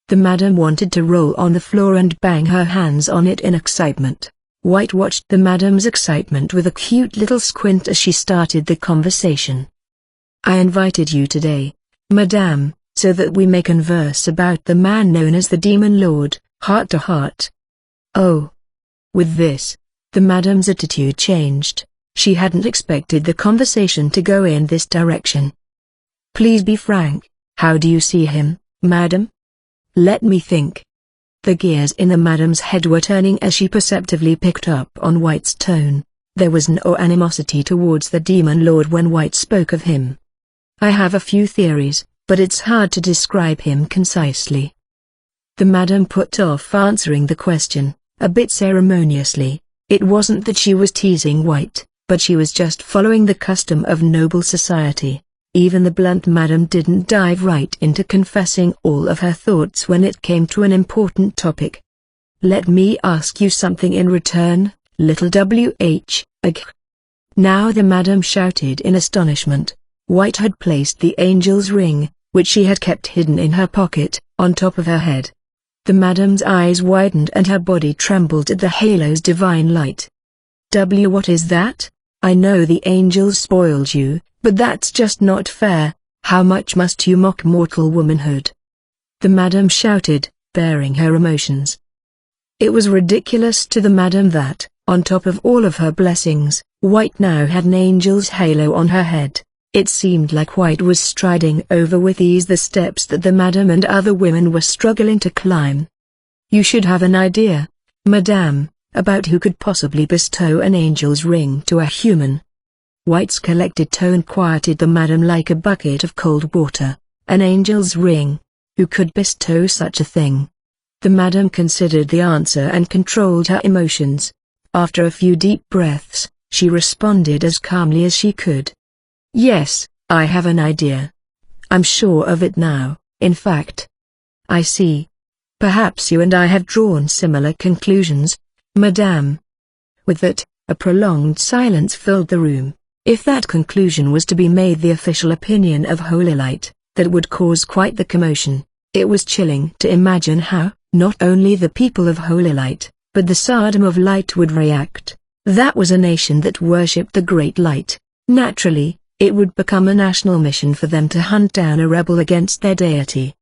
The madam wanted to roll on the floor and bang her hands on it in excitement. White watched the madam's excitement with a cute little squint as she started the conversation. I invited you today, madame, so that we may converse about the man known as the Demon Lord, heart to heart. Oh. With this, the madam's attitude changed. She hadn't expected the conversation to go in this direction. Please be frank, how do you see him, madam? Let me think. The gears in the madam's head were turning as she perceptively picked up on White's tone. There was no animosity towards the Demon Lord when White spoke of him. I have a few theories, but it's hard to describe him concisely. The madam put off answering the question, a bit ceremoniously. It wasn't that she was teasing White, but she was just following the custom of noble society. Even the blunt madam didn't dive right into confessing all of her thoughts when it came to an important topic. Let me ask you something in return, little W.H. Now the madam shouted in astonishment. White had placed the angel's ring, which she had kept hidden in her pocket, on top of her head. The madam's eyes widened and her body trembled at the halo's divine light. What is that? I know the angels spoiled you, but that's just not fair. How much must you mock mortal womanhood? The madam shouted, bearing her emotions. It was ridiculous to the madam that, on top of all of her blessings, White now had an angel's halo on her head. It seemed like White was striding over with ease the steps that the madam and other women were struggling to climb. You should have an idea, madame, about who could possibly bestow an angel's ring to a human. White's collected tone quieted the madam like a bucket of cold water. An angel's ring? Who could bestow such a thing? The madam considered the answer and controlled her emotions. After a few deep breaths, she responded as calmly as she could. Yes, I have an idea. I'm sure of it now, in fact. I see. Perhaps you and I have drawn similar conclusions, madame. With that, a prolonged silence filled the room. If that conclusion was to be made the official opinion of Holy Light, that would cause quite the commotion. It was chilling to imagine how, not only the people of Holy Light, but the Sodom of Light would react. That was a nation that worshipped the Great Light. Naturally, it would become a national mission for them to hunt down a rebel against their deity.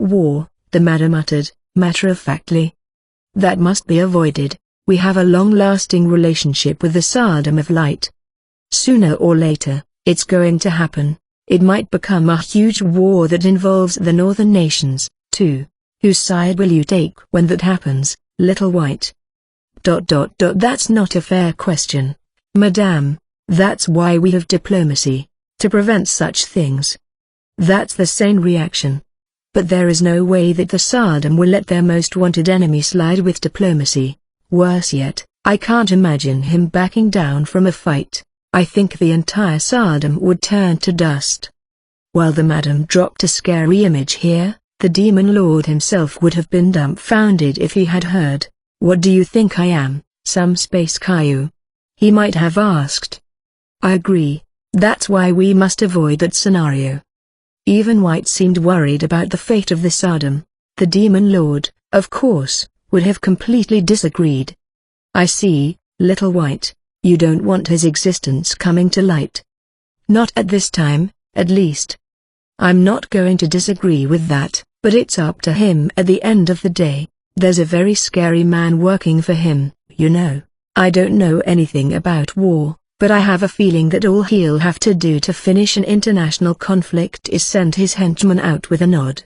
War, the madam uttered, matter-of-factly. That must be avoided. We have a long-lasting relationship with the Sodom of Light. Sooner or later, it's going to happen. It might become a huge war that involves the northern nations, too. Whose side will you take when that happens, little White? That's not a fair question, madame. That's why we have diplomacy, to prevent such things. That's the sane reaction. But there is no way that the Sodom will let their most wanted enemy slide with diplomacy. Worse yet, I can't imagine him backing down from a fight. I think the entire Sodom would turn to dust. While the madam dropped a scary image here, the Demon Lord himself would have been dumbfounded if he had heard. What do you think I am, some space Caillou? He might have asked. I agree, that's why we must avoid that scenario. Even White seemed worried about the fate of the Sodom. The Demon Lord, of course, would have completely disagreed. I see, little White. You don't want his existence coming to light. Not at this time, at least. I'm not going to disagree with that, but it's up to him at the end of the day. There's a very scary man working for him, you know. I don't know anything about war, but I have a feeling that all he'll have to do to finish an international conflict is send his henchmen out with a nod.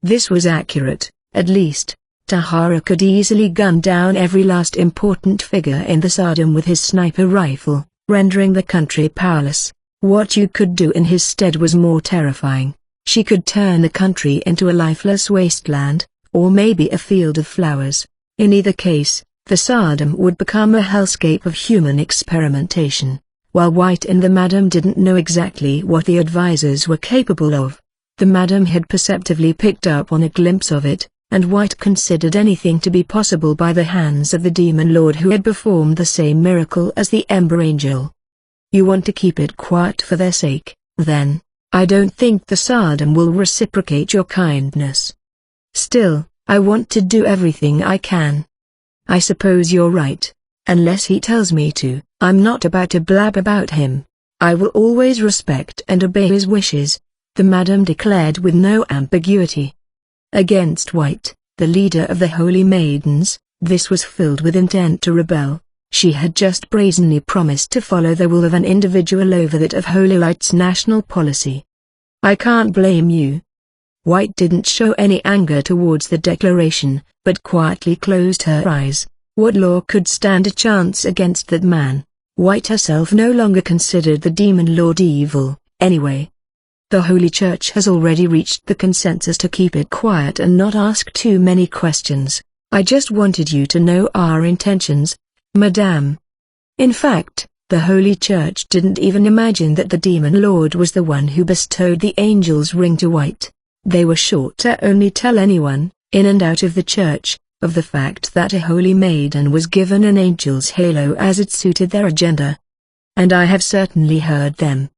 This was accurate, at least. Tahara could easily gun down every last important figure in the Sodom with his sniper rifle, rendering the country powerless. What you could do in his stead was more terrifying. She could turn the country into a lifeless wasteland, or maybe a field of flowers. In either case, the Sodom would become a hellscape of human experimentation. While White and the madam didn't know exactly what the advisors were capable of, the madam had perceptively picked up on a glimpse of it, and White considered anything to be possible by the hands of the Demon Lord who had performed the same miracle as the Ember Angel. You want to keep it quiet for their sake, then? I don't think the Sodom will reciprocate your kindness. Still, I want to do everything I can. I suppose you're right. Unless he tells me to, I'm not about to blab about him. I will always respect and obey his wishes, the madam declared with no ambiguity. Against White, the leader of the Holy Maidens, this was filled with intent to rebel. She had just brazenly promised to follow the will of an individual over that of Holy Light's national policy. I can't blame you. White didn't show any anger towards the declaration, but quietly closed her eyes. What law could stand a chance against that man? White herself no longer considered the demon lord evil, anyway. The Holy Church has already reached the consensus to keep it quiet and not ask too many questions. I just wanted you to know our intentions, Madame. In fact, the Holy Church didn't even imagine that the demon lord was the one who bestowed the angel's ring to White. They were sure to only tell anyone, in and out of the church, of the fact that a holy maiden was given an angel's halo as it suited their agenda. And I have certainly heard them.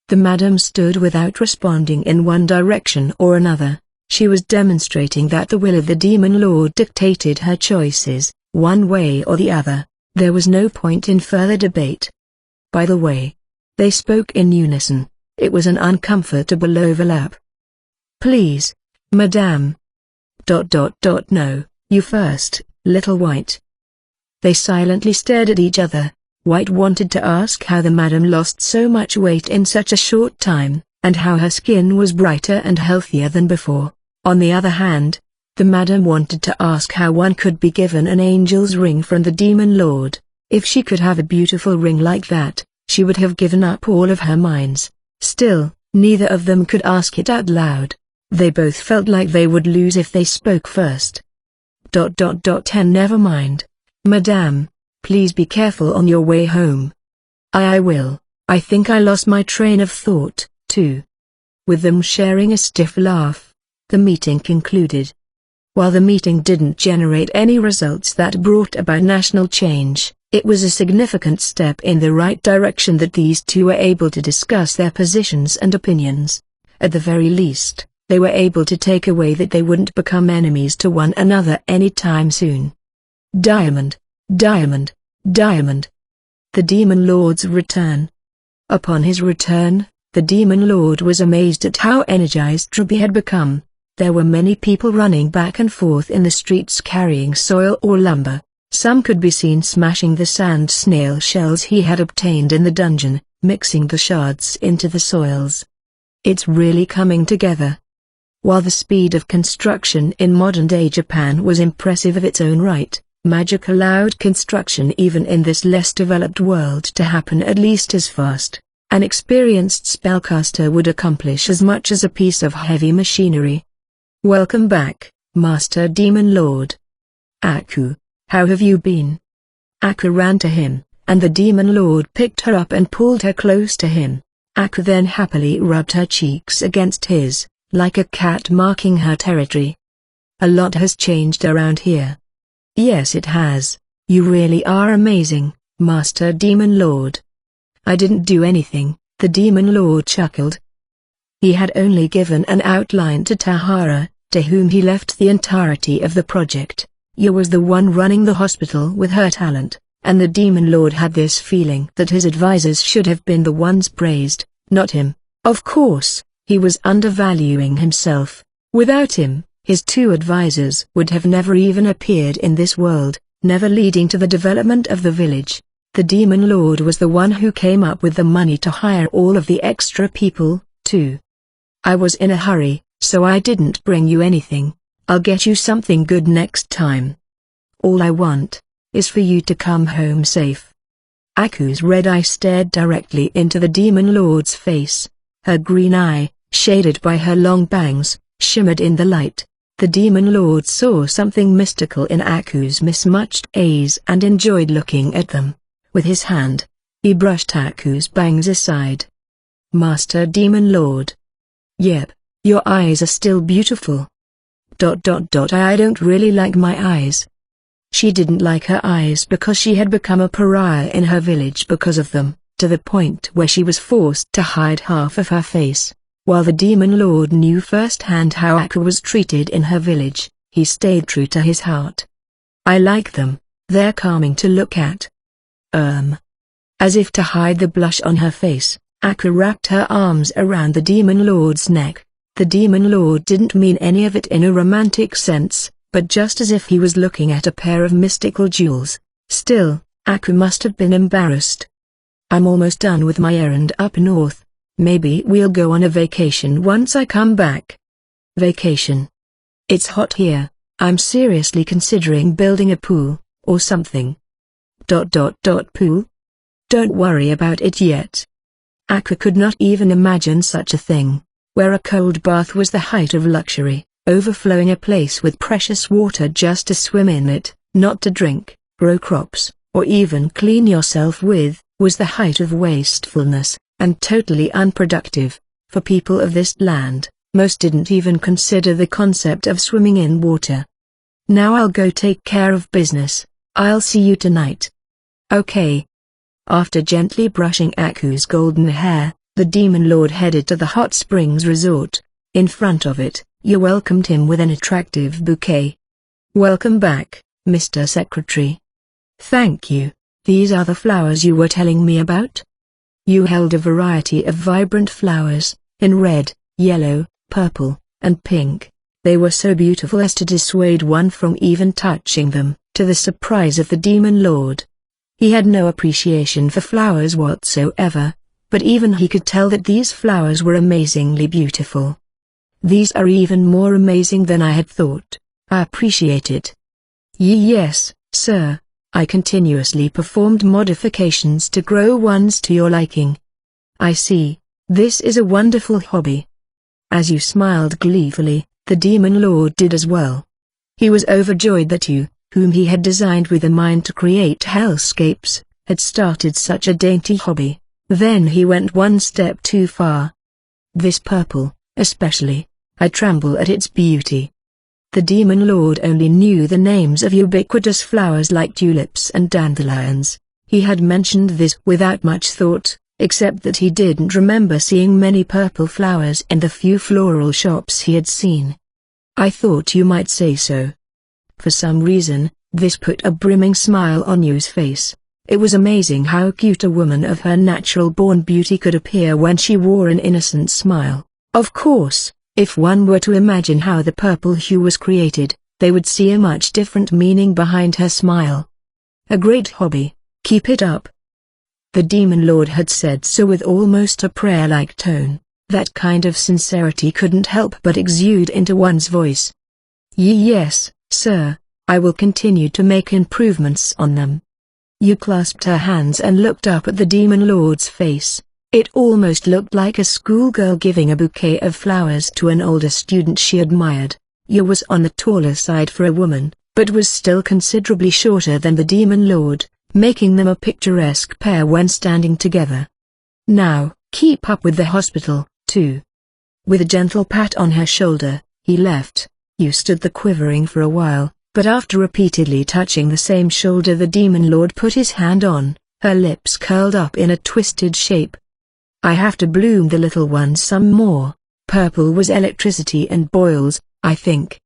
The madam stood without responding in one direction or another. She was demonstrating that the will of the demon lord dictated her choices, one way or the other. There was no point in further debate. By the way, they spoke in unison. It was an uncomfortable overlap. Please, Madame. No, you first, little White. They silently stared at each other. White wanted to ask how the madam lost so much weight in such a short time, and how her skin was brighter and healthier than before. On the other hand, the madam wanted to ask how one could be given an angel's ring from the demon lord. If she could have a beautiful ring like that, she would have given up all of her mines. Still, neither of them could ask it out loud. They both felt like they would lose if they spoke first. Never mind, Madame. Please be careful on your way home. I will. I think I lost my train of thought, too. With them sharing a stiff laugh, the meeting concluded. While the meeting didn't generate any results that brought about national change, it was a significant step in the right direction that these two were able to discuss their positions and opinions. At the very least, they were able to take away that they wouldn't become enemies to one another anytime soon. Diamond. Diamond. The Demon Lord's return. Upon his return, the Demon Lord was amazed at how energized Ruby had become. There were many people running back and forth in the streets carrying soil or lumber. Some could be seen smashing the sand snail shells he had obtained in the dungeon, mixing the shards into the soils. It's really coming together. While the speed of construction in modern-day Japan was impressive of its own right, magic allowed construction even in this less developed world to happen at least as fast. An experienced spellcaster would accomplish as much as a piece of heavy machinery. Welcome back, Master Demon Lord. Aku, how have you been? Aku ran to him, and the Demon Lord picked her up and pulled her close to him. Aku then happily rubbed her cheeks against his, like a cat marking her territory. A lot has changed around here. Yes, it has. You really are amazing, Master Demon Lord. I didn't do anything, the Demon Lord chuckled. He had only given an outline to Tahara, to whom he left the entirety of the project. You was the one running the hospital with her talent, and the Demon Lord had this feeling that his advisors should have been the ones praised, not him. Of course, he was undervaluing himself. Without him, his two advisors would have never even appeared in this world, never leading to the development of the village. The Demon Lord was the one who came up with the money to hire all of the extra people, too. I was in a hurry, so I didn't bring you anything. I'll get you something good next time. All I want is for you to come home safe. Aku's red eye stared directly into the Demon Lord's face. Her green eye, shaded by her long bangs, shimmered in the light. The Demon Lord saw something mystical in Aku's mismatched eyes and enjoyed looking at them. With his hand, he brushed Aku's bangs aside. Master Demon Lord. Yep, your eyes are still beautiful. I don't really like my eyes. She didn't like her eyes because she had become a pariah in her village because of them, to the point where she was forced to hide half of her face. While the Demon Lord knew firsthand how Aku was treated in her village, he stayed true to his heart. I like them. They're calming to look at. As if to hide the blush on her face, Akka wrapped her arms around the Demon Lord's neck. The Demon Lord didn't mean any of it in a romantic sense, but just as if he was looking at a pair of mystical jewels. Still, Akka must have been embarrassed. I'm almost done with my errand up north. Maybe we'll go on a vacation once I come back. Vacation? It's hot here. I'm seriously considering building a pool, or something. Pool? Don't worry about it yet. Akka could not even imagine such a thing, where a cold bath was the height of luxury, overflowing a place with precious water just to swim in it, not to drink, grow crops, or even clean yourself with, was the height of wastefulness, and totally unproductive. For people of this land, most didn't even consider the concept of swimming in water. Now I'll go take care of business. I'll see you tonight. Okay. After gently brushing Akku's golden hair, the Demon Lord headed to the hot springs resort. In front of it, Yu welcomed him with an attractive bouquet. Welcome back, Mr. Secretary. Thank you. These are the flowers you were telling me about? Yu held a variety of vibrant flowers, in red, yellow, purple, and pink. They were so beautiful as to dissuade one from even touching them, to the surprise of the Demon Lord. He had no appreciation for flowers whatsoever, but even he could tell that these flowers were amazingly beautiful. These are even more amazing than I had thought. I appreciate it. Yes, sir. I continuously performed modifications to grow ones to your liking. I see. This is a wonderful hobby. As you smiled gleefully, the Demon Lord did as well. He was overjoyed that you, whom he had designed with a mind to create hellscapes, had started such a dainty hobby. Then he went one step too far. This purple, especially, I tremble at its beauty. The Demon Lord only knew the names of ubiquitous flowers like tulips and dandelions. He had mentioned this without much thought, except that he didn't remember seeing many purple flowers in the few floral shops he had seen. I thought you might say so. For some reason, this put a brimming smile on Yu's face. It was amazing how cute a woman of her natural-born beauty could appear when she wore an innocent smile. Of course, if one were to imagine how the purple hue was created, they would see a much different meaning behind her smile. A great hobby, keep it up. The Demon Lord had said so with almost a prayer-like tone. That kind of sincerity couldn't help but exude into one's voice. Yes, sir, I will continue to make improvements on them. Yu clasped her hands and looked up at the Demon Lord's face. It almost looked like a schoolgirl giving a bouquet of flowers to an older student she admired. Yu was on the taller side for a woman, but was still considerably shorter than the Demon Lord, making them a picturesque pair when standing together. Now, keep up with the hospital, too. With a gentle pat on her shoulder, he left. Yu stood there quivering for a while, but after repeatedly touching the same shoulder the Demon Lord put his hand on, her lips curled up in a twisted shape. I have to bloom the little ones some more. Purple was electricity and boils, I think.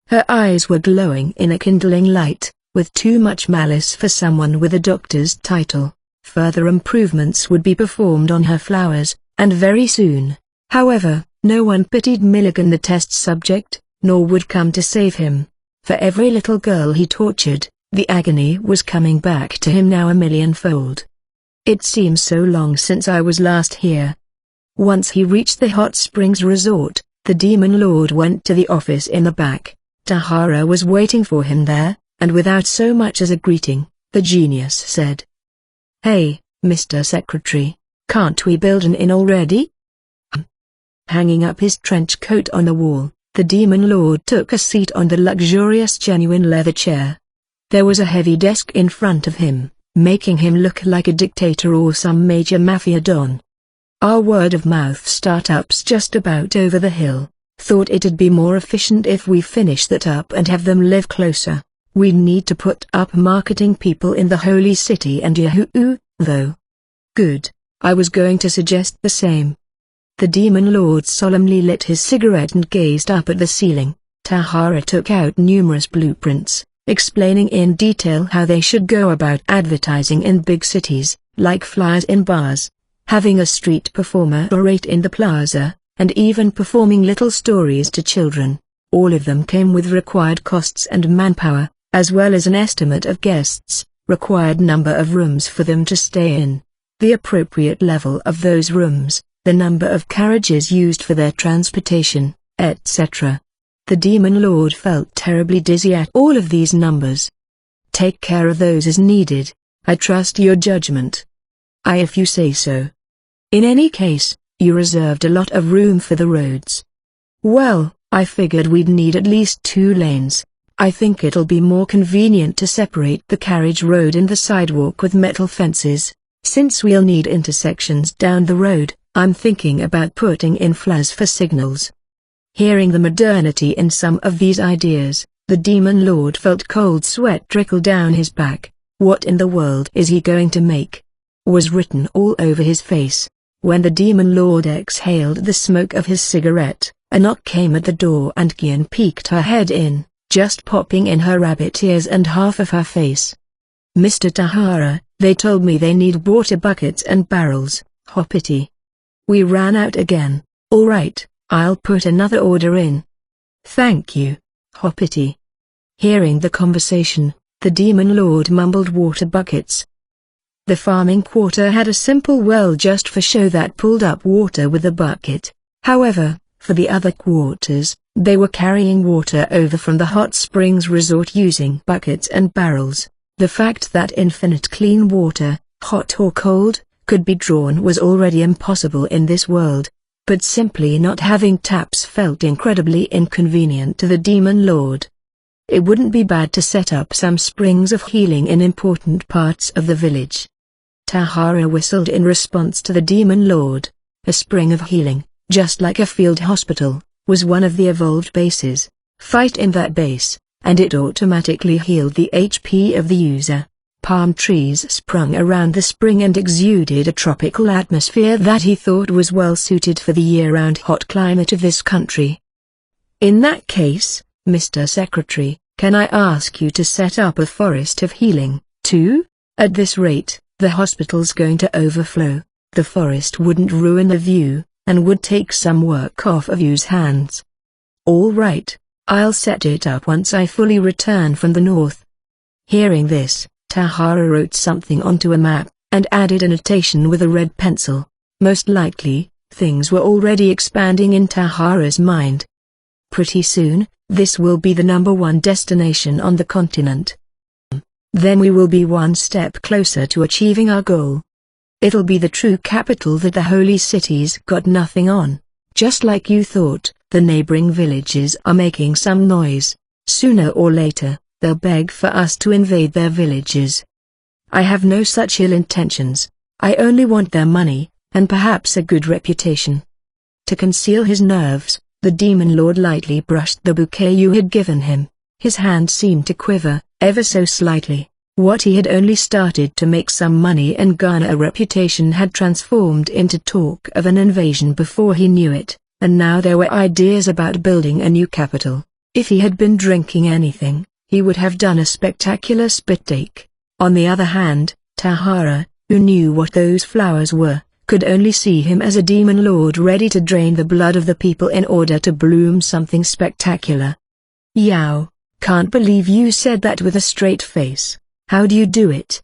Her eyes were glowing in a kindling light, with too much malice for someone with a doctor's title. Further improvements would be performed on her flowers, and very soon. However, no one pitied Milligan the test subject, nor would come to save him. For every little girl he tortured, the agony was coming back to him now a millionfold. It seems so long since I was last here. Once he reached the hot springs resort, the Demon Lord went to the office in the back. Tahara was waiting for him there, and without so much as a greeting, the genius said, "Hey, Mr. Secretary, can't we build an inn already?" Hanging up his trench coat on the wall, the Demon Lord took a seat on the luxurious genuine leather chair. There was a heavy desk in front of him, making him look like a dictator or some major mafia don. Our word-of-mouth startups just about over the hill. Thought it'd be more efficient if we finish that up and have them live closer. We need to put up marketing people in the holy city and Yahoo, though. Good, I was going to suggest the same. The Demon Lord solemnly lit his cigarette and gazed up at the ceiling. Tahara took out numerous blueprints, explaining in detail how they should go about advertising in big cities, like flyers in bars, having a street performer orate in the plaza, and even performing little stories to children. All of them came with required costs and manpower, as well as an estimate of guests, required number of rooms for them to stay in, the appropriate level of those rooms, the number of carriages used for their transportation, etc. The Demon Lord felt terribly dizzy at all of these numbers. Take care of those as needed. I trust your judgment. If you say so. In any case, you reserved a lot of room for the roads. Well, I figured we'd need at least 2 lanes. I think it'll be more convenient to separate the carriage road and the sidewalk with metal fences. Since we'll need intersections down the road, I'm thinking about putting in flares for signals. Hearing the modernity in some of these ideas, the Demon Lord felt cold sweat trickle down his back. What in the world is he going to make? Was written all over his face. When the Demon Lord exhaled the smoke of his cigarette, a knock came at the door and Gian peeked her head in, just popping in her rabbit ears and half of her face. Mr. Tahara, they told me they need water buckets and barrels, Hoppity. We ran out again. All right, I'll put another order in. Thank you, Hoppity. Hearing the conversation, the Demon Lord mumbled water buckets. The farming quarter had a simple well just for show that pulled up water with a bucket. However, for the other quarters, they were carrying water over from the hot springs resort using buckets and barrels. The fact that infinite clean water, hot or cold, could be drawn was already impossible in this world. But simply not having taps felt incredibly inconvenient to the Demon Lord. It wouldn't be bad to set up some springs of healing in important parts of the village. Tahara whistled in response to the Demon Lord. A spring of healing, just like a field hospital, was one of the evolved bases. Fight in that base, and it automatically healed the HP of the user. Palm trees sprung around the spring and exuded a tropical atmosphere that he thought was well suited for the year-round hot climate of this country. In that case, Mr. Secretary, can I ask you to set up a forest of healing, too? At this rate, the hospital's going to overflow. The forest wouldn't ruin the view, and would take some work off of you's hands. All right, I'll set it up once I fully return from the north. Hearing this, Tahara wrote something onto a map, and added a notation with a red pencil. Most likely, things were already expanding in Tahara's mind. Pretty soon, this will be the #1 destination on the continent. Then we will be one step closer to achieving our goal. It'll be the true capital that the holy city's got nothing on. Just like you thought, the neighboring villages are making some noise. Sooner or later, they'll beg for us to invade their villages. I have no such ill intentions. I only want their money, and perhaps a good reputation. To conceal his nerves, the Demon Lord lightly brushed the bouquet you had given him. His hand seemed to quiver, ever so slightly. What he had only started to make some money and garner a reputation had transformed into talk of an invasion before he knew it, and now there were ideas about building a new capital. If he had been drinking anything, he would have done a spectacular spit take. On the other hand, Tahara, who knew what those flowers were, could only see him as a Demon Lord ready to drain the blood of the people in order to bloom something spectacular. Yow, can't believe you said that with a straight face. How do you do it?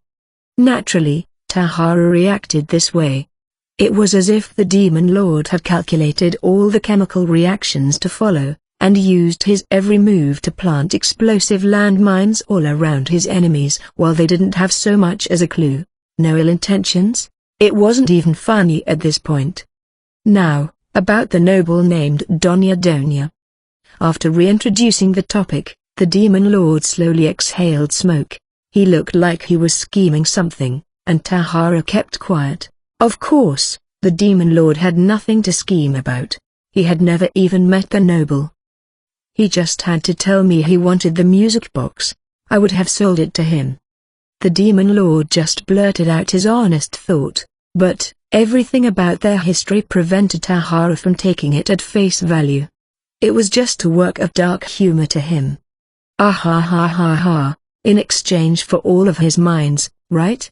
Naturally, Tahara reacted this way. It was as if the Demon Lord had calculated all the chemical reactions to follow, and used his every move to plant explosive landmines all around his enemies while they didn't have so much as a clue. No ill intentions? It wasn't even funny at this point. Now, about the noble named Donya Donya. After reintroducing the topic, the Demon Lord slowly exhaled smoke. He looked like he was scheming something, and Tahara kept quiet. Of course, the Demon Lord had nothing to scheme about. He had never even met the noble. He just had to tell me he wanted the music box. I would have sold it to him. The Demon Lord just blurted out his honest thought, but everything about their history prevented Tahara from taking it at face value. It was just a work of dark humor to him. Ah ha ha ha ha, in exchange for all of his mines, right?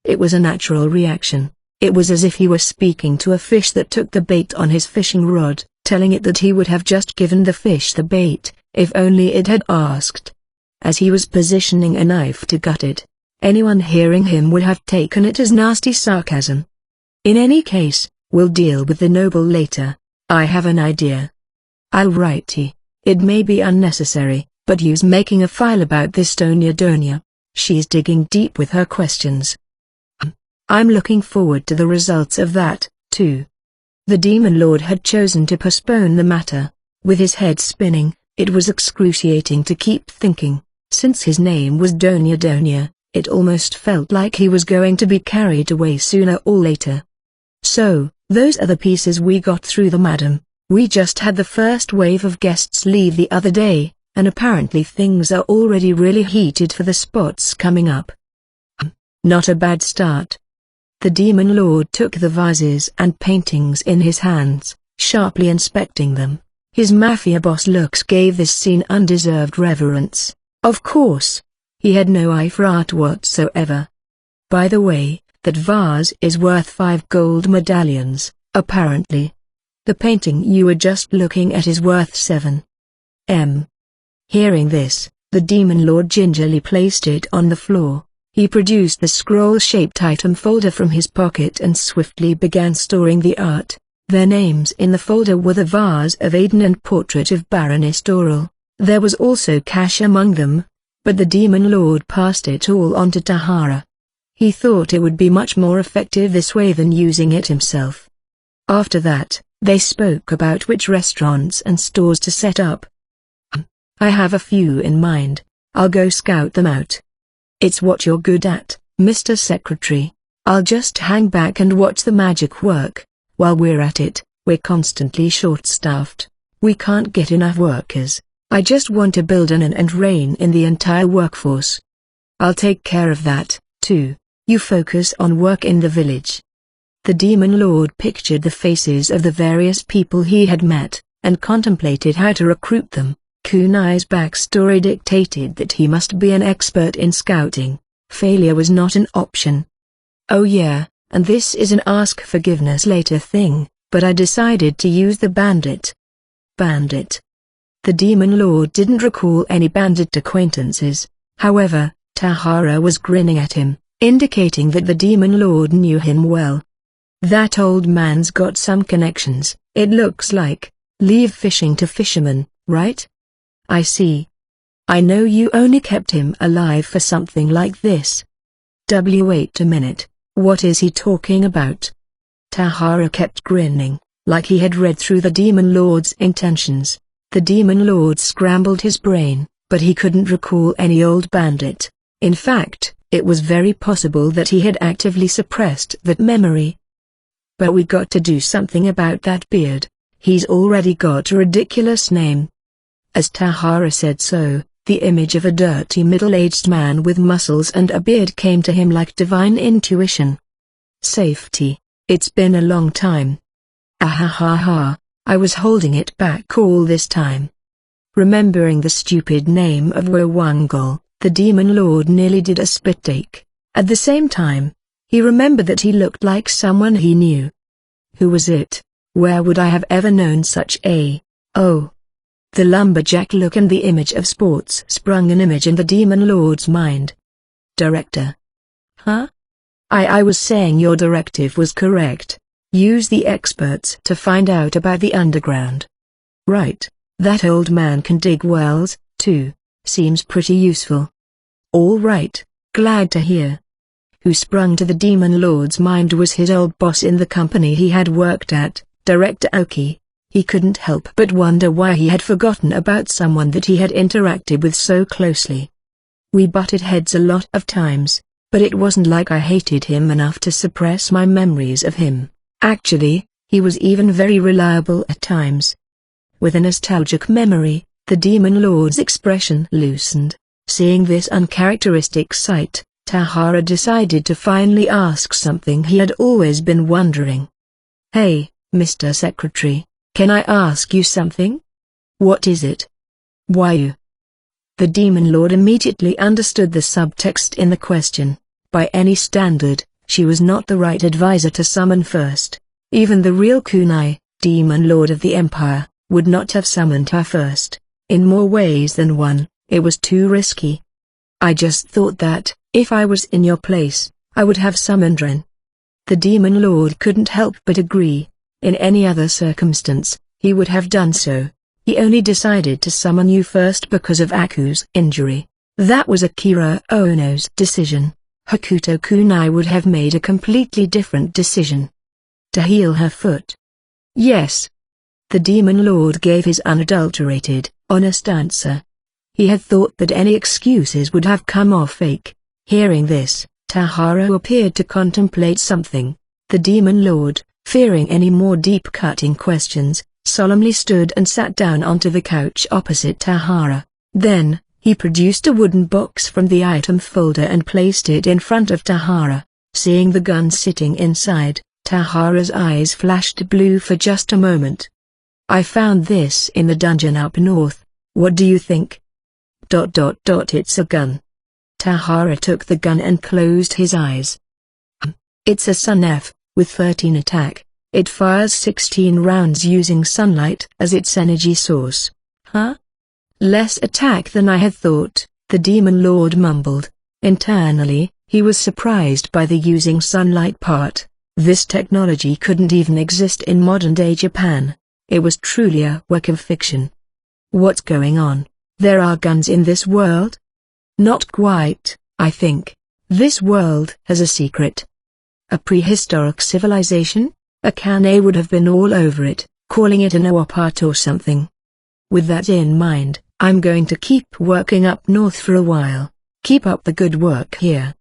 It was a natural reaction. It was as if he were speaking to a fish that took the bait on his fishing rod, telling it that he would have just given the fish the bait, if only it had asked. As he was positioning a knife to gut it, anyone hearing him would have taken it as nasty sarcasm. In any case, we'll deal with the noble later. I have an idea. Alrighty. It may be unnecessary, but use making a file about this Donya. She's digging deep with her questions. I'm looking forward to the results of that, too. The Demon Lord had chosen to postpone the matter. With his head spinning, it was excruciating to keep thinking. Since his name was Donya, it almost felt like he was going to be carried away sooner or later. So, those are the pieces we got through, madam. We just had the first wave of guests leave the other day, and apparently things are already really heated for the spots coming up. Not a bad start. The Demon Lord took the vases and paintings in his hands, sharply inspecting them. His mafia boss looks gave this scene undeserved reverence. Of course, he had no eye for art whatsoever. By the way, that vase is worth 5 gold medallions, apparently. The painting you were just looking at is worth 7 M. Hearing this, the Demon Lord gingerly placed it on the floor. He produced the scroll-shaped item folder from his pocket and swiftly began storing the art. Their names in the folder were the vase of Aiden and portrait of Baroness Doral. There was also cash among them, but the Demon Lord passed it all on to Tahara. He thought it would be much more effective this way than using it himself. After that, they spoke about which restaurants and stores to set up. I have a few in mind. I'll go scout them out. It's what you're good at, Mr. Secretary. I'll just hang back and watch the magic work. While we're at it, we're constantly short-staffed. We can't get enough workers. I just want to build an and rein in the entire workforce. I'll take care of that, too. You focus on work in the village. The Demon Lord pictured the faces of the various people he had met, and contemplated how to recruit them. Kunai's backstory dictated that he must be an expert in scouting. Failure was not an option. Oh yeah, and this is an ask forgiveness later thing, but I decided to use the bandit. Bandit. The Demon Lord didn't recall any bandit acquaintances. However, Tahara was grinning at him, indicating that the Demon Lord knew him well. That old man's got some connections, it looks like. Leave fishing to fishermen, right? I see. I know you only kept him alive for something like this. Wait a minute, what is he talking about? Tahara kept grinning, like he had read through the Demon Lord's intentions. The Demon Lord scrambled his brain, but he couldn't recall any old bandit. In fact, it was very possible that he had actively suppressed that memory. But we got to do something about that beard. He's already got a ridiculous name. As Tahara said so, the image of a dirty middle-aged man with muscles and a beard came to him like divine intuition. Safety. It's been a long time. Ahahaha, I was holding it back all this time. Remembering the stupid name of Wowangol, the Demon Lord nearly did a spit take. At the same time, he remembered that he looked like someone he knew. Who was it? Where would I have ever known such a... Oh. The lumberjack look and the image of sports sprung an image in the Demon Lord's mind. Director. Huh? I was saying your directive was correct. Use the experts to find out about the underground. Right, that old man can dig wells, too. Seems pretty useful. All right, glad to hear. Who sprung to the Demon Lord's mind was his old boss in the company he had worked at, Director Oki. He couldn't help but wonder why he had forgotten about someone that he had interacted with so closely. We butted heads a lot of times, but it wasn't like I hated him enough to suppress my memories of him. Actually, he was even very reliable at times. With a nostalgic memory, the Demon Lord's expression loosened. Seeing this uncharacteristic sight, Tahara decided to finally ask something he had always been wondering. Hey, Mr. Secretary. Can I ask you something? What is it? Why you The Demon Lord immediately understood the subtext in the question. By any standard, she was not the right advisor to summon first. Even the real kunai, Demon Lord of the Empire, would not have summoned her first. In more ways than one, it was too risky. I just thought that, if I was in your place, I would have summoned Ren. The Demon Lord couldn't help but agree. In any other circumstance, he would have done so. He only decided to summon you first because of Aku's injury. That was Akira Ono's decision. Hakuto Kunai would have made a completely different decision. To heal her foot. Yes. The Demon Lord gave his unadulterated, honest answer. He had thought that any excuses would have come off fake. Hearing this, Tahara appeared to contemplate something. The Demon Lord, fearing any more deep-cutting questions, solemnly stood and sat down onto the couch opposite Tahara. Then, he produced a wooden box from the item folder and placed it in front of Tahara. Seeing the gun sitting inside, Tahara's eyes flashed blue for just a moment. I found this in the dungeon up north. What do you think? It's a gun. Tahara took the gun and closed his eyes. It's a Sun F, with 13 attack. It fires 16 rounds using sunlight as its energy source. Huh? Less attack than I had thought, the Demon Lord mumbled. Internally, he was surprised by the using sunlight part. This technology couldn't even exist in modern-day Japan. It was truly a work of fiction. What's going on? There are guns in this world? Not quite, I think. This world has a secret. A prehistoric civilization? Akane would have been all over it, calling it an Owapat or something. With that in mind, I'm going to keep working up north for a while. Keep up the good work here.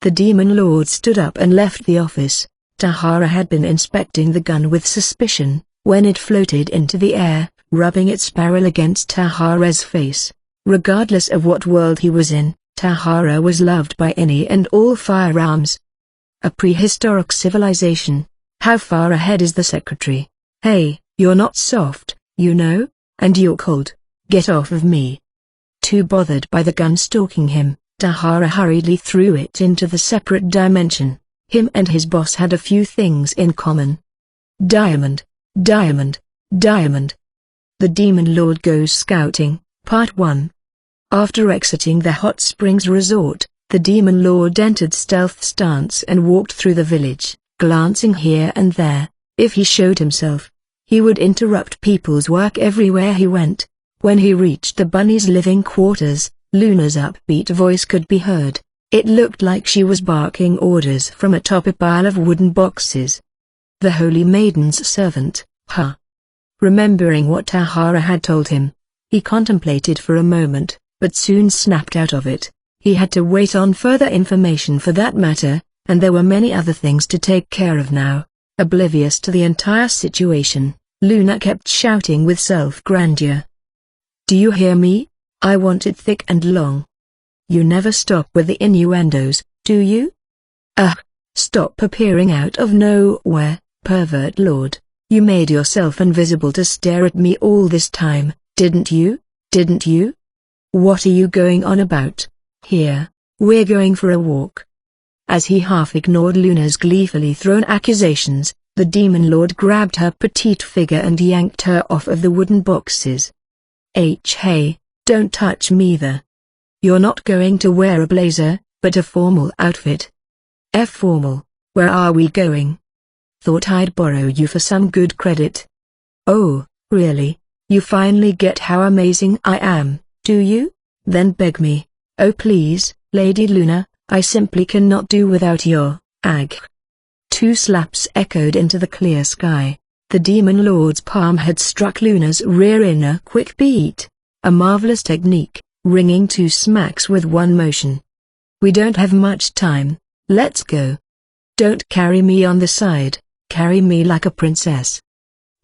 The Demon Lord stood up and left the office. Tahara had been inspecting the gun with suspicion, when it floated into the air, rubbing its barrel against Tahara's face. Regardless of what world he was in, Tahara was loved by any and all firearms. A prehistoric civilization. How far ahead is the secretary? Hey, you're not soft, you know, and you're cold. Get off of me. Too bothered by the gun stalking him, Tahara hurriedly threw it into the separate dimension. Him and his boss had a few things in common. Diamond, diamond, diamond. The Demon Lord Goes Scouting, Part 1. After exiting the Hot Springs Resort, the Demon Lord entered stealth stance and walked through the village, glancing here and there. If he showed himself, he would interrupt people's work everywhere he went. When he reached the bunny's living quarters, Luna's upbeat voice could be heard. It looked like she was barking orders from atop a pile of wooden boxes. The Holy Maiden's servant, huh? Remembering what Tahara had told him, he contemplated for a moment, but soon snapped out of it. He had to wait on further information for that matter, and there were many other things to take care of now. Oblivious to the entire situation, Luna kept shouting with self-grandeur. Do you hear me? I want it thick and long. You never stop with the innuendos, do you? Ugh, stop appearing out of nowhere, pervert lord. You made yourself invisible to stare at me all this time, didn't you? Didn't you? What are you going on about? Here, we're going for a walk. As he half ignored Luna's gleefully thrown accusations, the Demon Lord grabbed her petite figure and yanked her off of the wooden boxes. Hey, don't touch me there. You're not going to wear a blazer, but a formal outfit. Formal, where are we going? Thought I'd borrow you for some good credit. Oh, really? You finally get how amazing I am, do you? Then beg me. Oh please, Lady Luna, I simply cannot do without your, ag. 2 slaps echoed into the clear sky. The Demon Lord's palm had struck Luna's rear in a quick beat. A marvelous technique, ringing 2 smacks with one motion. We don't have much time, let's go. Don't carry me on the side, carry me like a princess.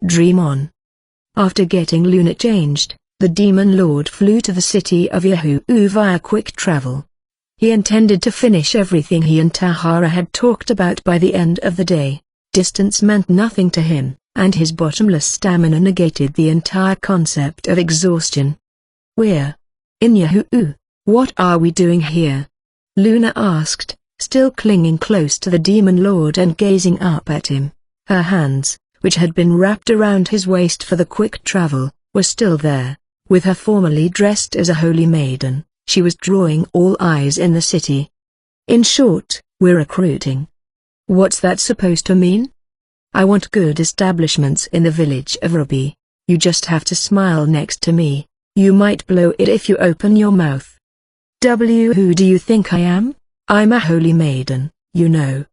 Dream on. After getting Luna changed, the Demon Lord flew to the city of Yahoo via quick travel. He intended to finish everything he and Tahara had talked about by the end of the day. Distance meant nothing to him, and his bottomless stamina negated the entire concept of exhaustion. We're Inyahoo, what are we doing here? Luna asked, still clinging close to the demon lord and gazing up at him. Her hands, which had been wrapped around his waist for the quick travel, were still there. With her formally dressed as a holy maiden, she was drawing all eyes in the city. In short, we're recruiting. What's that supposed to mean? I want good establishments in the village of Ruby. You just have to smile next to me. You might blow it if you open your mouth. Who do you think I am? I'm a holy maiden, you know.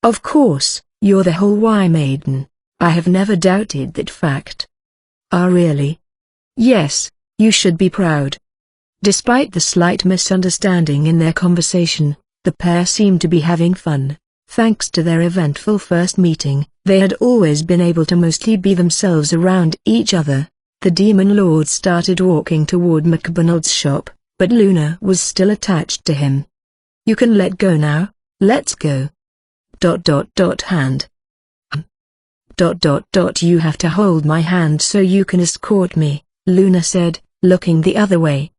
Of course, you're the holy maiden. I have never doubted that fact. Ah, really? Yes, you should be proud. Despite the slight misunderstanding in their conversation, the pair seemed to be having fun. Thanks to their eventful first meeting, they had always been able to mostly be themselves around each other. The demon lord started walking toward McDonald's shop, but Luna was still attached to him. You can let go now, let's go. Hand. You have to hold my hand so you can escort me, Luna said, looking the other way.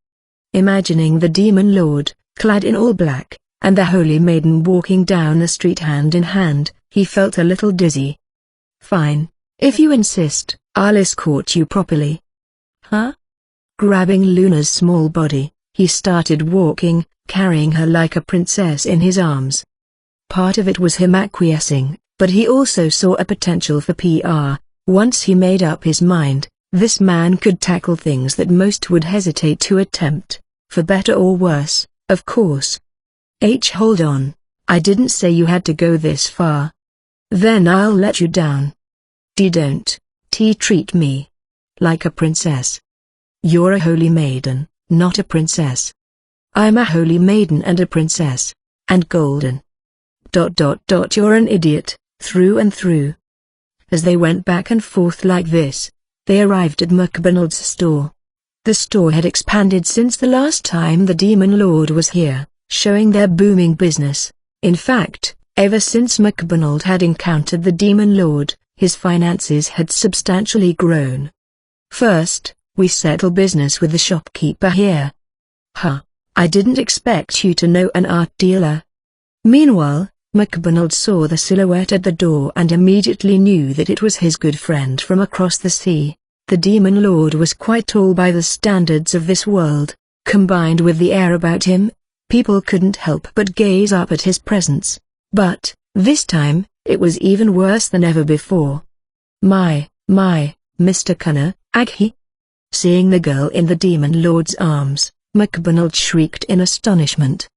Imagining the demon lord, clad in all black, and the holy maiden walking down the street hand in hand, he felt a little dizzy. Fine, if you insist, I'll escort you properly. Huh? Grabbing Luna's small body, he started walking, carrying her like a princess in his arms. Part of it was him acquiescing, but he also saw a potential for PR. Once he made up his mind, this man could tackle things that most would hesitate to attempt, for better or worse, of course. Hold on, I didn't say you had to go this far. Then I'll let you down. Don't treat me like a princess. You're a holy maiden, not a princess. I'm a holy maiden and a princess. And golden. You're an idiot, through and through. As they went back and forth like this, they arrived at McDonald's store. The store had expanded since the last time the demon lord was here, showing their booming business. In fact, ever since McDonald had encountered the demon lord, his finances had substantially grown. First, we settle business with the shopkeeper here. Huh, I didn't expect you to know an art dealer. Meanwhile, McDonald saw the silhouette at the door and immediately knew that it was his good friend from across the sea. The demon lord was quite tall by the standards of this world. Combined with the air about him, people couldn't help but gaze up at his presence. But, this time, it was even worse than ever before. My, Mr. Connor, Aghi? Seeing the girl in the demon lord's arms, McDonald shrieked in astonishment.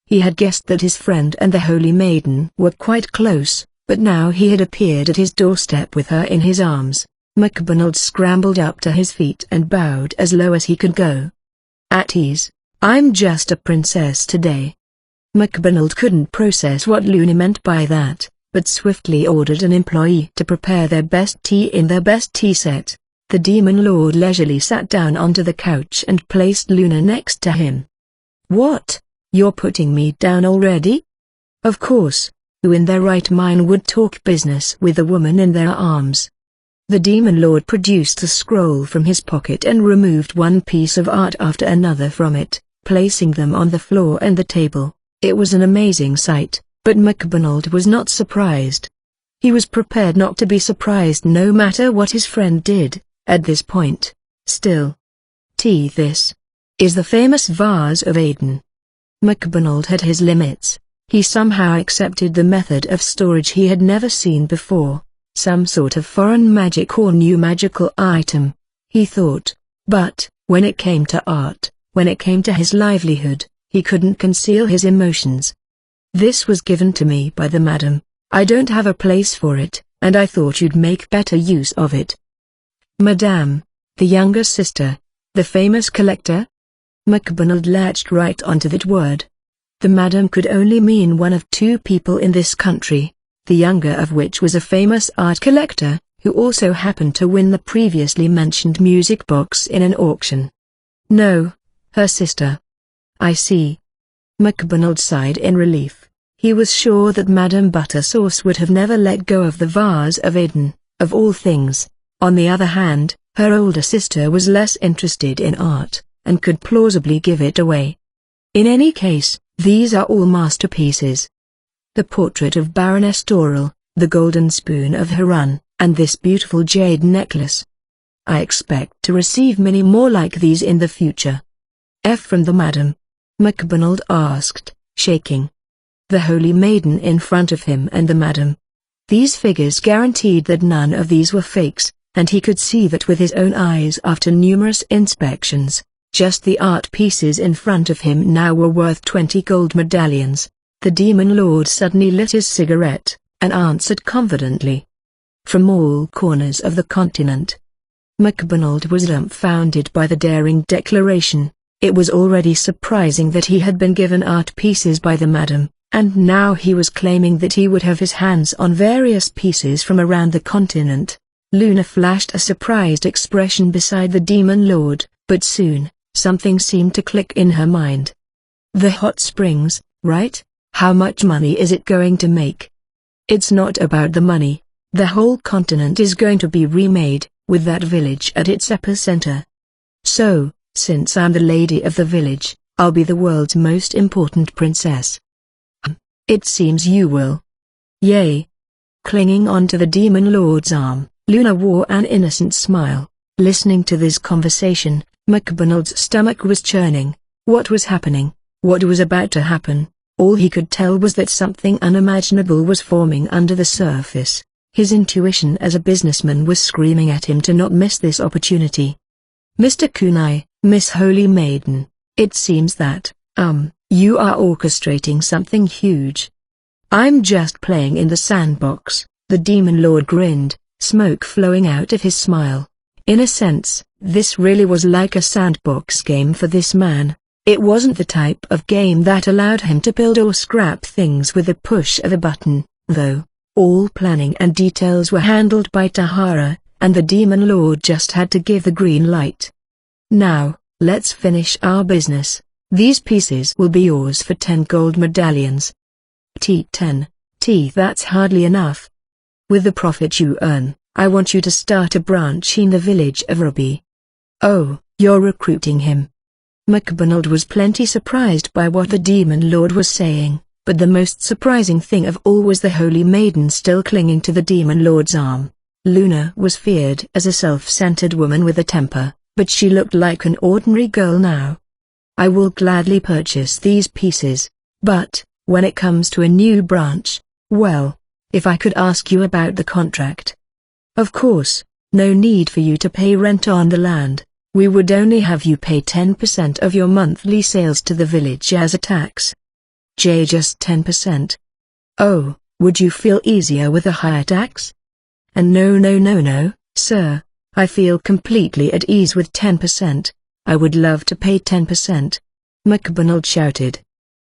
He had guessed that his friend and the holy maiden were quite close, but now he had appeared at his doorstep with her in his arms. McDonald scrambled up to his feet and bowed as low as he could go. At ease, I'm just a princess today. McDonald couldn't process what Luna meant by that, but swiftly ordered an employee to prepare their best tea in their best tea set. The demon lord leisurely sat down onto the couch and placed Luna next to him. What? You're putting me down already? Of course, who in their right mind would talk business with a woman in their arms? The demon lord produced a scroll from his pocket and removed one piece of art after another from it, placing them on the floor and the table. It was an amazing sight, but McDonald was not surprised. He was prepared not to be surprised no matter what his friend did, at this point. Still. This is the famous vase of Aden. McDonald had his limits. He somehow accepted the method of storage he had never seen before. Some sort of foreign magic or new magical item, he thought. But, when it came to art, when it came to his livelihood, he couldn't conceal his emotions. This was given to me by the madam. I don't have a place for it, and I thought you'd make better use of it. Madame, the younger sister, the famous collector? McDonald latched right onto that word. The madam could only mean one of two people in this country, the younger of which was a famous art collector, who also happened to win the previously mentioned music box in an auction. No, her sister. I see. McDonald sighed in relief. He was sure that Madame Buttersauce would have never let go of the vase of Aden, of all things. On the other hand, her older sister was less interested in art. and could plausibly give it away. In any case, these are all masterpieces. The portrait of Baroness Doral, the golden spoon of Harun, and this beautiful jade necklace. I expect to receive many more like these in the future. From the madam? MacDonald asked, shaking. The holy maiden in front of him and the madam. These figures guaranteed that none of these were fakes, and he could see that with his own eyes after numerous inspections. Just the art pieces in front of him now were worth 20 gold medallions. The demon lord suddenly lit his cigarette, and answered confidently. From all corners of the continent. MacDonald was dumbfounded by the daring declaration. It was already surprising that he had been given art pieces by the madam, and now he was claiming that he would have his hands on various pieces from around the continent. Luna flashed a surprised expression beside the demon lord, but soon, something seemed to click in her mind. The hot springs, right? How much money is it going to make? It's not about the money. The whole continent is going to be remade, with that village at its epicenter. So, since I'm the lady of the village, I'll be the world's most important princess. It seems you will. Yay. Clinging onto the demon lord's arm, Luna wore an innocent smile. Listening to this conversation, MacDonald's stomach was churning. What was happening? What was about to happen? All he could tell was that something unimaginable was forming under the surface. His intuition as a businessman was screaming at him to not miss this opportunity. Mr. Kunai, Miss Holy Maiden, it seems that, you are orchestrating something huge. I'm just playing in the sandbox, the demon lord grinned, smoke flowing out of his smile. In a sense, this really was like a sandbox game for this man. It wasn't the type of game that allowed him to build or scrap things with the push of a button, though. All planning and details were handled by Tahara, and the demon lord just had to give the green light. Now, let's finish our business. These pieces will be yours for 10 gold medallions. 10. That's hardly enough. With the profit you earn, I want you to start a branch in the village of Ruby. Oh, you're recruiting him. MacDonald was plenty surprised by what the demon lord was saying, but the most surprising thing of all was the holy maiden still clinging to the demon lord's arm. Luna was feared as a self-centered woman with a temper, but she looked like an ordinary girl now. I will gladly purchase these pieces, but, when it comes to a new branch, well, if I could ask you about the contract. Of course, no need for you to pay rent on the land, we would only have you pay 10% of your monthly sales to the village as a tax. Just 10%. Oh, would you feel easier with a higher tax? And no, sir, I feel completely at ease with 10%. I would love to pay 10%. MacDonald shouted.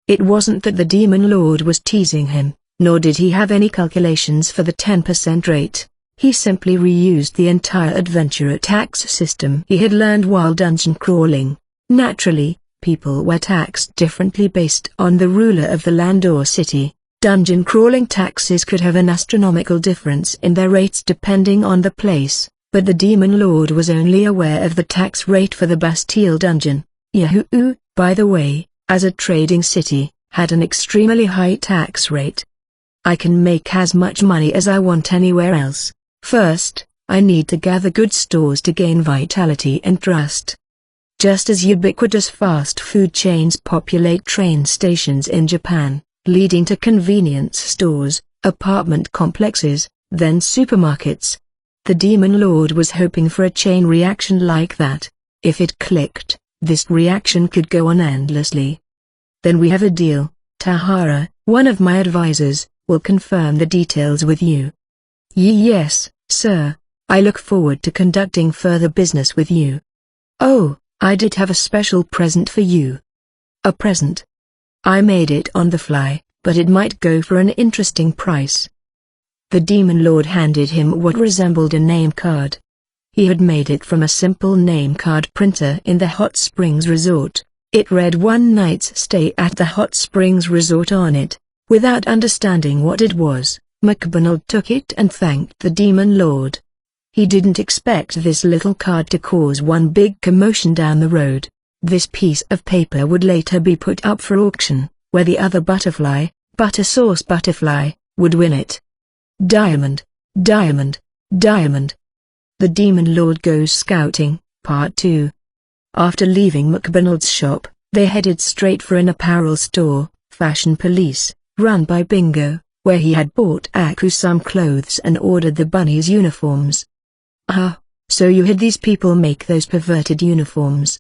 It wasn't that the demon lord was teasing him, nor did he have any calculations for the 10% rate. He simply reused the entire adventurer tax system he had learned while dungeon crawling. Naturally, people were taxed differently based on the ruler of the land or city. Dungeon crawling taxes could have an astronomical difference in their rates depending on the place, but the demon lord was only aware of the tax rate for the Bastille dungeon. Yahoo! By the way, as a trading city, had an extremely high tax rate. I can make as much money as I want anywhere else. First, I need to gather good stores to gain vitality and trust. Just as ubiquitous fast food chains populate train stations in Japan, leading to convenience stores, apartment complexes, then supermarkets. The demon lord was hoping for a chain reaction like that. If it clicked, this reaction could go on endlessly. Then we have a deal. Tahara, one of my advisors, will confirm the details with you. Yes, sir. I look forward to conducting further business with you. Oh, I did have a special present for you. A present? I made it on the fly, but it might go for an interesting price. The demon lord handed him what resembled a name card. He had made it from a simple name card printer in the Hot Springs Resort. It read "One night's stay at the Hot Springs Resort" on it. Without understanding what it was, MacDonald took it and thanked the demon lord. He didn't expect this little card to cause one big commotion down the road. This piece of paper would later be put up for auction, where the other butterfly, Butter Sauce Butterfly, would win it. Diamond, diamond, diamond. The Demon Lord Goes Scouting, Part 2. After leaving McDonald's shop, they headed straight for an apparel store, Fashion Police, run by Bingo, where he had bought Aku some clothes and ordered the bunnies' uniforms. Ah, so you had these people make those perverted uniforms.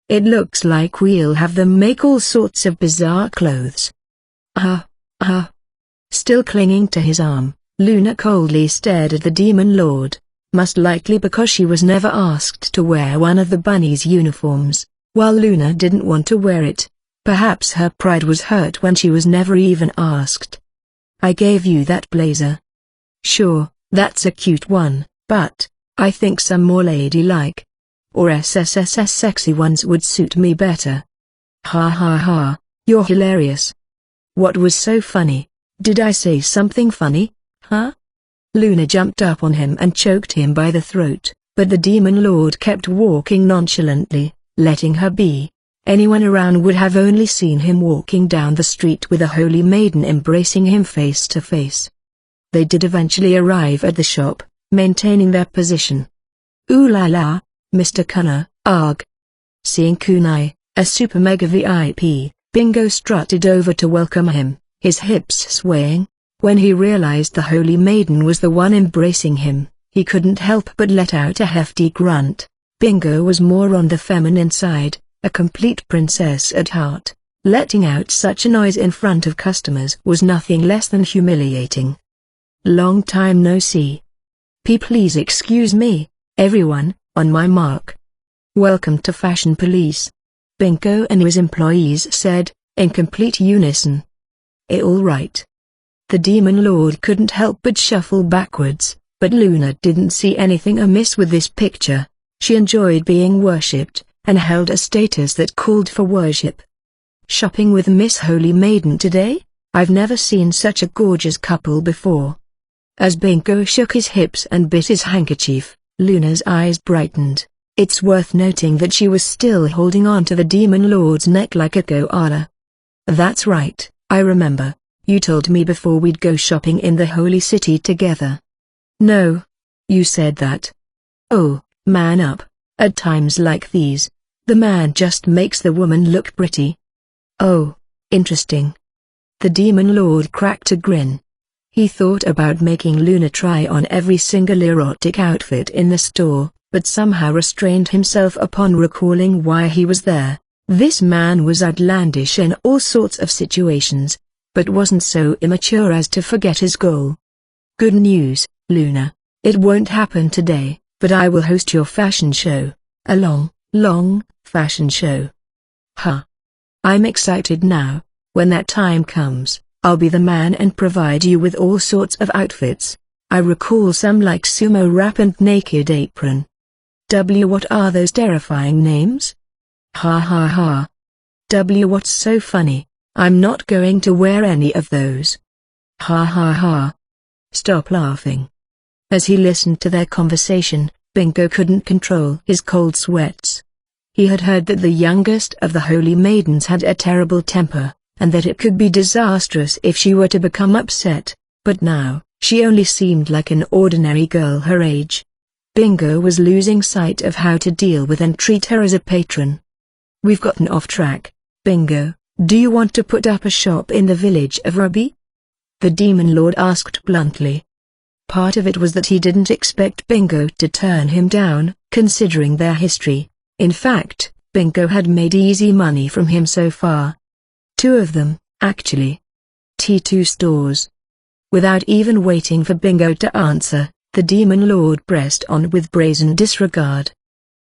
It looks like we'll have them make all sorts of bizarre clothes. Still clinging to his arm, Luna coldly stared at the Demon Lord, most likely because she was never asked to wear one of the bunnies' uniforms, while Luna didn't want to wear it. Perhaps her pride was hurt when she was never even asked. I gave you that blazer. Sure, that's a cute one, but I think some more ladylike or SSSS sexy ones would suit me better. Ha ha ha, you're hilarious. What was so funny? Did I say something funny, huh? Luna jumped up on him and choked him by the throat, but the Demon Lord kept walking nonchalantly, letting her be. Anyone around would have only seen him walking down the street with a holy maiden embracing him face to face. They did eventually arrive at the shop, maintaining their position. Ooh la la, Mr. Kunai, arg. Seeing Kunai, a super mega VIP, Bingo strutted over to welcome him, his hips swaying. When he realized the holy maiden was the one embracing him, he couldn't help but let out a hefty grunt. Bingo was more on the feminine side, a complete princess at heart. Letting out such a noise in front of customers was nothing less than humiliating. Long time no see. Please excuse me, everyone, on my mark. Welcome to Fashion Police. Bingo and his employees said, in complete unison. All right. The Demon Lord couldn't help but shuffle backwards, but Luna didn't see anything amiss with this picture. She enjoyed being worshipped, and held a status that called for worship. Shopping with Miss Holy Maiden today? I've never seen such a gorgeous couple before. As Bingo shook his hips and bit his handkerchief, Luna's eyes brightened. It's worth noting that she was still holding on to the Demon Lord's neck like a koala. That's right, I remember. You told me before we'd go shopping in the Holy City together. No. You said that. Oh, man up. At times like these, the man just makes the woman look pretty. Oh, interesting. The Demon Lord cracked a grin. He thought about making Luna try on every single erotic outfit in the store, but somehow restrained himself upon recalling why he was there. This man was outlandish in all sorts of situations, but wasn't so immature as to forget his goal. Good news, Luna. It won't happen today, but I will host your fashion show. A long fashion show. Huh. I'm excited now. When that time comes, I'll be the man and provide you with all sorts of outfits. I recall some like sumo wrap and naked apron. What are those terrifying names? Ha ha ha. What's so funny? I'm not going to wear any of those. Ha ha ha. Stop laughing. As he listened to their conversation, Bingo couldn't control his cold sweats. He had heard that the youngest of the holy maidens had a terrible temper, and that it could be disastrous if she were to become upset, but now, she only seemed like an ordinary girl her age. Bingo was losing sight of how to deal with and treat her as a patron. We've gotten off track. Bingo, do you want to put up a shop in the village of Ruby? The Demon Lord asked bluntly. Part of it was that he didn't expect Bingo to turn him down, considering their history. In fact, Bingo had made easy money from him so far. 2 of them, actually. T2 stores. Without even waiting for Bingo to answer, the Demon Lord pressed on with brazen disregard.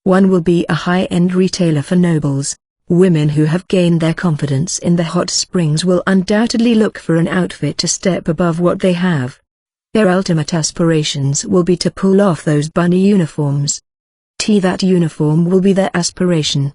One will be a high-end retailer for nobles. Women who have gained their confidence in the hot springs will undoubtedly look for an outfit to step above what they have. Their ultimate aspirations will be to pull off those bunny uniforms. That uniform will be their aspiration.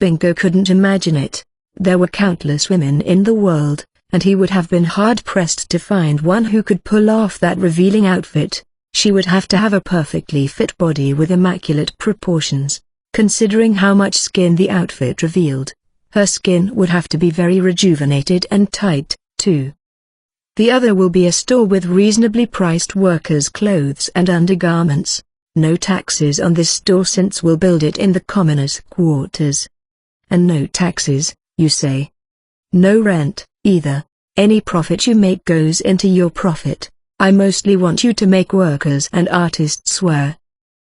Bingo couldn't imagine it. There were countless women in the world, and he would have been hard-pressed to find one who could pull off that revealing outfit. She would have to have a perfectly fit body with immaculate proportions. Considering how much skin the outfit revealed, her skin would have to be very rejuvenated and tight, too. The other will be a store with reasonably priced workers' clothes and undergarments. No taxes on this store since we'll build it in the commoners' quarters. And no taxes, you say? No rent, either. Any profit you make goes into your profit. I mostly want you to make workers and artists swear.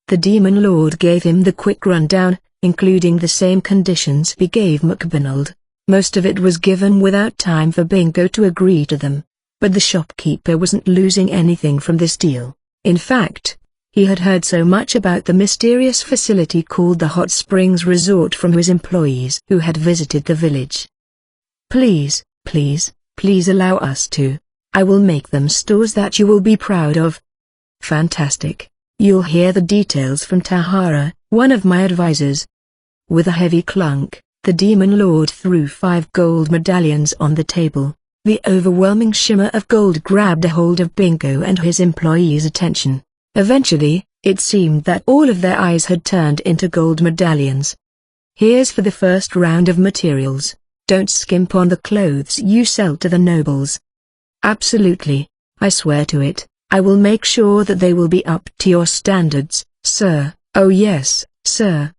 The Demon Lord gave him the quick rundown, including the same conditions he gave MacDonald. Most of it was given without time for Bingo to agree to them. But the shopkeeper wasn't losing anything from this deal. In fact, he had heard so much about the mysterious facility called the Hot Springs Resort from his employees who had visited the village. Please, please, please allow us to. I will make them stores that you will be proud of. Fantastic. You'll hear the details from Tahara, one of my advisors. With a heavy clunk, the Demon Lord threw 5 gold medallions on the table. The overwhelming shimmer of gold grabbed a hold of Bingo and his employees' attention. Eventually, it seemed that all of their eyes had turned into gold medallions. Here's for the first round of materials. Don't skimp on the clothes you sell to the nobles. Absolutely, I swear to it. I will make sure that they will be up to your standards, sir. Oh yes, sir.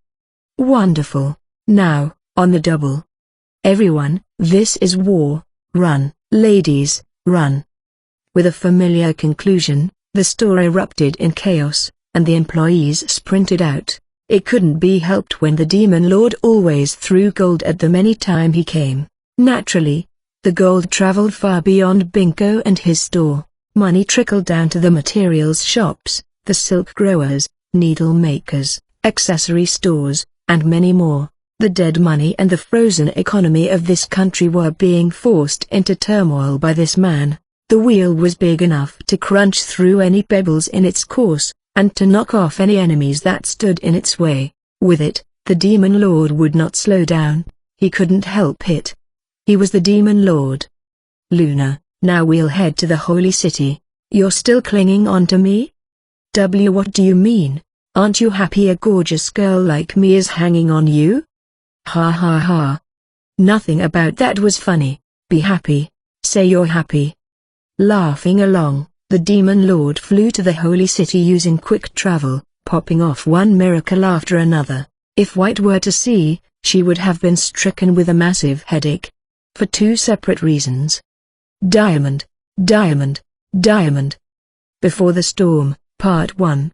Wonderful. Now, on the double. Everyone, this is war. Run, ladies, run. With a familiar conclusion, the store erupted in chaos, and the employees sprinted out. It couldn't be helped when the Demon Lord always threw gold at them any time he came. Naturally, the gold traveled far beyond Bingo and his store. Money trickled down to the materials shops, the silk growers, needle makers, accessory stores, and many more. The dead money and the frozen economy of this country were being forced into turmoil by this man. The wheel was big enough to crunch through any pebbles in its course, and to knock off any enemies that stood in its way. With it, the Demon Lord would not slow down. He couldn't help it. He was the Demon Lord. Luna, now we'll head to the Holy City. You're still clinging on to me? What do you mean? Aren't you happy a gorgeous girl like me is hanging on you? Ha ha ha. Nothing about that was funny. Be happy. Say you're happy. Laughing along, the Demon Lord flew to the Holy City using quick travel, popping off one miracle after another. If White were to see, she would have been stricken with a massive headache. For 2 separate reasons. Diamond, diamond, diamond. Before the Storm, Part 1.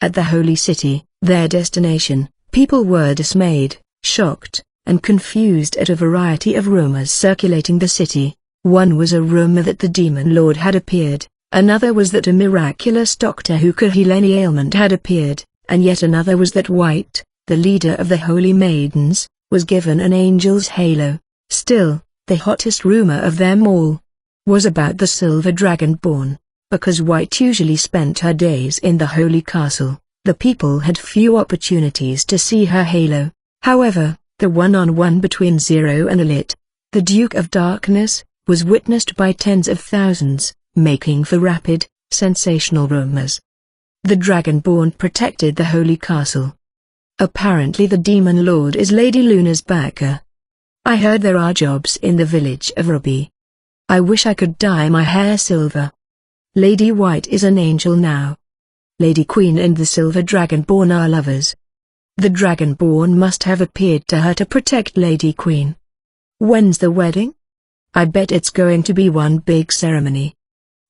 At the Holy City, their destination, people were dismayed, shocked, and confused at a variety of rumors circulating the city. One was a rumor that the Demon Lord had appeared, another was that a miraculous doctor who could heal any ailment had appeared, and yet another was that White, the leader of the Holy Maidens, was given an angel's halo. Still, the hottest rumor of them all was about the Silver Dragonborn. Because White usually spent her days in the Holy Castle, the people had few opportunities to see her halo. However, the one-on-one between Zero and Elite, the Duke of Darkness, was witnessed by tens of thousands, making for rapid, sensational rumors. The Dragonborn protected the Holy Castle. Apparently the Demon Lord is Lady Luna's backer. I heard there are jobs in the village of Ruby. I wish I could dye my hair silver. Lady White is an angel now. Lady Queen and the Silver Dragonborn are lovers. The Dragonborn must have appeared to her to protect Lady Queen. When's the wedding? I bet it's going to be one big ceremony.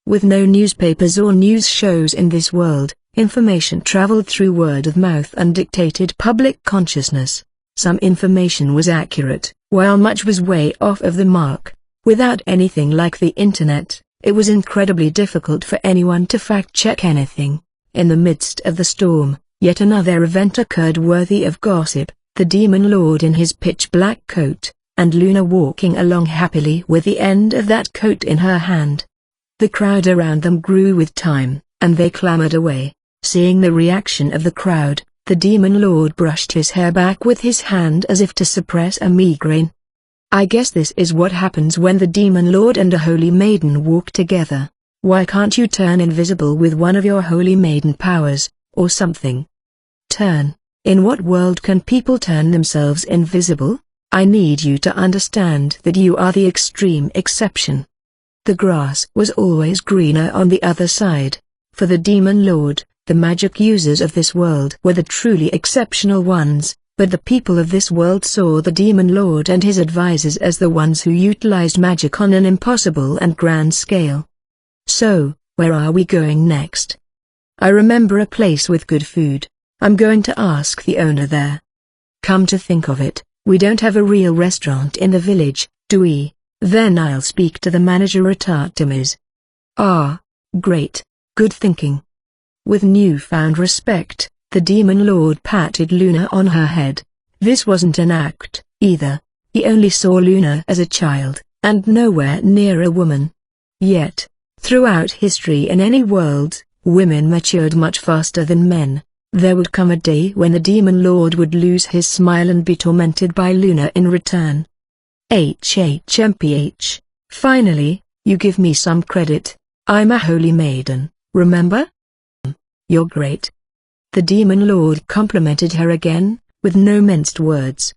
With no newspapers or news shows in this world, information traveled through word of mouth and dictated public consciousness. Some information was accurate, while much was way off of the mark. Without anything like the internet, it was incredibly difficult for anyone to fact-check anything. In the midst of the storm, yet another event occurred worthy of gossip, the Demon Lord in his pitch-black coat, and Luna walking along happily with the end of that coat in her hand. The crowd around them grew with time, and they clamored away. Seeing the reaction of the crowd, the Demon Lord brushed his hair back with his hand as if to suppress a migraine. I guess this is what happens when the Demon Lord and a Holy Maiden walk together. Why can't you turn invisible with one of your Holy Maiden powers, or something? Turn In what world can people turn themselves invisible? I need you to understand that you are the extreme exception. The grass was always greener on the other side. For the Demon Lord, the magic users of this world were the truly exceptional ones, but the people of this world saw the Demon Lord and his advisors as the ones who utilized magic on an impossible and grand scale. So, where are we going next? I remember a place with good food. I'm going to ask the owner there. Come to think of it, we don't have a real restaurant in the village, do we? Then I'll speak to the manager at Artemis. Ah, great, good thinking. With newfound respect, the Demon Lord patted Luna on her head. This wasn't an act, either. He only saw Luna as a child, and nowhere near a woman. Yet, throughout history in any world, women matured much faster than men. There would come a day when the Demon Lord would lose his smile and be tormented by Luna in return. HHMPH. Finally, you give me some credit. I'm a holy maiden, remember? You're great. The Demon Lord complimented her again, with no minced words.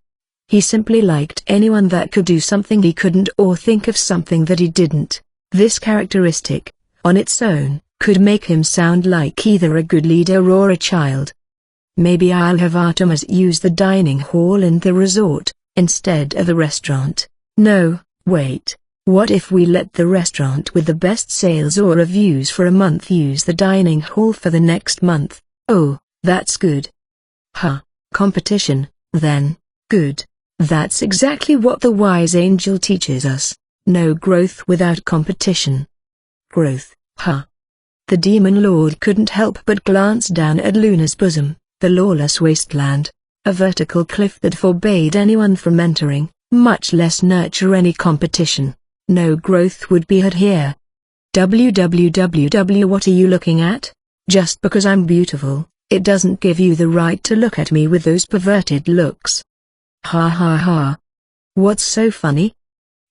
He simply liked anyone that could do something he couldn't or think of something that he didn't. This characteristic, on its own, could make him sound like either a good leader or a child. Maybe I'll have Artemis use the dining hall in the resort, instead of the restaurant. No, wait. What if we let the restaurant with the best sales or reviews for a month use the dining hall for the next month? Oh, that's good. Huh, competition, then, good. That's exactly what the wise angel teaches us. No growth without competition. Growth, huh? The Demon Lord couldn't help but glance down at Luna's bosom, the lawless wasteland, a vertical cliff that forbade anyone from entering, much less nurture any competition. No growth would be had here. www. What are you looking at? Just because I'm beautiful, it doesn't give you the right to look at me with those perverted looks. Ha ha ha. What's so funny?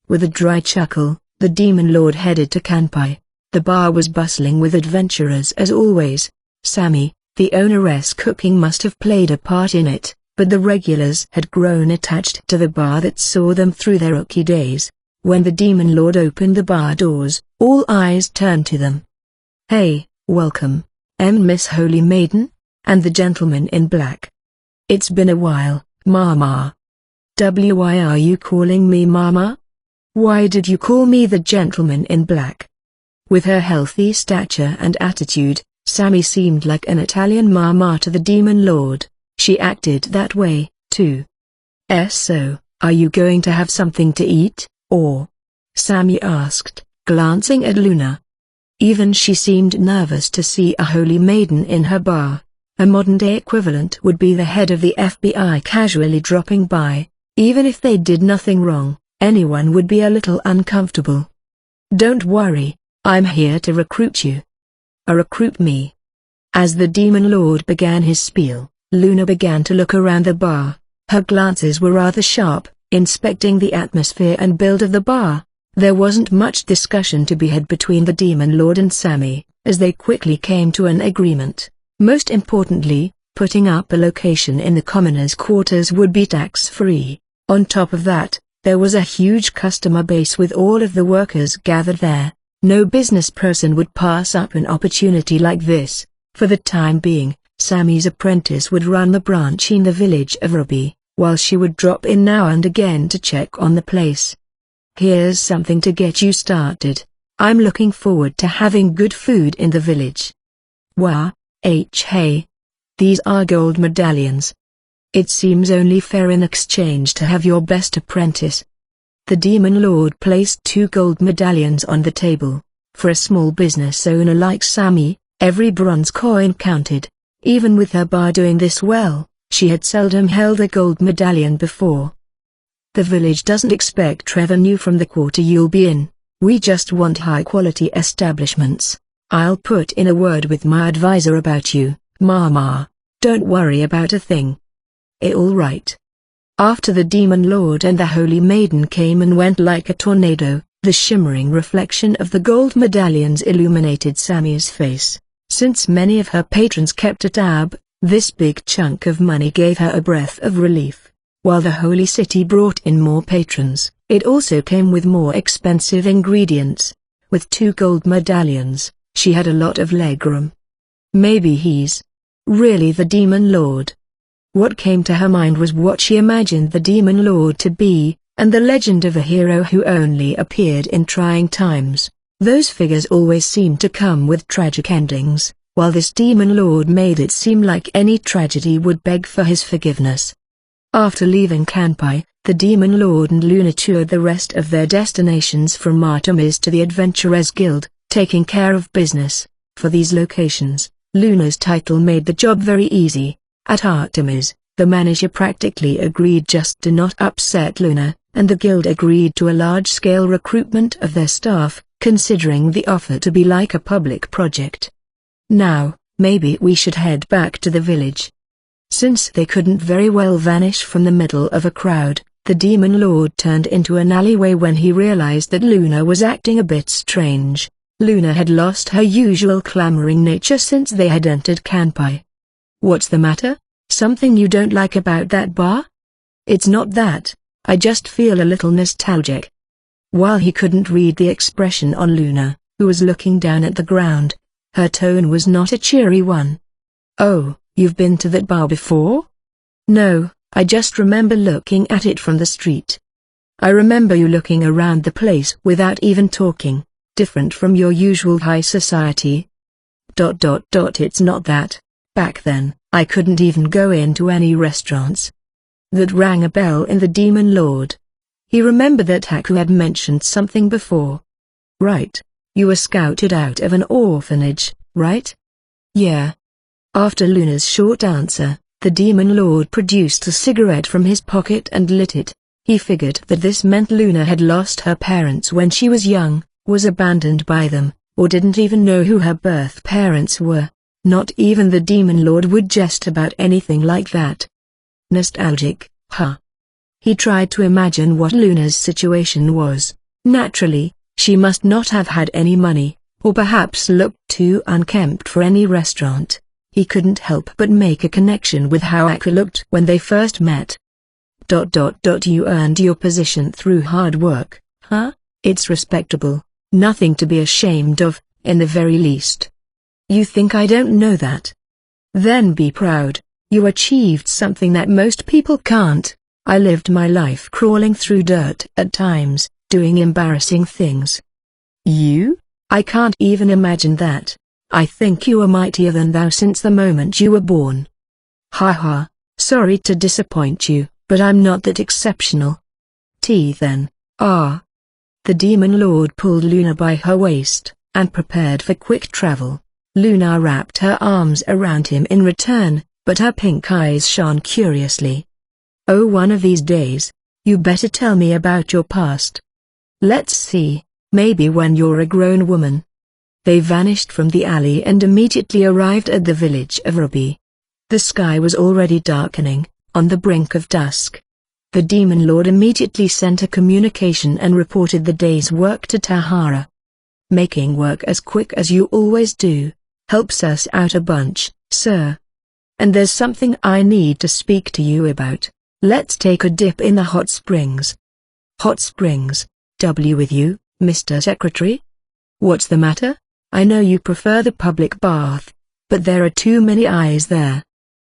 With a dry chuckle, the Demon Lord headed to Kanpai. The bar was bustling with adventurers as always. Sammy, the owneress cooking must have played a part in it, but the regulars had grown attached to the bar that saw them through their rookie days. When the Demon Lord opened the bar doors, all eyes turned to them. Hey, welcome, Miss Holy Maiden, and the gentleman in black. It's been a while, Mama. Why are you calling me Mama? Why did you call me the gentleman in black? With her healthy stature and attitude, Sammy seemed like an Italian mama to the Demon Lord. She acted that way, too. So, are you going to have something to eat, or? Sammy asked, glancing at Luna. Even she seemed nervous to see a holy maiden in her bar. A modern-day equivalent would be the head of the FBI casually dropping by. Even if they did nothing wrong, anyone would be a little uncomfortable. Don't worry. I'm here to recruit you. Recruit me? As the Demon Lord began his spiel, Luna began to look around the bar. Her glances were rather sharp, inspecting the atmosphere and build of the bar. There wasn't much discussion to be had between the Demon Lord and Sammy, as they quickly came to an agreement. Most importantly, putting up a location in the commoners' quarters would be tax-free. On top of that, there was a huge customer base with all of the workers gathered there. No business person would pass up an opportunity like this. For the time being, Sammy's apprentice would run the branch in the village of Ruby, while she would drop in now and again to check on the place. Here's something to get you started. I'm looking forward to having good food in the village. Wah, hey. These are gold medallions. It seems only fair in exchange to have your best apprentice. The Demon Lord placed 2 gold medallions on the table. For a small business owner like Sammy, every bronze coin counted. Even with her bar doing this well, she had seldom held a gold medallion before. The village doesn't expect revenue from the quarter you'll be in. We just want high-quality establishments. I'll put in a word with my advisor about you, Mama. Don't worry about a thing. All right. After the Demon Lord and the Holy Maiden came and went like a tornado, the shimmering reflection of the gold medallions illuminated Sammy's face. Since many of her patrons kept a tab This big chunk of money gave her a breath of relief. While the holy city brought in more patrons, it also came with more expensive ingredients. With 2 gold medallions, she had a lot of legroom. Maybe he's really the Demon Lord. What came to her mind was what she imagined the Demon Lord to be, and the legend of a hero who only appeared in trying times. Those figures always seemed to come with tragic endings, while this Demon Lord made it seem like any tragedy would beg for his forgiveness. After leaving Kanpai, the Demon Lord and Luna toured the rest of their destinations from Artemis to the Adventurers Guild, taking care of business. For these locations, Luna's title made the job very easy. At Artemis, the manager practically agreed just to not upset Luna, and the guild agreed to a large-scale recruitment of their staff, considering the offer to be like a public project. Now, maybe we should head back to the village. Since they couldn't very well vanish from the middle of a crowd, the Demon Lord turned into an alleyway when he realized that Luna was acting a bit strange. Luna had lost her usual clamoring nature since they had entered Kanpai. What's the matter? Something you don't like about that bar? It's not that, I just feel a little nostalgic. While he couldn't read the expression on Luna, who was looking down at the ground, her tone was not a cheery one. Oh, you've been to that bar before? No, I just remember looking at it from the street. I remember you looking around the place without even talking, different from your usual high society. It's not that. Back then, I couldn't even go into any restaurants. That rang a bell in the Demon Lord. He remembered that Haku had mentioned something before. Right. You were scouted out of an orphanage, right? Yeah. After Luna's short answer, the Demon Lord produced a cigarette from his pocket and lit it. He figured that this meant Luna had lost her parents when she was young, was abandoned by them, or didn't even know who her birth parents were. Not even the Demon Lord would jest about anything like that. Nostalgic, huh? He tried to imagine what Luna's situation was. Naturally, she must not have had any money, or perhaps looked too unkempt for any restaurant. He couldn't help but make a connection with how Aku looked when they first met. You earned your position through hard work, huh? It's respectable, nothing to be ashamed of, in the very least. You think I don't know that? Then be proud, you achieved something that most people can't. I lived my life crawling through dirt at times, doing embarrassing things. You? I can't even imagine that. I think you are mightier than thou since the moment you were born. Haha, sorry to disappoint you, but I'm not that exceptional. Then. The Demon Lord pulled Luna by her waist, and prepared for quick travel. Luna wrapped her arms around him in return, but her pink eyes shone curiously. Oh, one of these days, you better tell me about your past. Let's see, maybe when you're a grown woman. They vanished from the alley and immediately arrived at the village of Ruby. The sky was already darkening, on the brink of dusk. The Demon Lord immediately sent a communication and reported the day's work to Tahara. Making work as quick as you always do, helps us out a bunch, sir. And there's something I need to speak to you about. Let's take a dip in the hot springs. Hot springs, with you, Mr. Secretary? What's the matter? I know you prefer the public bath, but there are too many eyes there.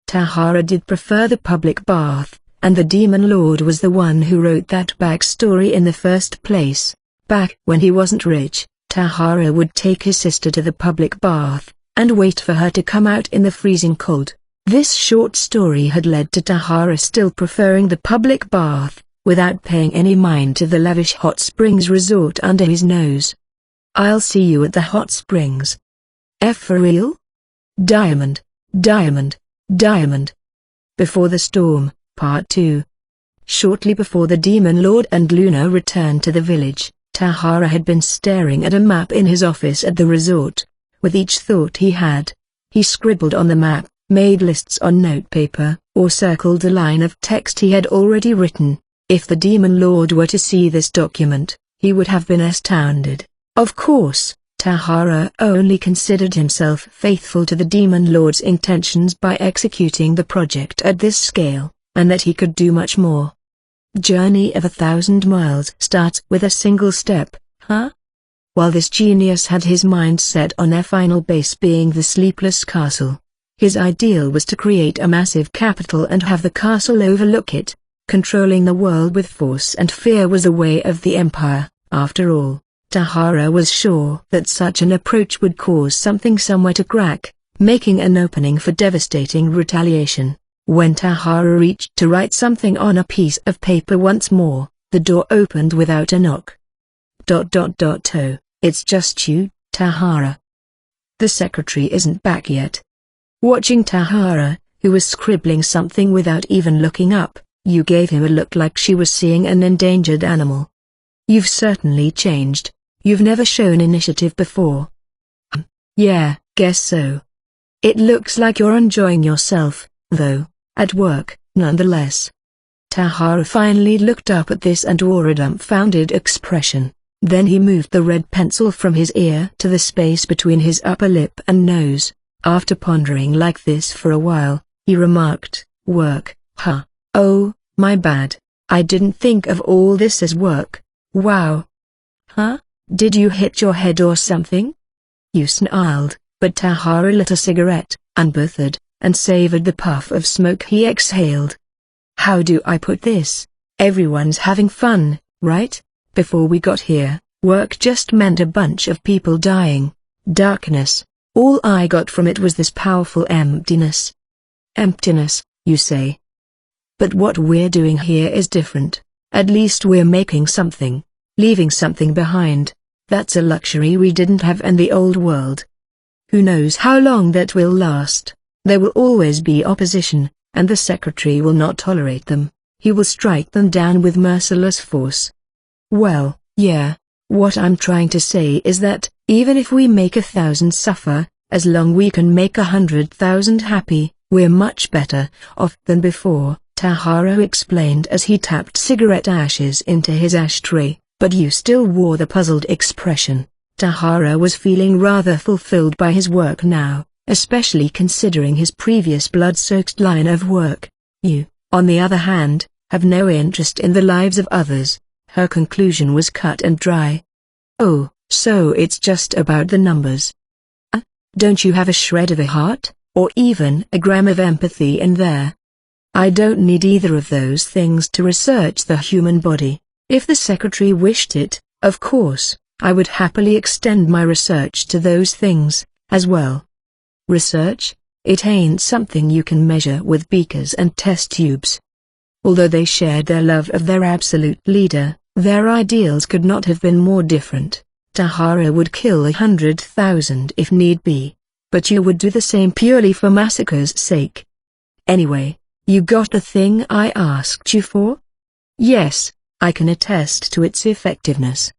Tahara did prefer the public bath, and the Demon Lord was the one who wrote that backstory in the first place. Back when he wasn't rich, Tahara would take his sister to the public bath, and wait for her to come out in the freezing cold. This short story had led to Tahara still preferring the public bath, without paying any mind to the lavish hot springs resort under his nose. I'll see you at the hot springs. For real? Diamond, diamond, diamond. Before the Storm, Part 2. Shortly before the Demon Lord and Luna returned to the village, Tahara had been staring at a map in his office at the resort. With each thought he had, he scribbled on the map, made lists on notepaper, or circled a line of text he had already written. If the Demon Lord were to see this document, he would have been astounded. Of course, Tahara only considered himself faithful to the Demon Lord's intentions by executing the project at this scale, and that he could do much more. Journey of 1,000 miles starts with a single step, huh? While this genius had his mind set on their final base being the Sleepless Castle, his ideal was to create a massive capital and have the castle overlook it. Controlling the world with force and fear was the way of the empire. After all, Tahara was sure that such an approach would cause something somewhere to crack, making an opening for devastating retaliation. When Tahara reached to write something on a piece of paper once more, the door opened without a knock. Oh, it's just you, Tahara. The secretary isn't back yet. Watching Tahara, who was scribbling something without even looking up, you gave him a look like she was seeing an endangered animal. You've certainly changed. You've never shown initiative before. Yeah, guess so. It looks like you're enjoying yourself, though, at work, nonetheless. Tahara finally looked up at this and wore a dumbfounded expression. Then he moved the red pencil from his ear to the space between his upper lip and nose. After pondering like this for a while, he remarked, "Work, huh? Oh, my bad. I didn't think of all this as work. Wow. Huh? Did you hit your head or something?" You snarled, but Tahara lit a cigarette, unbothered, and savored the puff of smoke he exhaled. How do I put this? Everyone's having fun, right? Before we got here, work just meant a bunch of people dying. Darkness. All I got from it was this powerful emptiness. Emptiness, you say? But what we're doing here is different. At least we're making something, leaving something behind. That's a luxury we didn't have in the old world. Who knows how long that will last? There will always be opposition, and the secretary will not tolerate them. He will strike them down with merciless force. Well, yeah, what I'm trying to say is that, even if we make 1,000 suffer, as long we can make 100,000 happy, we're much better off than before, Tahara explained as he tapped cigarette ashes into his ashtray, but you still wore the puzzled expression. Tahara was feeling rather fulfilled by his work now, especially considering his previous blood-soaked line of work. You, on the other hand, have no interest in the lives of others. Her conclusion was cut and dry. Oh, so it's just about the numbers. Don't you have a shred of a heart, or even a gram of empathy in there? I don't need either of those things to research the human body. If the secretary wished it, of course, I would happily extend my research to those things, as well. Research? It ain't something you can measure with beakers and test tubes. Although they shared their love of their absolute leader, their ideals could not have been more different. Tahara would kill 100,000 if need be, but you would do the same purely for massacre's sake. Anyway, you got the thing I asked you for? Yes, I can attest to its effectiveness.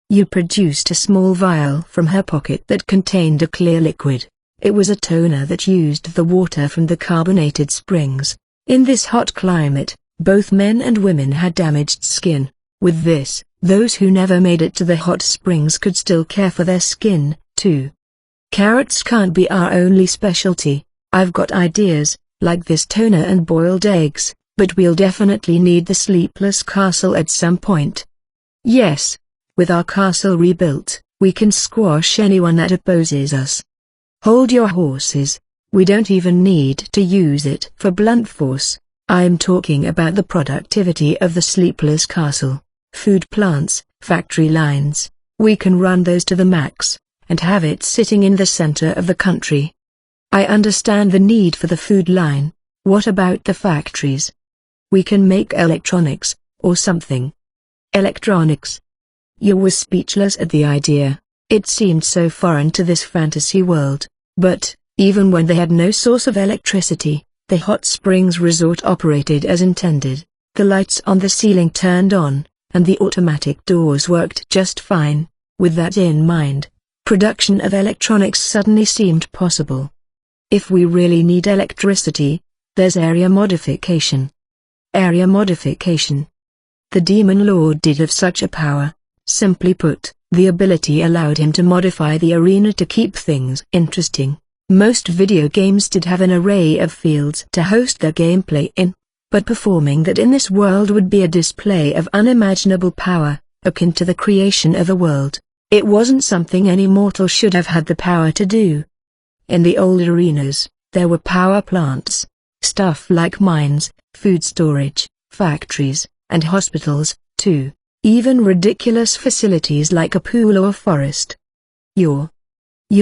You produced a small vial from her pocket that contained a clear liquid. It was a toner that used the water from the carbonated springs. In this hot climate, both men and women had damaged skin. With this, those who never made it to the hot springs could still care for their skin, too. Carrots can't be our only specialty. I've got ideas, like this toner and boiled eggs, but we'll definitely need the Sleepless Castle at some point. Yes. With our castle rebuilt, we can squash anyone that opposes us. Hold your horses. We don't even need to use it for blunt force. I'm talking about the productivity of the Sleepless Castle. Food plants, factory lines, we can run those to the max, and have it sitting in the center of the country. I understand the need for the food line. What about the factories? We can make electronics, or something. Electronics? You were speechless at the idea. It seemed so foreign to this fantasy world, but, even when they had no source of electricity, the hot springs resort operated as intended. The lights on the ceiling turned on, and the automatic doors worked just fine. With that in mind, production of electronics suddenly seemed possible. If we really need electricity, there's area modification. Area modification. The Demon Lord did have such a power. Simply put, The ability allowed him to modify the arena to keep things interesting. Most video games did have an array of fields to host their gameplay in, but performing that in this world would be a display of unimaginable power, akin to the creation of a world. It wasn't something any mortal should have had the power to do. In the old arenas, there were power plants, stuff like mines, food storage, factories, and hospitals, too. Even ridiculous facilities like a pool or forest. You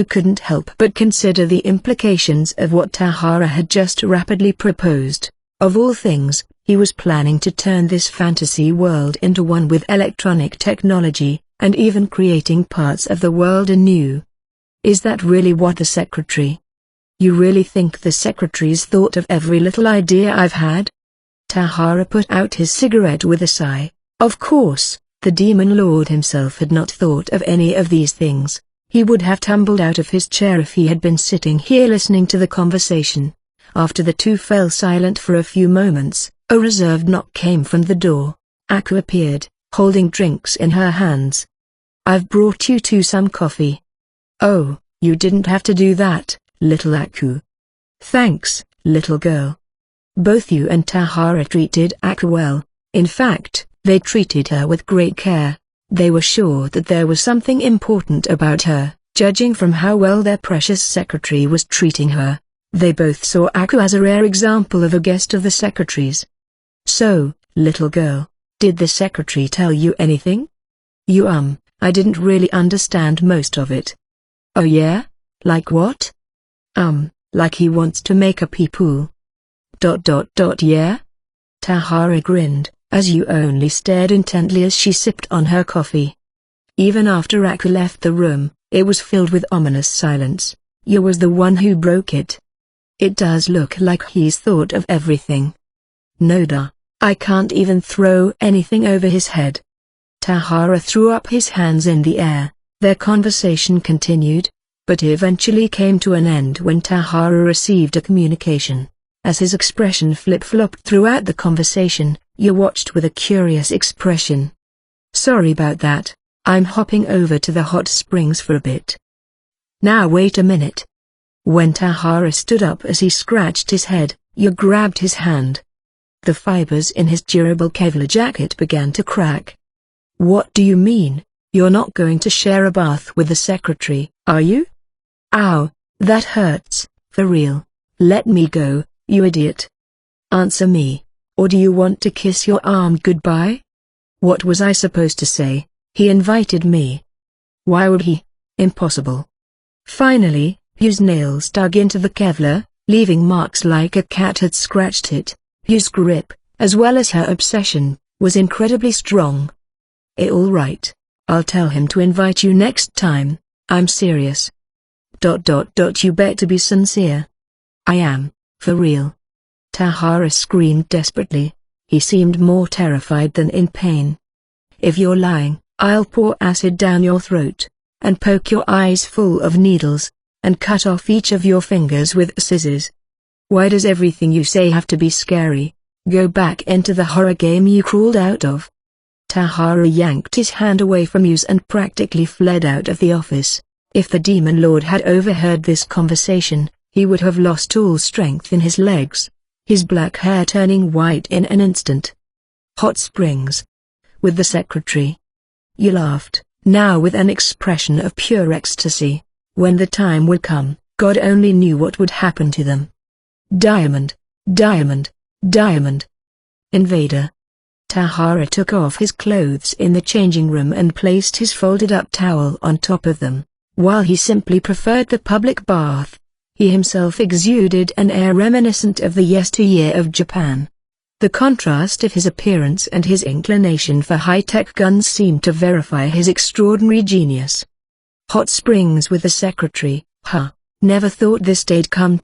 couldn't help but consider the implications of what Tahara had just rapidly proposed. Of all things, he was planning to turn this fantasy world into one with electronic technology, and even creating parts of the world anew. Is that really what the secretary? You really think the secretary's thought of every little idea I've had? Tahara put out his cigarette with a sigh. Of course, the demon lord himself had not thought of any of these things. He would have tumbled out of his chair if he had been sitting here listening to the conversation. After the two fell silent for a few moments, a reserved knock came from the door. Aku appeared, holding drinks in her hands. I've brought you two some coffee. Oh, you didn't have to do that, little Aku. Thanks, little girl. Both you and Tahara treated Aku well. In fact, they treated her with great care. They were sure that there was something important about her, judging from how well their precious secretary was treating her. They both saw Aku as a rare example of a guest of the secretary's. So, little girl, did the secretary tell you anything? I didn't really understand most of it. Oh yeah? Like what? Like he wants to make a pee-poo. Yeah? Tahara grinned, as you only stared intently as she sipped on her coffee. Even after Aku left the room, it was filled with ominous silence. You was the one who broke it. It does look like he's thought of everything. Noda, I can't even throw anything over his head. Tahara threw up his hands in the air. Their conversation continued, but eventually came to an end when Tahara received a communication. As his expression flip-flopped throughout the conversation, you watched with a curious expression. Sorry about that, I'm hopping over to the hot springs for a bit. Now wait a minute. When Tahara stood up as he scratched his head, you grabbed his hand. The fibers in his durable Kevlar jacket began to crack. What do you mean? You're not going to share a bath with the secretary, are you? Ow, that hurts, for real. Let me go, you idiot. Answer me, or do you want to kiss your arm goodbye? What was I supposed to say? He invited me. Why would he? Impossible. Finally, Hugh's nails dug into the Kevlar, leaving marks like a cat had scratched it. Hugh's grip, as well as her obsession, was incredibly strong. All right. I'll tell him to invite you next time. I'm serious. You better be sincere. I am, for real. Tahara screamed desperately. He seemed more terrified than in pain. If you're lying, I'll pour acid down your throat, and poke your eyes full of needles, and cut off each of your fingers with scissors. Why does everything you say have to be scary? Go back into the horror game you crawled out of. Tahara yanked his hand away from Hughes and practically fled out of the office. If the demon lord had overheard this conversation, he would have lost all strength in his legs, his black hair turning white in an instant. Hot springs. With the secretary. You laughed, now with an expression of pure ecstasy. When the time would come, God only knew what would happen to them. Diamond, diamond, diamond. Invader. Tahara took off his clothes in the changing room and placed his folded-up towel on top of them. While he simply preferred the public bath, he himself exuded an air reminiscent of the yesteryear of Japan. The contrast of his appearance and his inclination for high-tech guns seemed to verify his extraordinary genius. Hot springs with the secretary, huh? Never thought this day'd come.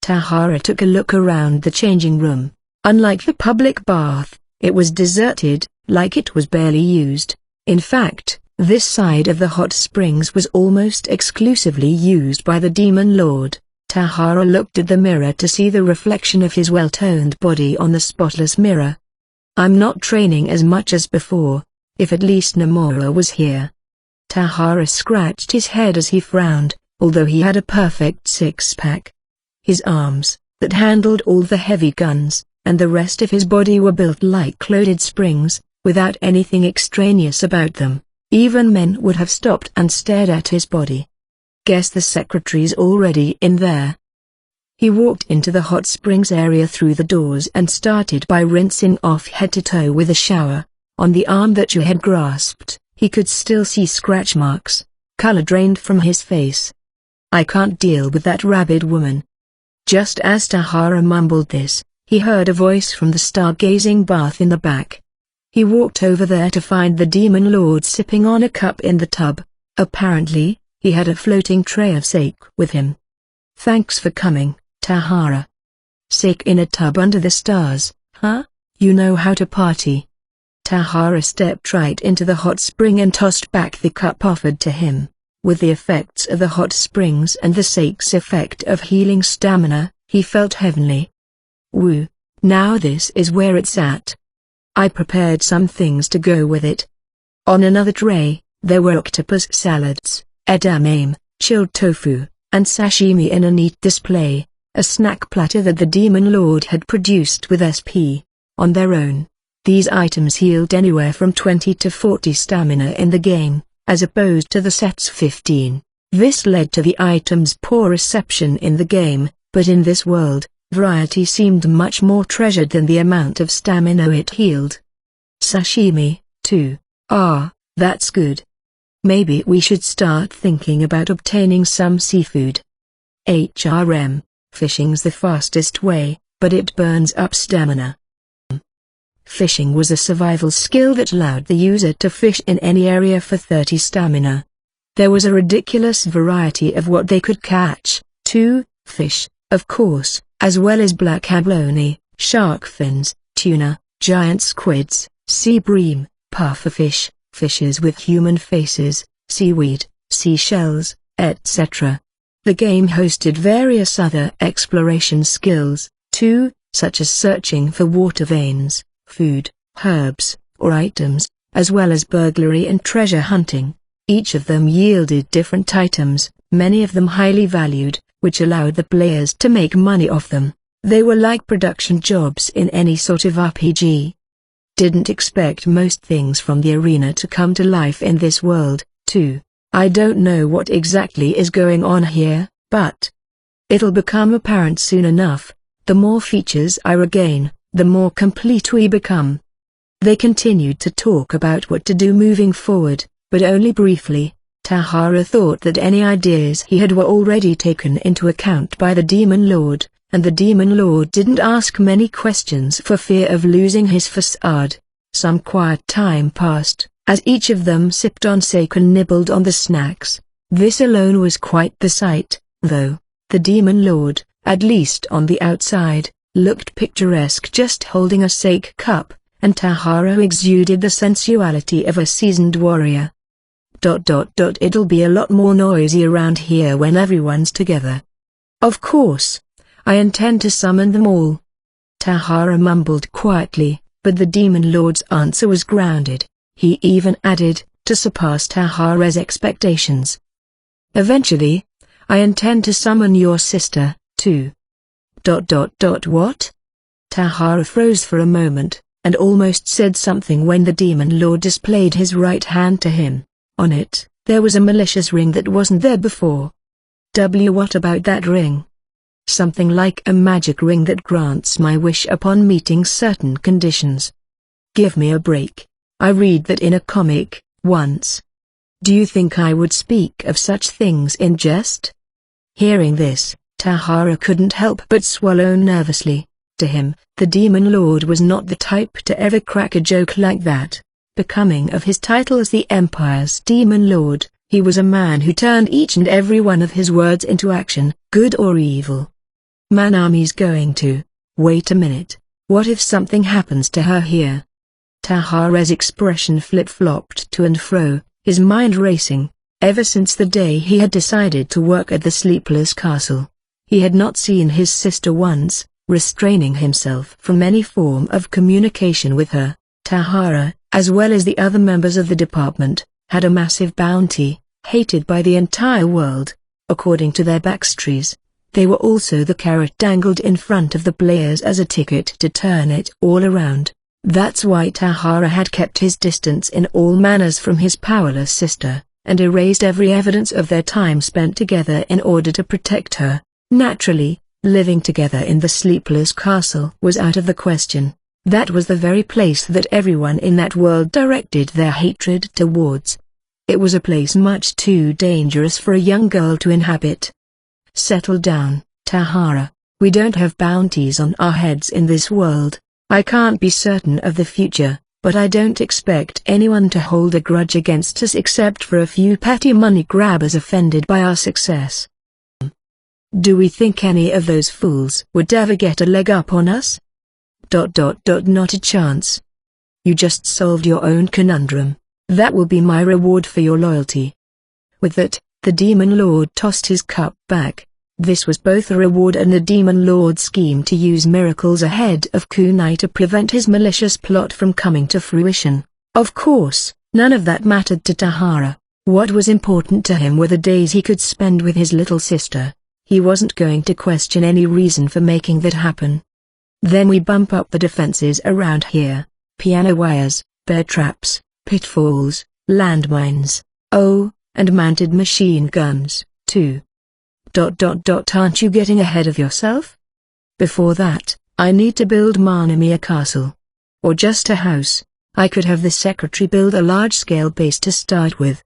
Tahara took a look around the changing room. Unlike the public bath, it was deserted, like it was barely used. In fact, this side of the hot springs was almost exclusively used by the demon lord. Tahara looked at the mirror to see the reflection of his well-toned body on the spotless mirror. I'm not training as much as before. If at least Nomura was here. Tahara scratched his head as he frowned, although he had a perfect six-pack. His arms, that handled all the heavy guns, and the rest of his body were built like loaded springs, without anything extraneous about them. Even men would have stopped and stared at his body. Guess the secretary's already in there. He walked into the hot springs area through the doors and started by rinsing off head to toe with a shower. On the arm that you had grasped, he could still see scratch marks, color drained from his face. I can't deal with that rabid woman. Just as Tahara mumbled this, he heard a voice from the stargazing bath in the back. He walked over there to find the demon lord sipping on a cup in the tub. Apparently, he had a floating tray of sake with him. Thanks for coming, Tahara. Sake in a tub under the stars, huh? You know how to party. Tahara stepped right into the hot spring and tossed back the cup offered to him. With the effects of the hot springs and the sake's effect of healing stamina, he felt heavenly. Woo, now this is where it's at. I prepared some things to go with it. On another tray, there were octopus salads, edamame, chilled tofu, and sashimi in a neat display, a snack platter that the demon lord had produced with SP. On their own, these items healed anywhere from 20 to 40 stamina in the game, as opposed to the set's 15. This led to the item's poor reception in the game, but in this world, variety seemed much more treasured than the amount of stamina it healed. Sashimi, too. Ah, that's good. Maybe we should start thinking about obtaining some seafood. Fishing's the fastest way, but it burns up stamina. Fishing was a survival skill that allowed the user to fish in any area for 30 stamina. There was a ridiculous variety of what they could catch, too: fish, of course, as well as black abalone, shark fins, tuna, giant squids, sea bream, pufferfish, fishes with human faces, seaweed, seashells, etc. The game hosted various other exploration skills, too, such as searching for water veins, food, herbs, or items, as well as burglary and treasure hunting. Each of them yielded different items, many of them highly valued, which allowed the players to make money off them. They were like production jobs in any sort of RPG. Didn't expect most things from the arena to come to life in this world, too. I don't know what exactly is going on here, but it'll become apparent soon enough. The more features I regain, the more complete we become. They continued to talk about what to do moving forward, but only briefly. Tahara thought that any ideas he had were already taken into account by the Demon Lord, and the Demon Lord didn't ask many questions for fear of losing his facade. Some quiet time passed, as each of them sipped on sake and nibbled on the snacks. This alone was quite the sight, though. The Demon Lord, at least on the outside, looked picturesque just holding a sake cup, and Tahara exuded the sensuality of a seasoned warrior. It'll be a lot more noisy around here when everyone's together. Of course. I intend to summon them all. Tahara mumbled quietly, but the Demon Lord's answer was grounded. He even added, to surpass Tahara's expectations. Eventually, I intend to summon your sister, too. What? Tahara froze for a moment, and almost said something when the Demon Lord displayed his right hand to him. On it, there was a malicious ring that wasn't there before. What about that ring? Something like a magic ring that grants my wish upon meeting certain conditions. Give me a break. I read that in a comic, once. Do you think I would speak of such things in jest? Hearing this, Tahara couldn't help but swallow nervously. To him, the Demon Lord was not the type to ever crack a joke like that. Becoming of his title as the Empire's Demon Lord, he was a man who turned each and every one of his words into action, good or evil. Manami's going to. Wait a minute, what if something happens to her here? Tahara's expression flip-flopped to and fro, his mind racing. Ever since the day he had decided to work at the Sleepless Castle, he had not seen his sister once, restraining himself from any form of communication with her. Tahara, as well as the other members of the department, had a massive bounty, hated by the entire world. According to their backstories, they were also the carrot dangled in front of the players as a ticket to turn it all around. That's why Tahara had kept his distance in all manners from his powerless sister, and erased every evidence of their time spent together in order to protect her. Naturally, living together in the sleepless castle was out of the question. That was the very place that everyone in that world directed their hatred towards. It was a place much too dangerous for a young girl to inhabit. Settle down, Tahara. We don't have bounties on our heads in this world. I can't be certain of the future, but I don't expect anyone to hold a grudge against us except for a few petty money grabbers offended by our success. Do we think any of those fools would ever get a leg up on us? Not a chance. You just solved your own conundrum. That will be my reward for your loyalty. With that, the Demon Lord tossed his cup back. This was both a reward and the Demon Lord's scheme to use miracles ahead of kunai to prevent his malicious plot from coming to fruition. Of course, none of that mattered to Tahara. What was important to him were the days he could spend with his little sister. He wasn't going to question any reason for making that happen. Then we bump up the defenses around here. Piano wires, bear traps, pitfalls, landmines, and mounted machine guns, too. Aren't you getting ahead of yourself? Before that, I need to build Manami a castle. Or just a house. I could have the secretary build a large-scale base to start with.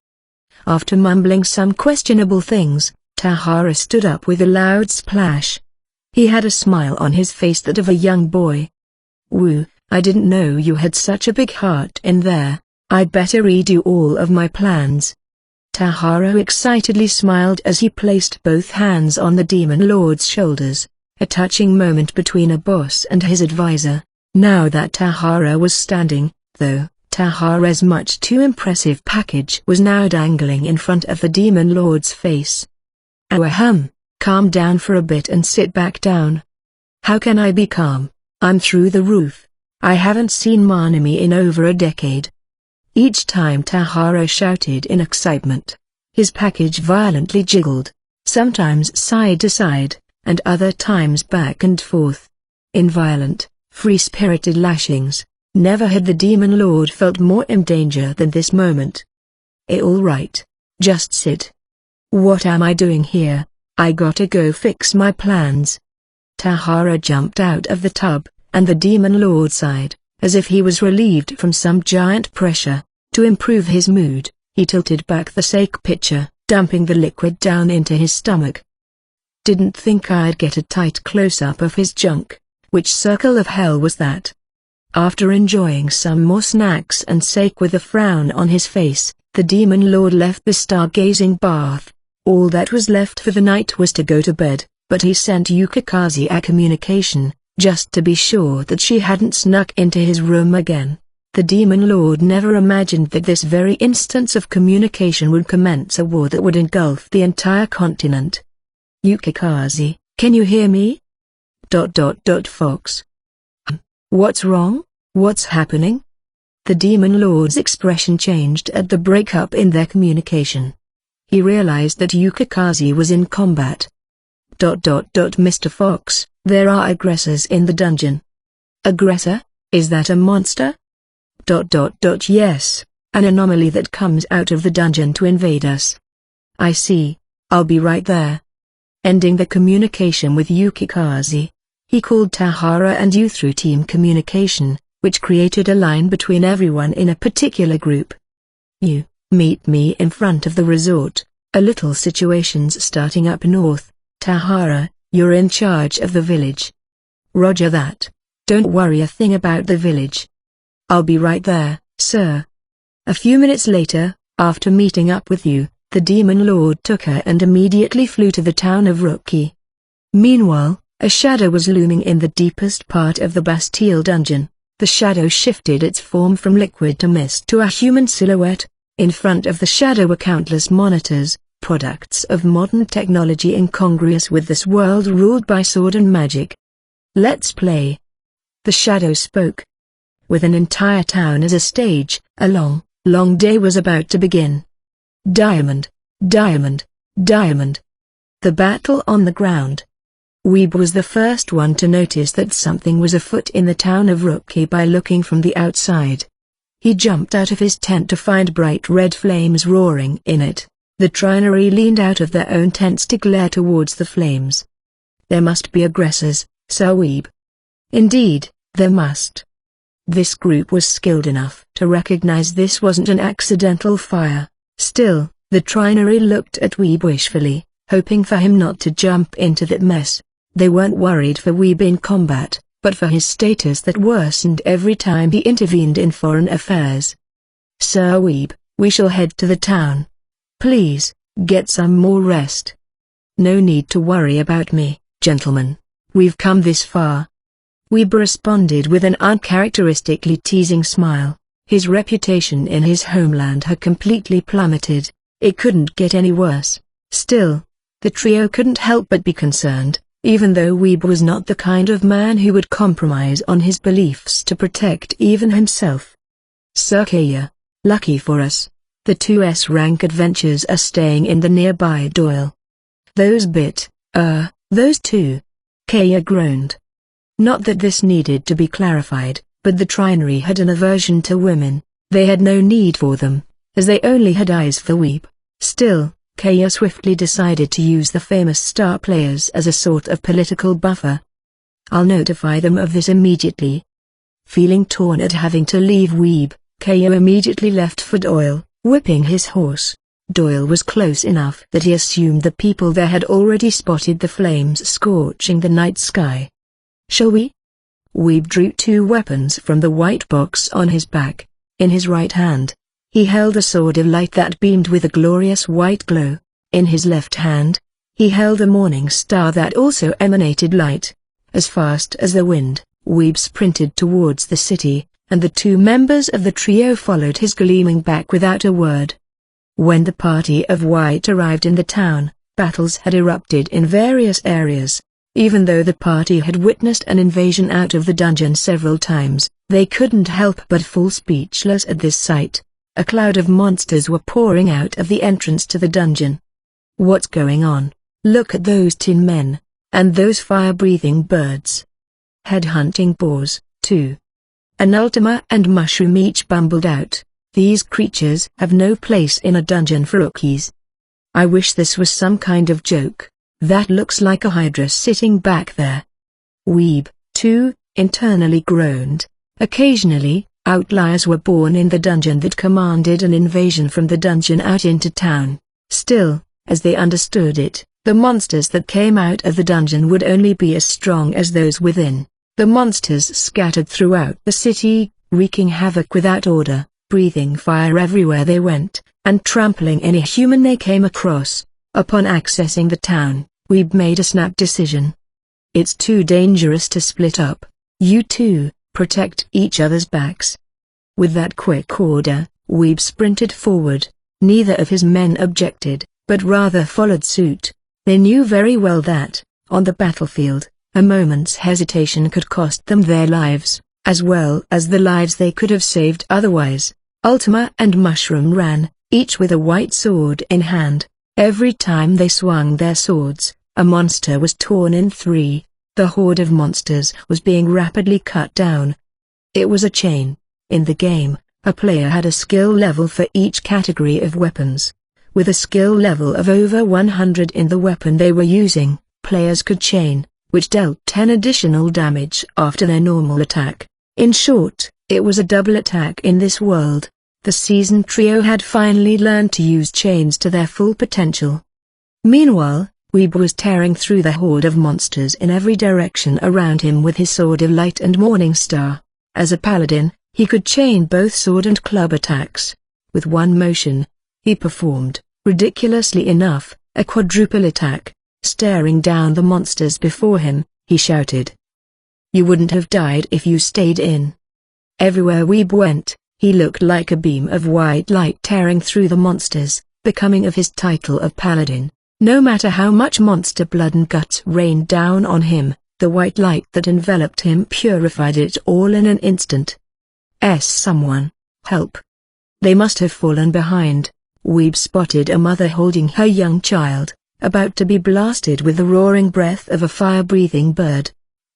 After mumbling some questionable things, Tahara stood up with a loud splash. He had a smile on his face that of a young boy. Woo, I didn't know you had such a big heart in there. I'd better redo all of my plans. Tahara excitedly smiled as he placed both hands on the Demon Lord's shoulders, a touching moment between a boss and his advisor. Now that Tahara was standing, though, Tahara's much too impressive package was now dangling in front of the Demon Lord's face. Oh calm down for a bit and sit back down. How can I be calm? I'm through the roof. I haven't seen Manami in over a decade. Each time Tahara shouted in excitement, his package violently jiggled, sometimes side to side, and other times back and forth. In violent, free-spirited lashings, never had the Demon Lord felt more in danger than this moment. All right. Just sit. What am I doing here? I gotta go fix my plans. Tahara jumped out of the tub, and the Demon Lord sighed, as if he was relieved from some giant pressure. To improve his mood, he tilted back the sake pitcher, dumping the liquid down into his stomach. Didn't think I'd get a tight close-up of his junk. Which circle of hell was that? After enjoying some more snacks and sake with a frown on his face, the Demon Lord left the stargazing bath. All that was left for the night was to go to bed, but he sent Yukikaze a communication, just to be sure that she hadn't snuck into his room again. The Demon Lord never imagined that this very instance of communication would commence a war that would engulf the entire continent. Yukikaze, can you hear me? Fox. What's wrong? What's happening? The Demon Lord's expression changed at the breakup in their communication. He realized that Yukikaze was in combat. Mr. Fox, there are aggressors in the dungeon. Aggressor? Is that a monster? Yes, an anomaly that comes out of the dungeon to invade us. I see. I'll be right there. Ending the communication with Yukikaze, he called Tahara and you through team communication, which created a line between everyone in a particular group. You, meet me in front of the resort, a little situation's starting up north. Tahara, you're in charge of the village. Roger that. Don't worry a thing about the village. I'll be right there, sir. A few minutes later, after meeting up with you, the Demon Lord took her and immediately flew to the town of Rookie. Meanwhile, a shadow was looming in the deepest part of the Bastille dungeon. The shadow shifted its form from liquid to mist to a human silhouette. In front of the shadow were countless monitors, products of modern technology incongruous with this world ruled by sword and magic. Let's play. The shadow spoke. With an entire town as a stage, a long, long day was about to begin. Diamond, diamond, diamond. The battle on the ground. Weeb was the first one to notice that something was afoot in the town of Retry by looking from the outside. He jumped out of his tent to find bright red flames roaring in it. The Trinary leaned out of their own tents to glare towards the flames. There must be aggressors, Sir Weeb. Indeed, there must. This group was skilled enough to recognize this wasn't an accidental fire. Still, the Trinary looked at Weeb wishfully, hoping for him not to jump into that mess. They weren't worried for Weeb in combat, but for his status that worsened every time he intervened in foreign affairs. Sir Weeb, we shall head to the town. Please, get some more rest. No need to worry about me, gentlemen. We've come this far. Weeb responded with an uncharacteristically teasing smile. His reputation in his homeland had completely plummeted. It couldn't get any worse. Still, the trio couldn't help but be concerned, even though Weeb was not the kind of man who would compromise on his beliefs to protect even himself. Sir Kaya, lucky for us, the 2S rank adventures are staying in the nearby Doyle. Those two. Kaya groaned. Not that this needed to be clarified, but the Trinary had an aversion to women. They had no need for them, as they only had eyes for Weeb. Still, Kaya swiftly decided to use the famous star players as a sort of political buffer. I'll notify them of this immediately. Feeling torn at having to leave Weeb, Kaya immediately left for Doyle, whipping his horse. Doyle was close enough that he assumed the people there had already spotted the flames scorching the night sky. Shall we? Weeb drew 2 weapons from the white box on his back. In his right hand, he held a sword of light that beamed with a glorious white glow. In his left hand, he held a morning star that also emanated light. As fast as the wind, Weeb sprinted towards the city, and the 2 members of the trio followed his gleaming back without a word. When the party of white arrived in the town, battles had erupted in various areas. Even though the party had witnessed an invasion out of the dungeon several times, they couldn't help but fall speechless at this sight. A cloud of monsters were pouring out of the entrance to the dungeon. What's going on? Look at those tin men, and those fire-breathing birds. Headhunting paws, too. An Ultima and Mushroom each bumbled out. These creatures have no place in a dungeon for rookies. I wish this was some kind of joke. That looks like a Hydra sitting back there. Weeb, too, internally groaned. Occasionally, outliers were born in the dungeon that commanded an invasion from the dungeon out into town. Still, as they understood it, the monsters that came out of the dungeon would only be as strong as those within. The monsters scattered throughout the city, wreaking havoc without order, breathing fire everywhere they went, and trampling any human they came across. Upon accessing the town, Weeb made a snap decision. It's too dangerous to split up. You two, protect each other's backs. With that quick order, Weeb sprinted forward. Neither of his men objected, but rather followed suit. They knew very well that, on the battlefield, a moment's hesitation could cost them their lives, as well as the lives they could have saved otherwise. Ultima and Mushroom ran, each with a white sword in hand. Every time they swung their swords, a monster was torn in 3. The horde of monsters was being rapidly cut down. It was a chain. In the game, a player had a skill level for each category of weapons. With a skill level of over 100 in the weapon they were using, players could chain, which dealt 10 additional damage after their normal attack. In short, it was a double attack in this world. The seasoned trio had finally learned to use chains to their full potential. Meanwhile, Weeb was tearing through the horde of monsters in every direction around him with his sword of light and morning star. As a paladin, he could chain both sword and club attacks. With one motion, he performed, ridiculously enough, a quadruple attack. Staring down the monsters before him, he shouted. You wouldn't have died if you stayed in. Everywhere Weeb went, he looked like a beam of white light tearing through the monsters, becoming of his title of paladin. No matter how much monster blood and guts rained down on him, the white light that enveloped him purified it all in an instant. Someone, help. They must have fallen behind. Weeb spotted a mother holding her young child, about to be blasted with the roaring breath of a fire-breathing bird.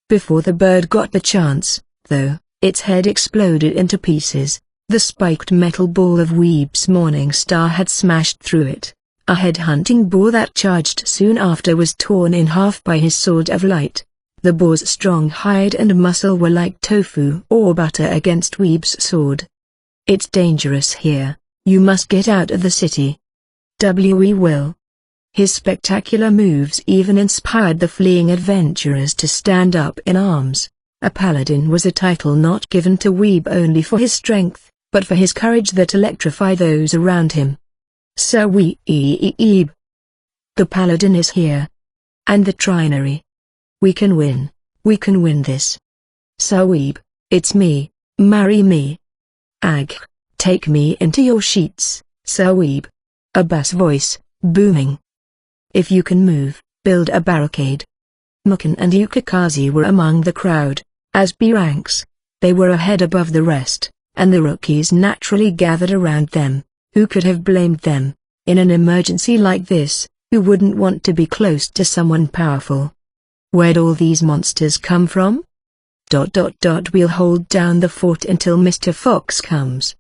Before the bird got the chance, though, its head exploded into pieces. The spiked metal ball of Weeb's morning star had smashed through it. A head-hunting boar that charged soon after was torn in half by his sword of light. The boar's strong hide and muscle were like tofu or butter against Weeb's sword. "It's dangerous here. You must get out of the city." "We will." His spectacular moves even inspired the fleeing adventurers to stand up in arms. A paladin was a title not given to Weeb only for his strength, but for his courage that electrified those around him. "Sir Weeb. The paladin is here. And the trinary. We can win. We can win this. Sir Weeb, it's me, marry me. Ag, take me into your sheets, Sir Weeb." A bass voice, booming. "If you can move, build a barricade." Mukin and Yukikaze were among the crowd, as B ranks. They were a head above the rest, and the rookies naturally gathered around them. Who could have blamed them? In an emergency like this, who wouldn't want to be close to someone powerful? "Where'd all these monsters come from?" We'll hold down the fort until Mr. Fox comes."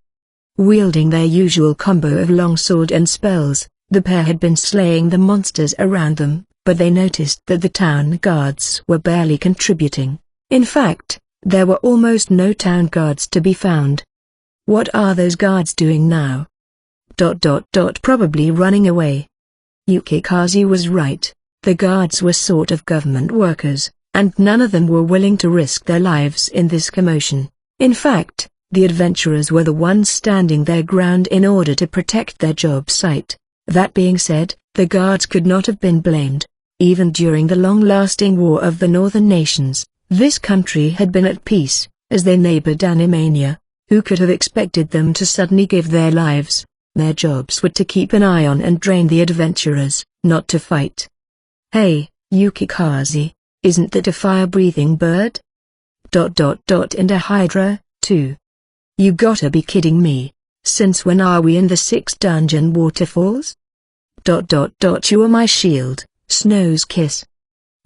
Wielding their usual combo of longsword and spells, the pair had been slaying the monsters around them, but they noticed that the town guards were barely contributing. In fact, there were almost no town guards to be found. What are those guards doing now? Probably running away. Yukikaze was right. The guards were sort of government workers, and none of them were willing to risk their lives in this commotion. In fact, the adventurers were the ones standing their ground in order to protect their job site. That being said, the guards could not have been blamed. Even during the long-lasting war of the northern nations, this country had been at peace, as they neighbored Animania. Who could have expected them to suddenly give their lives? Their jobs were to keep an eye on and drain the adventurers, not to fight. "Hey, Yukikaze, isn't that a fire-breathing bird? And a hydra, too. You gotta be kidding me. Since when are we in the 6th dungeon waterfalls? You are my shield, Snow's Kiss."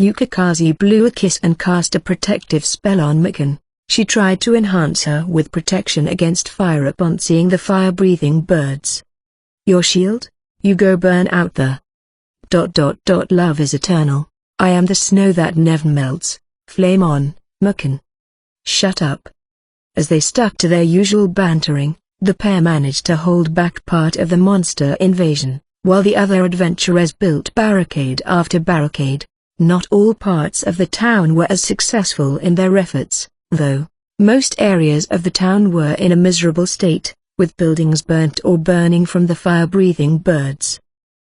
Yukikaze blew a kiss and cast a protective spell on Mikan. She tried to enhance her with protection against fire upon seeing the fire-breathing birds. "Your shield? You go burn out the... Love is eternal. I am the snow that never melts. Flame on, Mikan." "Shut up." As they stuck to their usual bantering, the pair managed to hold back part of the monster invasion, while the other adventurers built barricade after barricade. Not all parts of the town were as successful in their efforts, though. Most areas of the town were in a miserable state, with buildings burnt or burning from the fire-breathing birds.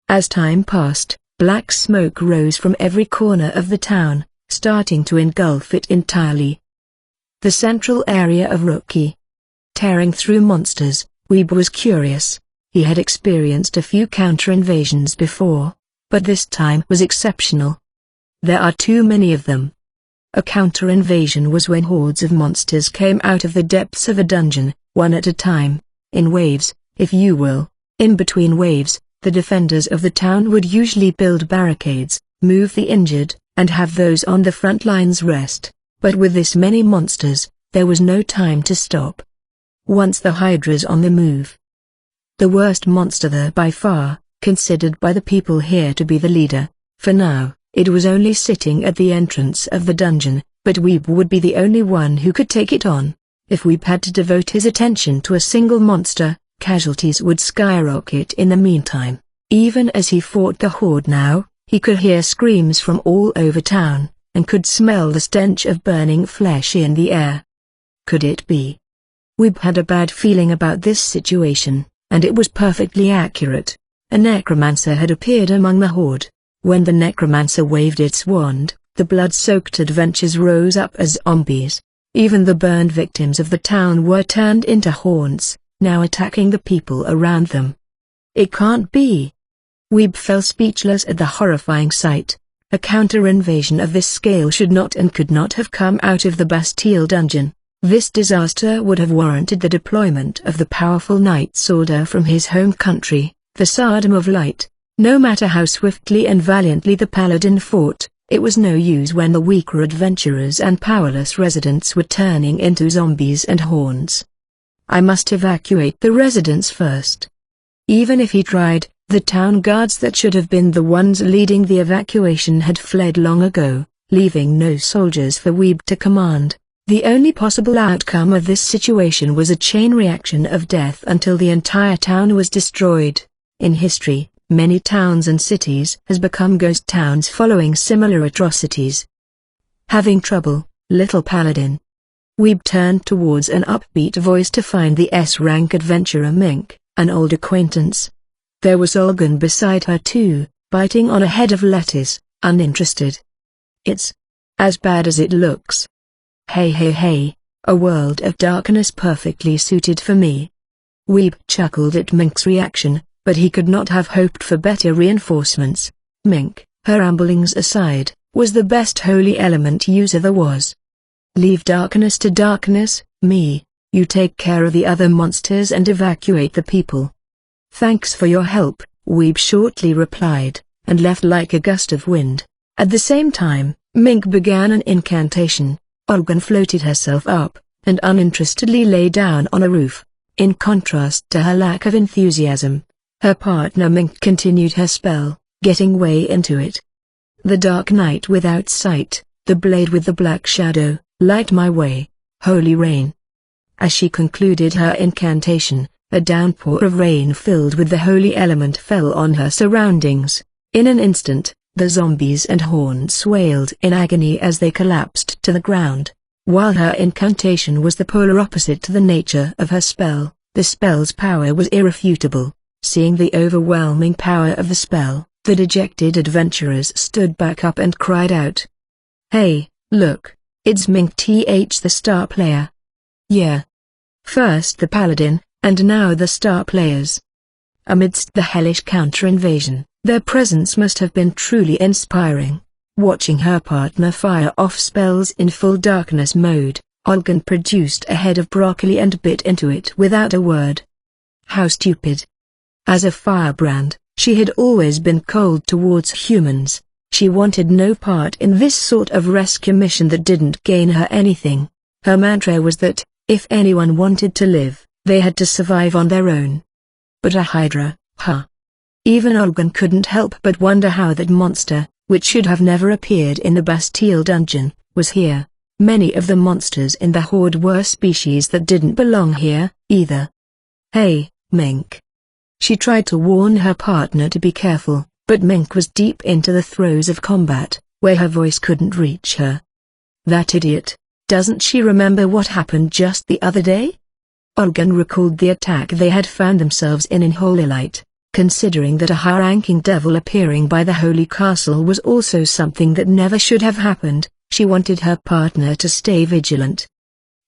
As time passed, black smoke rose from every corner of the town, starting to engulf it entirely. The central area of Rookie. Tearing through monsters, Weeb was curious. He had experienced a few counter-invasions before, but this time was exceptional. There are too many of them. A counter-invasion was when hordes of monsters came out of the depths of a dungeon, one at a time, in waves, if you will. In between waves, the defenders of the town would usually build barricades, move the injured, and have those on the front lines rest. But with this many monsters, there was no time to stop. Once the Hydra's on the move. The worst monster there by far, considered by the people here to be the leader. For now, it was only sitting at the entrance of the dungeon, but Weeb would be the only one who could take it on. If Weeb had to devote his attention to a single monster, casualties would skyrocket in the meantime. Even as he fought the horde now, he could hear screams from all over town, and could smell the stench of burning flesh in the air. Could it be? Weeb had a bad feeling about this situation, and it was perfectly accurate. A necromancer had appeared among the horde. When the necromancer waved its wand, the blood-soaked adventurers rose up as zombies. Even the burned victims of the town were turned into haunts, now attacking the people around them. It can't be. Weeb fell speechless at the horrifying sight. A counter-invasion of this scale should not and could not have come out of the Bastille dungeon. This disaster would have warranted the deployment of the powerful knight's order from his home country, the Tsardom of Light. No matter how swiftly and valiantly the paladin fought, it was no use when the weaker adventurers and powerless residents were turning into zombies and horns. I must evacuate the residents first. Even if he tried, the town guards that should have been the ones leading the evacuation had fled long ago, leaving no soldiers for Weeb to command. The only possible outcome of this situation was a chain reaction of death until the entire town was destroyed. In history, many towns and cities has become ghost towns following similar atrocities. Having trouble, little paladin? Weeb turned towards an upbeat voice to find the S-rank adventurer Mink, an old acquaintance. There was Olgan beside her too, biting on a head of lettuce, uninterested. It's as bad as it looks. Hey, a world of darkness perfectly suited for me. Weeb chuckled at Mink's reaction, but he could not have hoped for better reinforcements. Mink, her ramblings aside, was the best holy element user there was. Leave darkness to darkness, me. You take care of the other monsters and evacuate the people. Thanks for your help, Weeb shortly replied, and left like a gust of wind. At the same time, Mink began an incantation. Olgan floated herself up, and uninterestedly lay down on a roof. In contrast to her lack of enthusiasm, her partner Mink continued her spell, getting way into it. The dark night without sight, the blade with the black shadow, light my way, holy rain. As she concluded her incantation, a downpour of rain filled with the holy element fell on her surroundings. In an instant, the zombies and horns wailed in agony as they collapsed to the ground. While her incantation was the polar opposite to the nature of her spell, the spell's power was irrefutable. Seeing the overwhelming power of the spell, the dejected adventurers stood back up and cried out. Hey, look, it's Mink the star player. Yeah. First the paladin, and now the star players. Amidst the hellish counter-invasion, their presence must have been truly inspiring. Watching her partner fire off spells in full darkness mode, Olgan produced a head of broccoli and bit into it without a word. How stupid. As a firebrand, she had always been cold towards humans. She wanted no part in this sort of rescue mission that didn't gain her anything. Her mantra was that, if anyone wanted to live, they had to survive on their own. But a hydra, huh? Even Olgan couldn't help but wonder how that monster, which should have never appeared in the Bastille dungeon, was here. Many of the monsters in the horde were species that didn't belong here, either. Hey, Mink. She tried to warn her partner to be careful, but Mink was deep into the throes of combat, where her voice couldn't reach her. That idiot, doesn't she remember what happened just the other day? Olgan recalled the attack they had found themselves in Holy Light. Considering that a high-ranking devil appearing by the holy castle was also something that never should have happened, she wanted her partner to stay vigilant.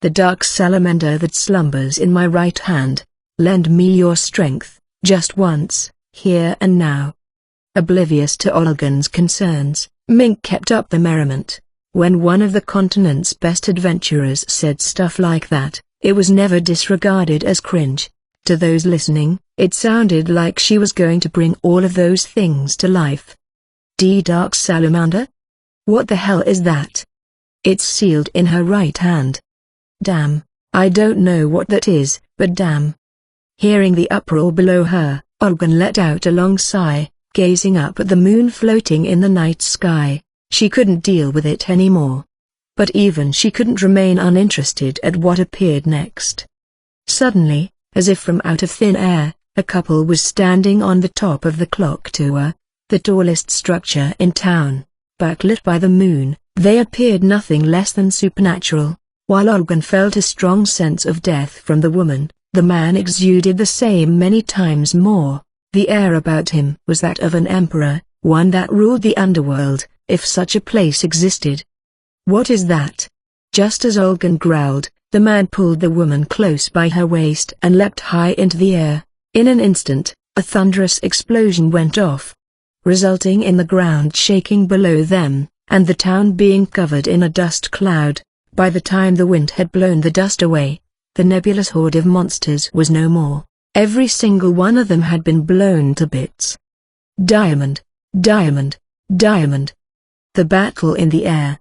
The dark salamander that slumbers in my right hand, lend me your strength, just once, here and now. Oblivious to Olgan's concerns, Mink kept up the merriment. When one of the continent's best adventurers said stuff like that, it was never disregarded as cringe. To those listening, it sounded like she was going to bring all of those things to life. Dark salamander? What the hell is that? It's sealed in her right hand. Damn, I don't know what that is, but damn. Hearing the uproar below her, Olgan let out a long sigh, gazing up at the moon floating in the night sky. She couldn't deal with it anymore. But even she couldn't remain uninterested at what appeared next. Suddenly, as if from out of thin air, a couple was standing on the top of the clock tower, the tallest structure in town. Backlit by the moon, they appeared nothing less than supernatural. While Olgan felt a strong sense of death from the woman, the man exuded the same many times more. The air about him was that of an emperor, one that ruled the underworld, if such a place existed. What is that? Just as Olgan growled, the man pulled the woman close by her waist and leapt high into the air. In an instant, a thunderous explosion went off, resulting in the ground shaking below them, and the town being covered in a dust cloud. By the time the wind had blown the dust away, the nebulous horde of monsters was no more. Every single one of them had been blown to bits. Diamond, diamond, diamond. The battle in the air.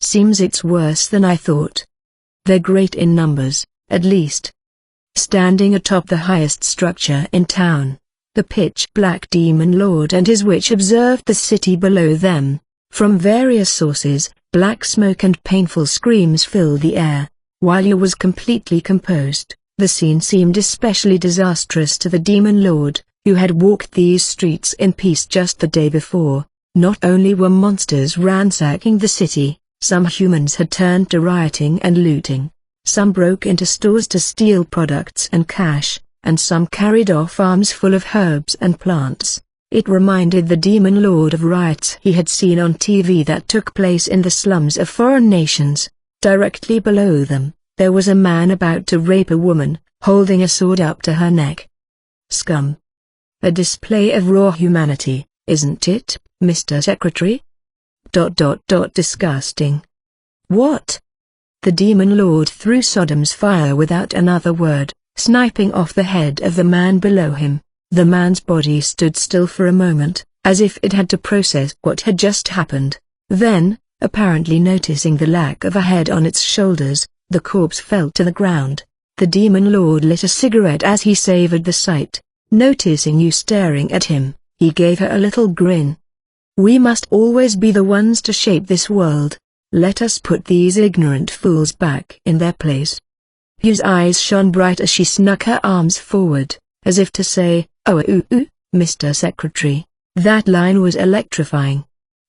Seems it's worse than I thought. They're great in numbers, at least. Standing atop the highest structure in town, the pitch-black demon lord and his witch observed the city below them. From various sources, black smoke and painful screams filled the air. While Yu was completely composed, the scene seemed especially disastrous to the demon lord, who had walked these streets in peace just the day before. Not only were monsters ransacking the city, some humans had turned to rioting and looting. Some broke into stores to steal products and cash, and some carried off arms full of herbs and plants. It reminded the demon lord of riots he had seen on TV that took place in the slums of foreign nations. Directly below them, there was a man about to rape a woman, holding a sword up to her neck. Scum. A display of raw humanity, isn't it, Mr. Secretary? Disgusting. What? The demon lord threw Sodom's fire without another word, sniping off the head of the man below him. The man's body stood still for a moment, as if it had to process what had just happened. Then, apparently noticing the lack of a head on its shoulders, the corpse fell to the ground. The demon lord lit a cigarette as he savored the sight. Noticing you staring at him, he gave her a little grin. We must always be the ones to shape this world. Let us put these ignorant fools back in their place. Yu's eyes shone bright as she snuck her arms forward, as if to say, "Oh, Mr. Secretary." That line was electrifying.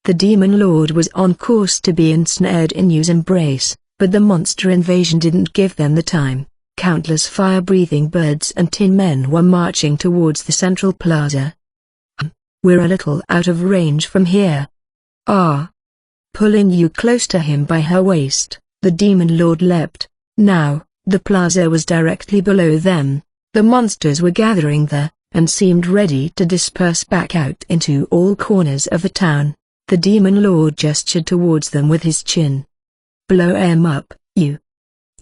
The demon lord was on course to be ensnared in Yu's embrace, but the monster invasion didn't give them the time. Countless fire-breathing birds and tin men were marching towards the central plaza. We're a little out of range from here. Ah. Pulling Yu close to him by her waist, the demon lord leapt. Now, the plaza was directly below them. The monsters were gathering there, and seemed ready to disperse back out into all corners of the town. The demon lord gestured towards them with his chin. Blow 'em up, Yu.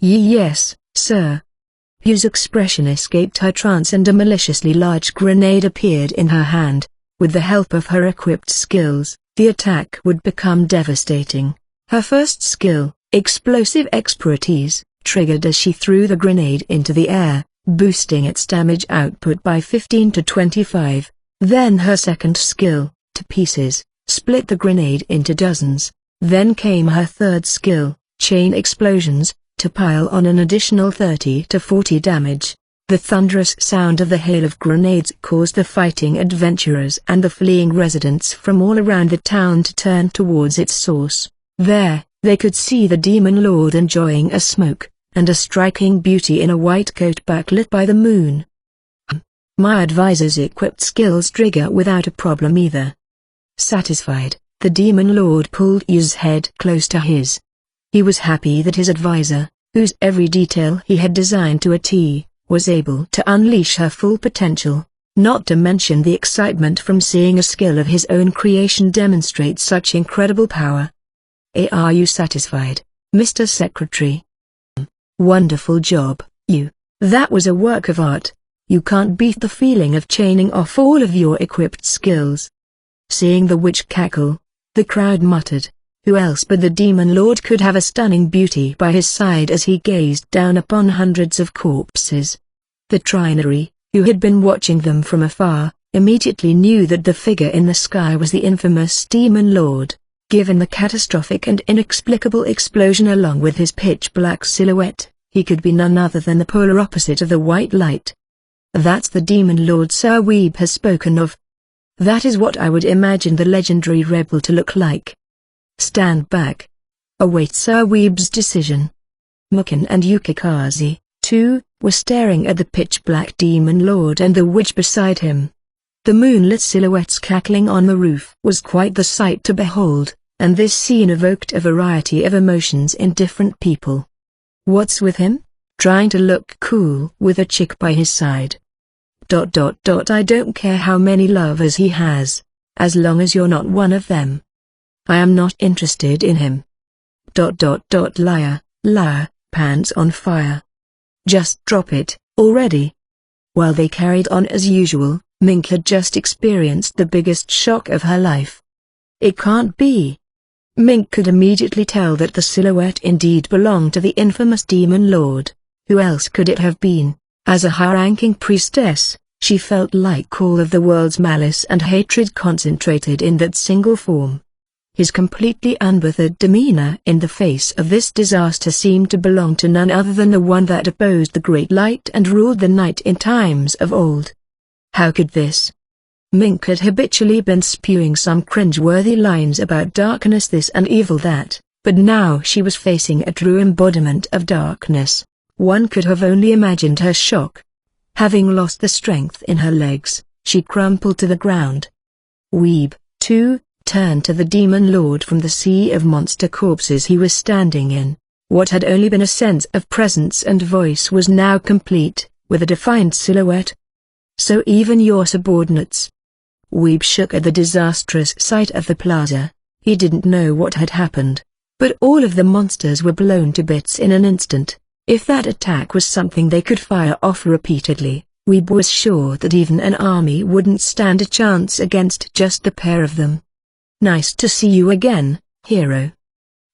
Yes, sir. Yu's expression escaped her trance and a maliciously large grenade appeared in her hand. With the help of her equipped skills, the attack would become devastating. Her first skill, explosive expertise, triggered as she threw the grenade into the air, boosting its damage output by 15 to 25. Then her second skill, to pieces, split the grenade into dozens. Then came her third skill, chain explosions, to pile on an additional 30 to 40 damage. The thunderous sound of the hail of grenades caused the fighting adventurers and the fleeing residents from all around the town to turn towards its source. There, they could see the demon lord enjoying a smoke, and a striking beauty in a white coat backlit by the moon. My advisor's equipped skills trigger without a problem either. Satisfied, the demon lord pulled Yu's head close to his. He was happy that his advisor, whose every detail he had designed to a T, was able to unleash her full potential, not to mention the excitement from seeing a skill of his own creation demonstrate such incredible power. Are you satisfied, Mr. Secretary? Wonderful job, Yu. That was a work of art. You can't beat the feeling of chaining off all of your equipped skills. Seeing the witch cackle, the crowd muttered. Who else but the demon lord could have a stunning beauty by his side as he gazed down upon hundreds of corpses? The Trinary, who had been watching them from afar, immediately knew that the figure in the sky was the infamous demon lord. Given the catastrophic and inexplicable explosion along with his pitch-black silhouette, he could be none other than the polar opposite of the white light. That's the demon lord Sir Weeb has spoken of. That is what I would imagine the legendary rebel to look like. Stand back. Await Sir Weeb's decision. Mukin and Yukikaze, too, were staring at the pitch-black demon lord and the witch beside him. The moonlit silhouettes cackling on the roof was quite the sight to behold, and this scene evoked a variety of emotions in different people. What's with him? Trying to look cool with a chick by his side. I don't care how many lovers he has, as long as you're not one of them. I am not interested in him. Liar, La, pants on fire. Just drop it, already. While they carried on as usual, Mink had just experienced the biggest shock of her life. It can't be. Mink could immediately tell that the silhouette indeed belonged to the infamous Demon Lord. Who else could it have been? As a high-ranking priestess, she felt like all of the world's malice and hatred concentrated in that single form. His completely unbothered demeanor in the face of this disaster seemed to belong to none other than the one that opposed the great light and ruled the night in times of old. How could this? Mink had habitually been spewing some cringe-worthy lines about darkness this and evil that, but now she was facing a true embodiment of darkness. One could have only imagined her shock. Having lost the strength in her legs, she crumpled to the ground. Weeb, too, turned to the Demon Lord from the sea of monster corpses he was standing in. What had only been a sense of presence and voice was now complete, with a defined silhouette. So even your subordinates. Weeb shook at the disastrous sight of the plaza. He didn't know what had happened, but all of the monsters were blown to bits in an instant. If that attack was something they could fire off repeatedly, Weeb was sure that even an army wouldn't stand a chance against just the pair of them. Nice to see you again, hero.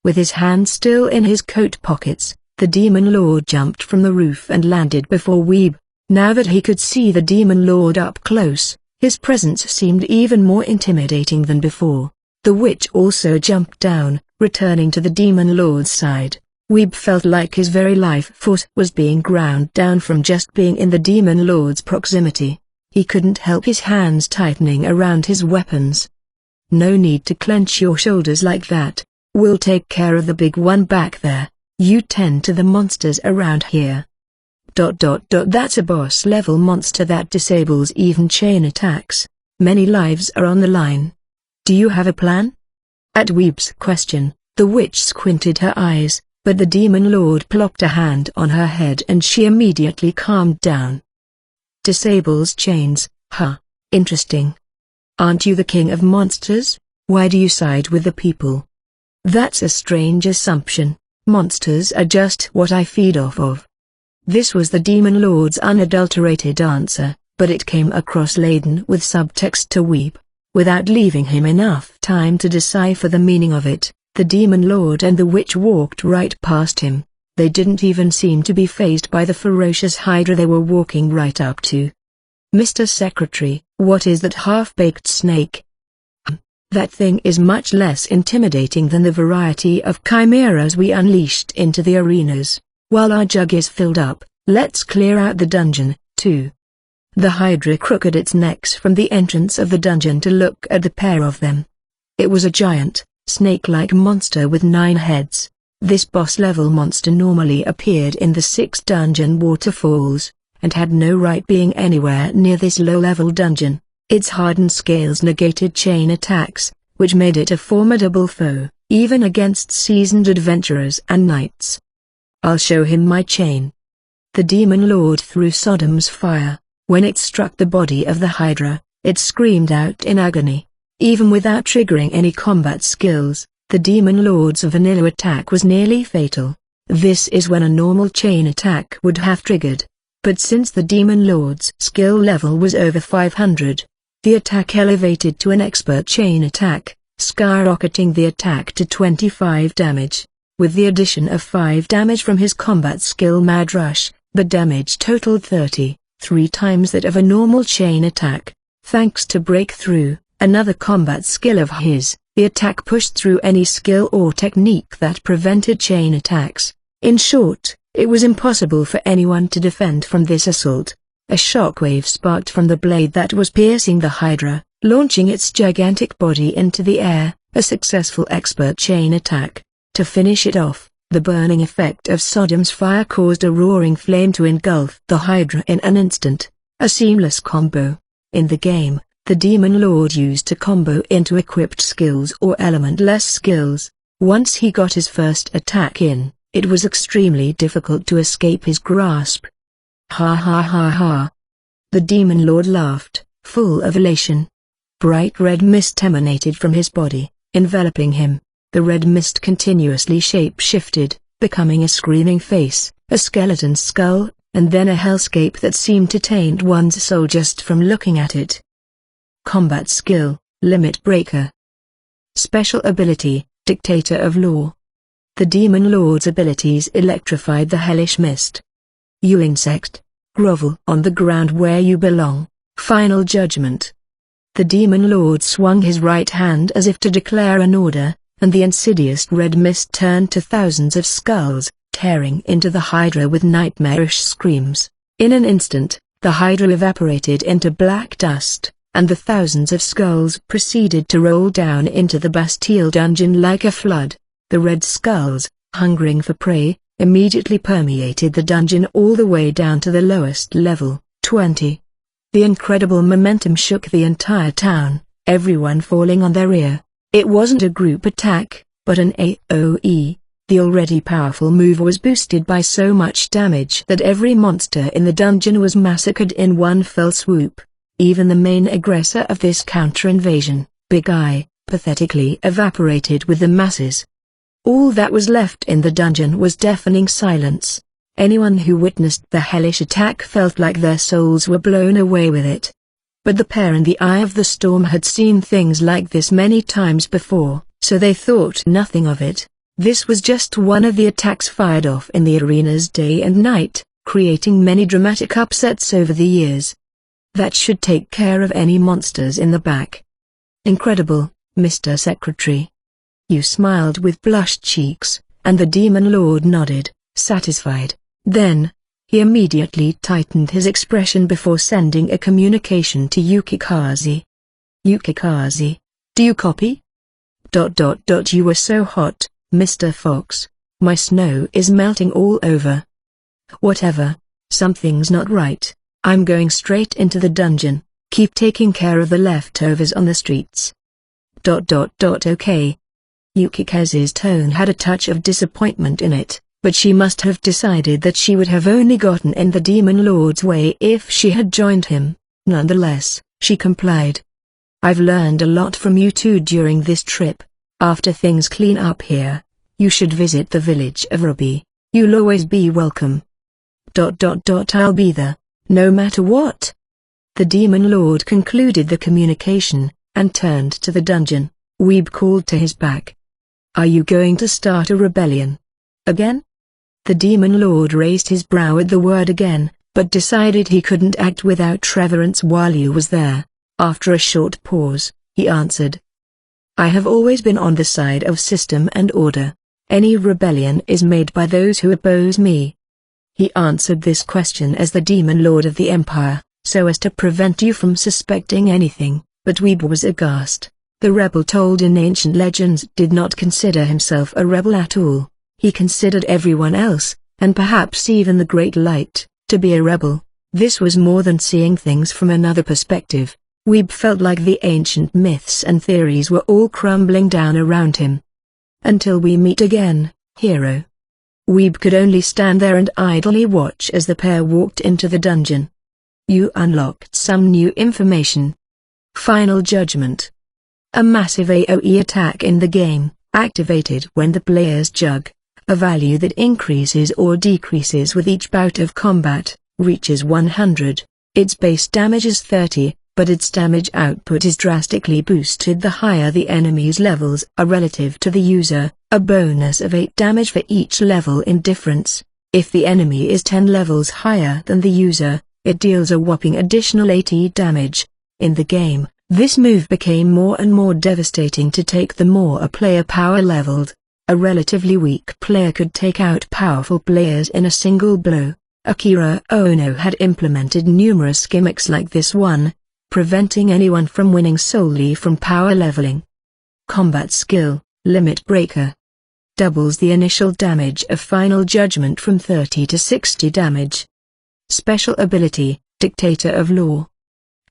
With his hands still in his coat pockets, the Demon Lord jumped from the roof and landed before Weeb. Now that he could see the Demon Lord up close, his presence seemed even more intimidating than before. The witch also jumped down, returning to the Demon Lord's side. Weeb felt like his very life force was being ground down from just being in the Demon Lord's proximity. He couldn't help his hands tightening around his weapons. No need to clench your shoulders like that. We'll take care of the big one back there. You tend to the monsters around here. That's a boss-level monster that disables even chain attacks. Many lives are on the line. Do you have a plan? At Weeb's question, the witch squinted her eyes, but the Demon Lord plopped a hand on her head and she immediately calmed down. Disables chains, huh? Interesting. Aren't you the king of monsters? Why do you side with the people? That's a strange assumption. Monsters are just what I feed off of. This was the Demon Lord's unadulterated answer, but it came across laden with subtext to Weeb. Without leaving him enough time to decipher the meaning of it, the Demon Lord and the witch walked right past him. They didn't even seem to be fazed by the ferocious hydra they were walking right up to. Mr. Secretary, what is that half-baked snake? That thing is much less intimidating than the variety of chimeras we unleashed into the arenas. While our jug is filled up, let's clear out the dungeon, too. The hydra crooked its necks from the entrance of the dungeon to look at the pair of them. It was a giant, snake-like monster with 9 heads. This boss-level monster normally appeared in the 6 dungeon waterfalls, and had no right being anywhere near this low-level dungeon. Its hardened scales negated chain attacks, which made it a formidable foe, even against seasoned adventurers and knights. I'll show him my chain. The Demon Lord threw Sodom's fire. When it struck the body of the hydra, it screamed out in agony. Even without triggering any combat skills, the Demon Lord's vanilla attack was nearly fatal. This is when a normal chain attack would have triggered. But since the Demon Lord's skill level was over 500, the attack elevated to an expert chain attack, skyrocketing the attack to 25 damage. With the addition of 5 damage from his combat skill Mad Rush, the damage totaled 30, 3 times that of a normal chain attack. Thanks to Breakthrough, another combat skill of his, the attack pushed through any skill or technique that prevented chain attacks. In short, it was impossible for anyone to defend from this assault. A shockwave sparked from the blade that was piercing the hydra, launching its gigantic body into the air, a successful expert chain attack. To finish it off, the burning effect of Sodom's fire caused a roaring flame to engulf the hydra in an instant, a seamless combo. In the game, the Demon Lord used to combo into equipped skills or elementless skills. Once he got his first attack in, it was extremely difficult to escape his grasp. Ha ha ha ha. The Demon Lord laughed, full of elation. Bright red mist emanated from his body, enveloping him. The red mist continuously shape-shifted, becoming a screaming face, a skeleton skull, and then a hellscape that seemed to taint one's soul just from looking at it. Combat skill, Limit Breaker. Special ability, Dictator of Law. The Demon Lord's abilities electrified the hellish mist. You insect, grovel on the ground where you belong. Final Judgment. The Demon Lord swung his right hand as if to declare an order, and the insidious red mist turned to thousands of skulls, tearing into the Hydra with nightmarish screams. In an instant, the Hydra evaporated into black dust, and the thousands of skulls proceeded to roll down into the Bastille dungeon like a flood. The red skulls, hungering for prey, immediately permeated the dungeon all the way down to the lowest level, 20. The incredible momentum shook the entire town, everyone falling on their ear. It wasn't a group attack, but an AoE. The already powerful move was boosted by so much damage that every monster in the dungeon was massacred in one fell swoop. Even the main aggressor of this counter-invasion, Big Eye, pathetically evaporated with the masses. All that was left in the dungeon was deafening silence. Anyone who witnessed the hellish attack felt like their souls were blown away with it. But the pair in the eye of the storm had seen things like this many times before, so they thought nothing of it. This was just one of the attacks fired off in the arenas day and night, creating many dramatic upsets over the years. That should take care of any monsters in the back. Incredible, Mr. Secretary. You smiled with blushed cheeks, and the Demon Lord nodded, satisfied. Then, he immediately tightened his expression before sending a communication to Yukikaze. Yukikaze, do you copy? You were so hot, Mr. Fox. My snow is melting all over. Whatever. Something's not right. I'm going straight into the dungeon. Keep taking care of the leftovers on the streets. Okay. Yukikaze's tone had a touch of disappointment in it, but she must have decided that she would have only gotten in the Demon Lord's way if she had joined him. Nonetheless, she complied. I've learned a lot from you two during this trip. After things clean up here, you should visit the village of Ruby. You'll always be welcome. I'll be there, no matter what. The Demon Lord concluded the communication, and turned to the dungeon. Weeb called to his back. Are you going to start a rebellion? Again? The Demon Lord raised his brow at the word again, but decided he couldn't act without reverence while he was there. After a short pause, he answered. I have always been on the side of system and order. Any rebellion is made by those who oppose me. He answered this question as the Demon Lord of the Empire, so as to prevent you from suspecting anything, but Weeb was aghast. The rebel told in ancient legends did not consider himself a rebel at all. He considered everyone else, and perhaps even the Great Light, to be a rebel. This was more than seeing things from another perspective. Weeb felt like the ancient myths and theories were all crumbling down around him. Until we meet again, hero. Weeb could only stand there and idly watch as the pair walked into the dungeon. You unlocked some new information. Final Judgment. A massive AoE attack in the game, activated when the player's jug, a value that increases or decreases with each bout of combat, reaches 100. Its base damage is 30, but its damage output is drastically boosted the higher the enemy's levels are relative to the user, a bonus of 8 damage for each level in difference. If the enemy is 10 levels higher than the user, it deals a whopping additional 80 damage. In the game, this move became more and more devastating to take the more a player power leveled. A relatively weak player could take out powerful players in a single blow. Akira Ono had implemented numerous gimmicks like this one, preventing anyone from winning solely from power leveling. Combat skill, Limit Breaker. Doubles the initial damage of Final Judgment from 30 to 60 damage. Special ability, Dictator of Law.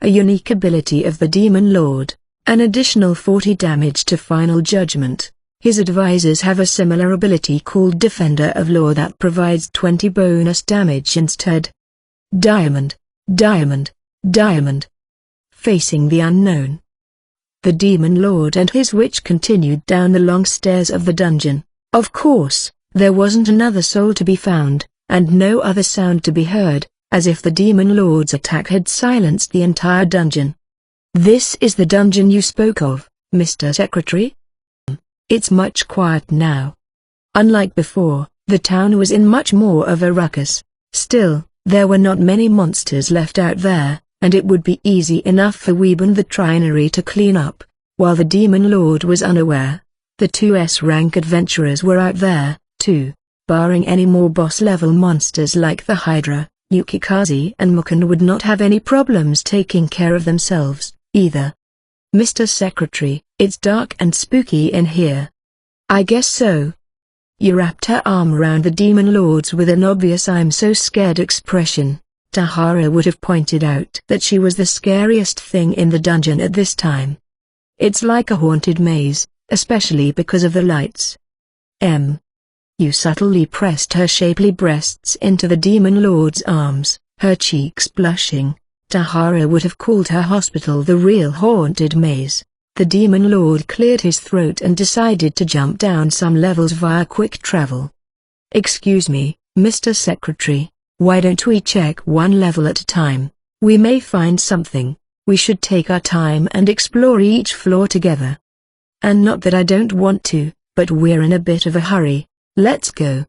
A unique ability of the Demon Lord, an additional 40 damage to Final Judgment. His advisors have a similar ability called Defender of Law that provides 20 bonus damage instead. Diamond, Diamond, Diamond. Facing the unknown. The Demon Lord and his witch continued down the long stairs of the dungeon. Of course, There wasn't another soul to be found, and no other sound to be heard, as if the Demon Lord's attack had silenced the entire dungeon. "This is the dungeon you spoke of, Mr. Secretary? It's much quiet now." Unlike before, the town was in much more of a ruckus. Still, there were not many monsters left out there, and it would be easy enough for Weeb and the Trinary to clean up, while the Demon Lord was unaware. The 2S-rank adventurers were out there, too, barring any more boss-level monsters like the Hydra. Yukikaze and Mukan would not have any problems taking care of themselves, either. "Mr. Secretary, it's dark and spooky in here." "I guess so." You wrapped her arm around the Demon Lord's with an obvious "I'm so scared" expression. Tahara would have pointed out that she was the scariest thing in the dungeon at this time. "It's like a haunted maze, especially because of the lights." You subtly pressed her shapely breasts into the Demon Lord's arms, her cheeks blushing. Tahara would have called her hospital the real haunted maze. The Demon Lord cleared his throat and decided to jump down some levels via quick travel. "Excuse me, Mr. Secretary, why don't we check one level at a time? We may find something. We should take our time and explore each floor together." "And not that I don't want to, but we're in a bit of a hurry. Let's go."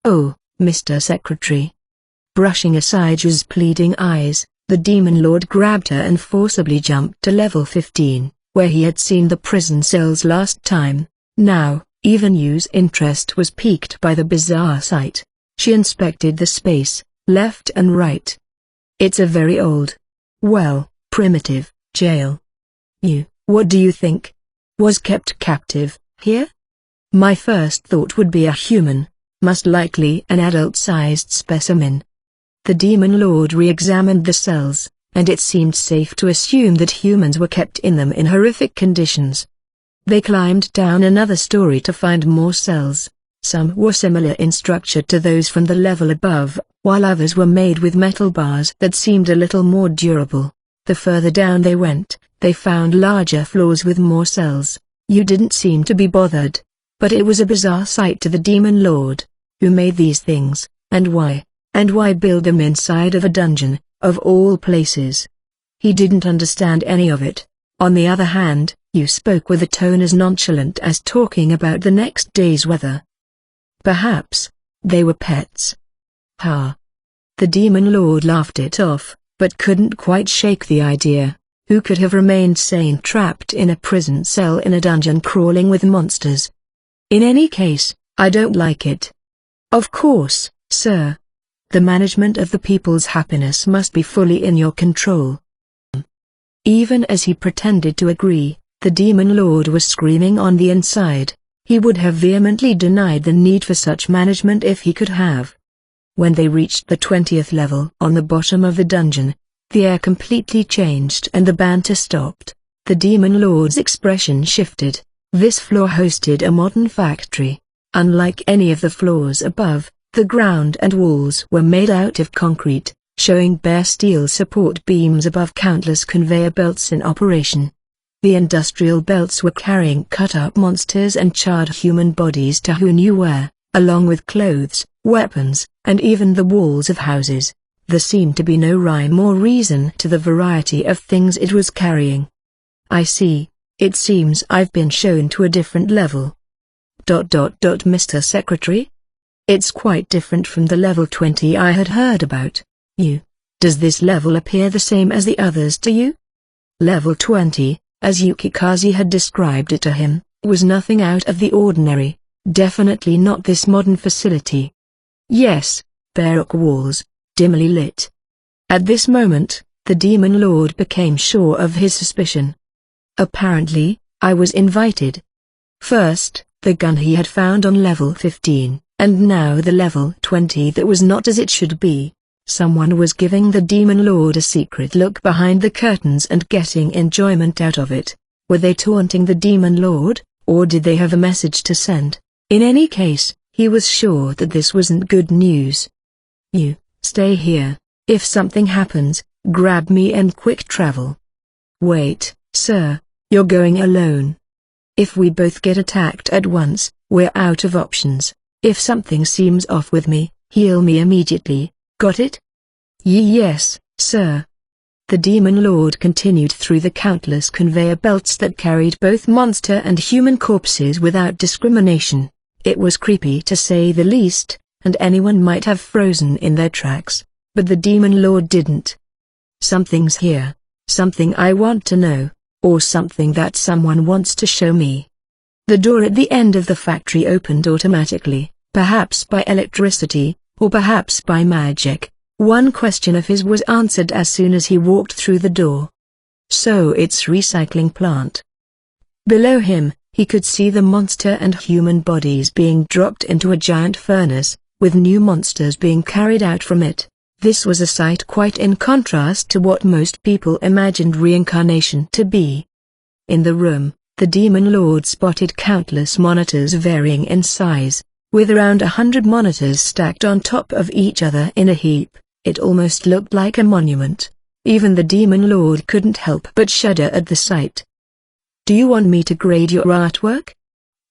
"Oh, Mr. Secretary." Brushing aside Yu's pleading eyes, the Demon Lord grabbed her and forcibly jumped to level 15, where he had seen the prison cells last time. Now, even Yu's interest was piqued by the bizarre sight. She inspected the space, left and right. "It's a very old, well, primitive, jail." "You, what do you think? Was kept captive here?" "My first thought would be a human, most likely an adult-sized specimen." The Demon Lord re-examined the cells, and it seemed safe to assume that humans were kept in them in horrific conditions. They climbed down another story to find more cells. Some were similar in structure to those from the level above, while others were made with metal bars that seemed a little more durable. The further down they went, they found larger floors with more cells. You didn't seem to be bothered. But it was a bizarre sight to the Demon Lord. Who made these things, and why? And why build them inside of a dungeon, of all places? He didn't understand any of it. On the other hand, you spoke with a tone as nonchalant as talking about the next day's weather. Perhaps they were pets. Ha! The Demon Lord laughed it off, but couldn't quite shake the idea. Who could have remained sane trapped in a prison cell in a dungeon crawling with monsters? "In any case, I don't like it." "Of course, sir. The management of the people's happiness must be fully in your control." Even as he pretended to agree, the Demon Lord was screaming on the inside. He would have vehemently denied the need for such management if he could have. When they reached the 20th level on the bottom of the dungeon, the air completely changed and the banter stopped. The Demon Lord's expression shifted. This floor hosted a modern factory. Unlike any of the floors above, the ground and walls were made out of concrete, showing bare steel support beams above countless conveyor belts in operation. The industrial belts were carrying cut-up monsters and charred human bodies to who knew where, along with clothes, weapons, and even the walls of houses. There seemed to be no rhyme or reason to the variety of things it was carrying. "I see. It seems I've been shown to a different level." Mr. Secretary? It's quite different from the level 20 I had heard about. You. Does this level appear the same as the others to you? Level 20, as Yukikaze had described it to him, was nothing out of the ordinary, definitely not this modern facility. Yes, bare walls, dimly lit. At this moment, the Demon Lord became sure of his suspicion. Apparently, I was invited. First, the gun he had found on level 15, and now the level 20 that was not as it should be. Someone was giving the Demon Lord a secret look behind the curtains and getting enjoyment out of it. Were they taunting the Demon Lord, or did they have a message to send? In any case, he was sure that this wasn't good news. You, stay here. If something happens, grab me and quick travel. Wait, sir, you're going alone. If we both get attacked at once, we're out of options. If something seems off with me, heal me immediately, got it? Yes, sir. The Demon Lord continued through the countless conveyor belts that carried both monster and human corpses without discrimination. It was creepy to say the least, and anyone might have frozen in their tracks, but the Demon Lord didn't. Something's here, something I want to know, or something that someone wants to show me. The door at the end of the factory opened automatically, perhaps by electricity, or perhaps by magic. One question of his was answered as soon as he walked through the door. So it's recycling plant. Below him, he could see the monster and human bodies being dropped into a giant furnace, with new monsters being carried out from it. This was a sight quite in contrast to what most people imagined reincarnation to be. In the room, the Demon Lord spotted countless monitors varying in size, with around 100 monitors stacked on top of each other in a heap. It almost looked like a monument. Even the Demon Lord couldn't help but shudder at the sight. "Do you want me to grade your artwork?"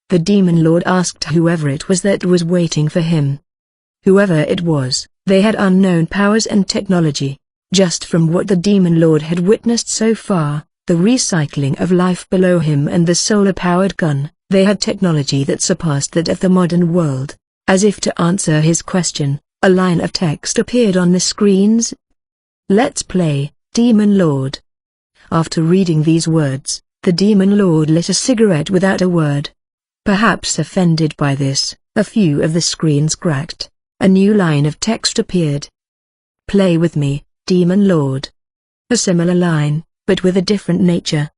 the Demon Lord asked whoever it was that was waiting for him. Whoever it was, they had unknown powers and technology. Just from what the Demon Lord had witnessed so far, the recycling of life below him and the solar-powered gun, they had technology that surpassed that of the modern world. As if to answer his question, a line of text appeared on the screens. "Let's play, Demon Lord." After reading these words, the Demon Lord lit a cigarette without a word. Perhaps offended by this, a few of the screens cracked. A new line of text appeared. "Play with me, Demon Lord." A similar line, but with a different nature.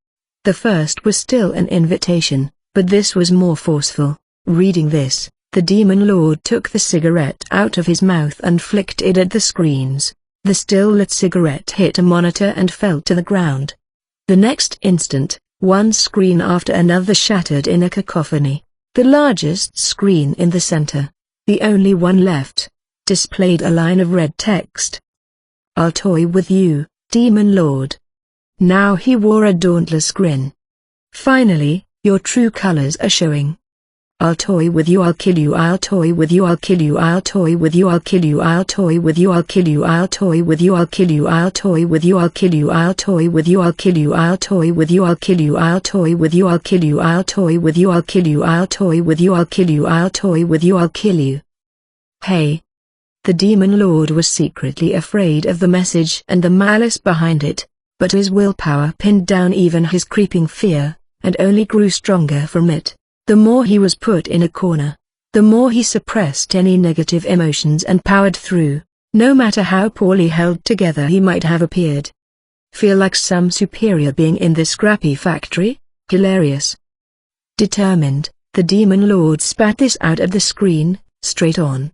The first was still an invitation, but this was more forceful. Reading this, the Demon Lord took the cigarette out of his mouth and flicked it at the screens. The still-lit cigarette hit a monitor and fell to the ground. The next instant, one screen after another shattered in a cacophony. The largest screen in the center, the only one left, displayed a line of red text. "I'll toy with you, Demon Lord." Now he wore a dauntless grin. "Finally, your true colors are showing. I'll toy with you, I'll kill you, I'll toy with you, I'll kill you, I'll toy with you, I'll kill you, I'll toy with you, I'll kill you, I'll toy with you, I'll kill you, I'll toy with you, I'll kill you, I'll toy with you, I'll kill you, I'll toy with you, I'll kill you, I'll toy with you, I'll kill you, I'll toy with you, I'll kill you, I'll toy with you, I'll kill you, I'll toy with you, I'll kill you. Hey. The Demon Lord was secretly afraid of the message and the malice behind it, but his willpower pinned down even his creeping fear, and only grew stronger from it. The more he was put in a corner, the more he suppressed any negative emotions and powered through, no matter how poorly held together he might have appeared. Feel like some superior being in this scrappy factory? Hilarious. Determined, the Demon Lord spat this out at the screen, straight on.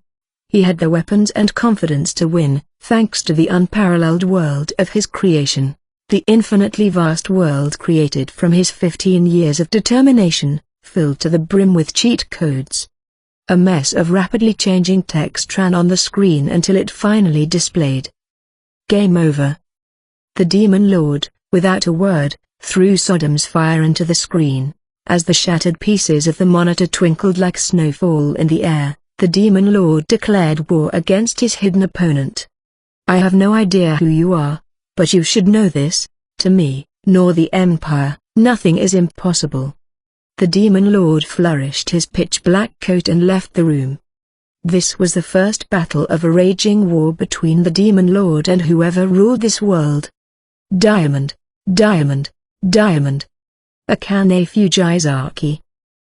He had the weapons and confidence to win, thanks to the unparalleled world of his creation, the infinitely vast world created from his 15 years of determination, filled to the brim with cheat codes. A mess of rapidly changing text ran on the screen until it finally displayed. Game over. The Demon Lord, without a word, threw Sodom's fire into the screen. As the shattered pieces of the monitor twinkled like snowfall in the air, the Demon Lord declared war against his hidden opponent. "I have no idea who you are, but you should know this, to me, nor the Empire, nothing is impossible." The Demon Lord flourished his pitch-black coat and left the room. This was the first battle of a raging war between the Demon Lord and whoever ruled this world. Diamond, diamond, diamond. A Kanefugizaki.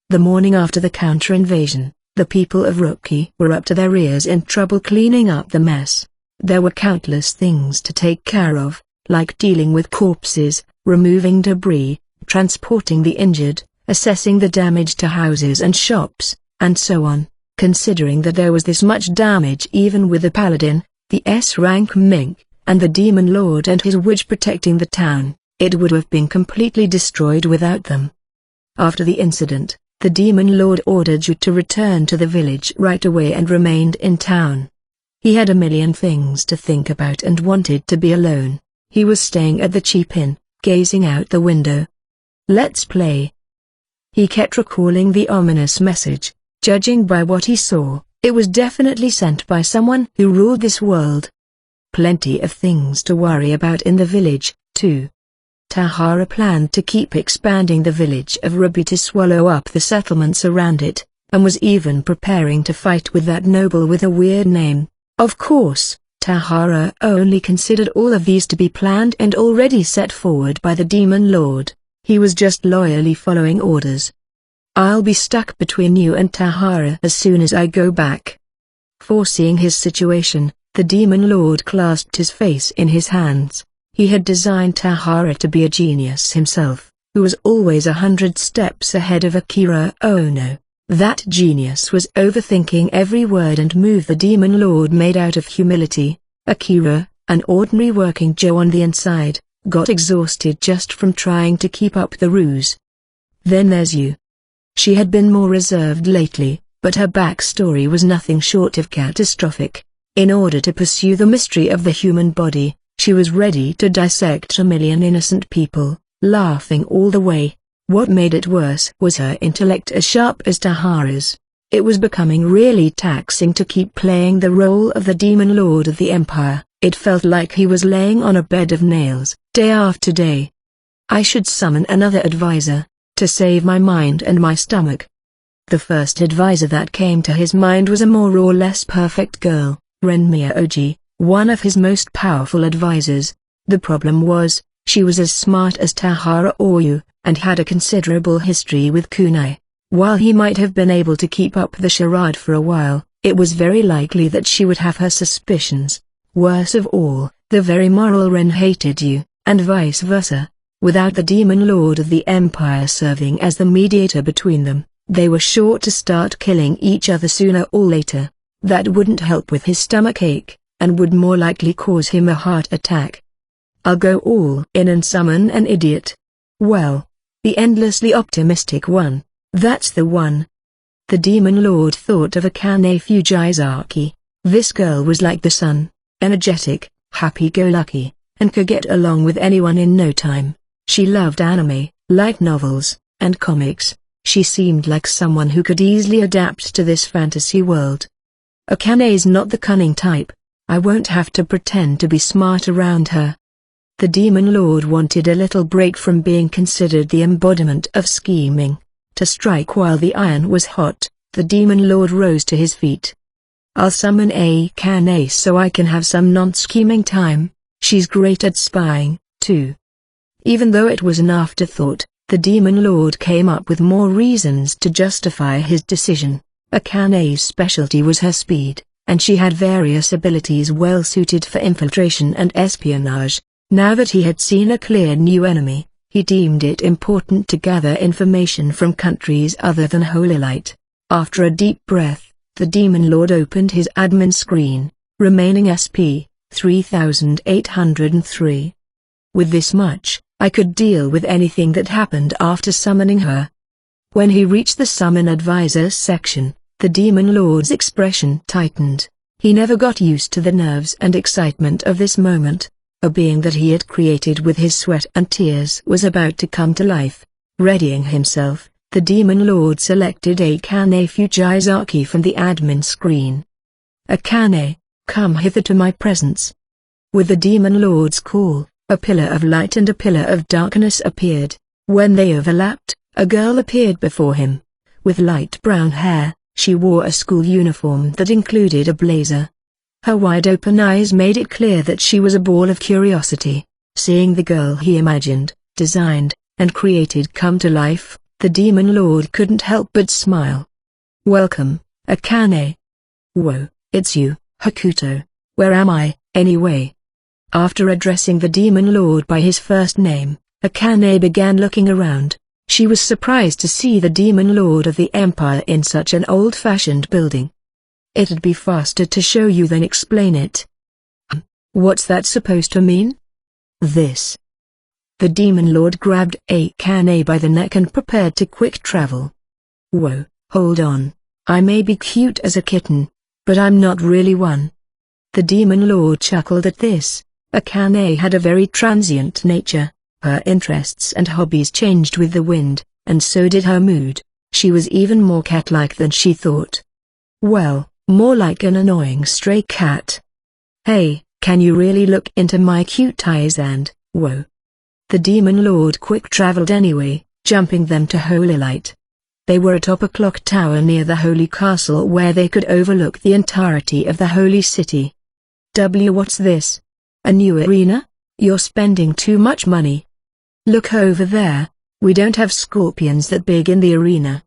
The morning after the counter-invasion, the people of Rookie were up to their ears in trouble cleaning up the mess. There were countless things to take care of, like dealing with corpses, removing debris, transporting the injured, assessing the damage to houses and shops, and so on. Considering that there was this much damage even with the Paladin, the S-rank Mink, and the Demon Lord and his witch protecting the town, it would have been completely destroyed without them. After the incident, the Demon Lord ordered you to return to the village right away and remained in town. He had a million things to think about and wanted to be alone. He was staying at the cheap inn, gazing out the window. "Let's play." He kept recalling the ominous message. Judging by what he saw, it was definitely sent by someone who ruled this world. Plenty of things to worry about in the village, too. Tahara planned to keep expanding the village of Ruby to swallow up the settlements around it, and was even preparing to fight with that noble with a weird name. Of course, Tahara only considered all of these to be planned and already set forward by the Demon Lord. He was just loyally following orders. I'll be stuck between you and Tahara as soon as I go back. Foreseeing his situation, the Demon Lord clasped his face in his hands. He had designed Tahara to be a genius himself, who was always 100 steps ahead of Akira Ono. That genius was overthinking every word and move the Demon Lord made out of humility. Akira, an ordinary working Joe on the inside, got exhausted just from trying to keep up the ruse. Then there's you. She had been more reserved lately, but her backstory was nothing short of catastrophic. In order to pursue the mystery of the human body, she was ready to dissect a million innocent people, laughing all the way. What made it worse was her intellect as sharp as Tahara's. It was becoming really taxing to keep playing the role of the Demon Lord of the Empire. It felt like he was laying on a bed of nails, day after day. I should summon another advisor, to save my mind and my stomach. The first advisor that came to his mind was a more or less perfect girl, Renmia Oji, one of his most powerful advisors. The problem was, she was as smart as Tahara Oyu, and had a considerable history with kunai. While he might have been able to keep up the charade for a while, it was very likely that she would have her suspicions. Worst of all, the very moral Ren hated you, and vice versa. Without the Demon Lord of the Empire serving as the mediator between them, they were sure to start killing each other sooner or later. That wouldn't help with his stomachache, and would more likely cause him a heart attack. I'll go all in and summon an idiot. Well, the endlessly optimistic one, that's the one. The Demon Lord thought of Akane Fujizaki. This girl was like the sun, energetic, happy-go-lucky, and could get along with anyone in no time. She loved anime, light novels, and comics. She seemed like someone who could easily adapt to this fantasy world. Akane's not the cunning type. I won't have to pretend to be smart around her. The Demon Lord wanted a little break from being considered the embodiment of scheming. To strike while the iron was hot, the Demon Lord rose to his feet. I'll summon Akane so I can have some non-scheming time. She's great at spying, too. Even though it was an afterthought, the Demon Lord came up with more reasons to justify his decision. Akane's specialty was her speed, and she had various abilities well suited for infiltration and espionage. Now that he had seen a clear new enemy, he deemed it important to gather information from countries other than Holy Light. After a deep breath, the Demon Lord opened his admin screen, remaining SP 3803. With this much, I could deal with anything that happened after summoning her. When he reached the Summon Advisor section, the Demon Lord's expression tightened. He never got used to the nerves and excitement of this moment. A being that he had created with his sweat and tears was about to come to life. Readying himself, the Demon Lord selected Akane Fujizaki from the admin screen. Akane, come hither to my presence. With the Demon Lord's call, a pillar of light and a pillar of darkness appeared. When they overlapped, a girl appeared before him. With light brown hair, she wore a school uniform that included a blazer. Her wide-open eyes made it clear that she was a ball of curiosity. Seeing the girl he imagined, designed, and created come to life, the Demon Lord couldn't help but smile. Welcome, Akane. Whoa, it's you, Hakuto. Where am I, anyway? After addressing the Demon Lord by his first name, Akane began looking around. She was surprised to see the Demon Lord of the Empire in such an old-fashioned building. It'd be faster to show you than explain it. What's that supposed to mean? This. The Demon Lord grabbed Akane by the neck and prepared to quick travel. Whoa, hold on. I may be cute as a kitten, but I'm not really one. The Demon Lord chuckled at this. Akane had a very transient nature. Her interests and hobbies changed with the wind, and so did her mood. She was even more cat-like than she thought. Well, more like an annoying stray cat. Hey, can you really look into my cute eyes and, whoa. The Demon Lord quick-traveled anyway, jumping them to Holy Light. They were atop a clock tower near the Holy Castle where they could overlook the entirety of the Holy City. What's this? A new arena? You're spending too much money. Look over there, we don't have scorpions that big in the arena.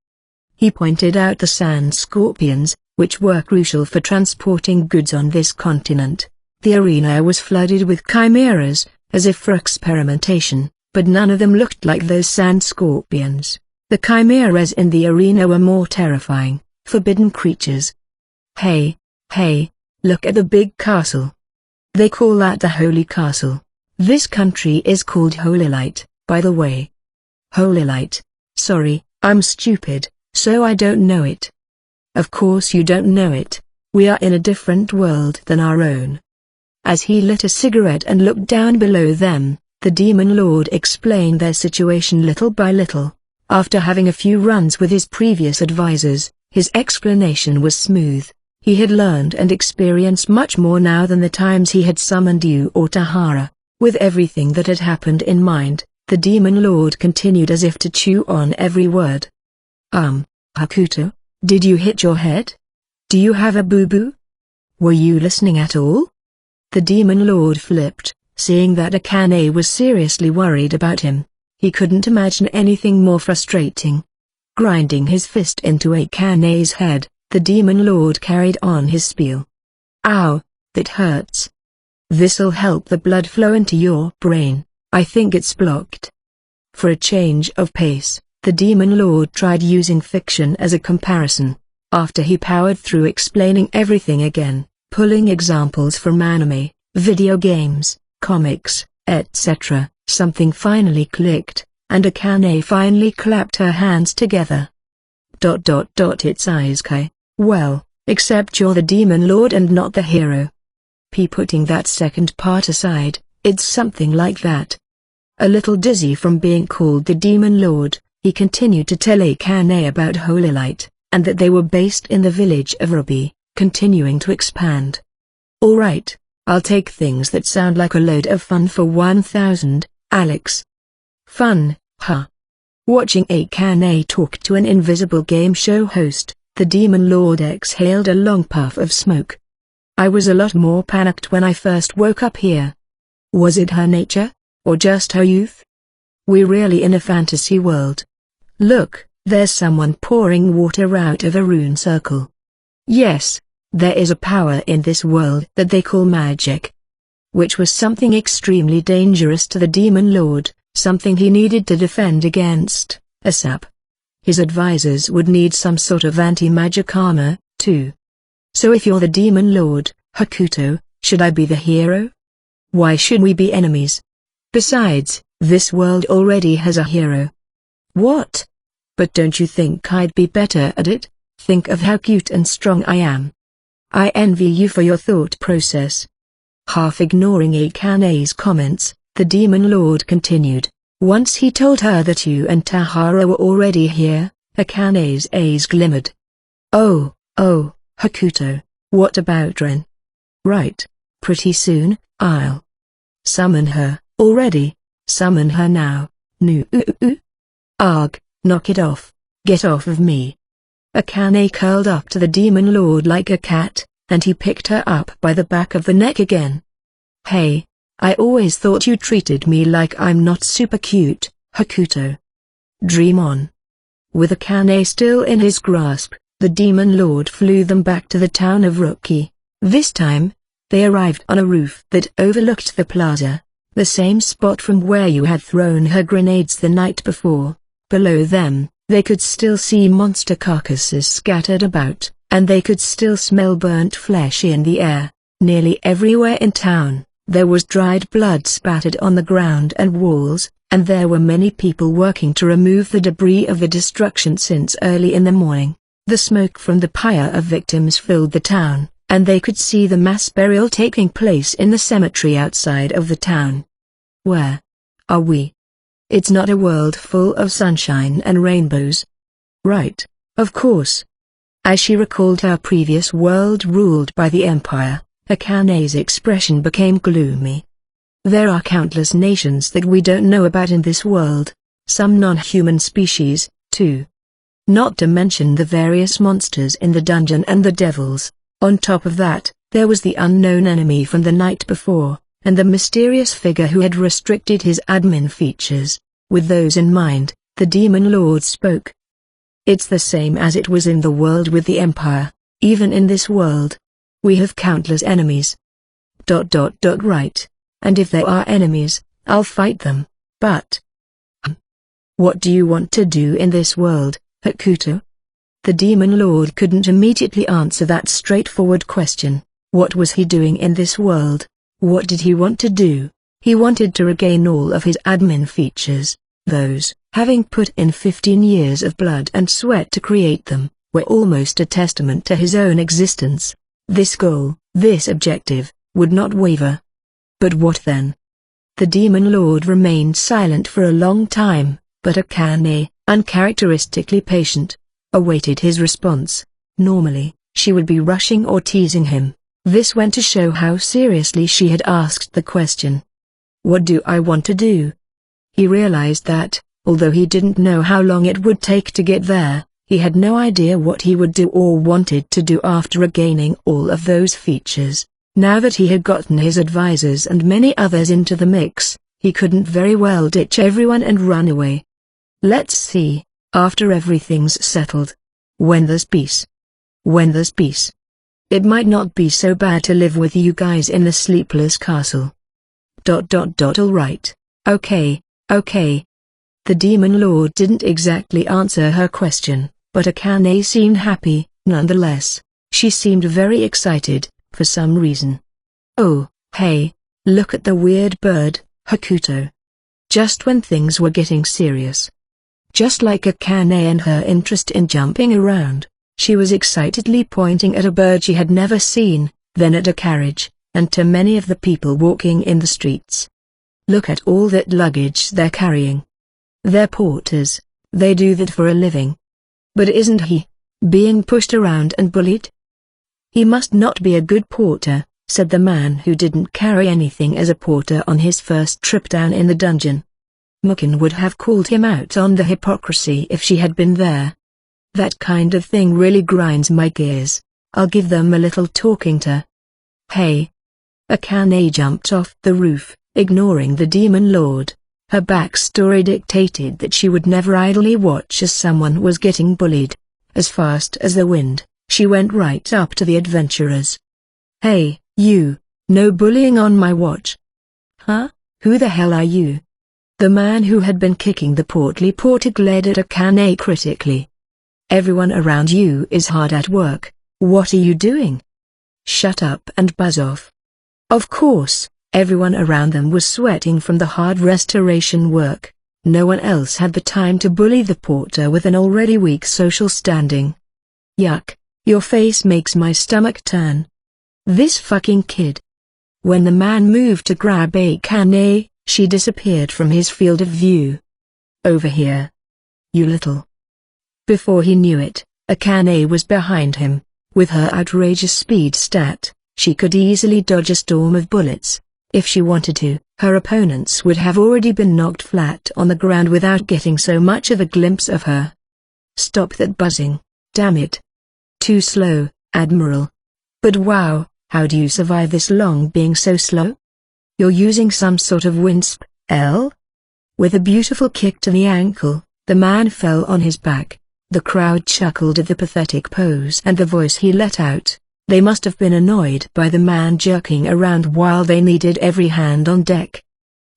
He pointed out the sand scorpions, which were crucial for transporting goods on this continent. The arena was flooded with chimeras, as if for experimentation, but none of them looked like those sand scorpions. The chimeras in the arena were more terrifying, forbidden creatures. Hey, look at the big castle. They call that the Holy Castle. This country is called Holy Light, by the way. Holy Light. Sorry, I'm stupid, so I don't know it. Of course you don't know it. We are in a different world than our own. As he lit a cigarette and looked down below them, the Demon Lord explained their situation little by little. After having a few runs with his previous advisors, his explanation was smooth. He had learned and experienced much more now than the times he had summoned Yu or Tahara. With everything that had happened in mind, the Demon Lord continued as if to chew on every word. Hakuto, did you hit your head? Do you have a boo-boo? Were you listening at all? The Demon Lord flipped, seeing that Akane was seriously worried about him. He couldn't imagine anything more frustrating. Grinding his fist into Akane's head, the Demon Lord carried on his spiel. Ow, that hurts. This'll help the blood flow into your brain. I think it's blocked. For a change of pace, the Demon Lord tried using fiction as a comparison. After he powered through explaining everything again, pulling examples from anime, video games, comics, etc., something finally clicked, and Akane finally clapped her hands together. It's Izukai. Well, except you're the Demon Lord and not the hero. Putting that second part aside, it's something like that. A little dizzy from being called the Demon Lord, he continued to tell Akane about Holy Light, and that they were based in the village of Ruby, continuing to expand. Alright, I'll take things that sound like a load of fun for 1,000, Alex. Fun, huh? Watching Akane talk to an invisible game show host, the Demon Lord exhaled a long puff of smoke. I was a lot more panicked when I first woke up here. Was it her nature, or just her youth? We're really in a fantasy world. Look, there's someone pouring water out of a rune circle. Yes, there is a power in this world that they call magic. Which was something extremely dangerous to the Demon Lord, something he needed to defend against, ASAP. His advisors would need some sort of anti-magic armor, too. So if you're the Demon Lord, Hakuto, should I be the hero? Why should we be enemies? Besides, this world already has a hero. What? But don't you think I'd be better at it? Think of how cute and strong I am. I envy you for your thought process. Half ignoring Akane's comments, the Demon Lord continued. Once he told her that you and Tahara were already here, Akane's eyes glimmered. Oh, Hakuto, what about Ren? Right, pretty soon, I'll summon her, already, summon her now, Arg, knock it off, get off of me. Akane curled up to the Demon Lord like a cat, and he picked her up by the back of the neck again. Hey, I always thought you treated me like I'm not super cute, Hakuto. Dream on. With Akane still in his grasp, the Demon Lord flew them back to the town of Ruki. This time, they arrived on a roof that overlooked the plaza, the same spot from where you had thrown her grenades the night before. Below them, they could still see monster carcasses scattered about, and they could still smell burnt flesh in the air. Nearly everywhere in town, there was dried blood spattered on the ground and walls, and there were many people working to remove the debris of the destruction since early in the morning. The smoke from the pyre of victims filled the town, and they could see the mass burial taking place in the cemetery outside of the town. Where are we? It's not a world full of sunshine and rainbows. Right, of course. As she recalled her previous world ruled by the Empire, Akane's expression became gloomy. There are countless nations that we don't know about in this world, some non-human species, too. Not to mention the various monsters in the dungeon and the devils. On top of that, there was the unknown enemy from the night before, and the mysterious figure who had restricted his admin features. With those in mind, the Demon Lord spoke. It's the same as it was in the world with the Empire, even in this world. We have countless enemies. Right. And if there are enemies, I'll fight them, but... What do you want to do in this world, Hakuto? The Demon Lord couldn't immediately answer that straightforward question. What was he doing in this world? What did he want to do? He wanted to regain all of his admin features. Those, having put in 15 years of blood and sweat to create them, were almost a testament to his own existence. This goal, this objective, would not waver. But what then? The Demon Lord remained silent for a long time, but Akane, uncharacteristically patient, awaited his response. Normally, she would be rushing or teasing him. This went to show how seriously she had asked the question. What do I want to do? He realized that, although he didn't know how long it would take to get there, he had no idea what he would do or wanted to do after regaining all of those features. Now that he had gotten his advisors and many others into the mix, he couldn't very well ditch everyone and run away. Let's see, after everything's settled. When there's peace. When there's peace. It might not be so bad to live with you guys in the sleepless castle. Alright, okay. The Demon Lord didn't exactly answer her question, but Akane seemed happy, nonetheless. She seemed very excited, for some reason. Oh, hey, look at the weird bird, Hakuto. Just when things were getting serious. Just like Akane and her interest in jumping around, she was excitedly pointing at a bird she had never seen, then at a carriage, and to many of the people walking in the streets. Look at all that luggage they're carrying. They're porters, they do that for a living. But isn't he being pushed around and bullied? He must not be a good porter, said the man who didn't carry anything as a porter on his first trip down in the dungeon. Mukin would have called him out on the hypocrisy if she had been there. That kind of thing really grinds my gears. I'll give them a little talking to. Hey. Akane jumped off the roof, ignoring the Demon Lord. Her backstory dictated that she would never idly watch as someone was getting bullied. As fast as the wind, she went right up to the adventurers. Hey, you, no bullying on my watch. Huh? Who the hell are you? The man who had been kicking the portly porter glared at Akane critically. Everyone around you is hard at work, what are you doing? Shut up and buzz off. Of course, everyone around them was sweating from the hard restoration work. No one else had the time to bully the porter with an already weak social standing. Yuck, your face makes my stomach turn. This fucking kid. When the man moved to grab Akane, she disappeared from his field of view. Over here. You little. Before he knew it, Akane was behind him. With her outrageous speed stat, she could easily dodge a storm of bullets. If she wanted to, her opponents would have already been knocked flat on the ground without getting so much of a glimpse of her. Stop that buzzing, damn it. Too slow, Admiral. But wow, how do you survive this long being so slow? You're using some sort of winsp, L? With a beautiful kick to the ankle, the man fell on his back. The crowd chuckled at the pathetic pose and the voice he let out. They must have been annoyed by the man jerking around while they needed every hand on deck.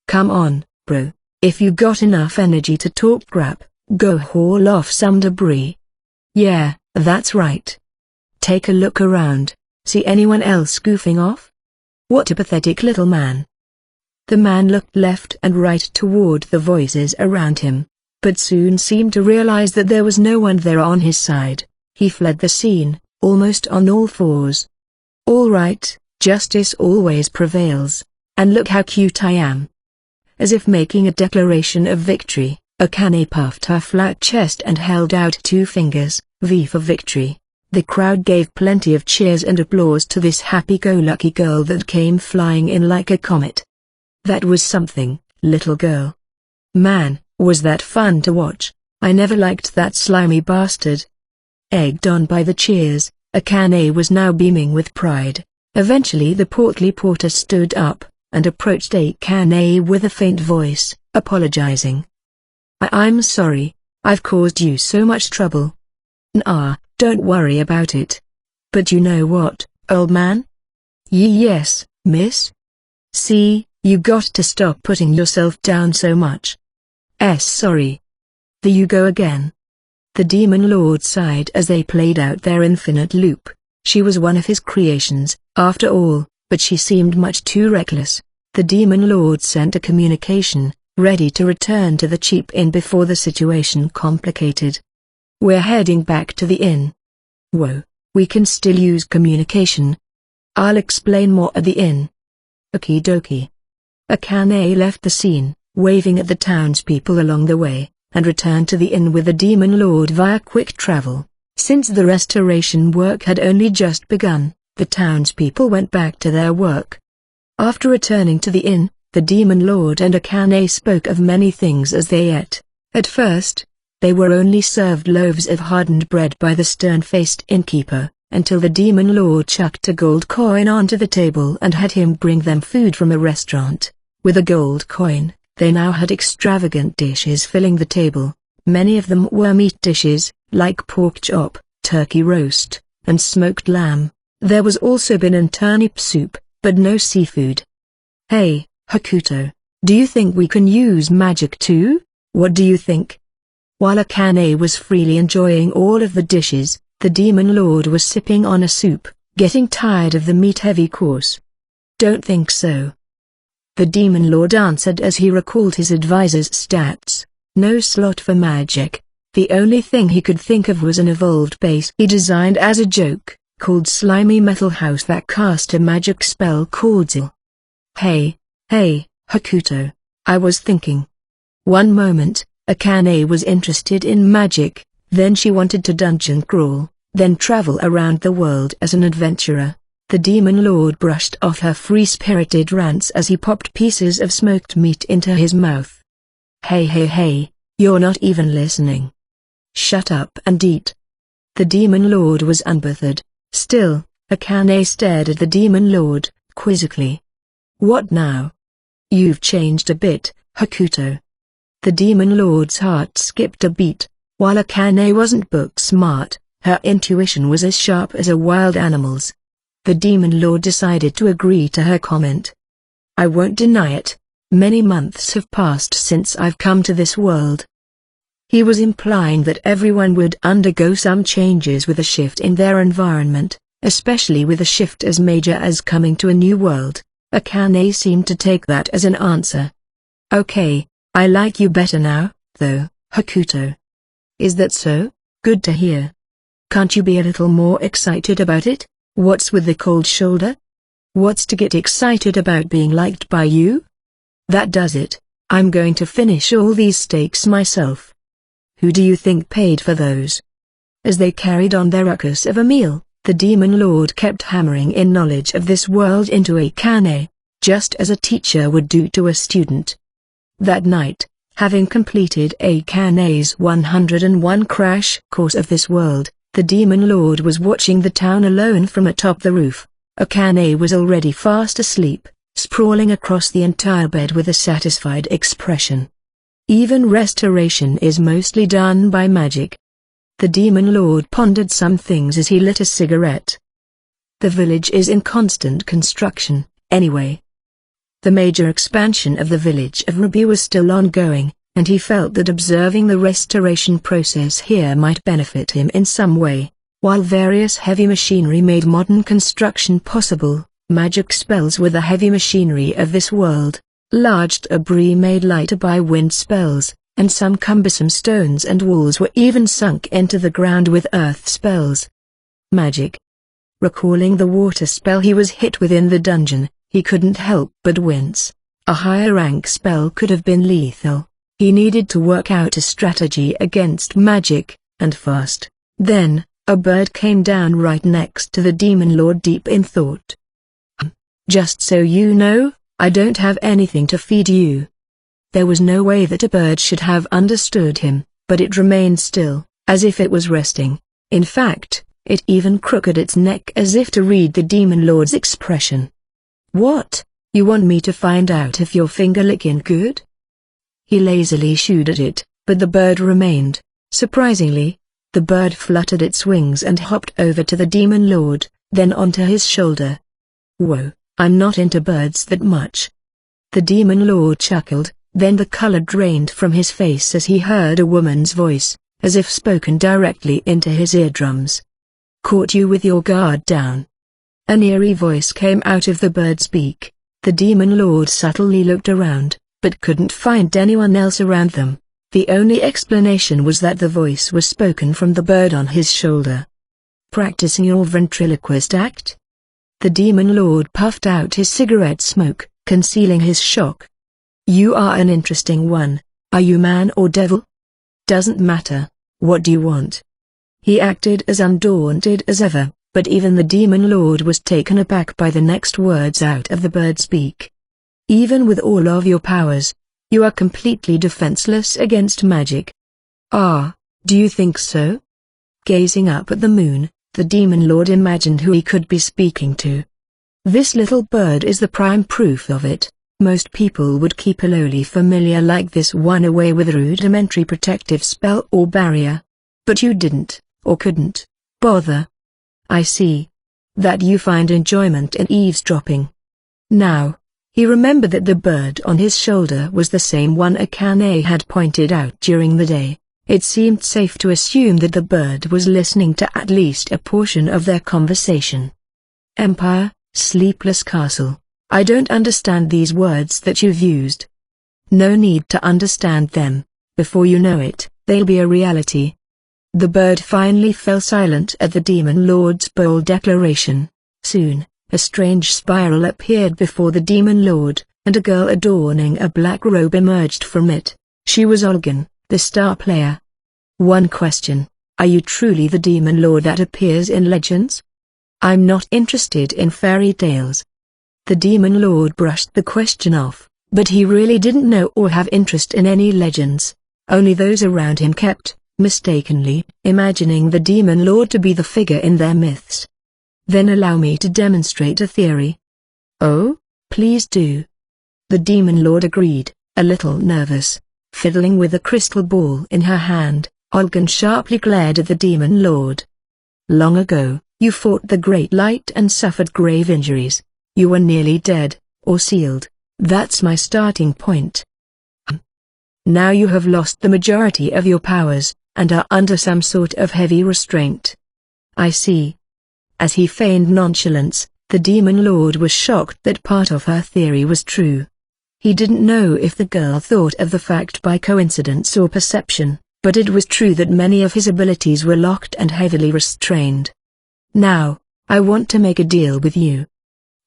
Come on, bro, if you got enough energy to talk crap, go haul off some debris. Yeah, that's right. Take a look around, see anyone else goofing off? What a pathetic little man. The man looked left and right toward the voices around him, but soon seemed to realize that there was no one there on his side. He fled the scene, almost on all fours. All right, justice always prevails, and look how cute I am. As if making a declaration of victory, Akane puffed her flat chest and held out 2 fingers, V for victory. The crowd gave plenty of cheers and applause to this happy-go-lucky girl that came flying in like a comet. That was something, little girl. Man, was that fun to watch. I never liked that slimy bastard. Egged on by the cheers, Akane was now beaming with pride. Eventually the portly porter stood up, and approached Akane with a faint voice, apologizing. I'm sorry, I've caused you so much trouble. Nah, don't worry about it. But you know what, old man? Yes, miss? See, you got to stop putting yourself down so much. Sorry. There you go again. The Demon Lord sighed as they played out their infinite loop. She was one of his creations, after all, but she seemed much too reckless. The Demon Lord sent a communication, ready to return to the cheap inn before the situation complicated. We're heading back to the inn. Whoa, we can still use communication. I'll explain more at the inn. Okie dokie. Akane left the scene, waving at the townspeople along the way, and returned to the inn with the Demon Lord via quick travel. Since the restoration work had only just begun, the townspeople went back to their work. After returning to the inn, the Demon Lord and Akane spoke of many things as they ate. At first, they were only served loaves of hardened bread by the stern-faced innkeeper, until the Demon Lord chucked a gold coin onto the table and had him bring them food from a restaurant. With a gold coin, they now had extravagant dishes filling the table. Many of them were meat dishes, like pork chop, turkey roast, and smoked lamb. There was also bean and turnip soup, but no seafood. Hey, Hakuto, do you think we can use magic too? What do you think? While Akane was freely enjoying all of the dishes, the Demon Lord was sipping on a soup, getting tired of the meat-heavy course. Don't think so. The Demon Lord answered as he recalled his advisor's stats. No slot for magic. The only thing he could think of was an evolved base he designed as a joke, called Slimy Metal House that cast a magic spell called Zil. Hey, Hakuto, I was thinking. One moment, Akane was interested in magic, then she wanted to dungeon crawl, then travel around the world as an adventurer. The Demon Lord brushed off her free-spirited rants as he popped pieces of smoked meat into his mouth. Hey, you're not even listening. Shut up and eat. The Demon Lord was unbothered. Still, Akane stared at the Demon Lord, quizzically. What now? You've changed a bit, Hakuto. The Demon Lord's heart skipped a beat. While Akane wasn't book smart, her intuition was as sharp as a wild animal's. The Demon Lord decided to agree to her comment. I won't deny it. Many months have passed since I've come to this world. He was implying that everyone would undergo some changes with a shift in their environment, especially with a shift as major as coming to a new world. Akane seemed to take that as an answer. Okay, I like you better now, though, Hakuto. Is that so? Good to hear. Can't you be a little more excited about it? What's with the cold shoulder? What's to get excited about being liked by you? That does it. I'm going to finish all these steaks myself. Who do you think paid for those? As they carried on their ruckus of a meal, the Demon Lord kept hammering in knowledge of this world into Akane, just as a teacher would do to a student. That night, having completed Akane's 101 crash course of this world, the Demon Lord was watching the town alone from atop the roof. Akane was already fast asleep, sprawling across the entire bed with a satisfied expression. Even restoration is mostly done by magic. The Demon Lord pondered some things as he lit a cigarette. The village is in constant construction, anyway. The major expansion of the village of Ruby was still ongoing, and he felt that observing the restoration process here might benefit him in some way. While various heavy machinery made modern construction possible, magic spells were the heavy machinery of this world. Large debris made lighter by wind spells, and some cumbersome stones and walls were even sunk into the ground with earth spells. Magic. Recalling the water spell he was hit with in the dungeon, he couldn't help but wince. A higher rank spell could have been lethal. He needed to work out a strategy against magic, and fast. Then, a bird came down right next to the demon lord, deep in thought. Just so you know, I don't have anything to feed you. There was no way that a bird should have understood him, but it remained still, as if it was resting. In fact, it even crooked its neck as if to read the demon lord's expression. What? You want me to find out if your finger licking good? He lazily shooed at it, but the bird remained. Surprisingly, the bird fluttered its wings and hopped over to the demon lord, then onto his shoulder. Whoa, I'm not into birds that much. The demon lord chuckled, then the color drained from his face as he heard a woman's voice, as if spoken directly into his eardrums. Caught you with your guard down. An eerie voice came out of the bird's beak. The demon lord subtly looked around, but couldn't find anyone else around them. The only explanation was that the voice was spoken from the bird on his shoulder. Practicing your ventriloquist act? The demon lord puffed out his cigarette smoke, concealing his shock. You are an interesting one. Are you man or devil? Doesn't matter. What do you want? He acted as undaunted as ever, but even the demon lord was taken aback by the next words out of the bird's beak. Even with all of your powers, you are completely defenseless against magic. Ah, do you think so? Gazing up at the moon, the demon lord imagined who he could be speaking to. This little bird is the prime proof of it. Most people would keep a lowly familiar like this one away with a rudimentary protective spell or barrier. But you didn't, or couldn't, bother. I see. That you find enjoyment in eavesdropping. Now, he remembered that the bird on his shoulder was the same one Akane had pointed out during the day. It seemed safe to assume that the bird was listening to at least a portion of their conversation. Empire, sleepless castle. I don't understand these words that you've used. No need to understand them. Before you know it, they'll be a reality. The bird finally fell silent at the demon lord's bold declaration. Soon, a strange spiral appeared before the demon lord, and a girl adorning a black robe emerged from it. She was Olgan, the star player. One question: are you truly the demon lord that appears in legends? I'm not interested in fairy tales. The demon lord brushed the question off, but he really didn't know or have interest in any legends. Only those around him kept, mistakenly, imagining the demon lord to be the figure in their myths. Then allow me to demonstrate a theory. Oh, please do. The demon lord agreed, a little nervous. Fiddling with a crystal ball in her hand, Olgan sharply glared at the demon lord. Long ago, you fought the Great Light and suffered grave injuries. You were nearly dead, or sealed. That's my starting point. Now you have lost the majority of your powers, and are under some sort of heavy restraint. I see. As he feigned nonchalance, the demon lord was shocked that part of her theory was true. He didn't know if the girl thought of the fact by coincidence or perception, but it was true that many of his abilities were locked and heavily restrained. Now, I want to make a deal with you.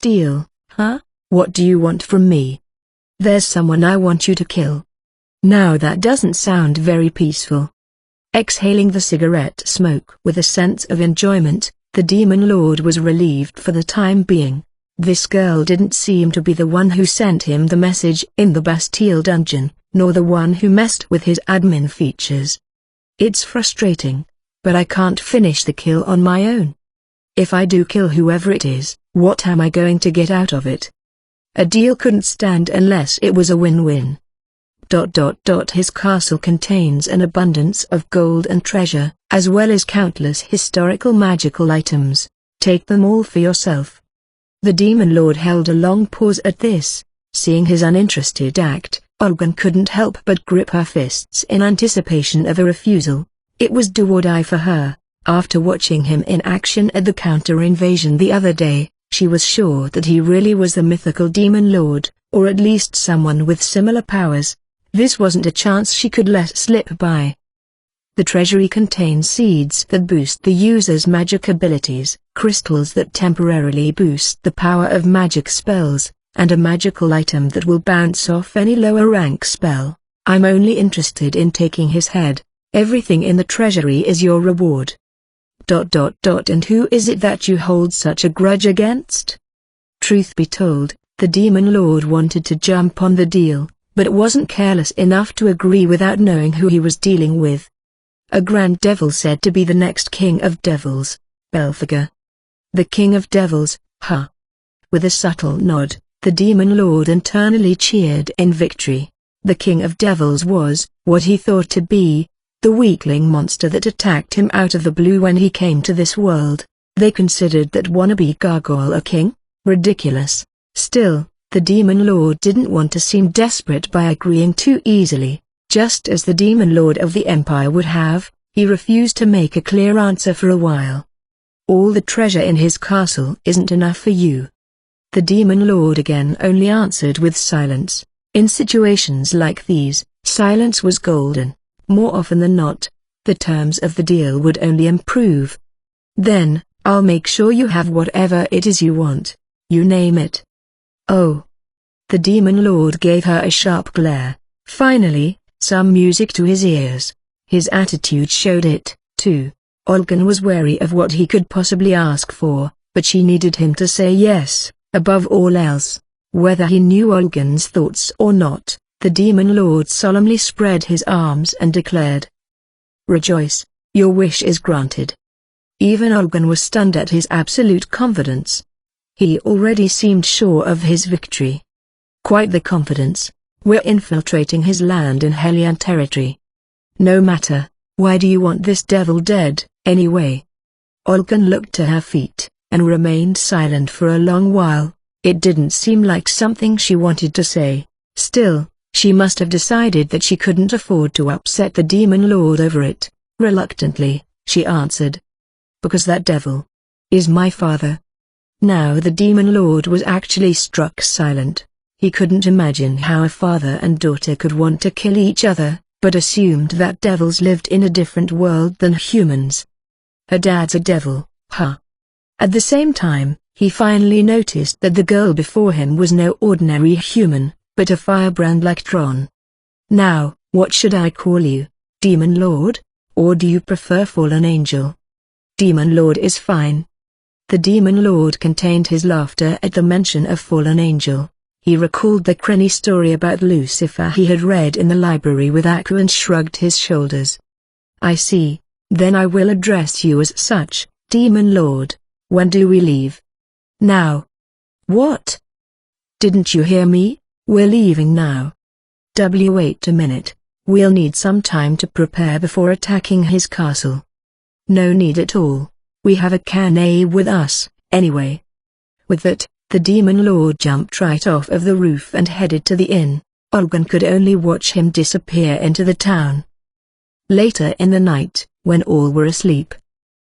Deal, huh? What do you want from me? There's someone I want you to kill. Now that doesn't sound very peaceful. Exhaling the cigarette smoke with a sense of enjoyment, the demon lord was relieved for the time being. This girl didn't seem to be the one who sent him the message in the Bastille dungeon, nor the one who messed with his admin features. It's frustrating, but I can't finish the kill on my own. If I do kill whoever it is, what am I going to get out of it? A deal couldn't stand unless it was a win-win. His castle contains an abundance of gold and treasure, as well as countless historical magical items. Take them all for yourself. The demon lord held a long pause at this. Seeing his uninterested act, Olgan couldn't help but grip her fists in anticipation of a refusal. It was do or die for her. After watching him in action at the counter-invasion the other day, she was sure that he really was the mythical demon lord, or at least someone with similar powers. This wasn't a chance she could let slip by. The treasury contains seeds that boost the user's magic abilities, crystals that temporarily boost the power of magic spells, and a magical item that will bounce off any lower rank spell. I'm only interested in taking his head. Everything in the treasury is your reward. ... And who is it that you hold such a grudge against? Truth be told, the Demon Lord wanted to jump on the deal, but wasn't careless enough to agree without knowing who he was dealing with. A grand devil said to be the next king of devils, Belphegor. The king of devils, huh? With a subtle nod, the Demon Lord internally cheered in victory. The king of devils was, what he thought to be, the weakling monster that attacked him out of the blue when he came to this world. They considered that wannabe gargoyle a king? Ridiculous. Still, the Demon Lord didn't want to seem desperate by agreeing too easily. Just as the Demon Lord of the Empire would have, he refused to make a clear answer for a while. All the treasure in his castle isn't enough for you. The Demon Lord again only answered with silence. In situations like these, silence was golden. More often than not, the terms of the deal would only improve. Then, I'll make sure you have whatever it is you want. You name it. Oh. The Demon Lord gave her a sharp glare. Finally, some music to his ears. His attitude showed it, too. Olgan was wary of what he could possibly ask for, but she needed him to say yes, above all else. Whether he knew Olgan's thoughts or not, the Demon Lord solemnly spread his arms and declared, "Rejoice, your wish is granted." Even Olgan was stunned at his absolute confidence. He already seemed sure of his victory. Quite the confidence. We're infiltrating his land in Hellion territory. No matter, why do you want this devil dead, anyway? Olgan looked to her feet, and remained silent for a long while. It didn't seem like something she wanted to say. Still, she must have decided that she couldn't afford to upset the Demon Lord over it. Reluctantly, she answered, "Because that devil is my father." Now the Demon Lord was actually struck silent. He couldn't imagine how a father and daughter could want to kill each other, but assumed that devils lived in a different world than humans. Her dad's a devil, huh? At the same time, he finally noticed that the girl before him was no ordinary human, but a firebrand like Tron. "Now, what should I call you? Demon Lord? Or do you prefer Fallen Angel?" "Demon Lord is fine." The Demon Lord contained his laughter at the mention of Fallen Angel. He recalled the cranny story about Lucifer he had read in the library with Aku and shrugged his shoulders. "I see. Then I will address you as such, Demon Lord. When do we leave?" "Now." "What? Didn't you hear me? We're leaving now." "Wait a minute. We'll need some time to prepare before attacking his castle." "No need at all. We have a Kana with us, anyway." With that, the Demon Lord jumped right off of the roof and headed to the inn. Olgan could only watch him disappear into the town. Later in the night, when all were asleep,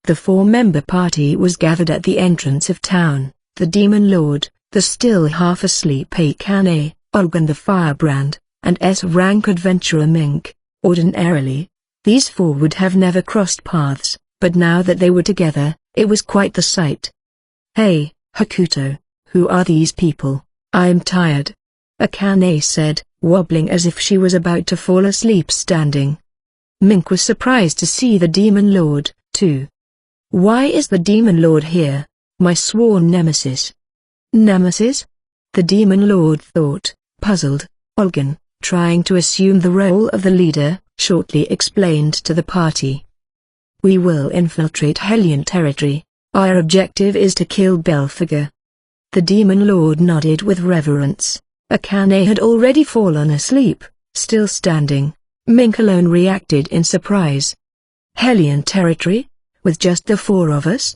the four-member party was gathered at the entrance of town: the Demon Lord, the still half-asleep Akane, Olgan the firebrand, and S-rank adventurer Mink. Ordinarily, these four would have never crossed paths, but now that they were together, it was quite the sight. "Hey, Hakuto, who are these people? I'm tired," Akane said, wobbling as if she was about to fall asleep standing. Mink was surprised to see the Demon Lord, too. "Why is the Demon Lord here, my sworn nemesis?" "Nemesis?" the Demon Lord thought, puzzled. Olgan, trying to assume the role of the leader, shortly explained to the party. "We will infiltrate Hellion territory. Our objective is to kill Belphegor." The Demon Lord nodded with reverence. Akane had already fallen asleep, still standing. Mink alone reacted in surprise. "Hellion territory? With just the four of us?"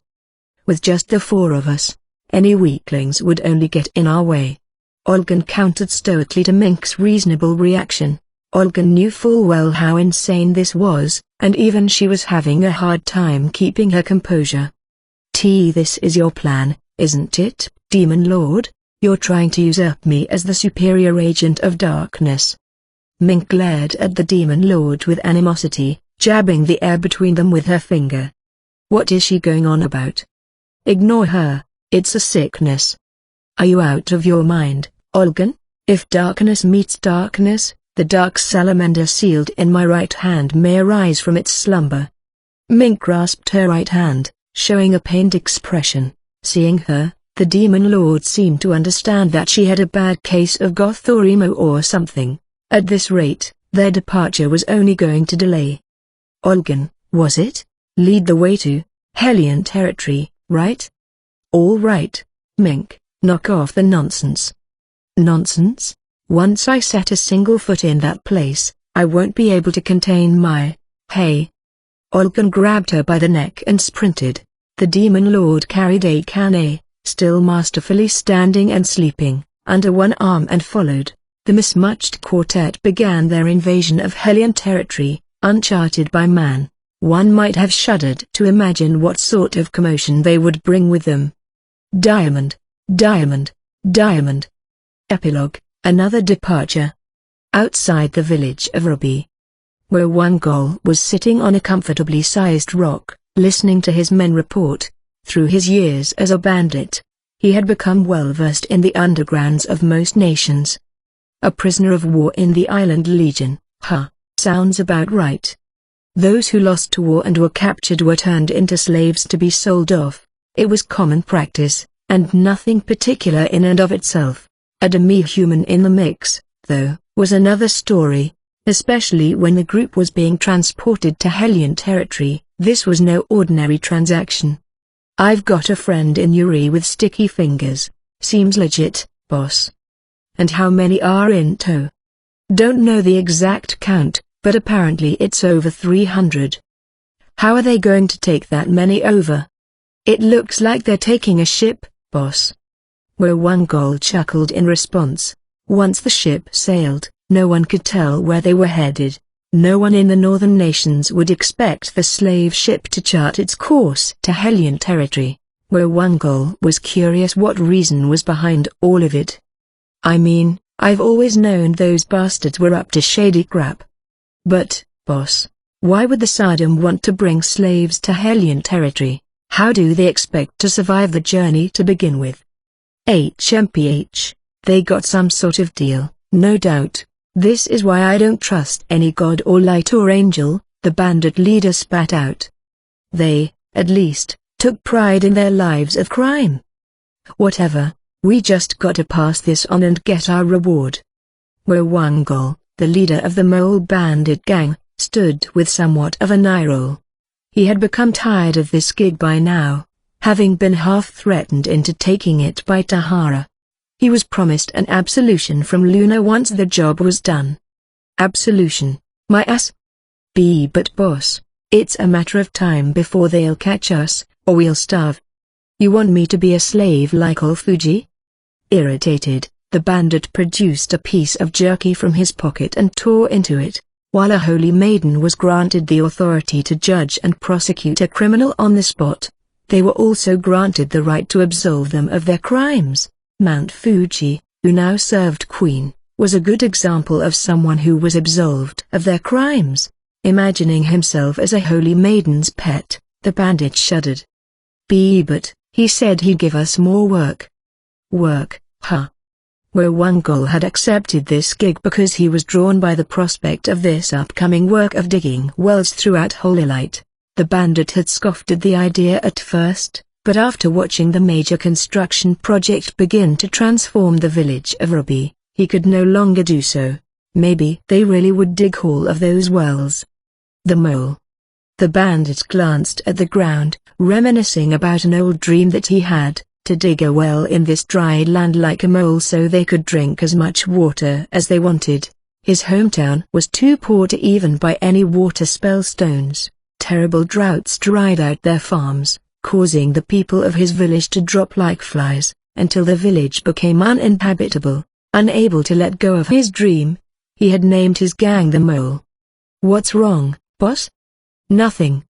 "With just the four of us. Any weaklings would only get in our way." Olgan countered stoically to Mink's reasonable reaction. Olgan knew full well how insane this was, and even she was having a hard time keeping her composure. This is your plan, isn't it, Demon Lord? You're trying to usurp me as the superior agent of darkness." Mink glared at the Demon Lord with animosity, jabbing the air between them with her finger. "What is she going on about? Ignore her, it's a sickness." "Are you out of your mind, Olgan? If darkness meets darkness, The dark salamander sealed in my right hand may arise from its slumber. Mink grasped her right hand, showing a pained expression. Seeing her, the demon lord seemed to understand that she had a bad case of goth or emo or something. At this rate, their departure was only going to delay. Olgan, was it? Lead the way to Hellion territory, right? All right, Mink, knock off the nonsense. Nonsense? Once I set a single foot in that place, I won't be able to contain my, hey. Olgan grabbed her by the neck and sprinted. The demon lord carried Akane, still masterfully standing and sleeping, under one arm and followed. The mismatched quartet began their invasion of Hellion territory, uncharted by man. One might have shuddered to imagine what sort of commotion they would bring with them. Diamond, diamond, diamond. Epilogue, another departure. Outside the village of Ruby, where Wangol was sitting on a comfortably sized rock, listening to his men report. Through his years as a bandit, he had become well versed in the undergrounds of most nations. A prisoner of war in the Island Legion, sounds about right. Those who lost to war and were captured were turned into slaves to be sold off. It was common practice, and nothing particular in and of itself. A demi-human in the mix, though, was another story, especially when the group was being transported to Hellion territory. This was no ordinary transaction. I've got a friend in Uri with sticky fingers. Seems legit, boss. And how many are in tow? Don't know the exact count, but apparently it's over 300. How are they going to take that many over? It looks like they're taking a ship, boss. Wangol chuckled in response. Once the ship sailed, no one could tell where they were headed. No one in the northern nations would expect the slave ship to chart its course to Hellion territory. Wangol was curious what reason was behind all of it. I mean, I've always known those bastards were up to shady crap. But, boss, why would the Sodom want to bring slaves to Hellion territory? How do they expect to survive the journey to begin with? HMPH, they got some sort of deal, no doubt. This is why I don't trust any god or light or angel, the bandit leader spat out. They, at least, took pride in their lives of crime. Whatever, we just gotta pass this on and get our reward. Wangol, the leader of the mole bandit gang, stood with somewhat of an eye roll. He had become tired of this gig by now, having been half threatened into taking it by Tahara. He was promised an absolution from Luna once the job was done. Absolution, my ass? But boss, it's a matter of time before they'll catch us, or we'll starve. You want me to be a slave like Fuji? Irritated, the bandit produced a piece of jerky from his pocket and tore into it. While a holy maiden was granted the authority to judge and prosecute a criminal on the spot, they were also granted the right to absolve them of their crimes. Mount Fuji, who now served Queen, was a good example of someone who was absolved of their crimes. Imagining himself as a holy maiden's pet, the bandit shuddered. But, he said he'd give us more work. Work, Wangol had accepted this gig because he was drawn by the prospect of this upcoming work of digging wells throughout Holy Light. The bandit had scoffed at the idea at first, but after watching the major construction project begin to transform the village of Ruby, he could no longer do so. Maybe they really would dig all of those wells. The mole. The bandit glanced at the ground, reminiscing about an old dream that he had, to dig a well in this dry land like a mole so they could drink as much water as they wanted. His hometown was too poor to even buy any water spell stones. Terrible droughts dried out their farms, causing the people of his village to drop like flies, until the village became uninhabitable. Unable to let go of his dream, he had named his gang the Mole. What's wrong, boss? Nothing.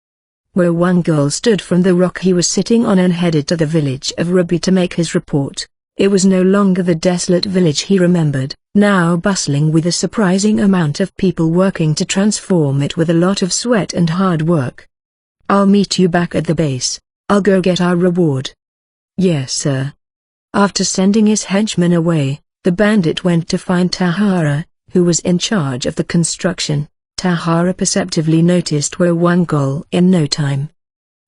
Wangol stood from the rock he was sitting on and headed to the village of Ruby to make his report. It was no longer the desolate village he remembered, now bustling with a surprising amount of people working to transform it with a lot of sweat and hard work. I'll meet you back at the base. I'll go get our reward. Yes, sir. After sending his henchmen away, the bandit went to find Tahara, who was in charge of the construction, Tahara perceptively noticed Wawangol in no time.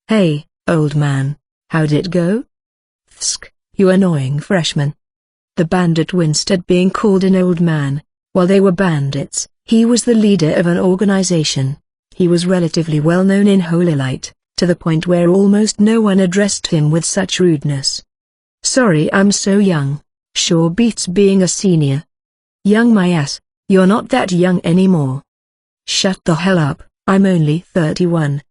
"Hey, old man, how'd it go?" "Thsk, you annoying freshman." The bandit winced at being called an old man. While they were bandits, he was the leader of an organization. He was relatively well known in Holy Light, to the point where almost no one addressed him with such rudeness. "Sorry I'm so young. Sure beats being a senior." "Young my ass, you're not that young anymore." "Shut the hell up, I'm only 31.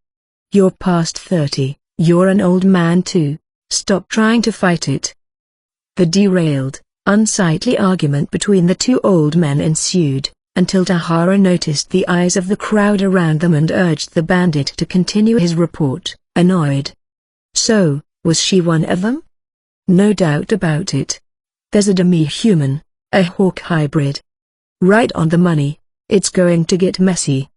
"You're past 30, you're an old man too. Stop trying to fight it." The derailed, unsightly argument between the two old men ensued, until Tahara noticed the eyes of the crowd around them and urged the bandit to continue his report, annoyed. So, was she one of them? No doubt about it. There's a demi-human, a hawk hybrid. Right on the money. It's going to get messy.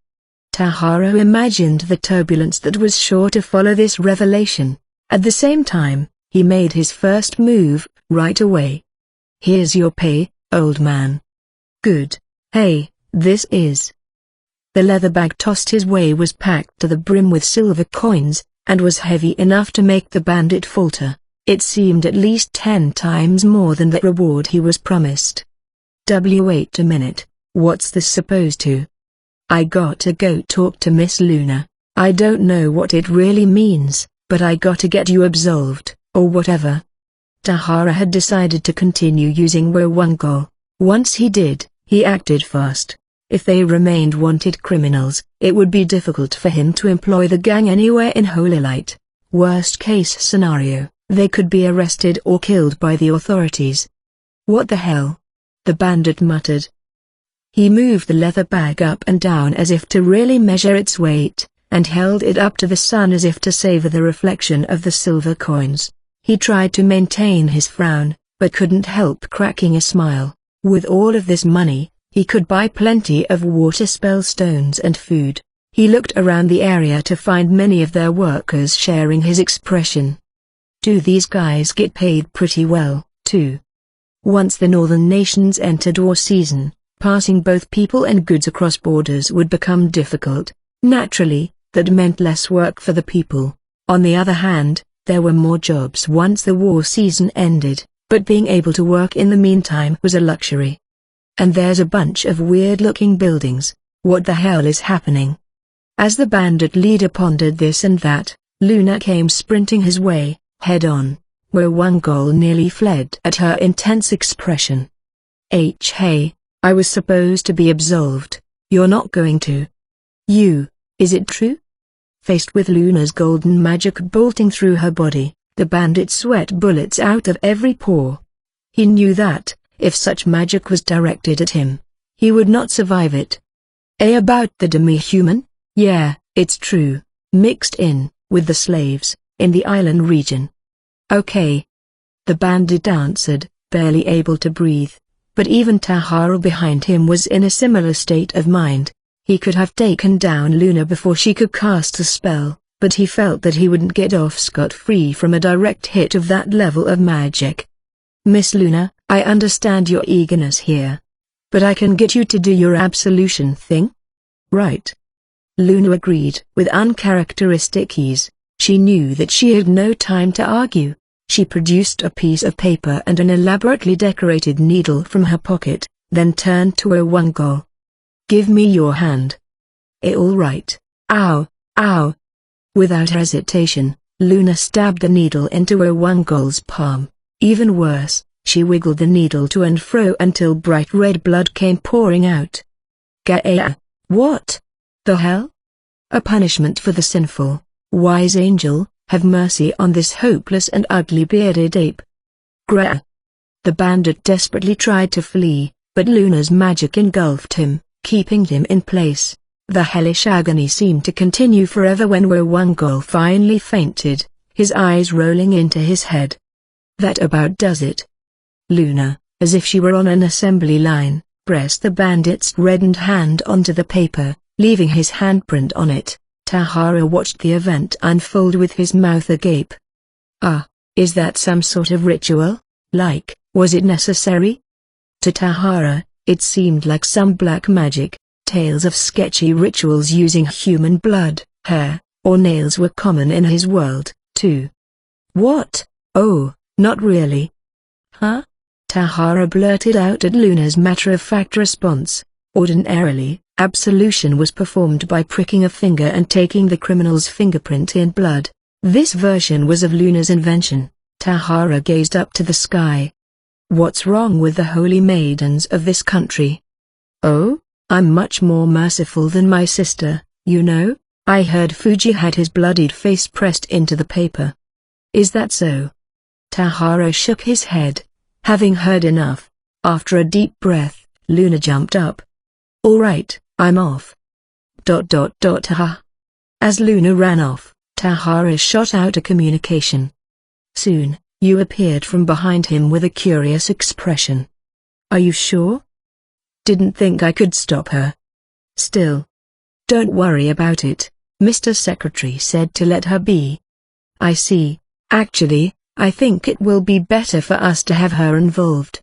Tahara imagined the turbulence that was sure to follow this revelation. At the same time, he made his first move, right away. "Here's your pay, old man." "Good. Hey, this is..." The leather bag tossed his way was packed to the brim with silver coins, and was heavy enough to make the bandit falter. It seemed at least 10 times more than the reward he was promised. "Wait a minute, what's this supposed to?" "I gotta go talk to Miss Luna. I don't know what it really means, but I gotta get you absolved, or whatever." Tahara had decided to continue using Wawangol. Once he did, he acted fast. If they remained wanted criminals, it would be difficult for him to employ the gang anywhere in Holy Light. Worst case scenario, they could be arrested or killed by the authorities. "What the hell?" the bandit muttered. He moved the leather bag up and down as if to really measure its weight, and held it up to the sun as if to savor the reflection of the silver coins. He tried to maintain his frown, but couldn't help cracking a smile. With all of this money, he could buy plenty of water spell stones and food. He looked around the area to find many of their workers sharing his expression. Do these guys get paid pretty well, too? Once the northern nations entered war season, passing both people and goods across borders would become difficult. Naturally, that meant less work for the people. On the other hand, there were more jobs once the war season ended, but being able to work in the meantime was a luxury. And there's a bunch of weird-looking buildings. What the hell is happening? As the bandit leader pondered this and that, Luna came sprinting his way, head-on. Wawangol nearly fled at her intense expression. Hey, I was supposed to be absolved. You're not going to. Is it true? Faced with Luna's golden magic bolting through her body, the bandit sweat bullets out of every pore. He knew that, if such magic was directed at him, he would not survive it. About the demi-human? Yeah, it's true, mixed in, with the slaves, in the island region. Okay. The bandit answered, barely able to breathe, but even Tahara behind him was in a similar state of mind. He could have taken down Luna before she could cast a spell, but he felt that he wouldn't get off scot-free from a direct hit of that level of magic. Miss Luna, I understand your eagerness here. But I can get you to do your absolution thing? Right. Luna agreed with uncharacteristic ease. She knew that she had no time to argue. She produced a piece of paper and an elaborately decorated needle from her pocket, then turned to Wawangol. Give me your hand. All right. Ow. Without hesitation, Luna stabbed the needle into Wawangol's palm. Even worse, she wiggled the needle to and fro until bright red blood came pouring out. Gaea. What the hell? A punishment for the sinful. Wise angel, have mercy on this hopeless and ugly bearded ape. Gra. The bandit desperately tried to flee, but Luna's magic engulfed him, keeping him in place. The hellish agony seemed to continue forever when Wawangol finally fainted, his eyes rolling into his head. That about does it. Luna, as if she were on an assembly line, pressed the bandit's reddened hand onto the paper, leaving his handprint on it. Tahara watched the event unfold with his mouth agape. Is that some sort of ritual? Was it necessary? To Tahara, It seemed like some black magic. Tales of sketchy rituals using human blood, hair, or nails were common in his world, too. What? Oh, not really. Huh? Tahara blurted out at Luna's matter-of-fact response. Ordinarily, absolution was performed by pricking a finger and taking the criminal's fingerprint in blood. This version was of Luna's invention. Tahara gazed up to the sky. What's wrong with the holy maidens of this country? Oh? I'm much more merciful than my sister, you know. I heard Fuji had his bloodied face pressed into the paper. Is that so? Tahara shook his head. Having heard enough, after a deep breath, Luna jumped up. All right, I'm off. Ha. As Luna ran off, Tahara shot out a communication. Soon, you appeared from behind him with a curious expression. Are you sure? Didn't think I could stop her. Still. Don't worry about it, Mr. Secretary said to let her be. I see. Actually, I think it will be better for us to have her involved.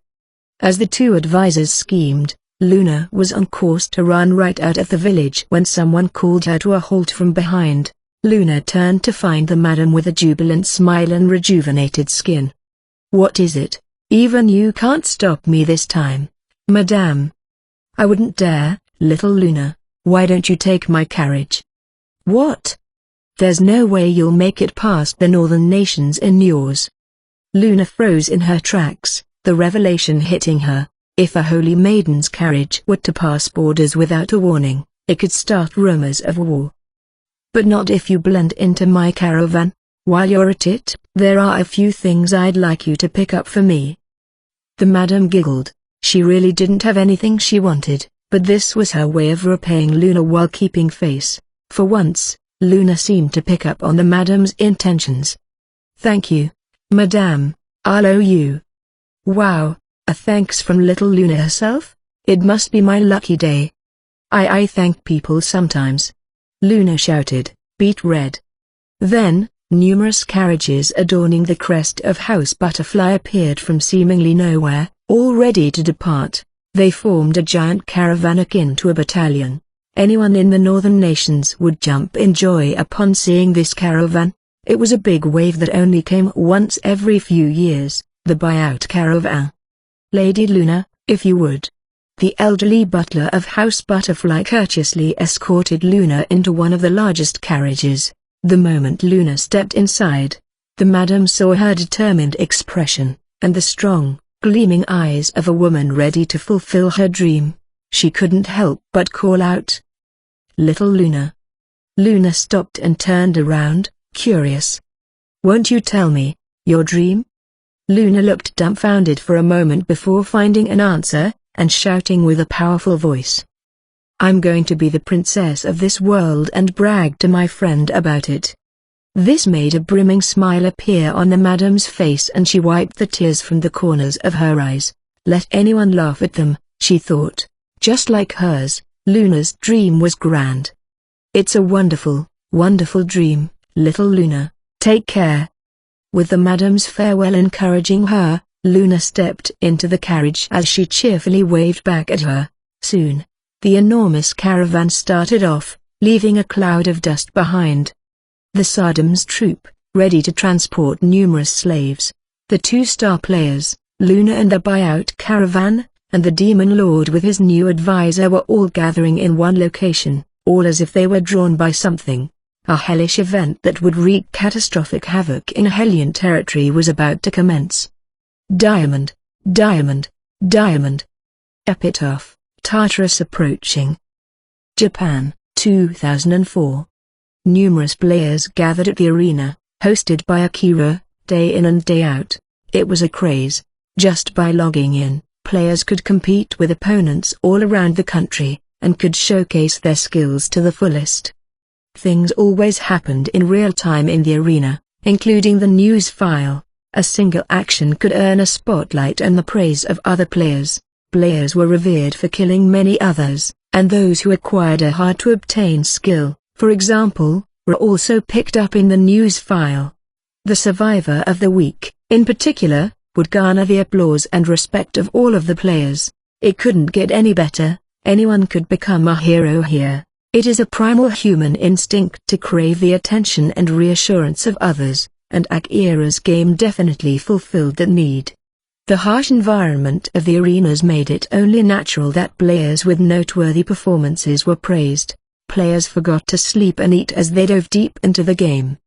As the two advisors schemed, Luna was on course to run right out of the village when someone called her to a halt from behind. Luna turned to find the madam with a jubilant smile and rejuvenated skin. What is it? Even you can't stop me this time, madame. I wouldn't dare, little Luna. Why don't you take my carriage? What? There's no way you'll make it past the northern nations in yours. Luna froze in her tracks, the revelation hitting her. If a holy maiden's carriage were to pass borders without a warning, it could start rumors of war. But not if you blend into my caravan. While you're at it, there are a few things I'd like you to pick up for me. The madam giggled. She really didn't have anything she wanted, but this was her way of repaying Luna while keeping face. For once, Luna seemed to pick up on the madam's intentions. Thank you, madame, I'll owe you. Wow, a thanks from little Luna herself? It must be my lucky day. I thank people sometimes. Luna shouted, beet red. Then, numerous carriages adorning the crest of House Butterfly appeared from seemingly nowhere, all ready to depart. They formed a giant caravan akin to a battalion. Anyone in the northern nations would jump in joy upon seeing this caravan. It was a big wave that only came once every few years, the buyout caravan. Lady Luna, if you would. The elderly butler of House Butterfly courteously escorted Luna into one of the largest carriages. The moment Luna stepped inside, the madam saw her determined expression, and the strong, gleaming eyes of a woman ready to fulfill her dream. She couldn't help but call out, "Little Luna." Luna stopped and turned around, curious. "Won't you tell me your dream?" Luna looked dumbfounded for a moment before finding an answer, and shouting with a powerful voice, "I'm going to be the princess of this world and brag to my friend about it." This made a brimming smile appear on the madam's face and she wiped the tears from the corners of her eyes. Let anyone laugh at them, she thought. Just like hers, Luna's dream was grand. It's a wonderful, wonderful dream, little Luna. Take care. With the madam's farewell encouraging her, Luna stepped into the carriage as she cheerfully waved back at her. Soon, the enormous caravan started off, leaving a cloud of dust behind. The Saddam's troop, ready to transport numerous slaves. The two star players, Luna and the buyout caravan, and the demon lord with his new advisor were all gathering in one location, all as if they were drawn by something. A hellish event that would wreak catastrophic havoc in Hellion territory was about to commence. Diamond, diamond, diamond. Epitaph, Tartarus approaching. Japan, 2004. Numerous players gathered at the arena, hosted by Akira, day in and day out. It was a craze. Just by logging in, players could compete with opponents all around the country, and could showcase their skills to the fullest. Things always happened in real time in the arena, including the news file. A single action could earn a spotlight and the praise of other players. Players were revered for killing many others, and those who acquired a hard-to-obtain skill, for example, were also picked up in the news file. The survivor of the week, in particular, would garner the applause and respect of all of the players. It couldn't get any better. Anyone could become a hero here. It is a primal human instinct to crave the attention and reassurance of others, and Akira's game definitely fulfilled that need. The harsh environment of the arenas made it only natural that players with noteworthy performances were praised. Players forgot to sleep and eat as they dove deep into the game.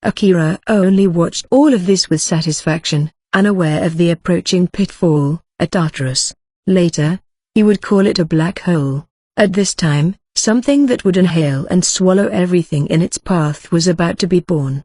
Akira only watched all of this with satisfaction, unaware of the approaching pitfall, a Tartarus. Later, he would call it a black hole. At this time, something that would inhale and swallow everything in its path was about to be born.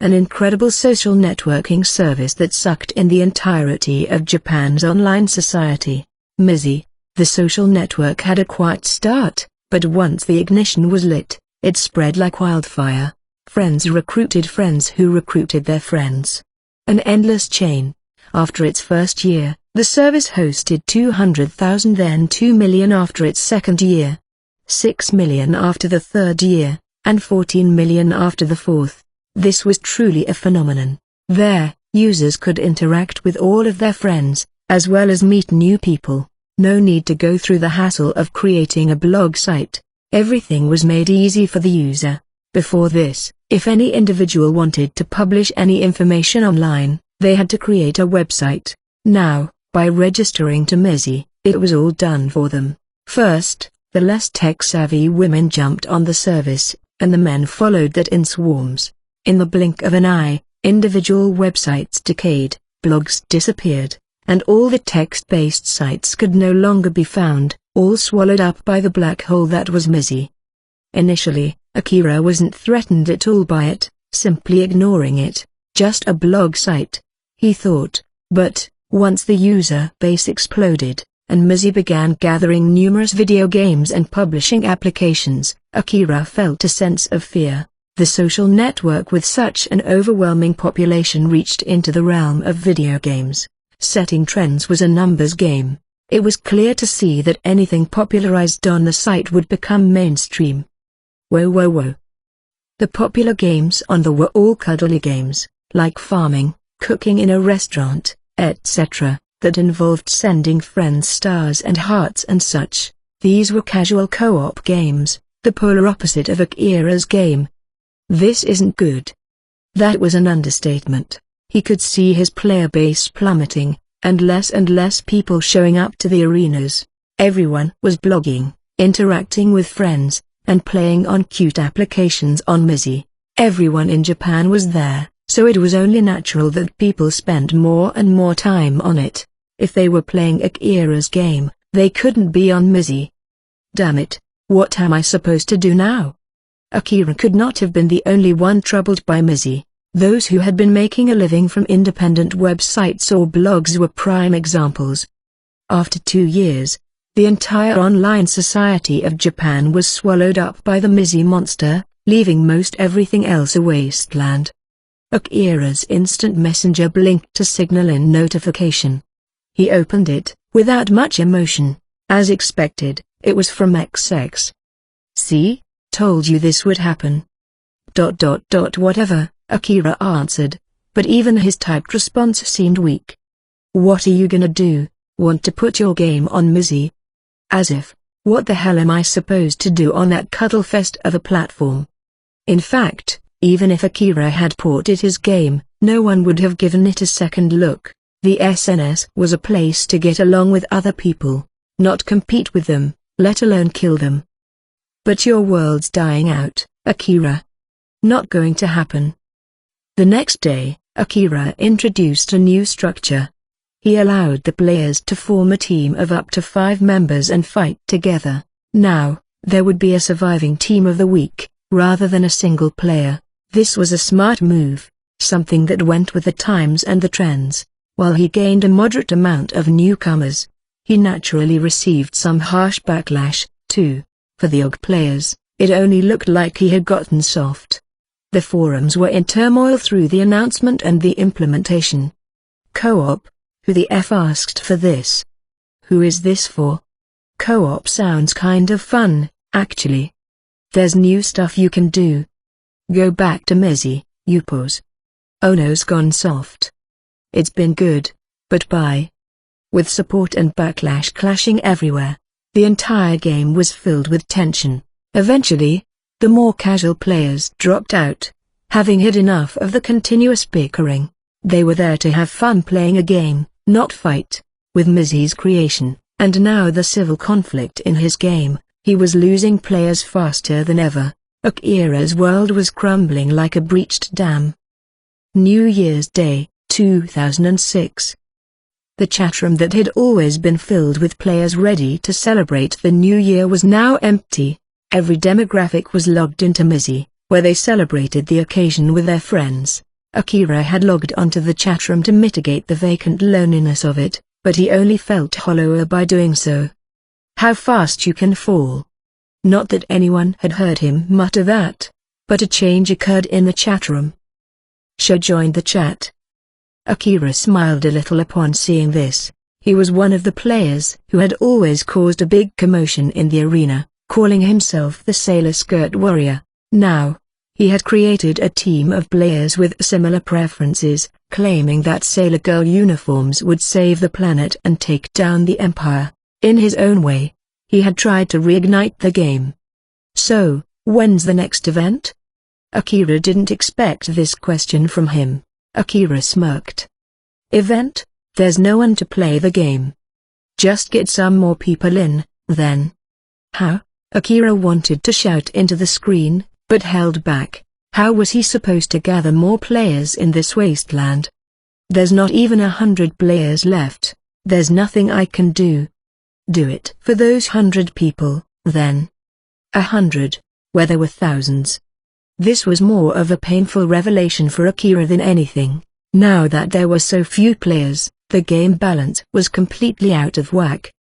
An incredible social networking service that sucked in the entirety of Japan's online society. Mizzy, the social network had a quiet start, but once the ignition was lit, it spread like wildfire. Friends recruited friends who recruited their friends. An endless chain. After its first year, the service hosted 200,000, then 2 million after its second year, 6 million after the third year, and 14 million after the fourth. This was truly a phenomenon. There, users could interact with all of their friends, as well as meet new people. No need to go through the hassle of creating a blog site. Everything was made easy for the user. Before this, if any individual wanted to publish any information online, they had to create a website. Now, by registering to Mizzy, it was all done for them. First, the less tech-savvy women jumped on the service, and the men followed that in swarms. In the blink of an eye, individual websites decayed, blogs disappeared, and all the text-based sites could no longer be found, all swallowed up by the black hole that was Mizzy. Initially, Akira wasn't threatened at all by it, simply ignoring it. Just a blog site, he thought. But, once the user base exploded, and Mizzy began gathering numerous video games and publishing applications, Akira felt a sense of fear. The social network with such an overwhelming population reached into the realm of video games. Setting trends was a numbers game. It was clear to see that anything popularized on the site would become mainstream. Whoa. The popular games on the were all cuddly games, like farming, cooking in a restaurant, etc., that involved sending friends stars and hearts and such. These were casual co-op games, the polar opposite of Akira's game. This isn't good. That was an understatement. He could see his player base plummeting, and less people showing up to the arenas. Everyone was blogging, interacting with friends, and playing on cute applications on Mizzy. Everyone in Japan was there, so it was only natural that people spent more and more time on it. If they were playing Akira's game, they couldn't be on Mizzy. Damn it, what am I supposed to do now? Akira could not have been the only one troubled by Mizzy. Those who had been making a living from independent websites or blogs were prime examples. After 2 years, the entire online society of Japan was swallowed up by the Mizzy monster, leaving most everything else a wasteland. Akira's instant messenger blinked to signal in notification. He opened it, without much emotion. As expected, it was from XX. "See? Told you this would happen." Whatever, Akira answered, but even his typed response seemed weak. "What are you gonna do? Want to put your game on Mizzy?" As if, what the hell am I supposed to do on that cuddlefest of a platform? In fact, even if Akira had ported his game, no one would have given it a second look. The SNS was a place to get along with other people, not compete with them, let alone kill them. But your world's dying out, Akira. Not going to happen. The next day, Akira introduced a new structure. He allowed the players to form a team of up to 5 members and fight together. Now, there would be a surviving team of the week, rather than a single player. This was a smart move, something that went with the times and the trends. While he gained a moderate amount of newcomers, he naturally received some harsh backlash, too. For the OG players, it only looked like he had gotten soft. The forums were in turmoil through the announcement and the implementation. Co-op? Who the F asked for this? Who is this for? Co-op sounds kind of fun, actually. There's new stuff you can do. Go back to Mizzy, you pause. Ono's gone soft. It's been good, but bye. with support and backlash clashing everywhere. The entire game was filled with tension. Eventually, the more casual players dropped out, having had enough of the continuous bickering. They were there to have fun playing a game, not fight, with Mizzy's creation, and now the civil conflict in his game, he was losing players faster than ever. Akira's world was crumbling like a breached dam. New Year's Day, 2006. The chatroom that had always been filled with players ready to celebrate the new year was now empty. Every demographic was logged into Mizzy, where they celebrated the occasion with their friends. Akira had logged onto the chatroom to mitigate the vacant loneliness of it, but he only felt hollower by doing so. How fast you can fall. Not that anyone had heard him mutter that, but a change occurred in the chatroom. Sho joined the chat. Akira smiled a little upon seeing this. He was one of the players who had always caused a big commotion in the arena, calling himself the Sailor Skirt Warrior. Now, he had created a team of players with similar preferences, claiming that Sailor Girl uniforms would save the planet and take down the Empire. In his own way, he had tried to reignite the game. So, when's the next event? Akira didn't expect this question from him. Akira smirked. Event? There's no one to play the game. Just get some more people in, then. How? Akira wanted to shout into the screen, but held back. How was he supposed to gather more players in this wasteland? There's not even 100 players left. There's nothing I can do. Do it for those 100 people, then. 100, where there were thousands. This was more of a painful revelation for Akira than anything. Now that there were so few players, the game balance was completely out of whack.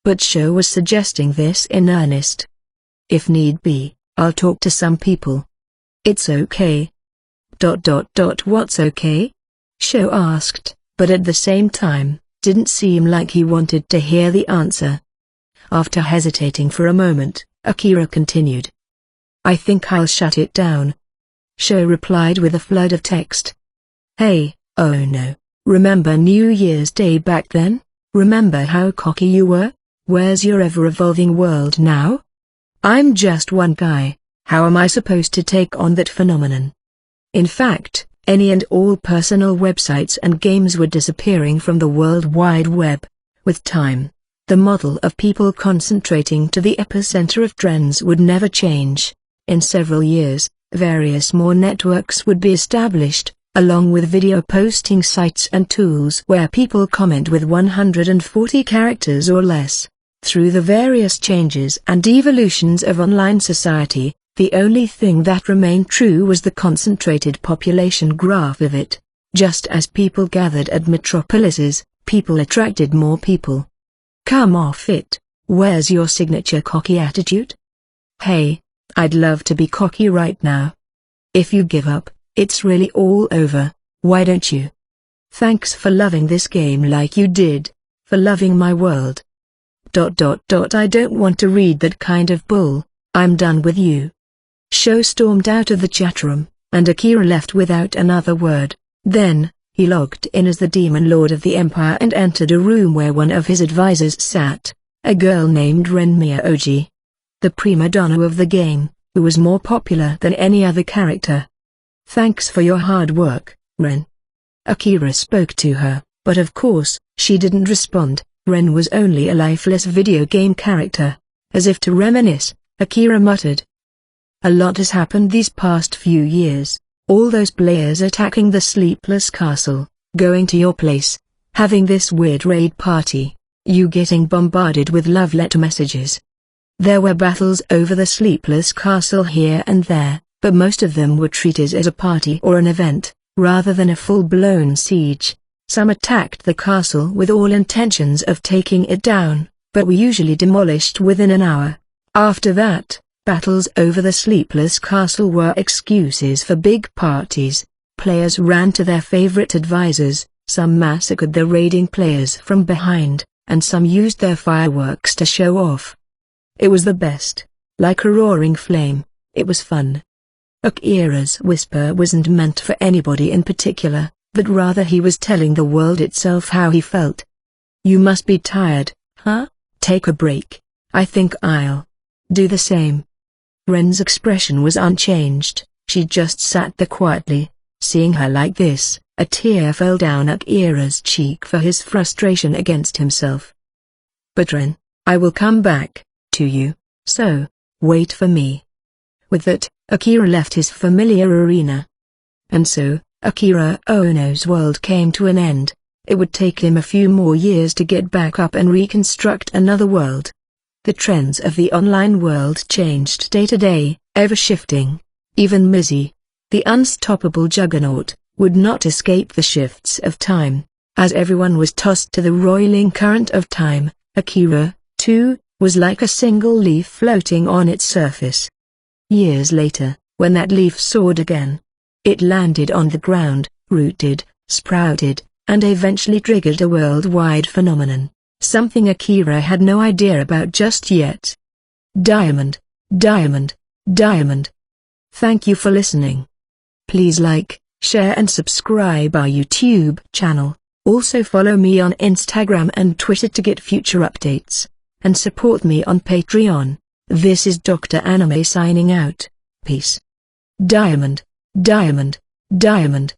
But Sho was suggesting this in earnest. If need be, I'll talk to some people. It's okay. What's okay? Sho asked, but at the same time, didn't seem like he wanted to hear the answer. After hesitating for a moment, Akira continued. I think I'll shut it down. Sho replied with a flood of text. Hey, oh no, remember New Year's Day back then? Remember how cocky you were? Where's your ever-evolving world now? I'm just one guy, how am I supposed to take on that phenomenon? In fact, any and all personal websites and games were disappearing from the World Wide Web. With time, the model of people concentrating to the epicenter of trends would never change. In several years, various more networks would be established, along with video posting sites and tools where people comment with 140 characters or less. Through the various changes and evolutions of online society, the only thing that remained true was the concentrated population graph of it. Just as people gathered at metropolises, people attracted more people. Come off it, where's your signature cocky attitude? Hey, I'd love to be cocky right now. If you give up, it's really all over, why don't you? Thanks for loving this game like you did, for loving my world. I don't want to read that kind of bull, I'm done with you. Sho stormed out of the chatroom, and Akira left without another word. Then, he logged in as the Demon Lord of the Empire and entered a room where one of his advisors sat, a girl named Renmia Oji. The prima donna of the game, who was more popular than any other character. Thanks for your hard work, Ren. Akira spoke to her, but of course, she didn't respond. Ren was only a lifeless video game character. As if to reminisce, Akira muttered. A lot has happened these past few years. All those players attacking the Sleepless Castle, going to your place, having this weird raid party, you getting bombarded with love letter messages. There were battles over the Sleepless Castle here and there, but most of them were treated as a party or an event, rather than a full-blown siege. Some attacked the castle with all intentions of taking it down, but were usually demolished within an hour. After that, battles over the Sleepless Castle were excuses for big parties. Players ran to their favorite advisors, some massacred the raiding players from behind, and some used their fireworks to show off. It was the best. Like a roaring flame, it was fun. Akira's whisper wasn't meant for anybody in particular, but rather he was telling the world itself how he felt. You must be tired, huh? Take a break. I think I'll do the same. Ren's expression was unchanged. She just sat there quietly. Seeing her like this, a tear fell down Akira's cheek for his frustration against himself. But Ren, I will come back to you, so wait for me. With that, Akira left his familiar arena. And so, Akira Ono's world came to an end. It would take him a few more years to get back up and reconstruct another world. The trends of the online world changed day to day, ever shifting. Even Mizzy, the unstoppable juggernaut, would not escape the shifts of time. As everyone was tossed to the roiling current of time, Akira, too, was like a single leaf floating on its surface. Years later, when that leaf soared again, it landed on the ground, rooted, sprouted, and eventually triggered a worldwide phenomenon, something Akira had no idea about just yet. Diamond, diamond, diamond. Thank you for listening. Please like, share and subscribe our YouTube channel. Also follow me on Instagram and Twitter to get future updates. And support me on Patreon. This is Dr. Anime signing out. Peace. Diamond, diamond, diamond.